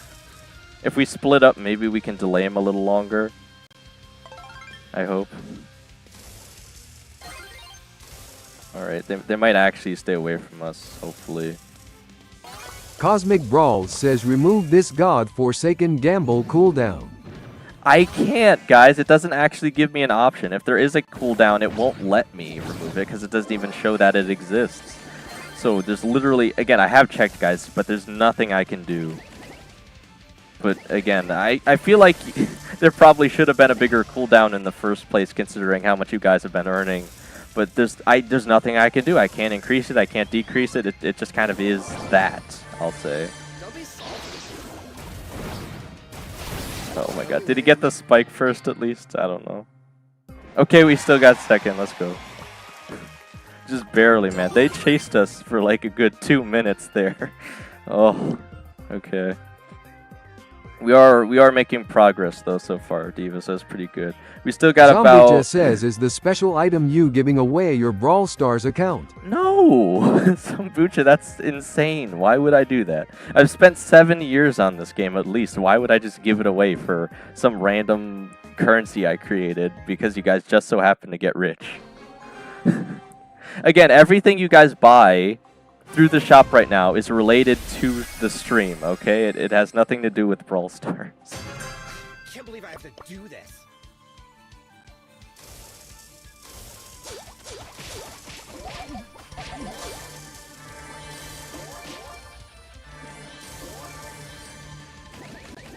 If we split up, maybe we can delay him a little longer. I hope. Alright, they might actually stay away from us, hopefully. Cosmic Brawl says remove this god-forsaken gamble cooldown. I can't, guys. It doesn't actually give me an option. If there is a cooldown, it won't let me remove it because it doesn't even show that it exists. So there's literally, again, I have checked, guys, but there's nothing I can do. But again, I feel like there probably should have been a bigger cooldown in the first place considering how much you guys have been earning. But there's nothing I can do. I can't increase it. I can't decrease it. It just kind of is that, I'll say. Don't be salty. Oh my god. Did he get the spike first at least? I don't know. Okay, we still got second. Let's go. Just barely, man. They chased us for like a good 2 minutes there. Oh, okay. We are making progress though so far, Diva, so it's pretty good. We still got Zombucha about... says is the special item you giving away your Brawl Stars account. No! Zombucha, that's insane. Why would I do that? I've spent 7 years on this game at least. Why would I just give it away for some random currency I created because you guys just so happen to get rich? Again, everything you guys buy through the shop right now is related to the stream, okay? It has nothing to do with Brawl Stars. Can't believe I have to do this.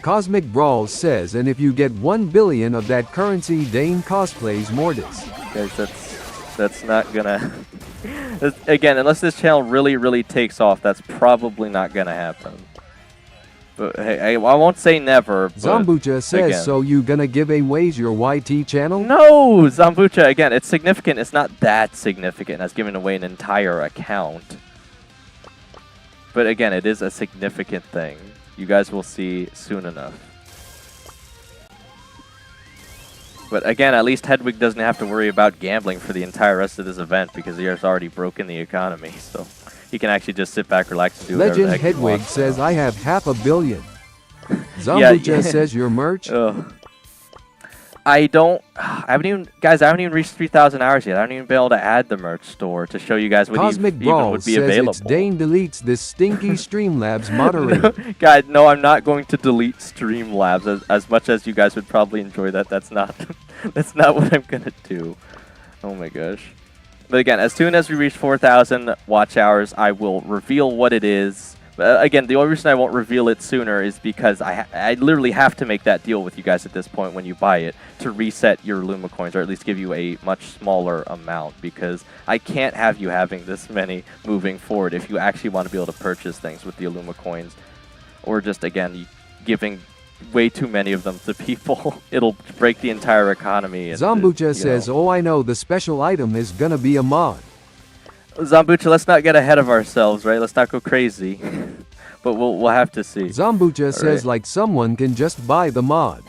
Cosmic Brawl says and if you get 1 billion of that currency Dane cosplays Mortis. Guys, that's not gonna... Again, unless this channel really takes off, that's probably not gonna happen. But hey, I won't say never. But Zombucha says, again. so you gonna give away your YT channel? No, Zombucha, again, it's significant. It's not that significant as giving away an entire account. But again, it is a significant thing. You guys will see soon enough. But again, at least Hedwig doesn't have to worry about gambling for the entire rest of this event because he has already broken the economy. So he can actually just sit back, relax, and do whatever Legend the heck he Hedwig wants. says I have 500 million. Zombucha Yeah. says your merch. Ugh. I haven't even reached 3,000 hours yet. I haven't even been able to add the merch store to show you guys what Cosmic even Brawl would be says available. it's Dane deletes this stinky Streamlabs moderator. Guys, no, I'm not going to delete Streamlabs as much as you guys would probably enjoy that. That's not that's not what I'm gonna do. Oh my gosh. But again, as soon as we reach 4,000 watch hours, I will reveal what it is. Again, the only reason I won't reveal it sooner is because I literally have to make that deal with you guys at this point when you buy it to reset your Illumicoins, or at least give you a much smaller amount, because I can't have you having this many moving forward if you actually want to be able to purchase things with the Illumicoins, or just, again, giving way too many of them to people. It'll break the entire economy. And, Zombucha says, oh I know the special item is gonna be a mod. Zombucha, let's not get ahead of ourselves, right? Let's not go crazy. But we'll have to see. Zombucha says like someone can just buy the mod.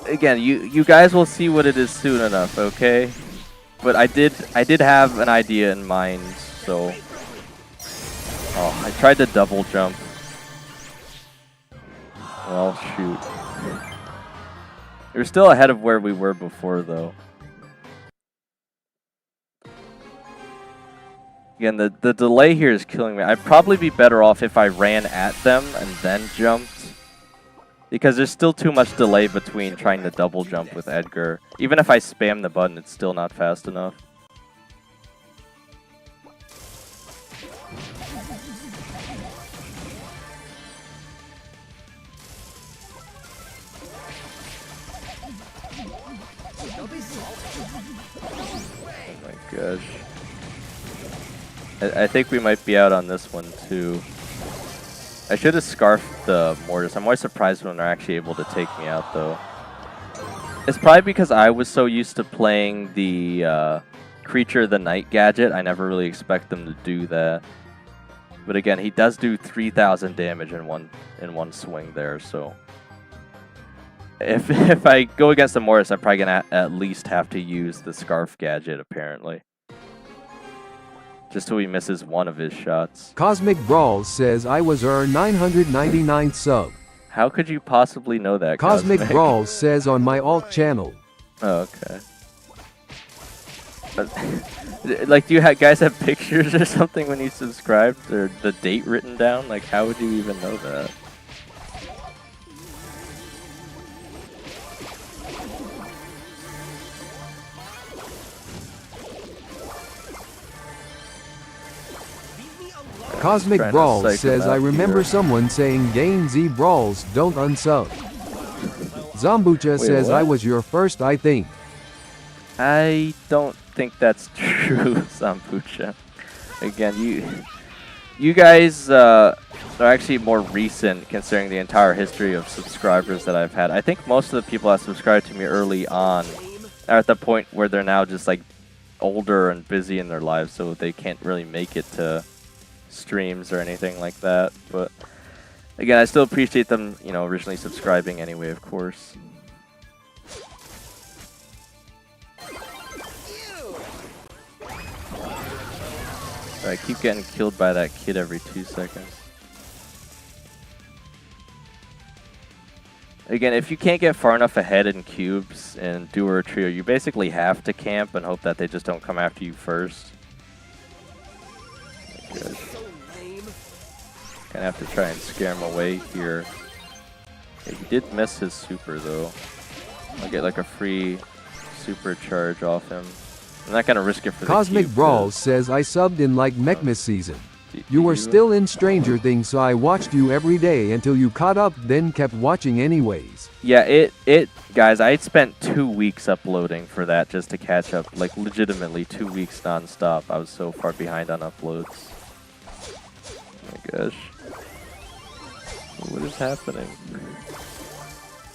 Again, you guys will see what it is soon enough, okay? But I did have an idea in mind, so... Oh, I tried to double jump. Well, shoot. We're still ahead of where we were before, though. Again, the delay here is killing me. I'd probably be better off if I ran at them and then jumped. Because there's still too much delay between trying to double jump with Edgar. Even if I spam the button, it's still not fast enough. Oh my gosh. I think we might be out on this one too. I should have scarfed the mortars. I'm always surprised when they're actually able to take me out though. It's probably because I was so used to playing the Creature of the Night gadget. I never really expect them to do that. But again, he does do 3,000 damage in one swing there, so if I go against the Mortis, I'm probably gonna at least have to use the Scarf gadget apparently. Just so he misses one of his shots. Cosmic Brawl says I was 999 sub. How could you possibly know that, Cosmic Brawl says on my alt channel. Oh, okay. But, like, do you guys have pictures or something when you subscribed? Or the date written down? Like, how would you even know that? Cosmic Brawl says I remember someone saying Game Z Brawls don't unsub. Zombucha says what? I was your first, I think. I don't think that's true, Zambucha. Again, you guys are actually more recent considering the entire history of subscribers that I've had. I think most of the people that subscribed to me early on are at the point where they're now just like older and busy in their lives, so they can't really make it to streams or anything like that. But again, I still appreciate them, you know, originally subscribing anyway, of course. I keep getting killed by that kid every 2 seconds. Again, if you can't get far enough ahead in cubes in duo or trio, you basically have to camp and hope that they just don't come after you first. Good. Gonna have to try and scare him away here. Yeah, he did miss his super though. I'll get like a free super charge off him. I'm not gonna risk it for Cosmic the cube, Brawl says I subbed in like Mechmas season. You were still in Stranger Things, so I watched you every day until you caught up, then kept watching anyways. Yeah, guys, I spent 2 weeks uploading for that just to catch up. Like legitimately 2 weeks non-stop. I was so far behind on uploads. Oh my gosh. What is happening?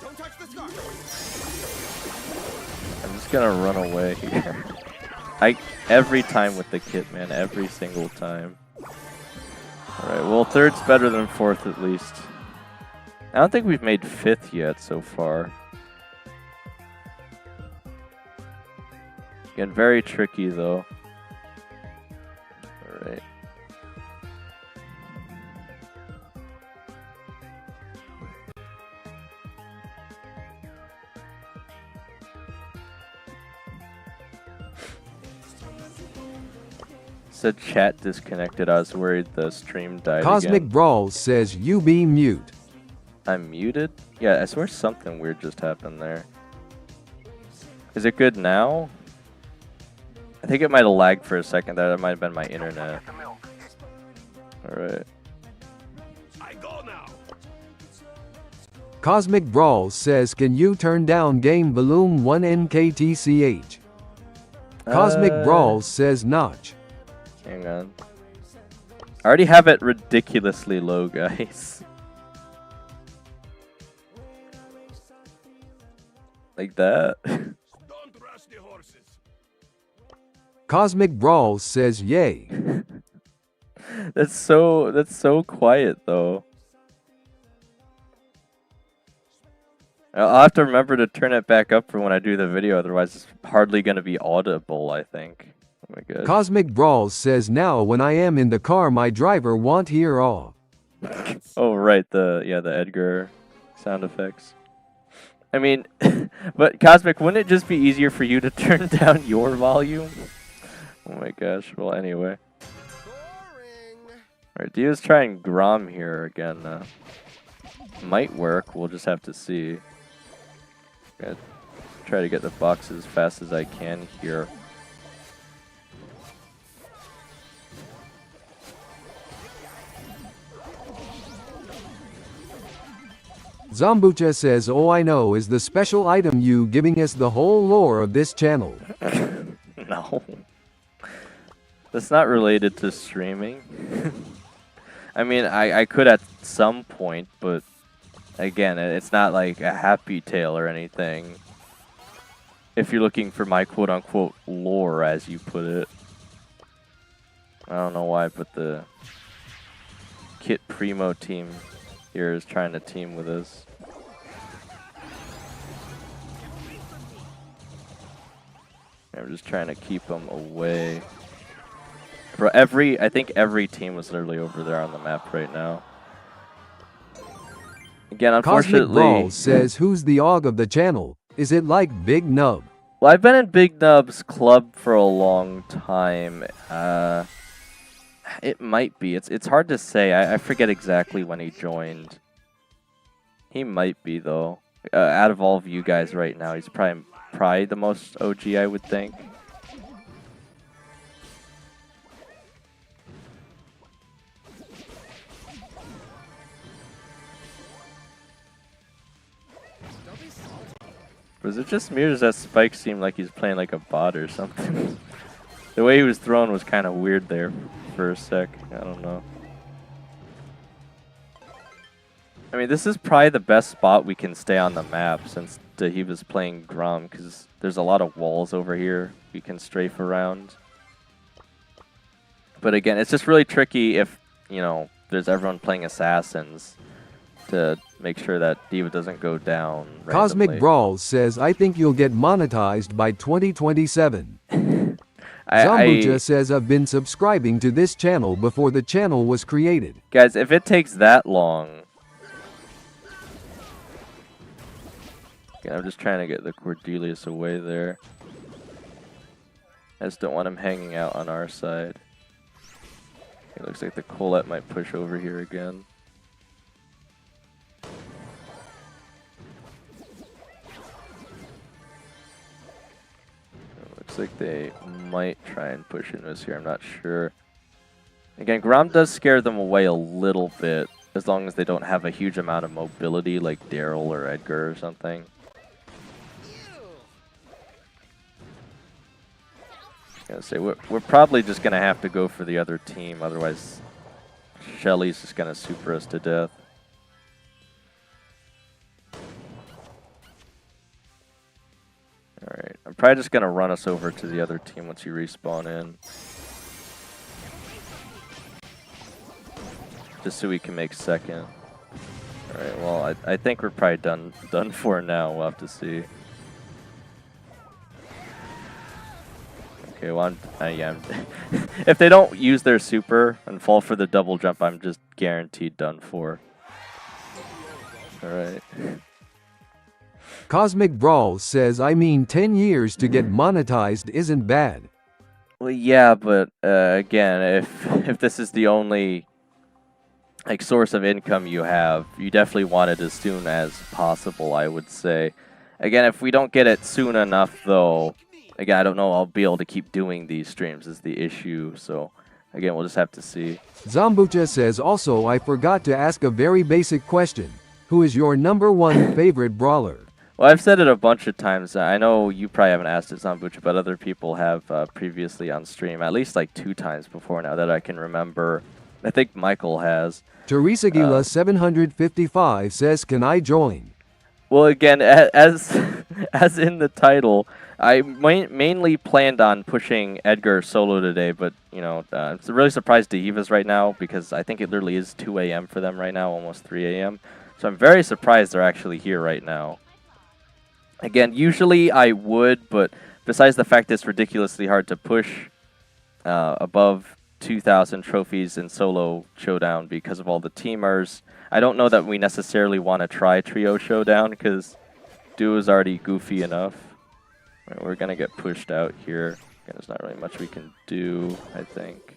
Don't touch the scarf. I'm just gonna run away here. Every time with the kit, man, every single time. Alright, well, third's better than fourth at least. I don't think we've made fifth yet so far. Again, very tricky though. Alright. Said chat disconnected. I was worried the stream died Cosmic again. Brawl says you be mute. I'm muted? Yeah, I swear something weird just happened there. Is it good now? I think it might have lagged for a second there. That might have been my internet. Alright. I go now. Cosmic Brawl says can you turn down Game Volume 1 NKTCH? Cosmic Brawl says notch. Hang on. I already have it ridiculously low, guys. Like that. Don't rush the horses. Cosmic Brawl says yay. That's so quiet though. I'll have to remember to turn it back up for when I do the video, otherwise it's hardly gonna be audible, I think. Oh my god. Cosmic Brawl says now when I am in the car my driver won't hear all. Oh right, the Edgar sound effects. I mean, but Cosmic, wouldn't it just be easier for you to turn down your volume? Oh my gosh. Well, anyway. Alright, Diva's trying Grom here again. Might work, we'll just have to see. Gotta try to get the boxes as fast as I can here. Zombucha says, "Oh, I know is the special item you giving us the whole lore of this channel." No. That's not related to streaming. I mean, I could at some point, but again, it's not like a happy tale or anything. If you're looking for my quote-unquote lore, as you put it. I don't know why, but the Kit Primo team here is trying to team with us. I'm just trying to keep them away. Bro, I think every team was literally over there on the map right now. Again, Cosmic unfortunately... Brawl says, "Who's the Og of the channel? Is it like Big Nub?" Well, I've been in Big Nub's club for a long time. It might be. It's hard to say. I forget exactly when he joined. He might be, though. Out of all of you guys right now, he's probably the most OG, I would think. Was it just me or does that Spike seem like he's playing like a bot or something? The way he was thrown was kind of weird there for a sec. I don't know. I mean, this is probably the best spot we can stay on the map since Dahiva's playing Grom, because there's a lot of walls over here we can strafe around. But again, it's just really tricky if, you know, there's everyone playing Assassins to make sure that Diva doesn't go down randomly. Cosmic Brawl says, "I think you'll get monetized by 2027. Zombucha says, "I've been subscribing to this channel before the channel was created." Guys, if it takes that long... Okay, I'm just trying to get the Cordelius away there. I just don't want him hanging out on our side. It looks like the Colette might push over here again. Looks like they might try and push into us here, I'm not sure. Again, Grom does scare them away a little bit, as long as they don't have a huge amount of mobility like Daryl or Edgar or something. I was gonna say, we're probably just gonna have to go for the other team, otherwise Shelly's just gonna super us to death. Alright, I'm probably just gonna run us over to the other team once you respawn in. Just so we can make second. Alright, well, I think we're probably done for now. We'll have to see. Okay, well, yeah, if they don't use their super and fall for the double jump, I'm just guaranteed done for. Alright. Cosmic Brawl says, "I mean 10 years to get monetized isn't bad." Well, yeah, but again, if this is the only like source of income you have, you definitely want it as soon as possible, I would say. Again, if we don't get it soon enough, though, again, I don't know I'll be able to keep doing these streams is the issue, so again, we'll just have to see. Zombucha says, "Also, I forgot to ask a very basic question. Who is your #1 favorite brawler?" Well, I've said it a bunch of times. I know you probably haven't asked it, Zombucha, but other people have previously on stream, at least like 2 times before now that I can remember. I think Michael has. Teresa Gila 755 says, "Can I join?" Well, again, as in the title, I mainly planned on pushing Edgar solo today, but, you know, I'm really surprised Dahiva's right now because I think it literally is 2 a.m. for them right now, almost 3 a.m. So I'm very surprised they're actually here right now. Again, usually I would, but besides the fact it's ridiculously hard to push above 2,000 trophies in solo showdown because of all the teamers, I don't know that we necessarily want to try trio showdown because duo is already goofy enough. Right, we're going to get pushed out here. Again, there's not really much we can do, I think.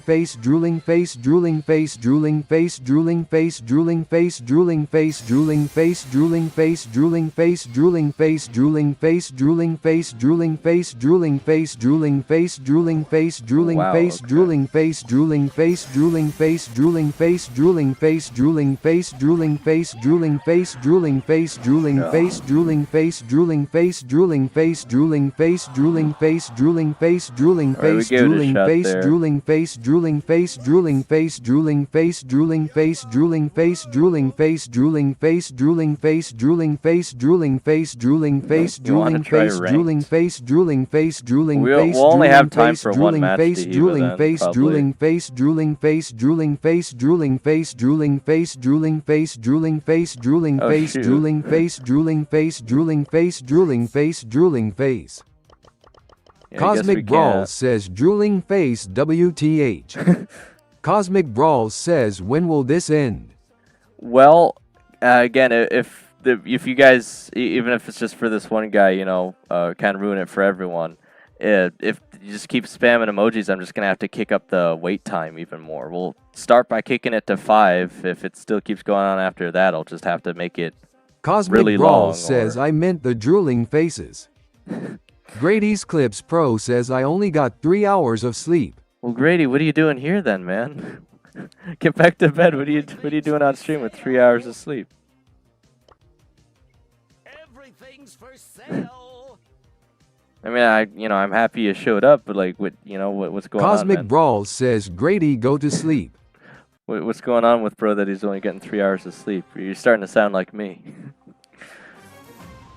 drooling face, drooling face, drooling face, drooling face, drooling face, drooling face, drooling face, drooling face, drooling face, drooling face, drooling face, drooling face, drooling face, drooling face, drooling face, drooling face, drooling face, drooling Wow, face, okay. drooling face, drooling face, drooling face, drooling face, drooling face, drooling face, drooling face, drooling face, drooling face, drooling face, drooling face, drooling face, drooling face, drooling face, drooling face, drooling face, drooling Alright, we face, gave it a drooling shot face, there. drooling face, drooling face, drooling face, drooling face, drooling face, drooling face, drooling face, drooling face, drooling face, drooling face, drooling face, drooling face, You wanna drooling try face, drooling ranked? face, drooling face, drooling face, We'll only have drooling time face, for one drooling match face, to Eva drooling then, face, probably. drooling face, drooling face, drooling face, drooling face, drooling face, drooling face, drooling face, drooling Oh, face, shoot. drooling face, drooling face, drooling face, drooling face, drooling face. Yeah, I guess we Cosmic Brawl can't. says drooling face WTH. Cosmic Brawl says when will this end? Well, again, if you guys, even if it's just for this one guy, you know, kind of ruin it for everyone. If you just keep spamming emojis, I'm just gonna have to kick up the wait time even more. We'll start by kicking it to 5. If it still keeps going on after that, I'll just have to make it Cosmic really Brawl long. says or- I meant the drooling faces. Grady's Clips Pro says I only got 3 hours of sleep. Well, Grady, what are you doing here then, man? Get back to bed. What are you doing on stream with 3 hours of sleep? Everything's for sale. I mean, I'm happy you showed up, but like, what's going on, Cosmic man? Brawl says Grady go to sleep. What's going on with bro that he's only getting 3 hours of sleep? You're starting to sound like me.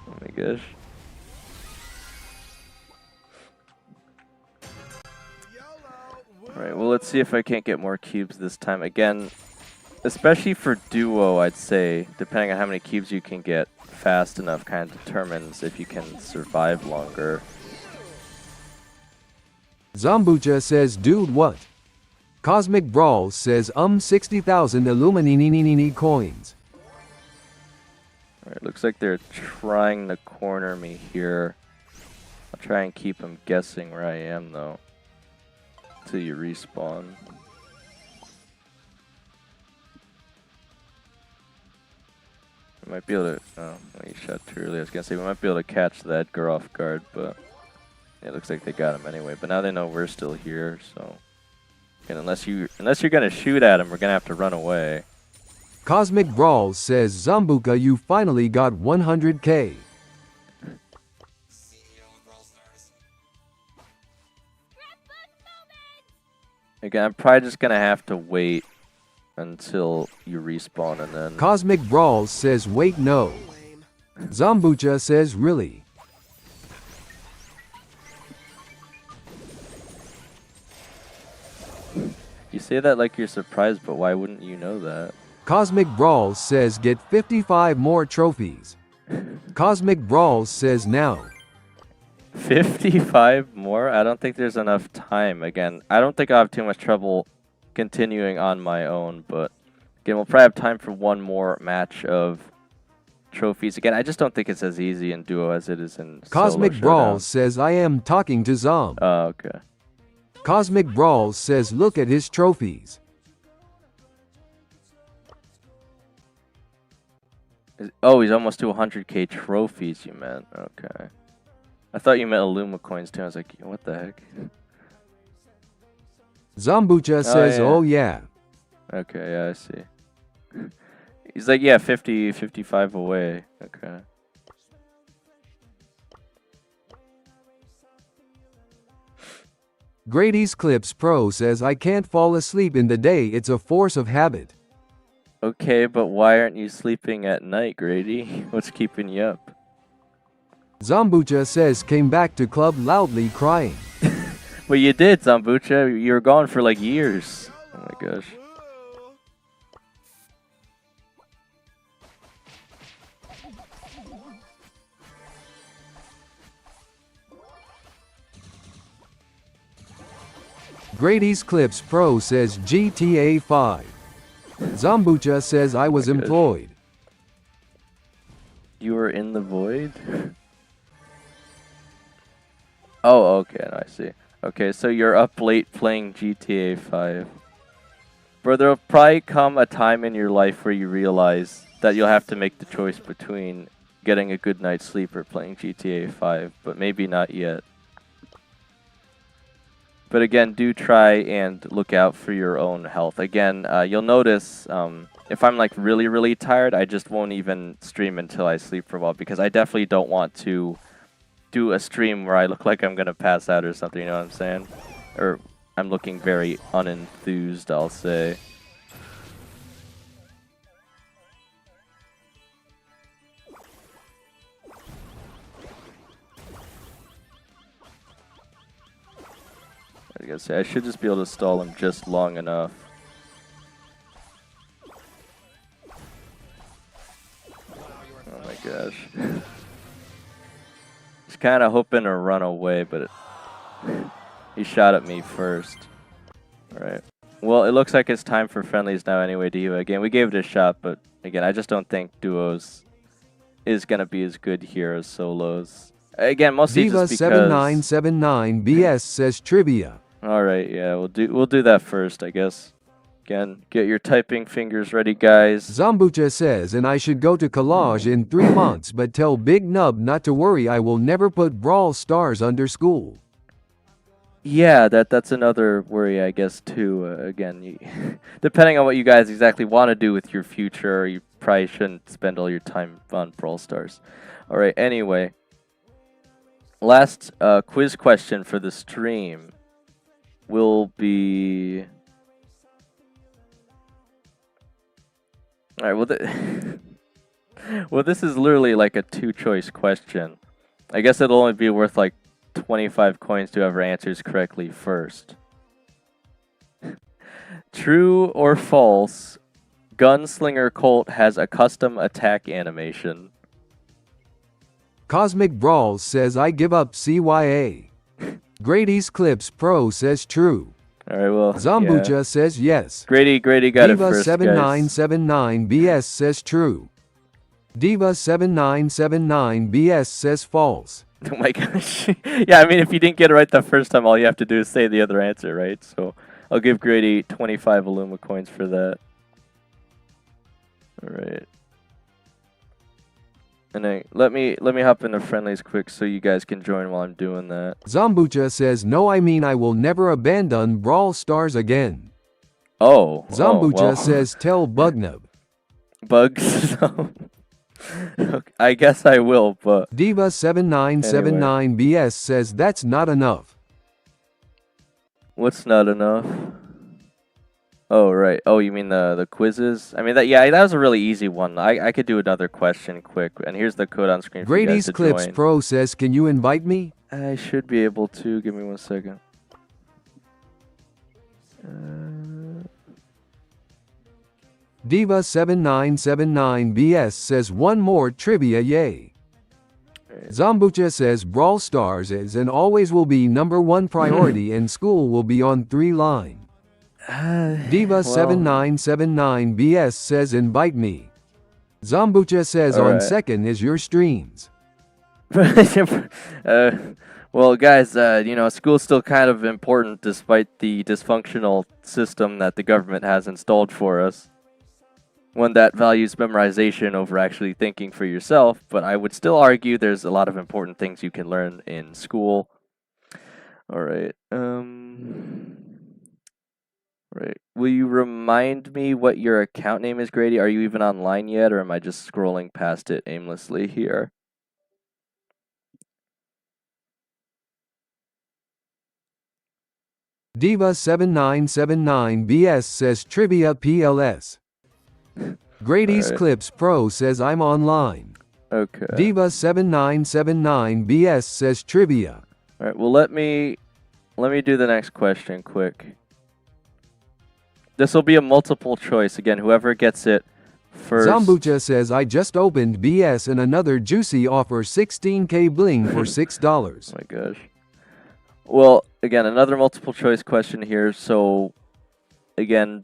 Oh my gosh. Alright, well, let's see if I can't get more cubes this time. Again, especially for duo, I'd say, depending on how many cubes you can get fast enough kind of determines if you can survive longer. Zombucha says dude what? Cosmic Brawl says 60,000 Illuminini coins. Alright, looks like they're trying to corner me here. I'll try and keep them guessing where I am, though. Until you respawn. We might be able to... Oh, you shot too early. I was going to say, we might be able to catch the Edgar off guard, but... It looks like they got him anyway. But now they know we're still here, so... And unless you're going to shoot at him, we're going to have to run away. Cosmic Brawl says Zombuka you finally got 100k. Again, I'm probably just going to have to wait until you respawn and then... Cosmic Brawl says wait no. Zombucha says really. You say that like you're surprised, but why wouldn't you know that? Cosmic Brawl says get 55 more trophies. Cosmic Brawl says now. 55 more? I don't think there's enough time. Again, I don't think I'll have too much trouble continuing on my own, but again, we'll probably have time for one more match of trophies. Again, I just don't think it's as easy in duo as it is in Cosmic solo Brawl showdown. says I am talking to Zom. Oh, okay. Cosmic Brawl says look at his trophies. Oh, he's almost to 100k trophies, you meant. Okay. I thought you meant Illumicoins too. I was like, what the heck? Zombucha says yeah. oh yeah. Okay, yeah, I see. He's like, yeah, 50, 55 away. Okay. Grady's Clips Pro says I can't fall asleep in the day, it's a force of habit. Okay, but why aren't you sleeping at night, Grady? What's keeping you up? Zombucha says came back to club loudly crying. Well, you did, Zambucha. You were gone for like years. Oh my gosh. Grady's Clips Pro says GTA 5. Zombucha says I was my gosh. employed. You were in the void? Oh, okay, I see. Okay, so you're up late playing GTA 5. Bro, there'll probably come a time in your life where you realize that you'll have to make the choice between getting a good night's sleep or playing GTA 5, but maybe not yet. But again, do try and look out for your own health. Again, you'll notice if I'm like really, really tired, I just won't even stream until I sleep for a while, because I definitely don't want to do a stream where I look like I'm gonna pass out or something, you know what I'm saying? Or I'm looking very unenthused, I'll say. I gotta say, I should just be able to stall him just long enough. Oh my gosh. Just kinda hoping to run away, but he shot at me first. Alright. Well, it looks like it's time for friendlies now anyway, Diva. Again, we gave it a shot, but again, I just don't think duos is gonna be as good here as solos. Again, mostly just because... Diva7979 BS says trivia. Alright, yeah, we'll do that first, I guess. Again, get your typing fingers ready, guys. Zambucha says, and I should go to collage in 3 months, but tell Big Nub not to worry, I will never put Brawl Stars under school. Yeah, that's another worry, I guess, too. Again, depending on what you guys exactly want to do with your future, you probably shouldn't spend all your time on Brawl Stars. Alright, anyway. Last quiz question for the stream will be... Alright, well, well, this is literally like a two-choice question. I guess it'll only be worth like 25 coins to whoever answers correctly first. True or false, Gunslinger Colt has a custom attack animation? Cosmic Brawls says I give up CYA. Grady's Clips Pro says true. Alright, well, Zambucha yeah. says yes. Grady got it first, guys. Diva7979 BS says true. Diva7979 BS says false. Oh my gosh. Yeah, I mean, if you didn't get it right the first time, all you have to do is say the other answer, right? So I'll give Grady 25 Illumicoins for that. Alright. And then let me hop into friendlies quick so you guys can join while I'm doing that. Zambucha says no, I mean I will never abandon Brawl Stars again. Oh. Zambucha well. says tell Bugnub. Bugs. Okay, I guess I will, but... Diva7979 anyway. BS says that's not enough. What's not enough? Oh, right. Oh, you mean the quizzes? I mean, that was a really easy one. I could do another question quick. And here's the code on screen for you guys Grady's to Clips join. Pro says, can you invite me? I should be able to. Give me 1 second. Diva7979 BS says one more trivia, yay. Zambucha says Brawl Stars is and always will be #1 priority and school will be on 3 line. Diva7979 BS says invite me. Zambucha says on Alright. second is your streams. Well, guys, you know, school's still kind of important despite the dysfunctional system that the government has installed for us. One that values memorization over actually thinking for yourself, but I would still argue there's a lot of important things you can learn in school. Alright, right. Will you remind me what your account name is, Grady? Are you even online yet, or am I just scrolling past it aimlessly here? Diva7979 BS says Trivia PLS. Grady's Alright. Clips Pro says I'm online. Okay. Diva7979 BS says Trivia. Alright, well let me do the next question quick. This will be a multiple choice. Again, whoever gets it first. Zambucha says I just opened BS and another juicy offer 16k bling for $6. Oh my gosh. Well, again, another multiple choice question here. So, again,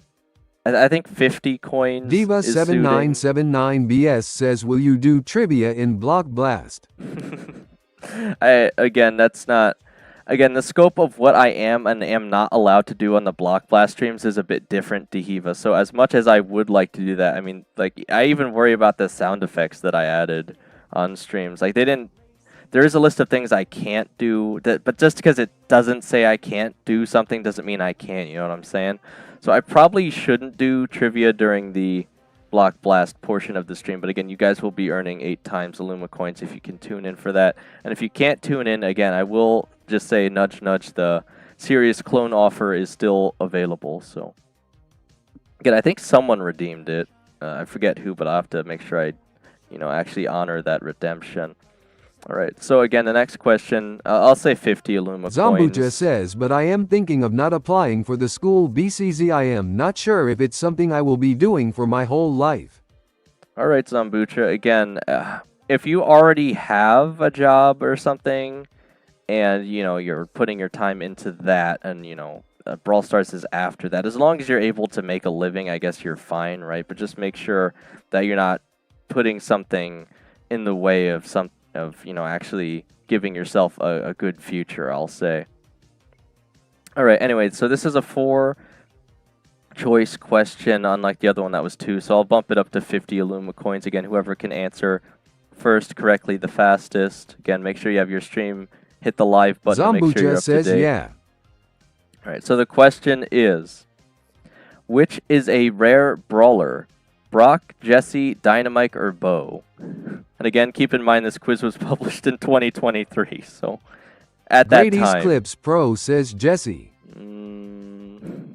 I think 50 coins is suiting. Diva7979 BS says, will you do trivia in Block Blast? Again, that's not... Again, the scope of what I am and am not allowed to do on the Block Blast streams is a bit different to Hiva. So as much as I would like to do that, I mean, like, I even worry about the sound effects that I added on streams. Like, they didn't... There is a list of things I can't do, but just because it doesn't say I can't do something doesn't mean I can't, you know what I'm saying? So I probably shouldn't do trivia during the Block Blast portion of the stream, but again, you guys will be earning 8 times Illumicoins if you can tune in for that. And if you can't tune in, again, I will just say nudge nudge, the serious clone offer is still available. So again, I think someone redeemed it. I forget who, but I'll have to make sure I, actually honor that redemption. All right, so again, the next question, I'll say 50 Illumicoins. Zambucha says, but I am thinking of not applying for the school BCZ. I am not sure if it's something I will be doing for my whole life. All right, Zambucha, again, if you already have a job or something, and, you're putting your time into that, and, Brawl Stars is after that, as long as you're able to make a living, I guess you're fine, right? But just make sure that you're not putting something in the way of actually giving yourself a good future, I'll say. All right, anyway, so this is a 4-choice question, unlike the other one that was 2, so I'll bump it up to 50 Illumicoins. Again, whoever can answer first correctly the fastest. Again, make sure you have your stream, hit the live button to make sure you're Zambucha up says, to date. yeah. All right, so the question is, which is a rare brawler? Brock, Jesse, Dynamite, or Bo? And again, keep in mind this quiz was published in 2023, so at that Grady's time... Clips Pro says Jesse.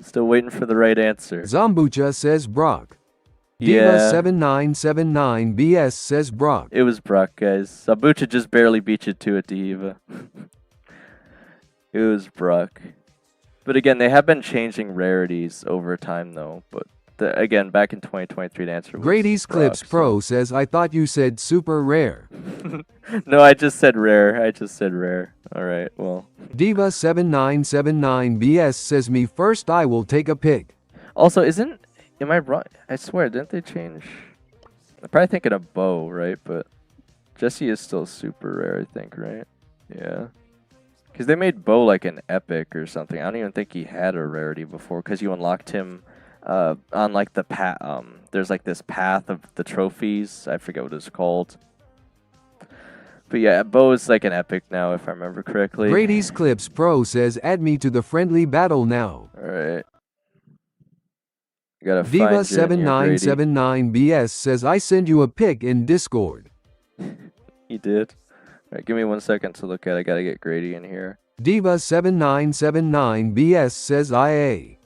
Still waiting for the right answer. Zambucha says Brock. Yeah. Diva7979BS says Brock. It was Brock, guys. Zambucha just barely beat you to it, Diva. It was Brock. But again, they have been changing rarities over time, though, but... again, back in 2023, the answer was Grady's Brock, Clips Pro says, I thought you said super rare. No, I just said rare. All right, well. Diva7979BS says, me first, I will take a pic. Also, am I wrong? I swear, didn't they change? I'm probably thinking of Bo, right? But Jesse is still super rare, I think, right? Yeah. Because they made Bo like an epic or something. I don't even think he had a rarity before, because you unlocked him on like the path. There's like this path of the trophies. I forget what it's called. But yeah, Bo is like an epic now, if I remember correctly. Grady's Clips Pro says, add me to the friendly battle now. All right. You gotta find Diva7979BS says, I send you a pic in Discord. He did. All right, give me 1 second to look at it. I gotta get Grady in here. Diva7979BS says, IA.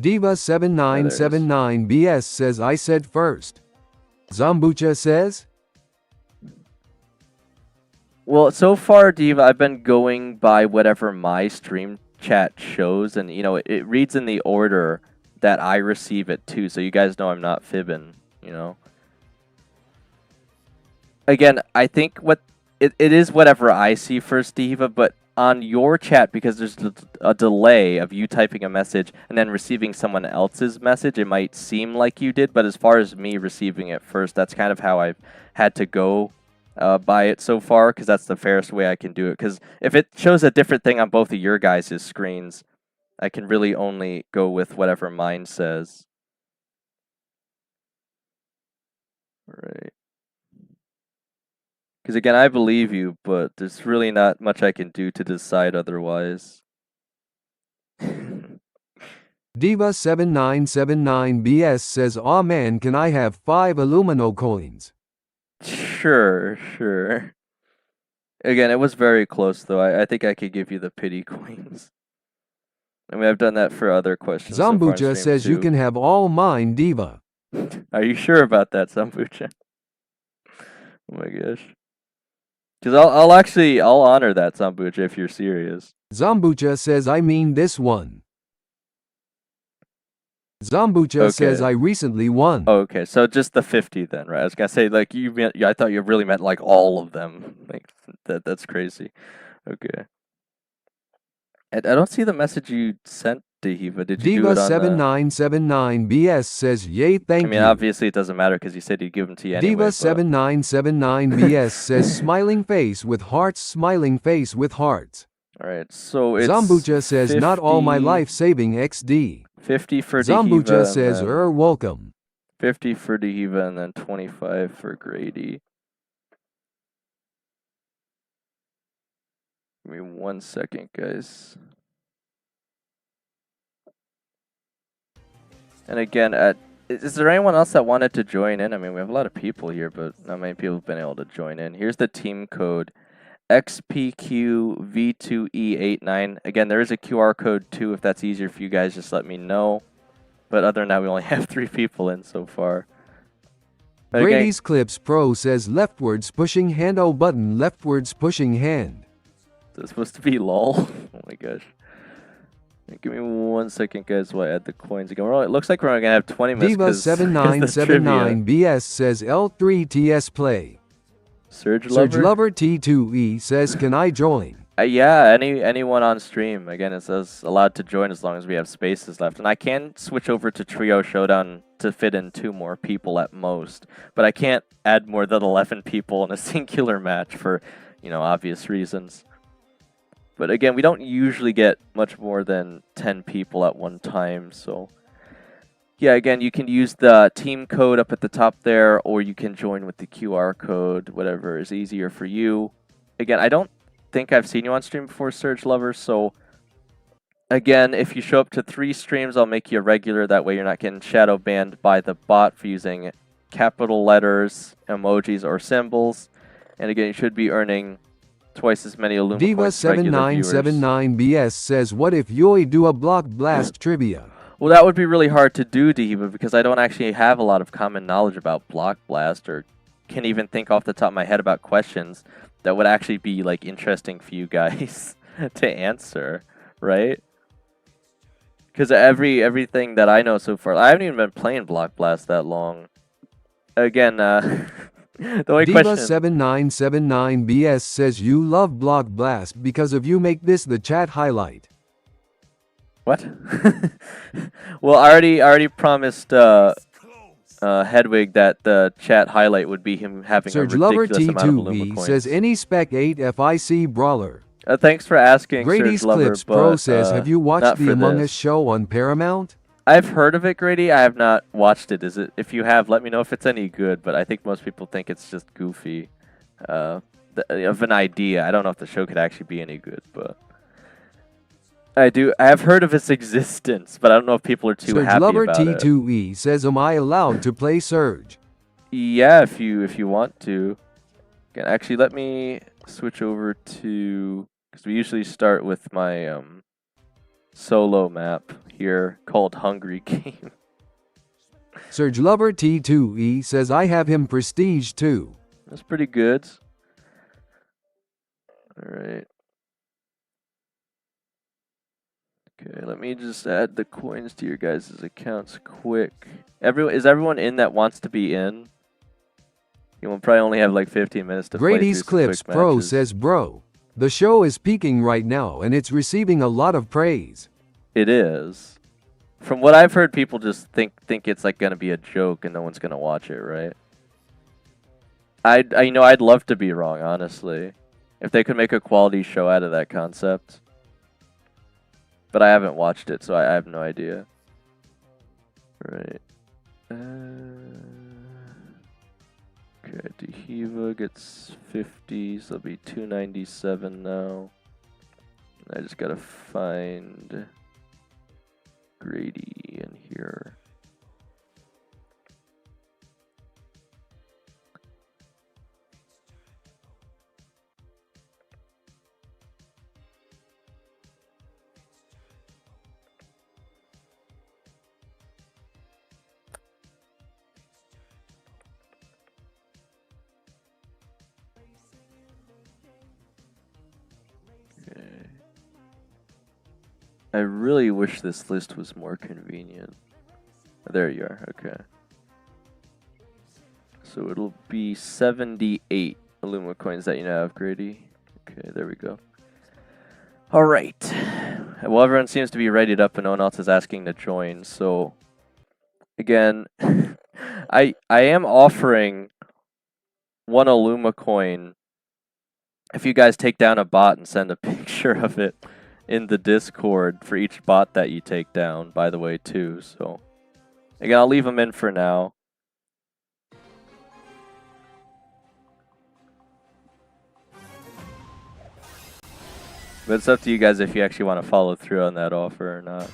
Diva7979BS says, I said first. Zambucha says, well, so far, Diva, I've been going by whatever my stream chat shows, and it reads in the order that I receive it too, so you guys know I'm not fibbing, Again, I think it is whatever I see first, Diva, but on your chat, because there's a delay of you typing a message and then receiving someone else's message, it might seem like you did, but as far as me receiving it first, that's kind of how I've had to go by it so far, because that's the fairest way I can do it. Because if it shows a different thing on both of your guys' screens, I can really only go with whatever mine says. All right. Because again, I believe you, but there's really not much I can do to decide otherwise. Diva7979BS says, aw man, can I have 5 Illuminocoins? Sure. Again, it was very close, though. I think I could give you the pity coins. I mean, I've done that for other questions. Zambucha says too. you can have all mine, Diva. Are you sure about that, Zambucha? Oh my gosh. Because I'll honor that, Zambucha, if you're serious. Zambucha says, I mean this one. Zambucha says, I recently won. Oh, okay, so just the 50 then, right? I was gonna say, like, I thought you really meant like all of them. Like that's crazy. Okay. I don't see the message you sent Dehiva? Did you do it on the... Diva7979BS says, yay, thank I mean, you. obviously it doesn't matter because you said you'd give them to you anyway. Diva7979BS says, smiling face with hearts, smiling face with hearts. Alright, so it's... Zambucha says, 50, not all my life saving XD. 50 for Zambucha Dehiva, says, and then welcome. 50 for Dehiva, and then 25 for Grady. Give me 1 second, guys. And again, is there anyone else that wanted to join in? I mean, we have a lot of people here, but not many people have been able to join in. Here's the team code. XPQV2E89. Again, there is a QR code too. If that's easier for you guys, just let me know. But other than that, we only have 3 people in so far. But Brady's Clips Pro says leftwards pushing hand. Oh, button leftwards pushing hand. Is it supposed to be lol? Oh my gosh. Give me 1 second, guys, while I add the coins again. It looks like we're only going to have 20 minutes. Diva7979BS says L3TS play. Surge Lover T2E says, can I join? Yeah, anyone on stream. Again, it says allowed to join as long as we have spaces left. And I can switch over to Trio Showdown to fit in 2 more people at most. But I can't add more than 11 people in a singular match for, you know, obvious reasons. But again, we don't usually get much more than 10 people at one time, so... Yeah, again, you can use the team code up at the top there, or you can join with the QR code, whatever is easier for you. Again, I don't think I've seen you on stream before, Surge Lover, so again, if you show up to 3 streams, I'll make you a regular. That way you're not getting shadow banned by the bot for using capital letters, emojis, or symbols. And again, you should be earning twice as many Illumicoins regular viewers. Diva7979BS says, what if Yoi do a block blast trivia? Well, that would be really hard to do, Dehiva, because I don't actually have a lot of common knowledge about Block Blast, or can even think off the top of my head about questions that would actually be like interesting for you guys to answer, right? Because everything that I know so far, I haven't even been playing Block Blast that long. Again, the only question... Diva7979BS says you love Block Blast because of you make this the chat highlight. What? Well, I already promised Hedwig that the chat highlight would be him having Surge a Lover ridiculous amount of T2V Illumicoins. says any Spec 8 FIC brawler. Thanks for asking, Grady's Surge Lover, Clips but, Pro says, have you watched not the for Among this. Us show on Paramount? I've heard of it, Grady. I have not watched it. If you have, let me know if it's any good. But I think most people think it's just goofy, of an idea. I don't know if the show could actually be any good, but I have heard of its existence, but I don't know if people are too Surge happy Lover about it. T2E says, am I allowed to play Surge? Yeah, if you want to. Again, actually, let me switch over to, because we usually start with my solo map here called Hungry Game. Surge Lover T2E says, I have him prestige too. That's pretty good. Alright. Okay, let me just add the coins to your guys' accounts quick. Is everyone in that wants to be in? You will probably only have like 15 minutes to Grady's play through Clips some quick Pro matches. says, bro, the show is peaking right now and it's receiving a lot of praise. It is. From what I've heard, people just think it's like gonna be a joke and no one's gonna watch it, right? I'd love to be wrong, honestly. If they could make a quality show out of that concept. But I haven't watched it, so I have no idea. Right. Okay, Dehiva gets 50, so it'll be 297 now. I just gotta find Grady in here. I really wish this list was more convenient. There you are, okay. So it'll be 78 Illumicoins that you now have, Grady. Okay, there we go. Alright. Well, everyone seems to be readied up and no one else is asking to join, so again, I am offering one Illumicoin if you guys take down a bot and send a picture of it in the Discord for each bot that you take down, by the way, too. So again, I'll leave them in for now. But it's up to you guys if you actually want to follow through on that offer or not.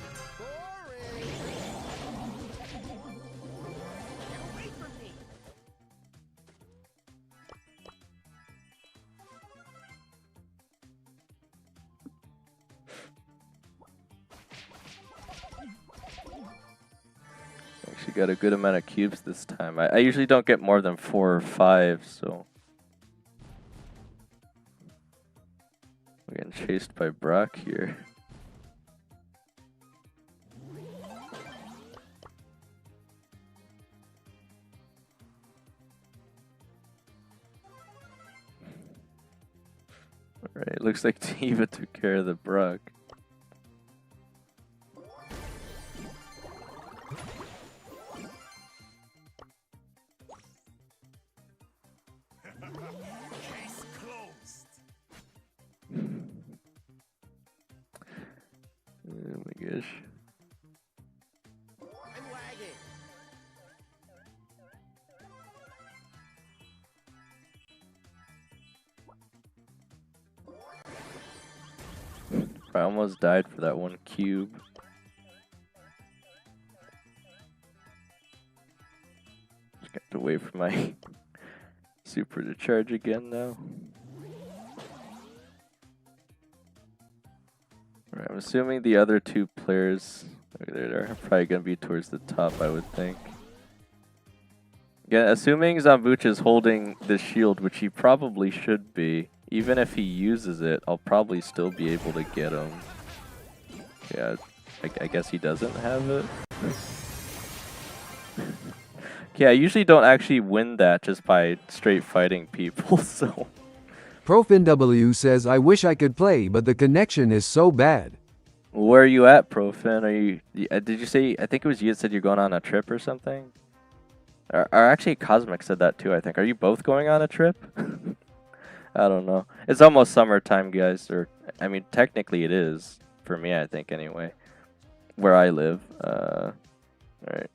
Actually got a good amount of cubes this time. I usually don't get more than 4 or 5, so... We're getting chased by Brock here. Alright, looks like Tiva took care of the Brock. Case closed. Oh my gosh. I'm lagging. I almost died for that one cube. Just got to wait for my super to charge again now. Alright, I'm assuming the other 2 players are probably going to be towards the top, I would think. Again, assuming Zambucha is holding the shield, which he probably should be, even if he uses it, I'll probably still be able to get him. Yeah, I guess he doesn't have it. Yeah, I usually don't actually win that just by straight fighting people, so... ProfinW says, I wish I could play, but the connection is so bad. Where are you at, Profin? Are you... did you say... I think it was you that said you're going on a trip or something? Or actually, Cosmic said that too, I think. Are you both going on a trip? I don't know. It's almost summertime, guys. Or, I mean, technically it is. For me, I think, anyway. Where I live. Alright.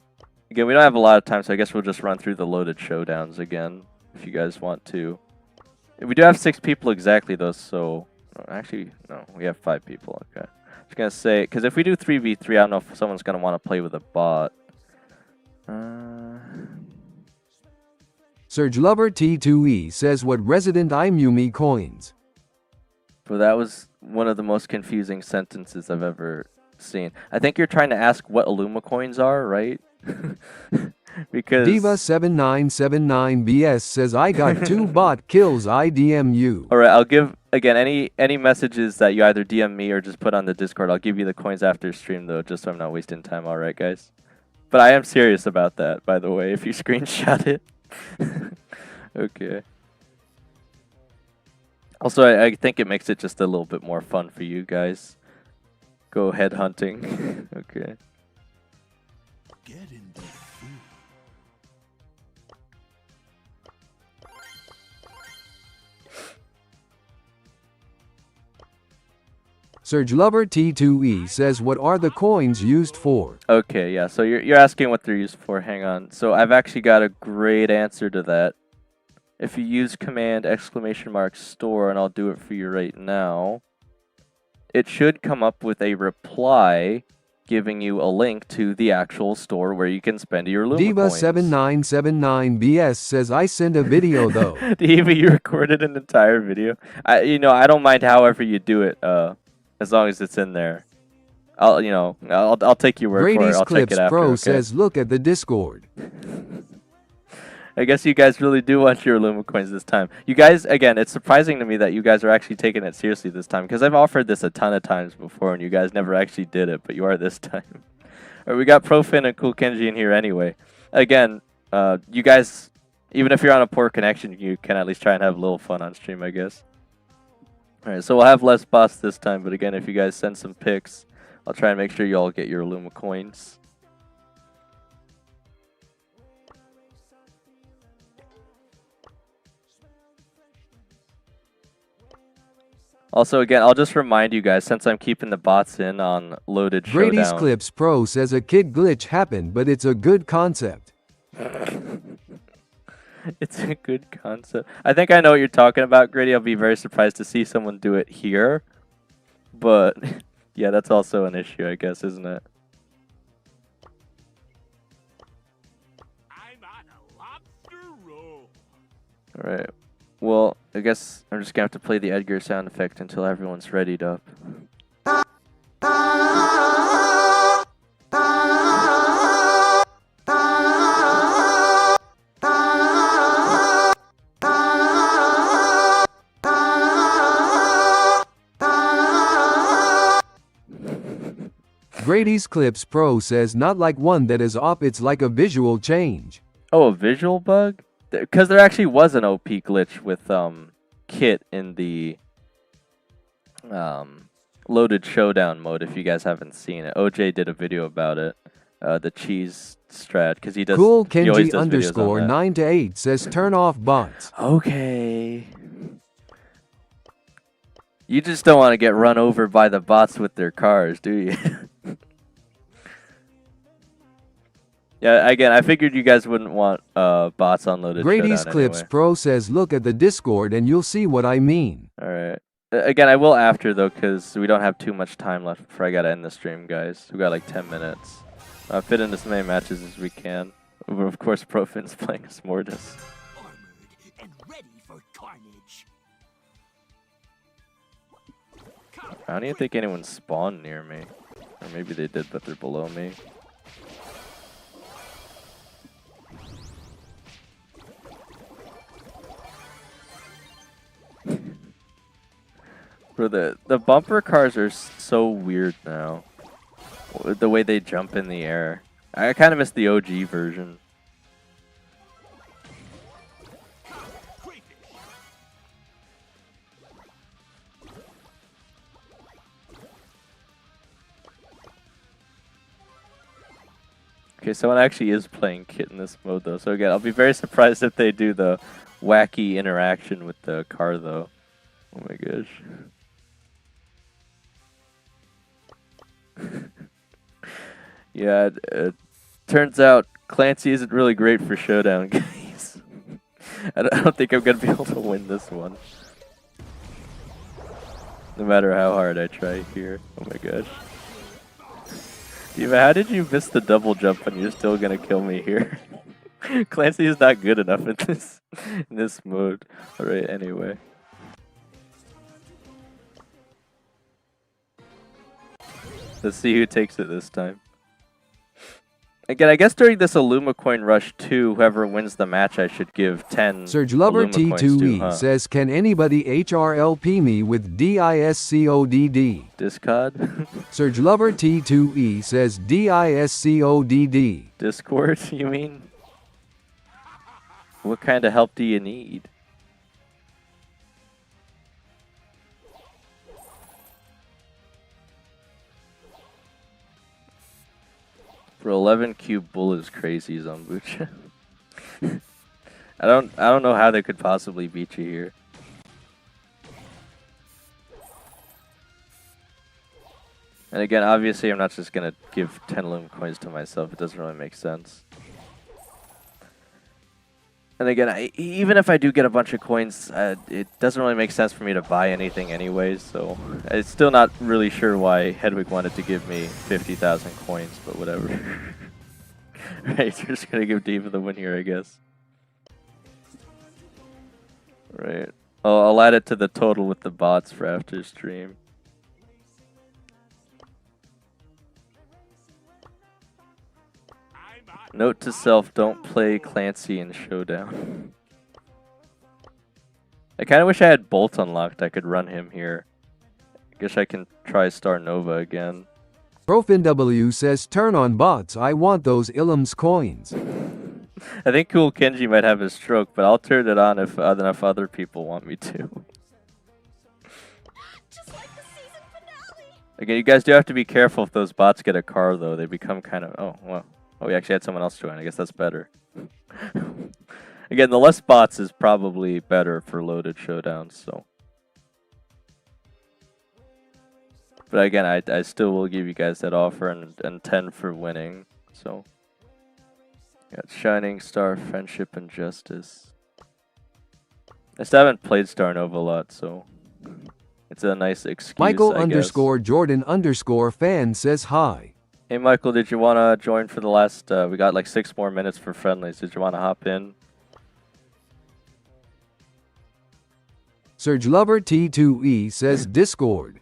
Again, we don't have a lot of time, so I guess we'll just run through the loaded showdowns again. If you guys want to. We do have 6 people exactly, though, so... Actually, no. We have 5 people, okay. I was going to say... Because if we do 3v3, I don't know if someone's going to want to play with a bot. Surge Lover T2E says, what resident Imumi coins? But that was one of the most confusing sentences I've ever seen. I think you're trying to ask what Illumicoins are, right? Because Diva7979BS says, I got 2 bot kills IDMU. Alright, I'll give, again, any messages that you either DM me or just put on the Discord, I'll give you the coins after stream, though, just so I'm not wasting time, alright, guys? But I am serious about that, by the way, if you screenshot it. Okay. Also, I think it makes it just a little bit more fun for you guys. Go head hunting. Okay. Get in the food. Surge Lover T2E says, what are the coins used for? Okay, yeah, so you're asking what they're used for. Hang on. So I've actually got a great answer to that. If you use command ! store, and I'll do it for you right now, it should come up with a reply giving you a link to the actual store where you can spend your Illumicoins. Diva7979BS says, I send a video though. Diva, you recorded an entire video? I don't mind however you do it, as long as it's in there. I'll take your word for it. Brady's I'll check Clips it after, Pro okay? says, look at the Discord. I guess you guys really do want your Illumicoins this time. You guys, again, it's surprising to me that you guys are actually taking it seriously this time, because I've offered this a ton of times before, and you guys never actually did it, but you are this time. Alright, we got Profin and Cool Kenji in here anyway. Again, you guys, even if you're on a poor connection, you can at least try and have a little fun on stream, I guess. Alright, so we'll have less bots this time, but again, if you guys send some pics, I'll try and make sure you all get your Illumicoins. Also, again, I'll just remind you guys, since I'm keeping the bots in on Loaded Grady's Showdown. Clips Pro says a kid glitch happened, but it's a good concept. It's a good concept. I think I know what you're talking about, Grady. I'll be very surprised to see someone do it here. But, yeah, that's also an issue, I guess, isn't it? I'm on a lobster roll. Alright. Well, I guess I'm just gonna have to play the Edgar sound effect until everyone's readied up. Grady's Clips Pro says not like one that is op, it's like a visual change. Oh, a visual bug? Because there actually was an OP glitch with Kit in the Loaded Showdown mode, if you guys haven't seen it. OJ did a video about it, the cheese strat, because he does. Cool he always Kenji does videos on underscore that. 9 to 8 says turn off bots. Okay. You just don't want to get run over by the bots with their cars, do you? Yeah, again, I figured you guys wouldn't want bots on Loaded Grady's Showdown Clips anyway. Pro says look at the Discord and you'll see what I mean. Alright. Again, I will after, though, because we don't have too much time left before I gotta end the stream, guys. We got like 10 minutes. Fit in as many matches as we can. Of course, Profin's playing as Mortis. Armored and ready for carnage. I don't even think anyone spawned near me. Or maybe they did, but they're below me. Bro, the bumper cars are so weird now. The way they jump in the air. I kind of miss the OG version. Okay, someone actually is playing Kit in this mode, though. So again, I'll be very surprised if they do the wacky interaction with the car, though. Oh my gosh. Yeah, turns out Clancy isn't really great for Showdown, guys. I don't think I'm going to be able to win this one. No matter how hard I try here. Oh my gosh. Diva, how did you miss the double jump and you're still going to kill me here? Clancy is not good enough in this mode. Alright, anyway. Let's see who takes it this time. Again, I guess during this Illumicoin Rush 2, whoever wins the match, I should give 10 Serge Lover Illumicoins T2E to, huh? says can anybody HRLP me with DISCODD? Discod? Serge Lover T2E says DISCODD. Discord, you mean? What kind of help do you need? For 11 cube bull is crazy, Zombucha. I don't know how they could possibly beat you here. And again, obviously I'm not just gonna give 10 Illumicoins to myself, it doesn't really make sense. And again, even if I do get a bunch of coins, it doesn't really make sense for me to buy anything anyways, so I'm still not really sure why Hedwig wanted to give me 50,000 coins, but whatever. Right, so we're just gonna give Diva the win here, I guess. Right. I'll add it to the total with the bots for after stream. Note to self, don't play Clancy in Showdown. I kind of wish I had Bolt unlocked. I could run him here. I guess I can try Star Nova again. ProfinW says turn on bots, I want those Ilums coins. I think Cool Kenji might have a stroke, but I'll turn it on if enough other people want me to. Again, you guys do have to be careful if those bots get a car, though. They become kind of... Oh, well. Oh, we actually had someone else join. I guess that's better. Again, the less bots is probably better for loaded showdowns, so... But again, I still will give you guys that offer and 10 for winning, so... Got Shining Star, Friendship, and Justice. I still haven't played Star Nova a lot, so... It's a nice excuse, Michael I guess. _ fan says hi. Hey Michael, did you want to join for the last... we got like 6 more minutes for friendlies. Did you want to hop in? Serge Lover T2E says Discord.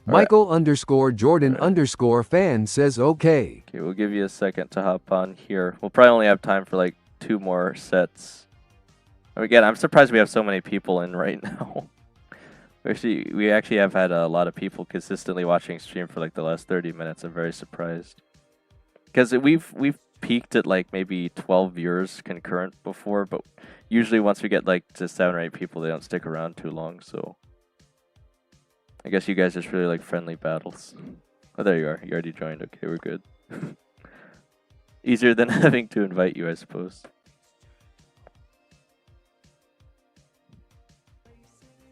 Michael _ fan says okay. Okay, we'll give you a second to hop on here. We'll probably only have time for like 2 more sets. Again, I'm surprised we have so many people in right now. We actually have had a lot of people consistently watching stream for like the last 30 minutes. I'm very surprised. Because we've peaked at like maybe 12 viewers concurrent before, but usually once we get like to 7 or 8 people, they don't stick around too long, so... I guess you guys just really like friendly battles. Oh, there you are. You already joined. Okay, we're good. Easier than having to invite you, I suppose.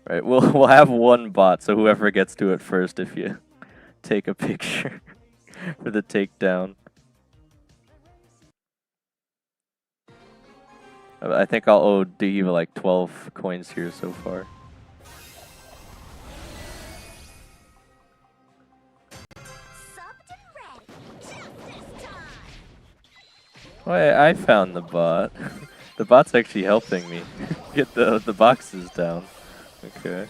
Right, we'll have 1 bot, so whoever gets to it first if you take a picture for the takedown. I think I'll owe Diva like 12 coins here so far. Oh, I found the bot. The bot's actually helping me get the boxes down. Okay.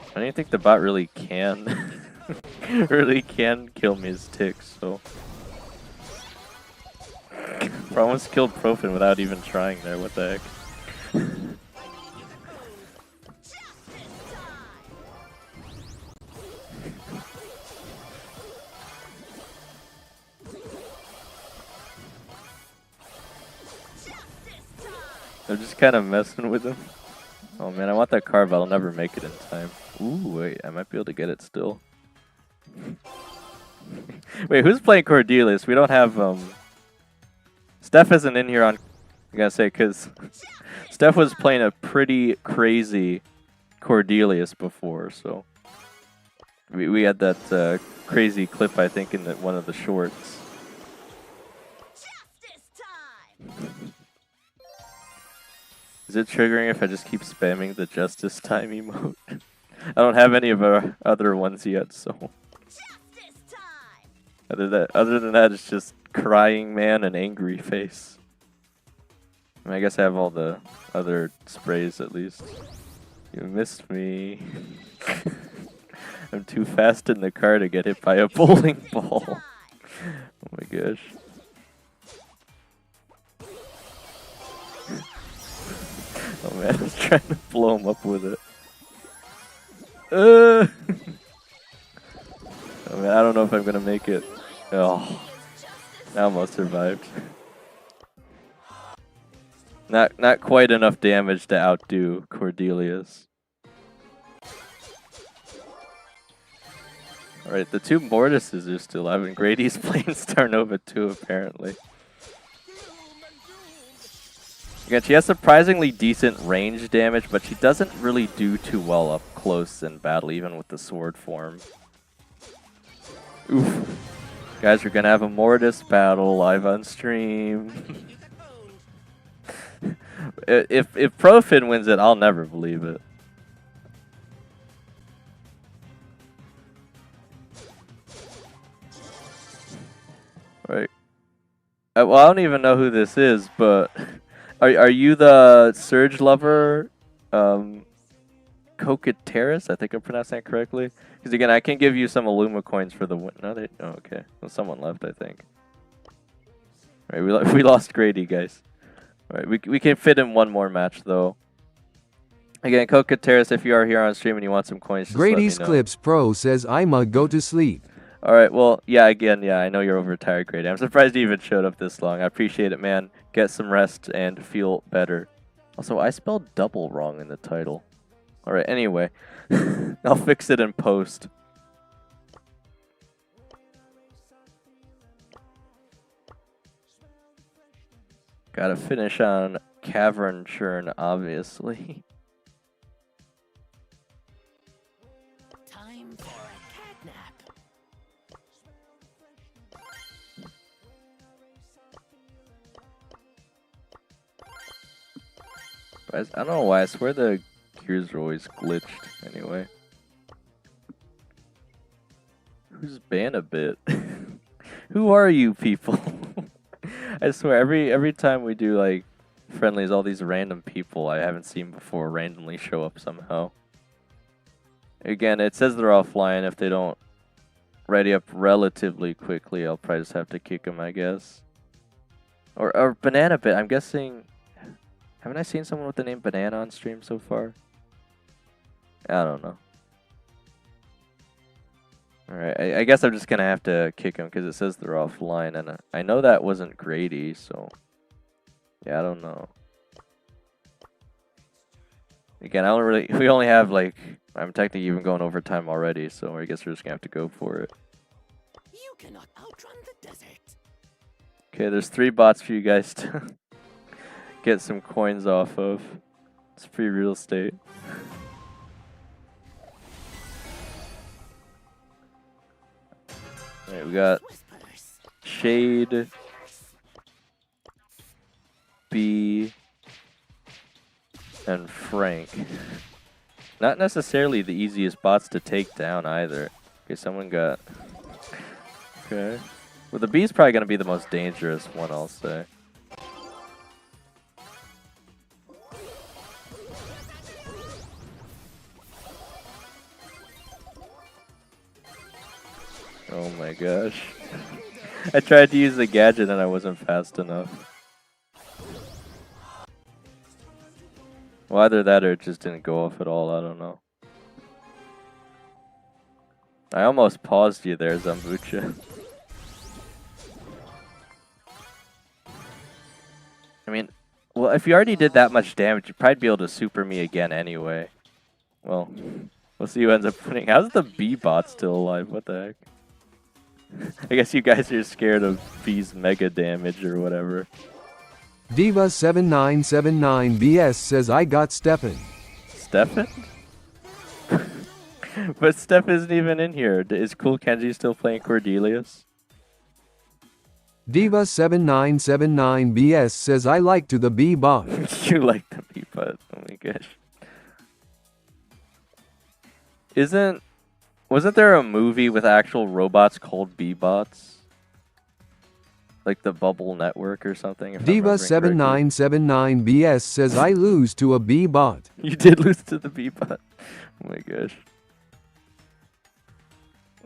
I don't even think the bot really can kill me as ticks, so... I almost killed Profin without even trying there, what the heck. I'm just kind of messing with him. Oh man, I want that car, but I'll never make it in time. Ooh, wait, I might be able to get it still. Wait, who's playing Cordelius? We don't have, Steph isn't in here on... I'm gonna say, because Steph was playing a pretty crazy Cordelius before, so... We had that crazy clip, I think, in one of the shorts. Is it triggering if I just keep spamming the Justice Time emote? I don't have any of our other ones yet, so... Other than that, it's just crying man and angry face. I mean, I guess I have all the other sprays at least. You missed me. I'm too fast in the car to get hit by a bowling ball. Oh my gosh. Oh man, I was trying to blow him up with it. Oh man, I don't know if I'm gonna make it. Oh, I almost survived. Not quite enough damage to outdo Cordelius. Alright, the 2 Mortises are still alive, and Grady's playing Star Nova 2 apparently. Again, she has surprisingly decent range damage, but she doesn't really do too well up close in battle, even with the sword form. Oof. Guys, we're gonna have a Mortis battle live on stream. If Profin wins it, I'll never believe it. Right. Well, I don't even know who this is, but are you the Surge Lover, Coqueteris? I think I'm pronouncing that correctly. Because again, I can give you some Illumicoins for the win. No, they. Oh, okay. Well, someone left, I think. All right, we lost Grady, guys. All right, we can fit in 1 more match though. Again, Coqueteris, if you are here on stream and you want some coins, just Grady's let me know. Clips Pro says I'ma go to sleep. All right, well, yeah, again, yeah, I know you're overtired, Grady. I'm surprised you even showed up this long. I appreciate it, man. Get some rest and feel better. Also, I spelled double wrong in the title. Alright, anyway. I'll fix it in post. Gotta finish on Cavern Churn, obviously. Time for a catnap. I don't know why, I swear the gears are always glitched anyway. Who's Banabit? Who are you people? I swear every time we do like friendlies, all these random people I haven't seen before randomly show up somehow. Again, it says they're offline. If they don't ready up relatively quickly, I'll probably just have to kick them, I guess. Or Bananabit, I'm guessing. Haven't I seen someone with the name Banana on stream so far? I don't know. Alright, I guess I'm just gonna have to kick him because it says they're offline, and I know that wasn't Grady, so yeah, I don't know. Again, I don't really. We only have like. I'm technically even going overtime already, so I guess we're just gonna have to go for it. You cannot outrun the desert. Okay, there's 3 bots for you guys to get some coins off of. It's free real estate. Alright, we got Whispers. Shade, B, and Frank. Not necessarily the easiest bots to take down either. Okay, someone got... Okay. Well, the B's probably going to be the most dangerous one, I'll say. Oh my gosh. I tried to use the gadget and I wasn't fast enough. Well, either that or it just didn't go off at all, I don't know. I almost paused you there, Zambucha. I mean, well, if you already did that much damage, you'd probably be able to super me again anyway. Well, we'll see who ends up winning. How's the B-bot still alive? What the heck? I guess you guys are scared of B's mega damage or whatever. Diva7979BS says I got Stefan. Stefan? But Steph isn't even in here. Is Cool Kenji still playing Cordelius? Diva7979BS says I like to the B-bot. You like the B-bot. Oh my gosh. Wasn't there a movie with actual robots called B-bots? Like the Bubble Network or something? Diva7979BS says I lose to a B-bot. You did lose to the B-bot. Oh my gosh.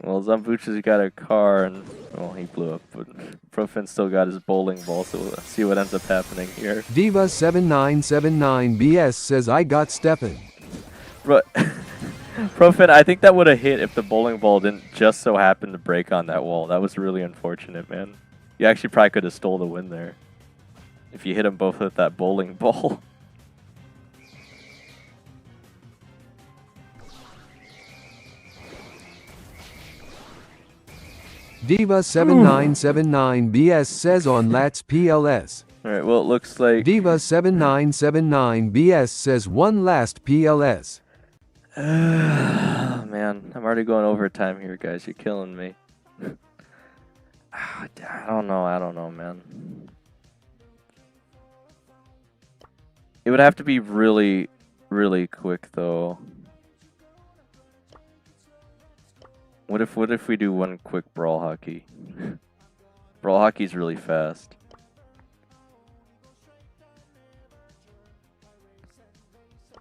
Well, Zambucha's got a car and, well, he blew up, but Profin still got his bowling ball, so we'll see what ends up happening here. Diva7979BS says I got Stefan. Profin, I think that would have hit if the bowling ball didn't just so happen to break on that wall. That was really unfortunate, man. You actually probably could have stole the win there. If you hit them both with that bowling ball. Diva7979BS says on Lats PLS. Alright, well it looks like... Diva7979BS says one last PLS. Man, I'm already going overtime here, guys. You're killing me. I don't know, man. It would have to be really, really quick, though. What if we do one quick brawl hockey? Brawl hockey's really fast.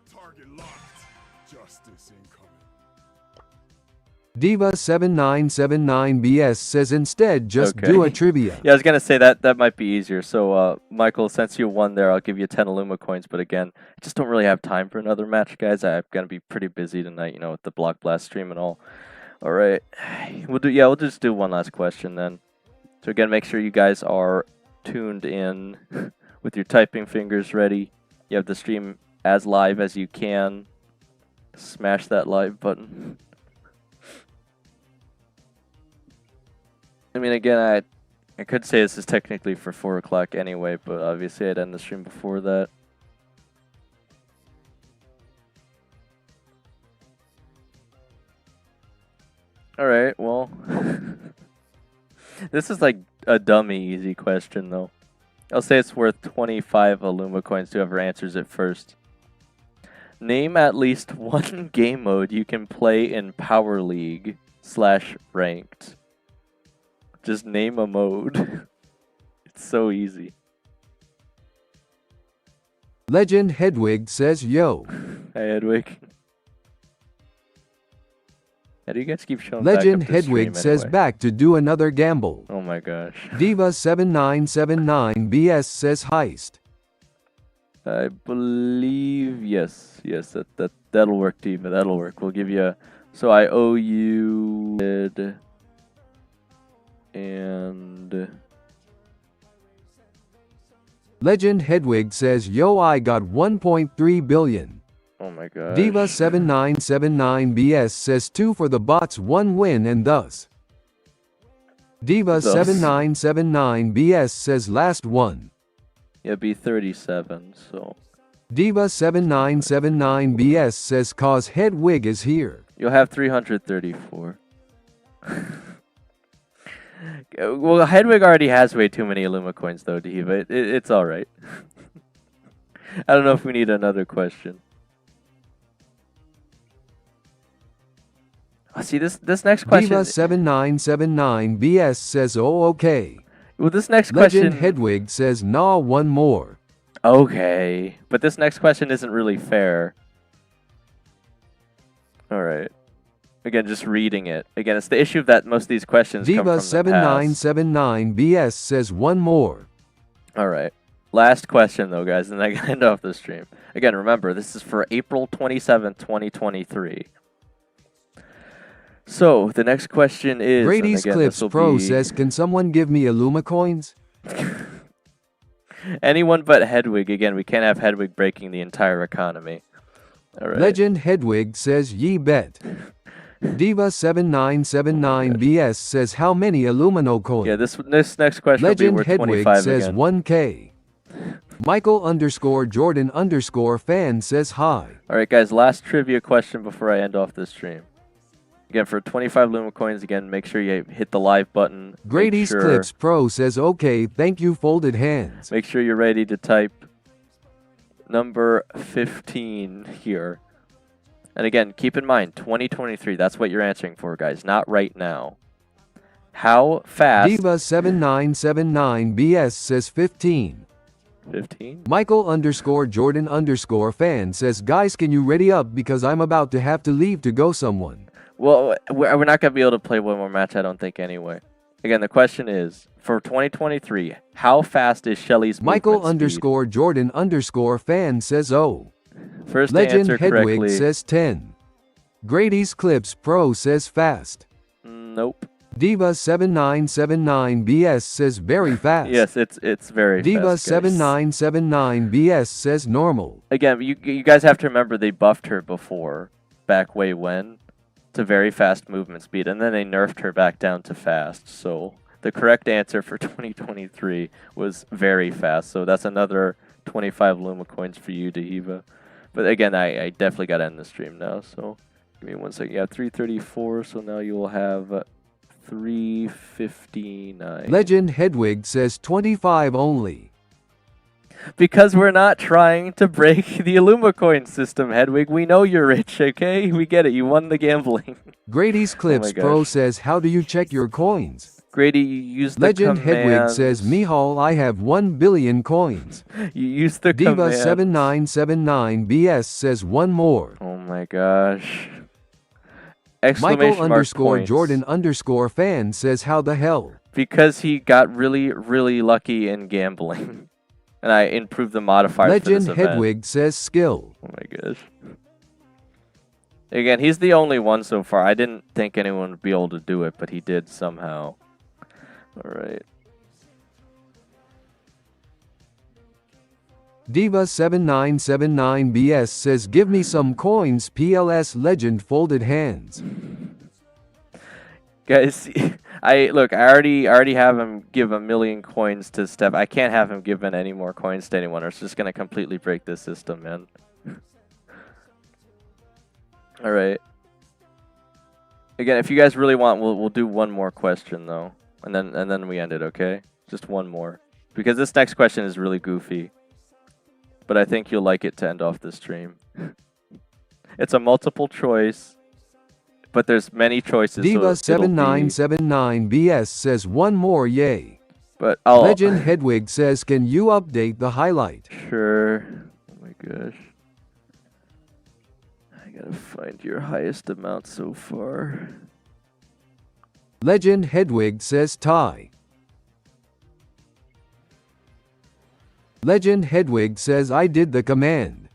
Target locked. Justice incoming. Diva7979BS says instead just do a trivia. Yeah, I was gonna say that might be easier. So, Michael, since you won there, I'll give you 10 Illumicoins. But again, I just don't really have time for another match, guys. I'm gonna be pretty busy tonight, you know, with the Block Blast stream and all. All right, we'll just do one last question then. So again, make sure you guys are tuned in with your typing fingers ready. You have the stream as live as you can. Smash that live button. I mean, again, I could say this is technically for 4 o'clock anyway, but obviously I'd end the stream before that. Alright, well. This is like a dummy easy question, though. I'll say it's worth 25 Illumicoins to whoever answers it first. Name at least one game mode you can play in Power League / ranked. Just name a mode. It's so easy. Legend Hedwig says, yo. Hey, Hedwig. How do you guys keep showing Legend back up the stream Hedwig says, anyway? back to do another gamble. Oh my gosh. Diva7979BS says, heist. I believe, yes, that'll work, Diva, that'll work. We'll give you, so I owe you, and Legend Hedwig says, yo, I got 1.3 billion. oh my gosh. Diva7979BS says 2 for the bots, 1 win, and thus. Diva7979BS says last one. Yeah, be 37, so. Diva7979BS says cause Hedwig is here. You'll have 334. Well, Hedwig already has way too many Illumicoins, though, Diva. It's alright. I don't know if we need another question. Oh, see, this next question... Diva7979BS says, oh, okay. Well, this next question... Legend Hedwig says, nah, one more. Okay, but this next question isn't really fair. Alright. Again, just reading it. Again, it's the issue that most of these questions come from the past. Diva7979BS says one more. Alright. Last question, though, guys, and I gotta end off the stream. Again, remember, this is for April 27th, 2023. So, the next question is... Brady's Clips Pro says, can someone give me Illumicoins? Anyone but Hedwig. Again, we can't have Hedwig breaking the entire economy. Alright. Legend Hedwig says, ye bet. Diva7979BS says, how many Illuminocoins? Yeah, this next question Legend will be worth Hedwig 25 says again. 1K. Michael_Jordan_fan says hi. Alright, guys, last trivia question before I end off the stream. Again, for 25 Illumicoins, again, make sure you hit the live button. Grady's Clips Pro says, okay, thank you, folded hands. Make sure you're ready to type number 15 here. And again, keep in mind, 2023, that's what you're answering for, guys, not right now. How fast... Diva7979BS says 15. 15? Michael_Jordan_fan says, guys, can you ready up because I'm about to have to leave to go someone. Well, we're not going to be able to play one more match, I don't think, anyway. Again, the question is, for 2023, how fast is Shelly's movement speed? Michael_Jordan_fan says, oh. First Legend answer Hedwig correctly. says 10. Grady's Clips Pro says fast. Nope. Diva7979BS says very fast. Yes, it's very fast, guys. Diva7979BS says normal. Again, you guys have to remember they buffed her before, back way when, to very fast movement speed, and then they nerfed her back down to fast. So the correct answer for 2023 was very fast. So that's another 25 Illumicoins for you, Diva. But again, I definitely got to end the stream now. So give me 1 second. You have 334, so now you will have 359. Legend Hedwig says 25 only. Because we're not trying to break the Illumicoin system, Hedwig. We know you're rich, okay? We get it. You won the gambling. Grady's Clips Pro says, how do you check your coins? Grady, you use the Legend commands. Hedwig says, Mihal, I have 1 billion coins. You use the commands. Diva7979BS says one more. Oh my gosh. Exclamation mark points. Michael_Jordan_fan says, how the hell? Because he got really, really lucky in gambling. And I improved the modifiers for Legend this event. Hedwig says skill. Oh my gosh. Again, he's the only one so far. I didn't think anyone would be able to do it, but he did somehow. Alright. Diva7979BS says give me some coins PLS legend folded hands. Guys, I already have him give 1,000,000 coins to Steph. I can't have him giving any more coins to anyone, or it's just gonna completely break this system, man. All right. Again, if you guys really want, we'll do one more question though, and then we end it. Okay, just one more, because this next question is really goofy, but I think you'll like it to end off the stream. It's a multiple choice. But there's many choices. Diva7979BS says one more yay. But Legend Hedwig says can you update the highlight? Sure. Oh my gosh. I gotta find your highest amount so far. Legend Hedwig says tie. Legend Hedwig says I did the command.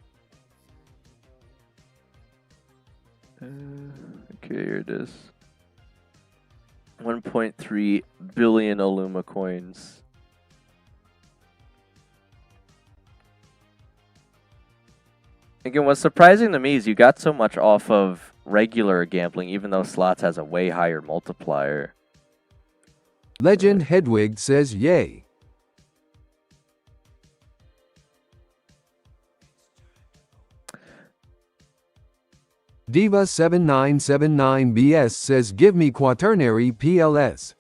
Okay, here it is. 1.3 billion Illumicoins. Again, what's surprising to me is you got so much off of regular gambling, even though slots has a way higher multiplier. Legend Hedwig says yay. Diva7979BS says give me quaternary PLS.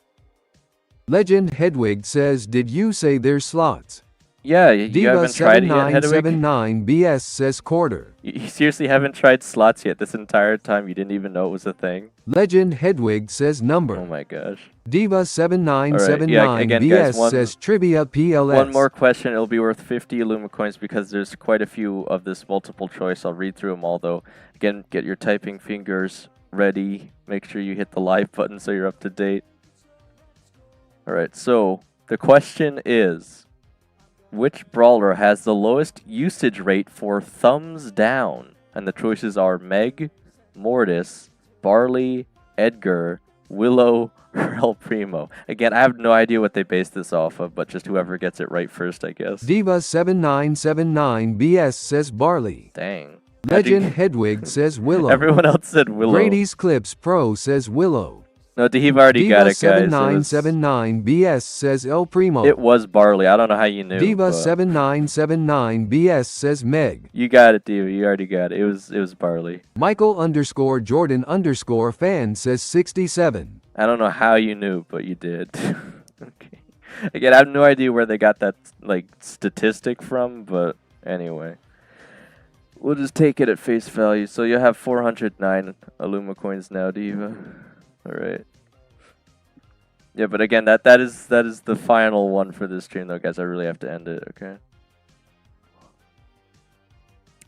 Legend Hedwig says did you say there's slots? Yeah, you haven't tried it yet, Hedwig? Diva7979BS says quarter. You seriously haven't tried slots yet this entire time? You didn't even know it was a thing? Legend Hedwig says number. Oh my gosh. Diva7979BS says trivia PLS. One more question. It'll be worth 50 Illumicoins because there's quite a few of this multiple choice. I'll read through them all though. Again, get your typing fingers ready. Make sure you hit the live button so you're up to date. Alright, so the question is, which brawler has the lowest usage rate for thumbs down? And the choices are Meg, Mortis, Barley, Edgar, Willow, or El Primo. Again, I have no idea what they base this off of, but just whoever gets it right first, I guess. Diva7979BS says Barley. Dang. Legend Hedwig says Willow. Everyone else said Willow. Grady's Clips Pro says Willow. No, Dehev already got it, guys. Diva7979BS says El Primo. It was Barley. I don't know how you knew. Diva7979BS says Meg. You got it, Diva. You already got it. It was Barley. Michael_Jordan_fan says 67. I don't know how you knew, but you did. Okay. Again, I have no idea where they got that like statistic from, but anyway. We'll just take it at face value. So you'll have 409 Illumicoins now, Diva. Alright. Yeah, but again, that is the final one for this stream though, guys. I really have to end it, okay?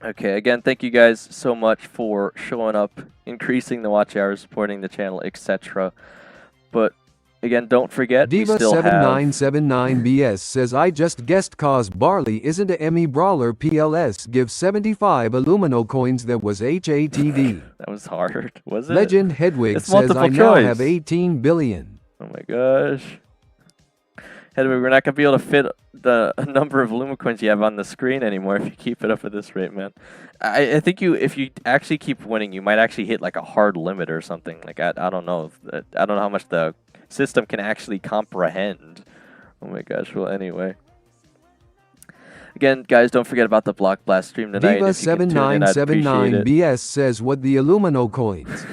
Okay, again, thank you guys so much for showing up, increasing the watch hours, supporting the channel, etc. But again, don't forget, we still have... Diva7979BS says I just guessed cause Barley isn't a ME brawler PLS gives 75 Illumino coins that was HATD. That was hard, was it? Legend Hedwig it's says I now choice. have 18 billion. Oh my gosh. Hedwig, we're not going to be able to fit the number of Illumicoins you have on the screen anymore if you keep it up at this rate, man. I think if you actually keep winning, you might actually hit like a hard limit or something. Like, I don't know. I don't know how much the system can actually comprehend. Oh my gosh. Well, anyway. Again, guys, don't forget about the Block Blast stream tonight. Diva7979BS says what the Illumino coins.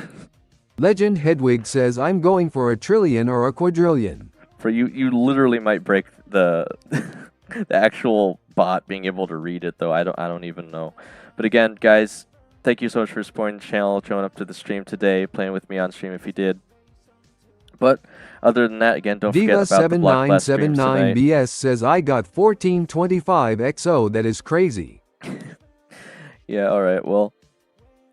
Legend Hedwig says I'm going for a trillion or a quadrillion. For you literally might break the the actual bot being able to read it though. I don't even know. But again, guys, thank you so much for supporting the channel, showing up to the stream today, playing with me on stream if you did. But other than that, again, don't forget about the Block Blast streams tonight. Diva7979BS says I got 1425 XO. That is crazy. Yeah, all right. Well,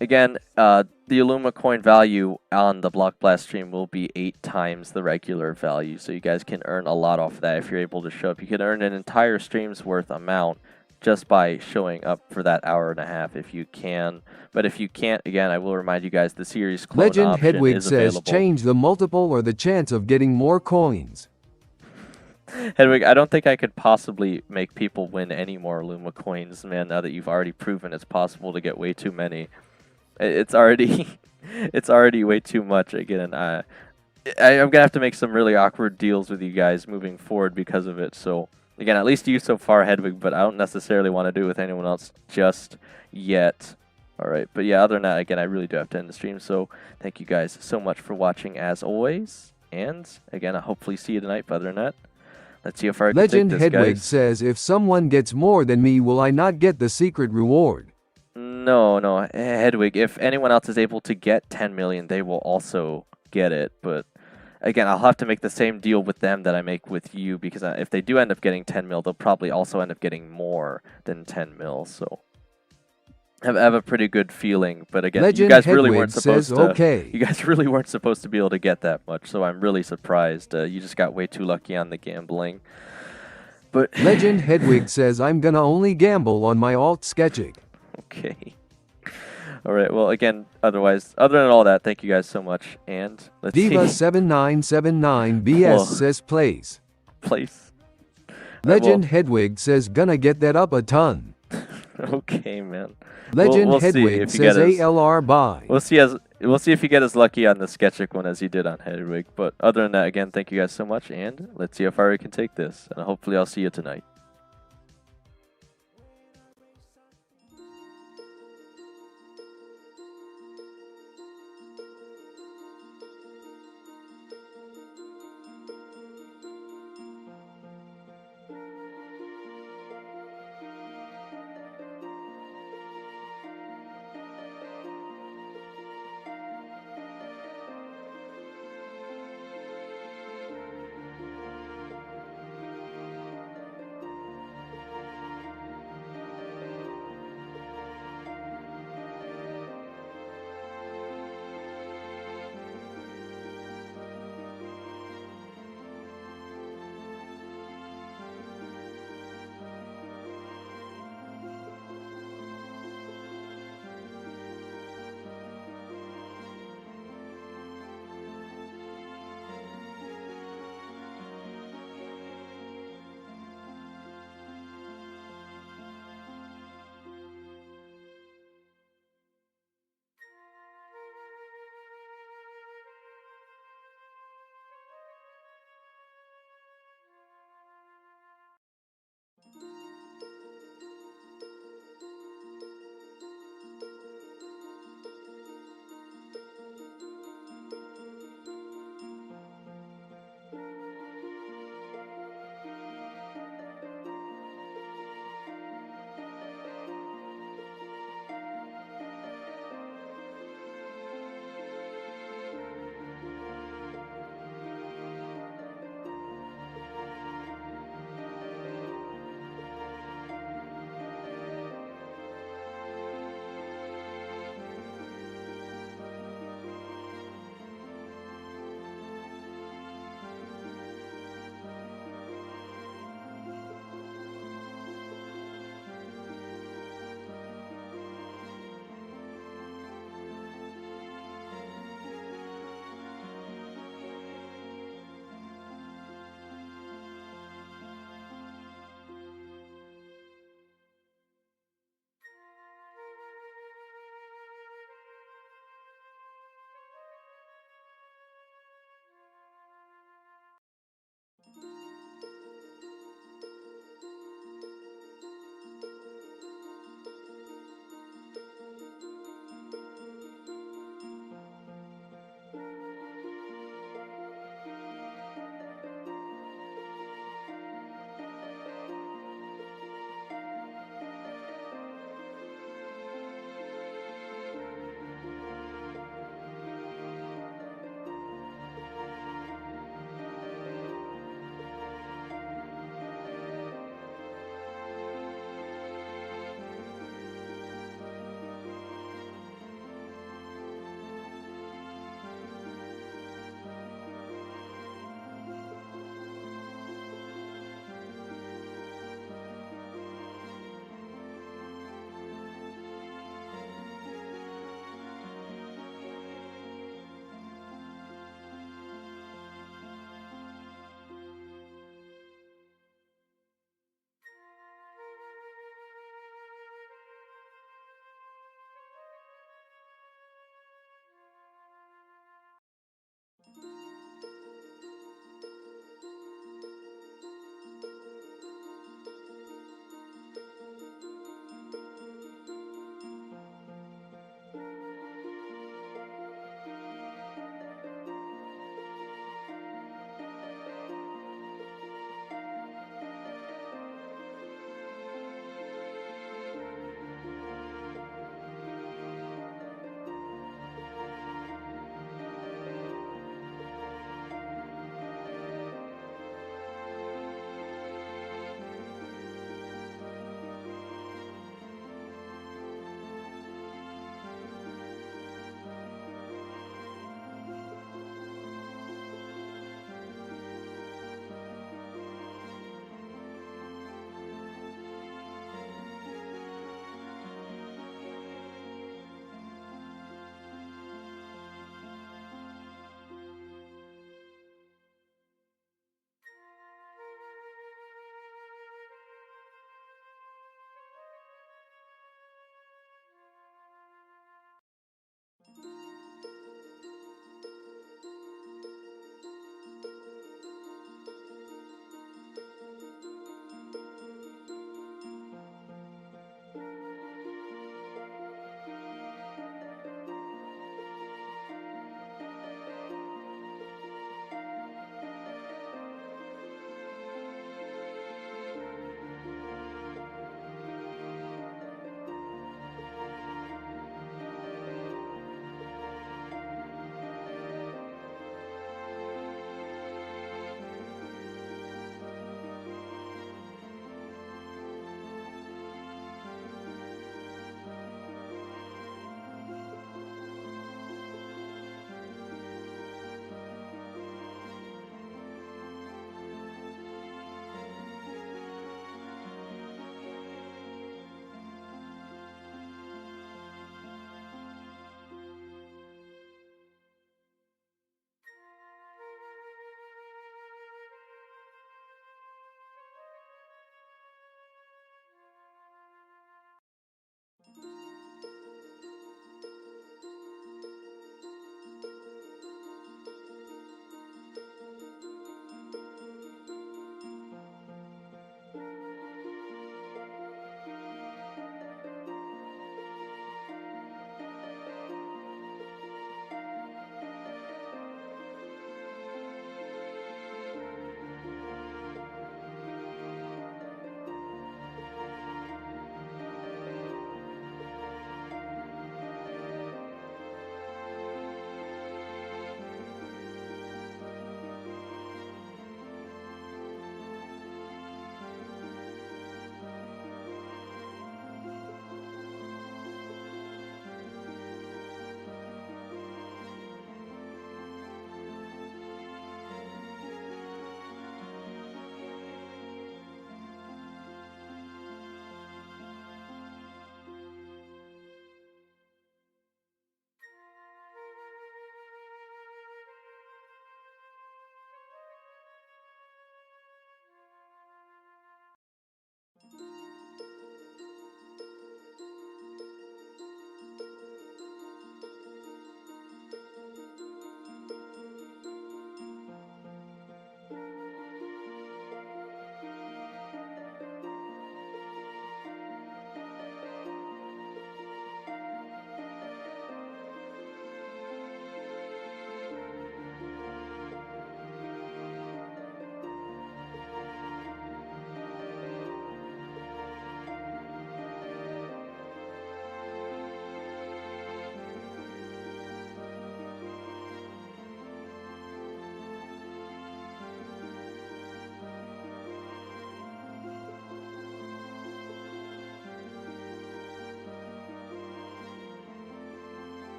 again, the Illumicoin value on the Block Blast stream will be 8 times the regular value, so you guys can earn a lot off of that if you're able to show up. You can earn an entire stream's worth amount just by showing up for that hour and a half if you can. But if you can't, again, I will remind you guys the series clone Legend option Hedwig is says available. change the multiple or the chance of getting more coins. Hedwig, I don't think I could possibly make people win any more Illumicoins, man, now that you've already proven it's possible to get way too many. It's already it's already way too much again. I'm gonna have to make some really awkward deals with you guys moving forward because of it. So again, at least you so far, Hedwig, but I don't necessarily want to do it with anyone else just yet. Alright, but yeah, other than that, again, I really do have to end the stream, so thank you guys so much for watching as always. And again, I'll hopefully see you tonight, but other than that, let's see how far I can take Legend this, Hedwig guys. says, if someone gets more than me, will I not get the secret reward? No, Hedwig, if anyone else is able to get 10 million, they will also get it, but again, I'll have to make the same deal with them that I make with you, because if they do end up getting 10 mil, they'll probably also end up getting more than 10 mil, so I have a pretty good feeling, but again, Legend you guys really Hedwig weren't supposed says, to. okay. You guys really weren't supposed to be able to get that much, so I'm really surprised. You just got way too lucky on the gambling. But Legend Hedwig says, I'm gonna only gamble on my alt sketching. okay. All right. Well, again, other than all that, thank you guys so much, and let's see. Diva7979BS Whoa. says, plays. Place. Legend Hedwig says, gonna get that up a ton. Okay, man. Legend we'll see Hedwig if you says, get as- ALR buy. We'll see if you get as lucky on the Sketchic one as you did on Hedwig. But other than that, again, thank you guys so much, and let's see how far we can take this. And hopefully I'll see you tonight.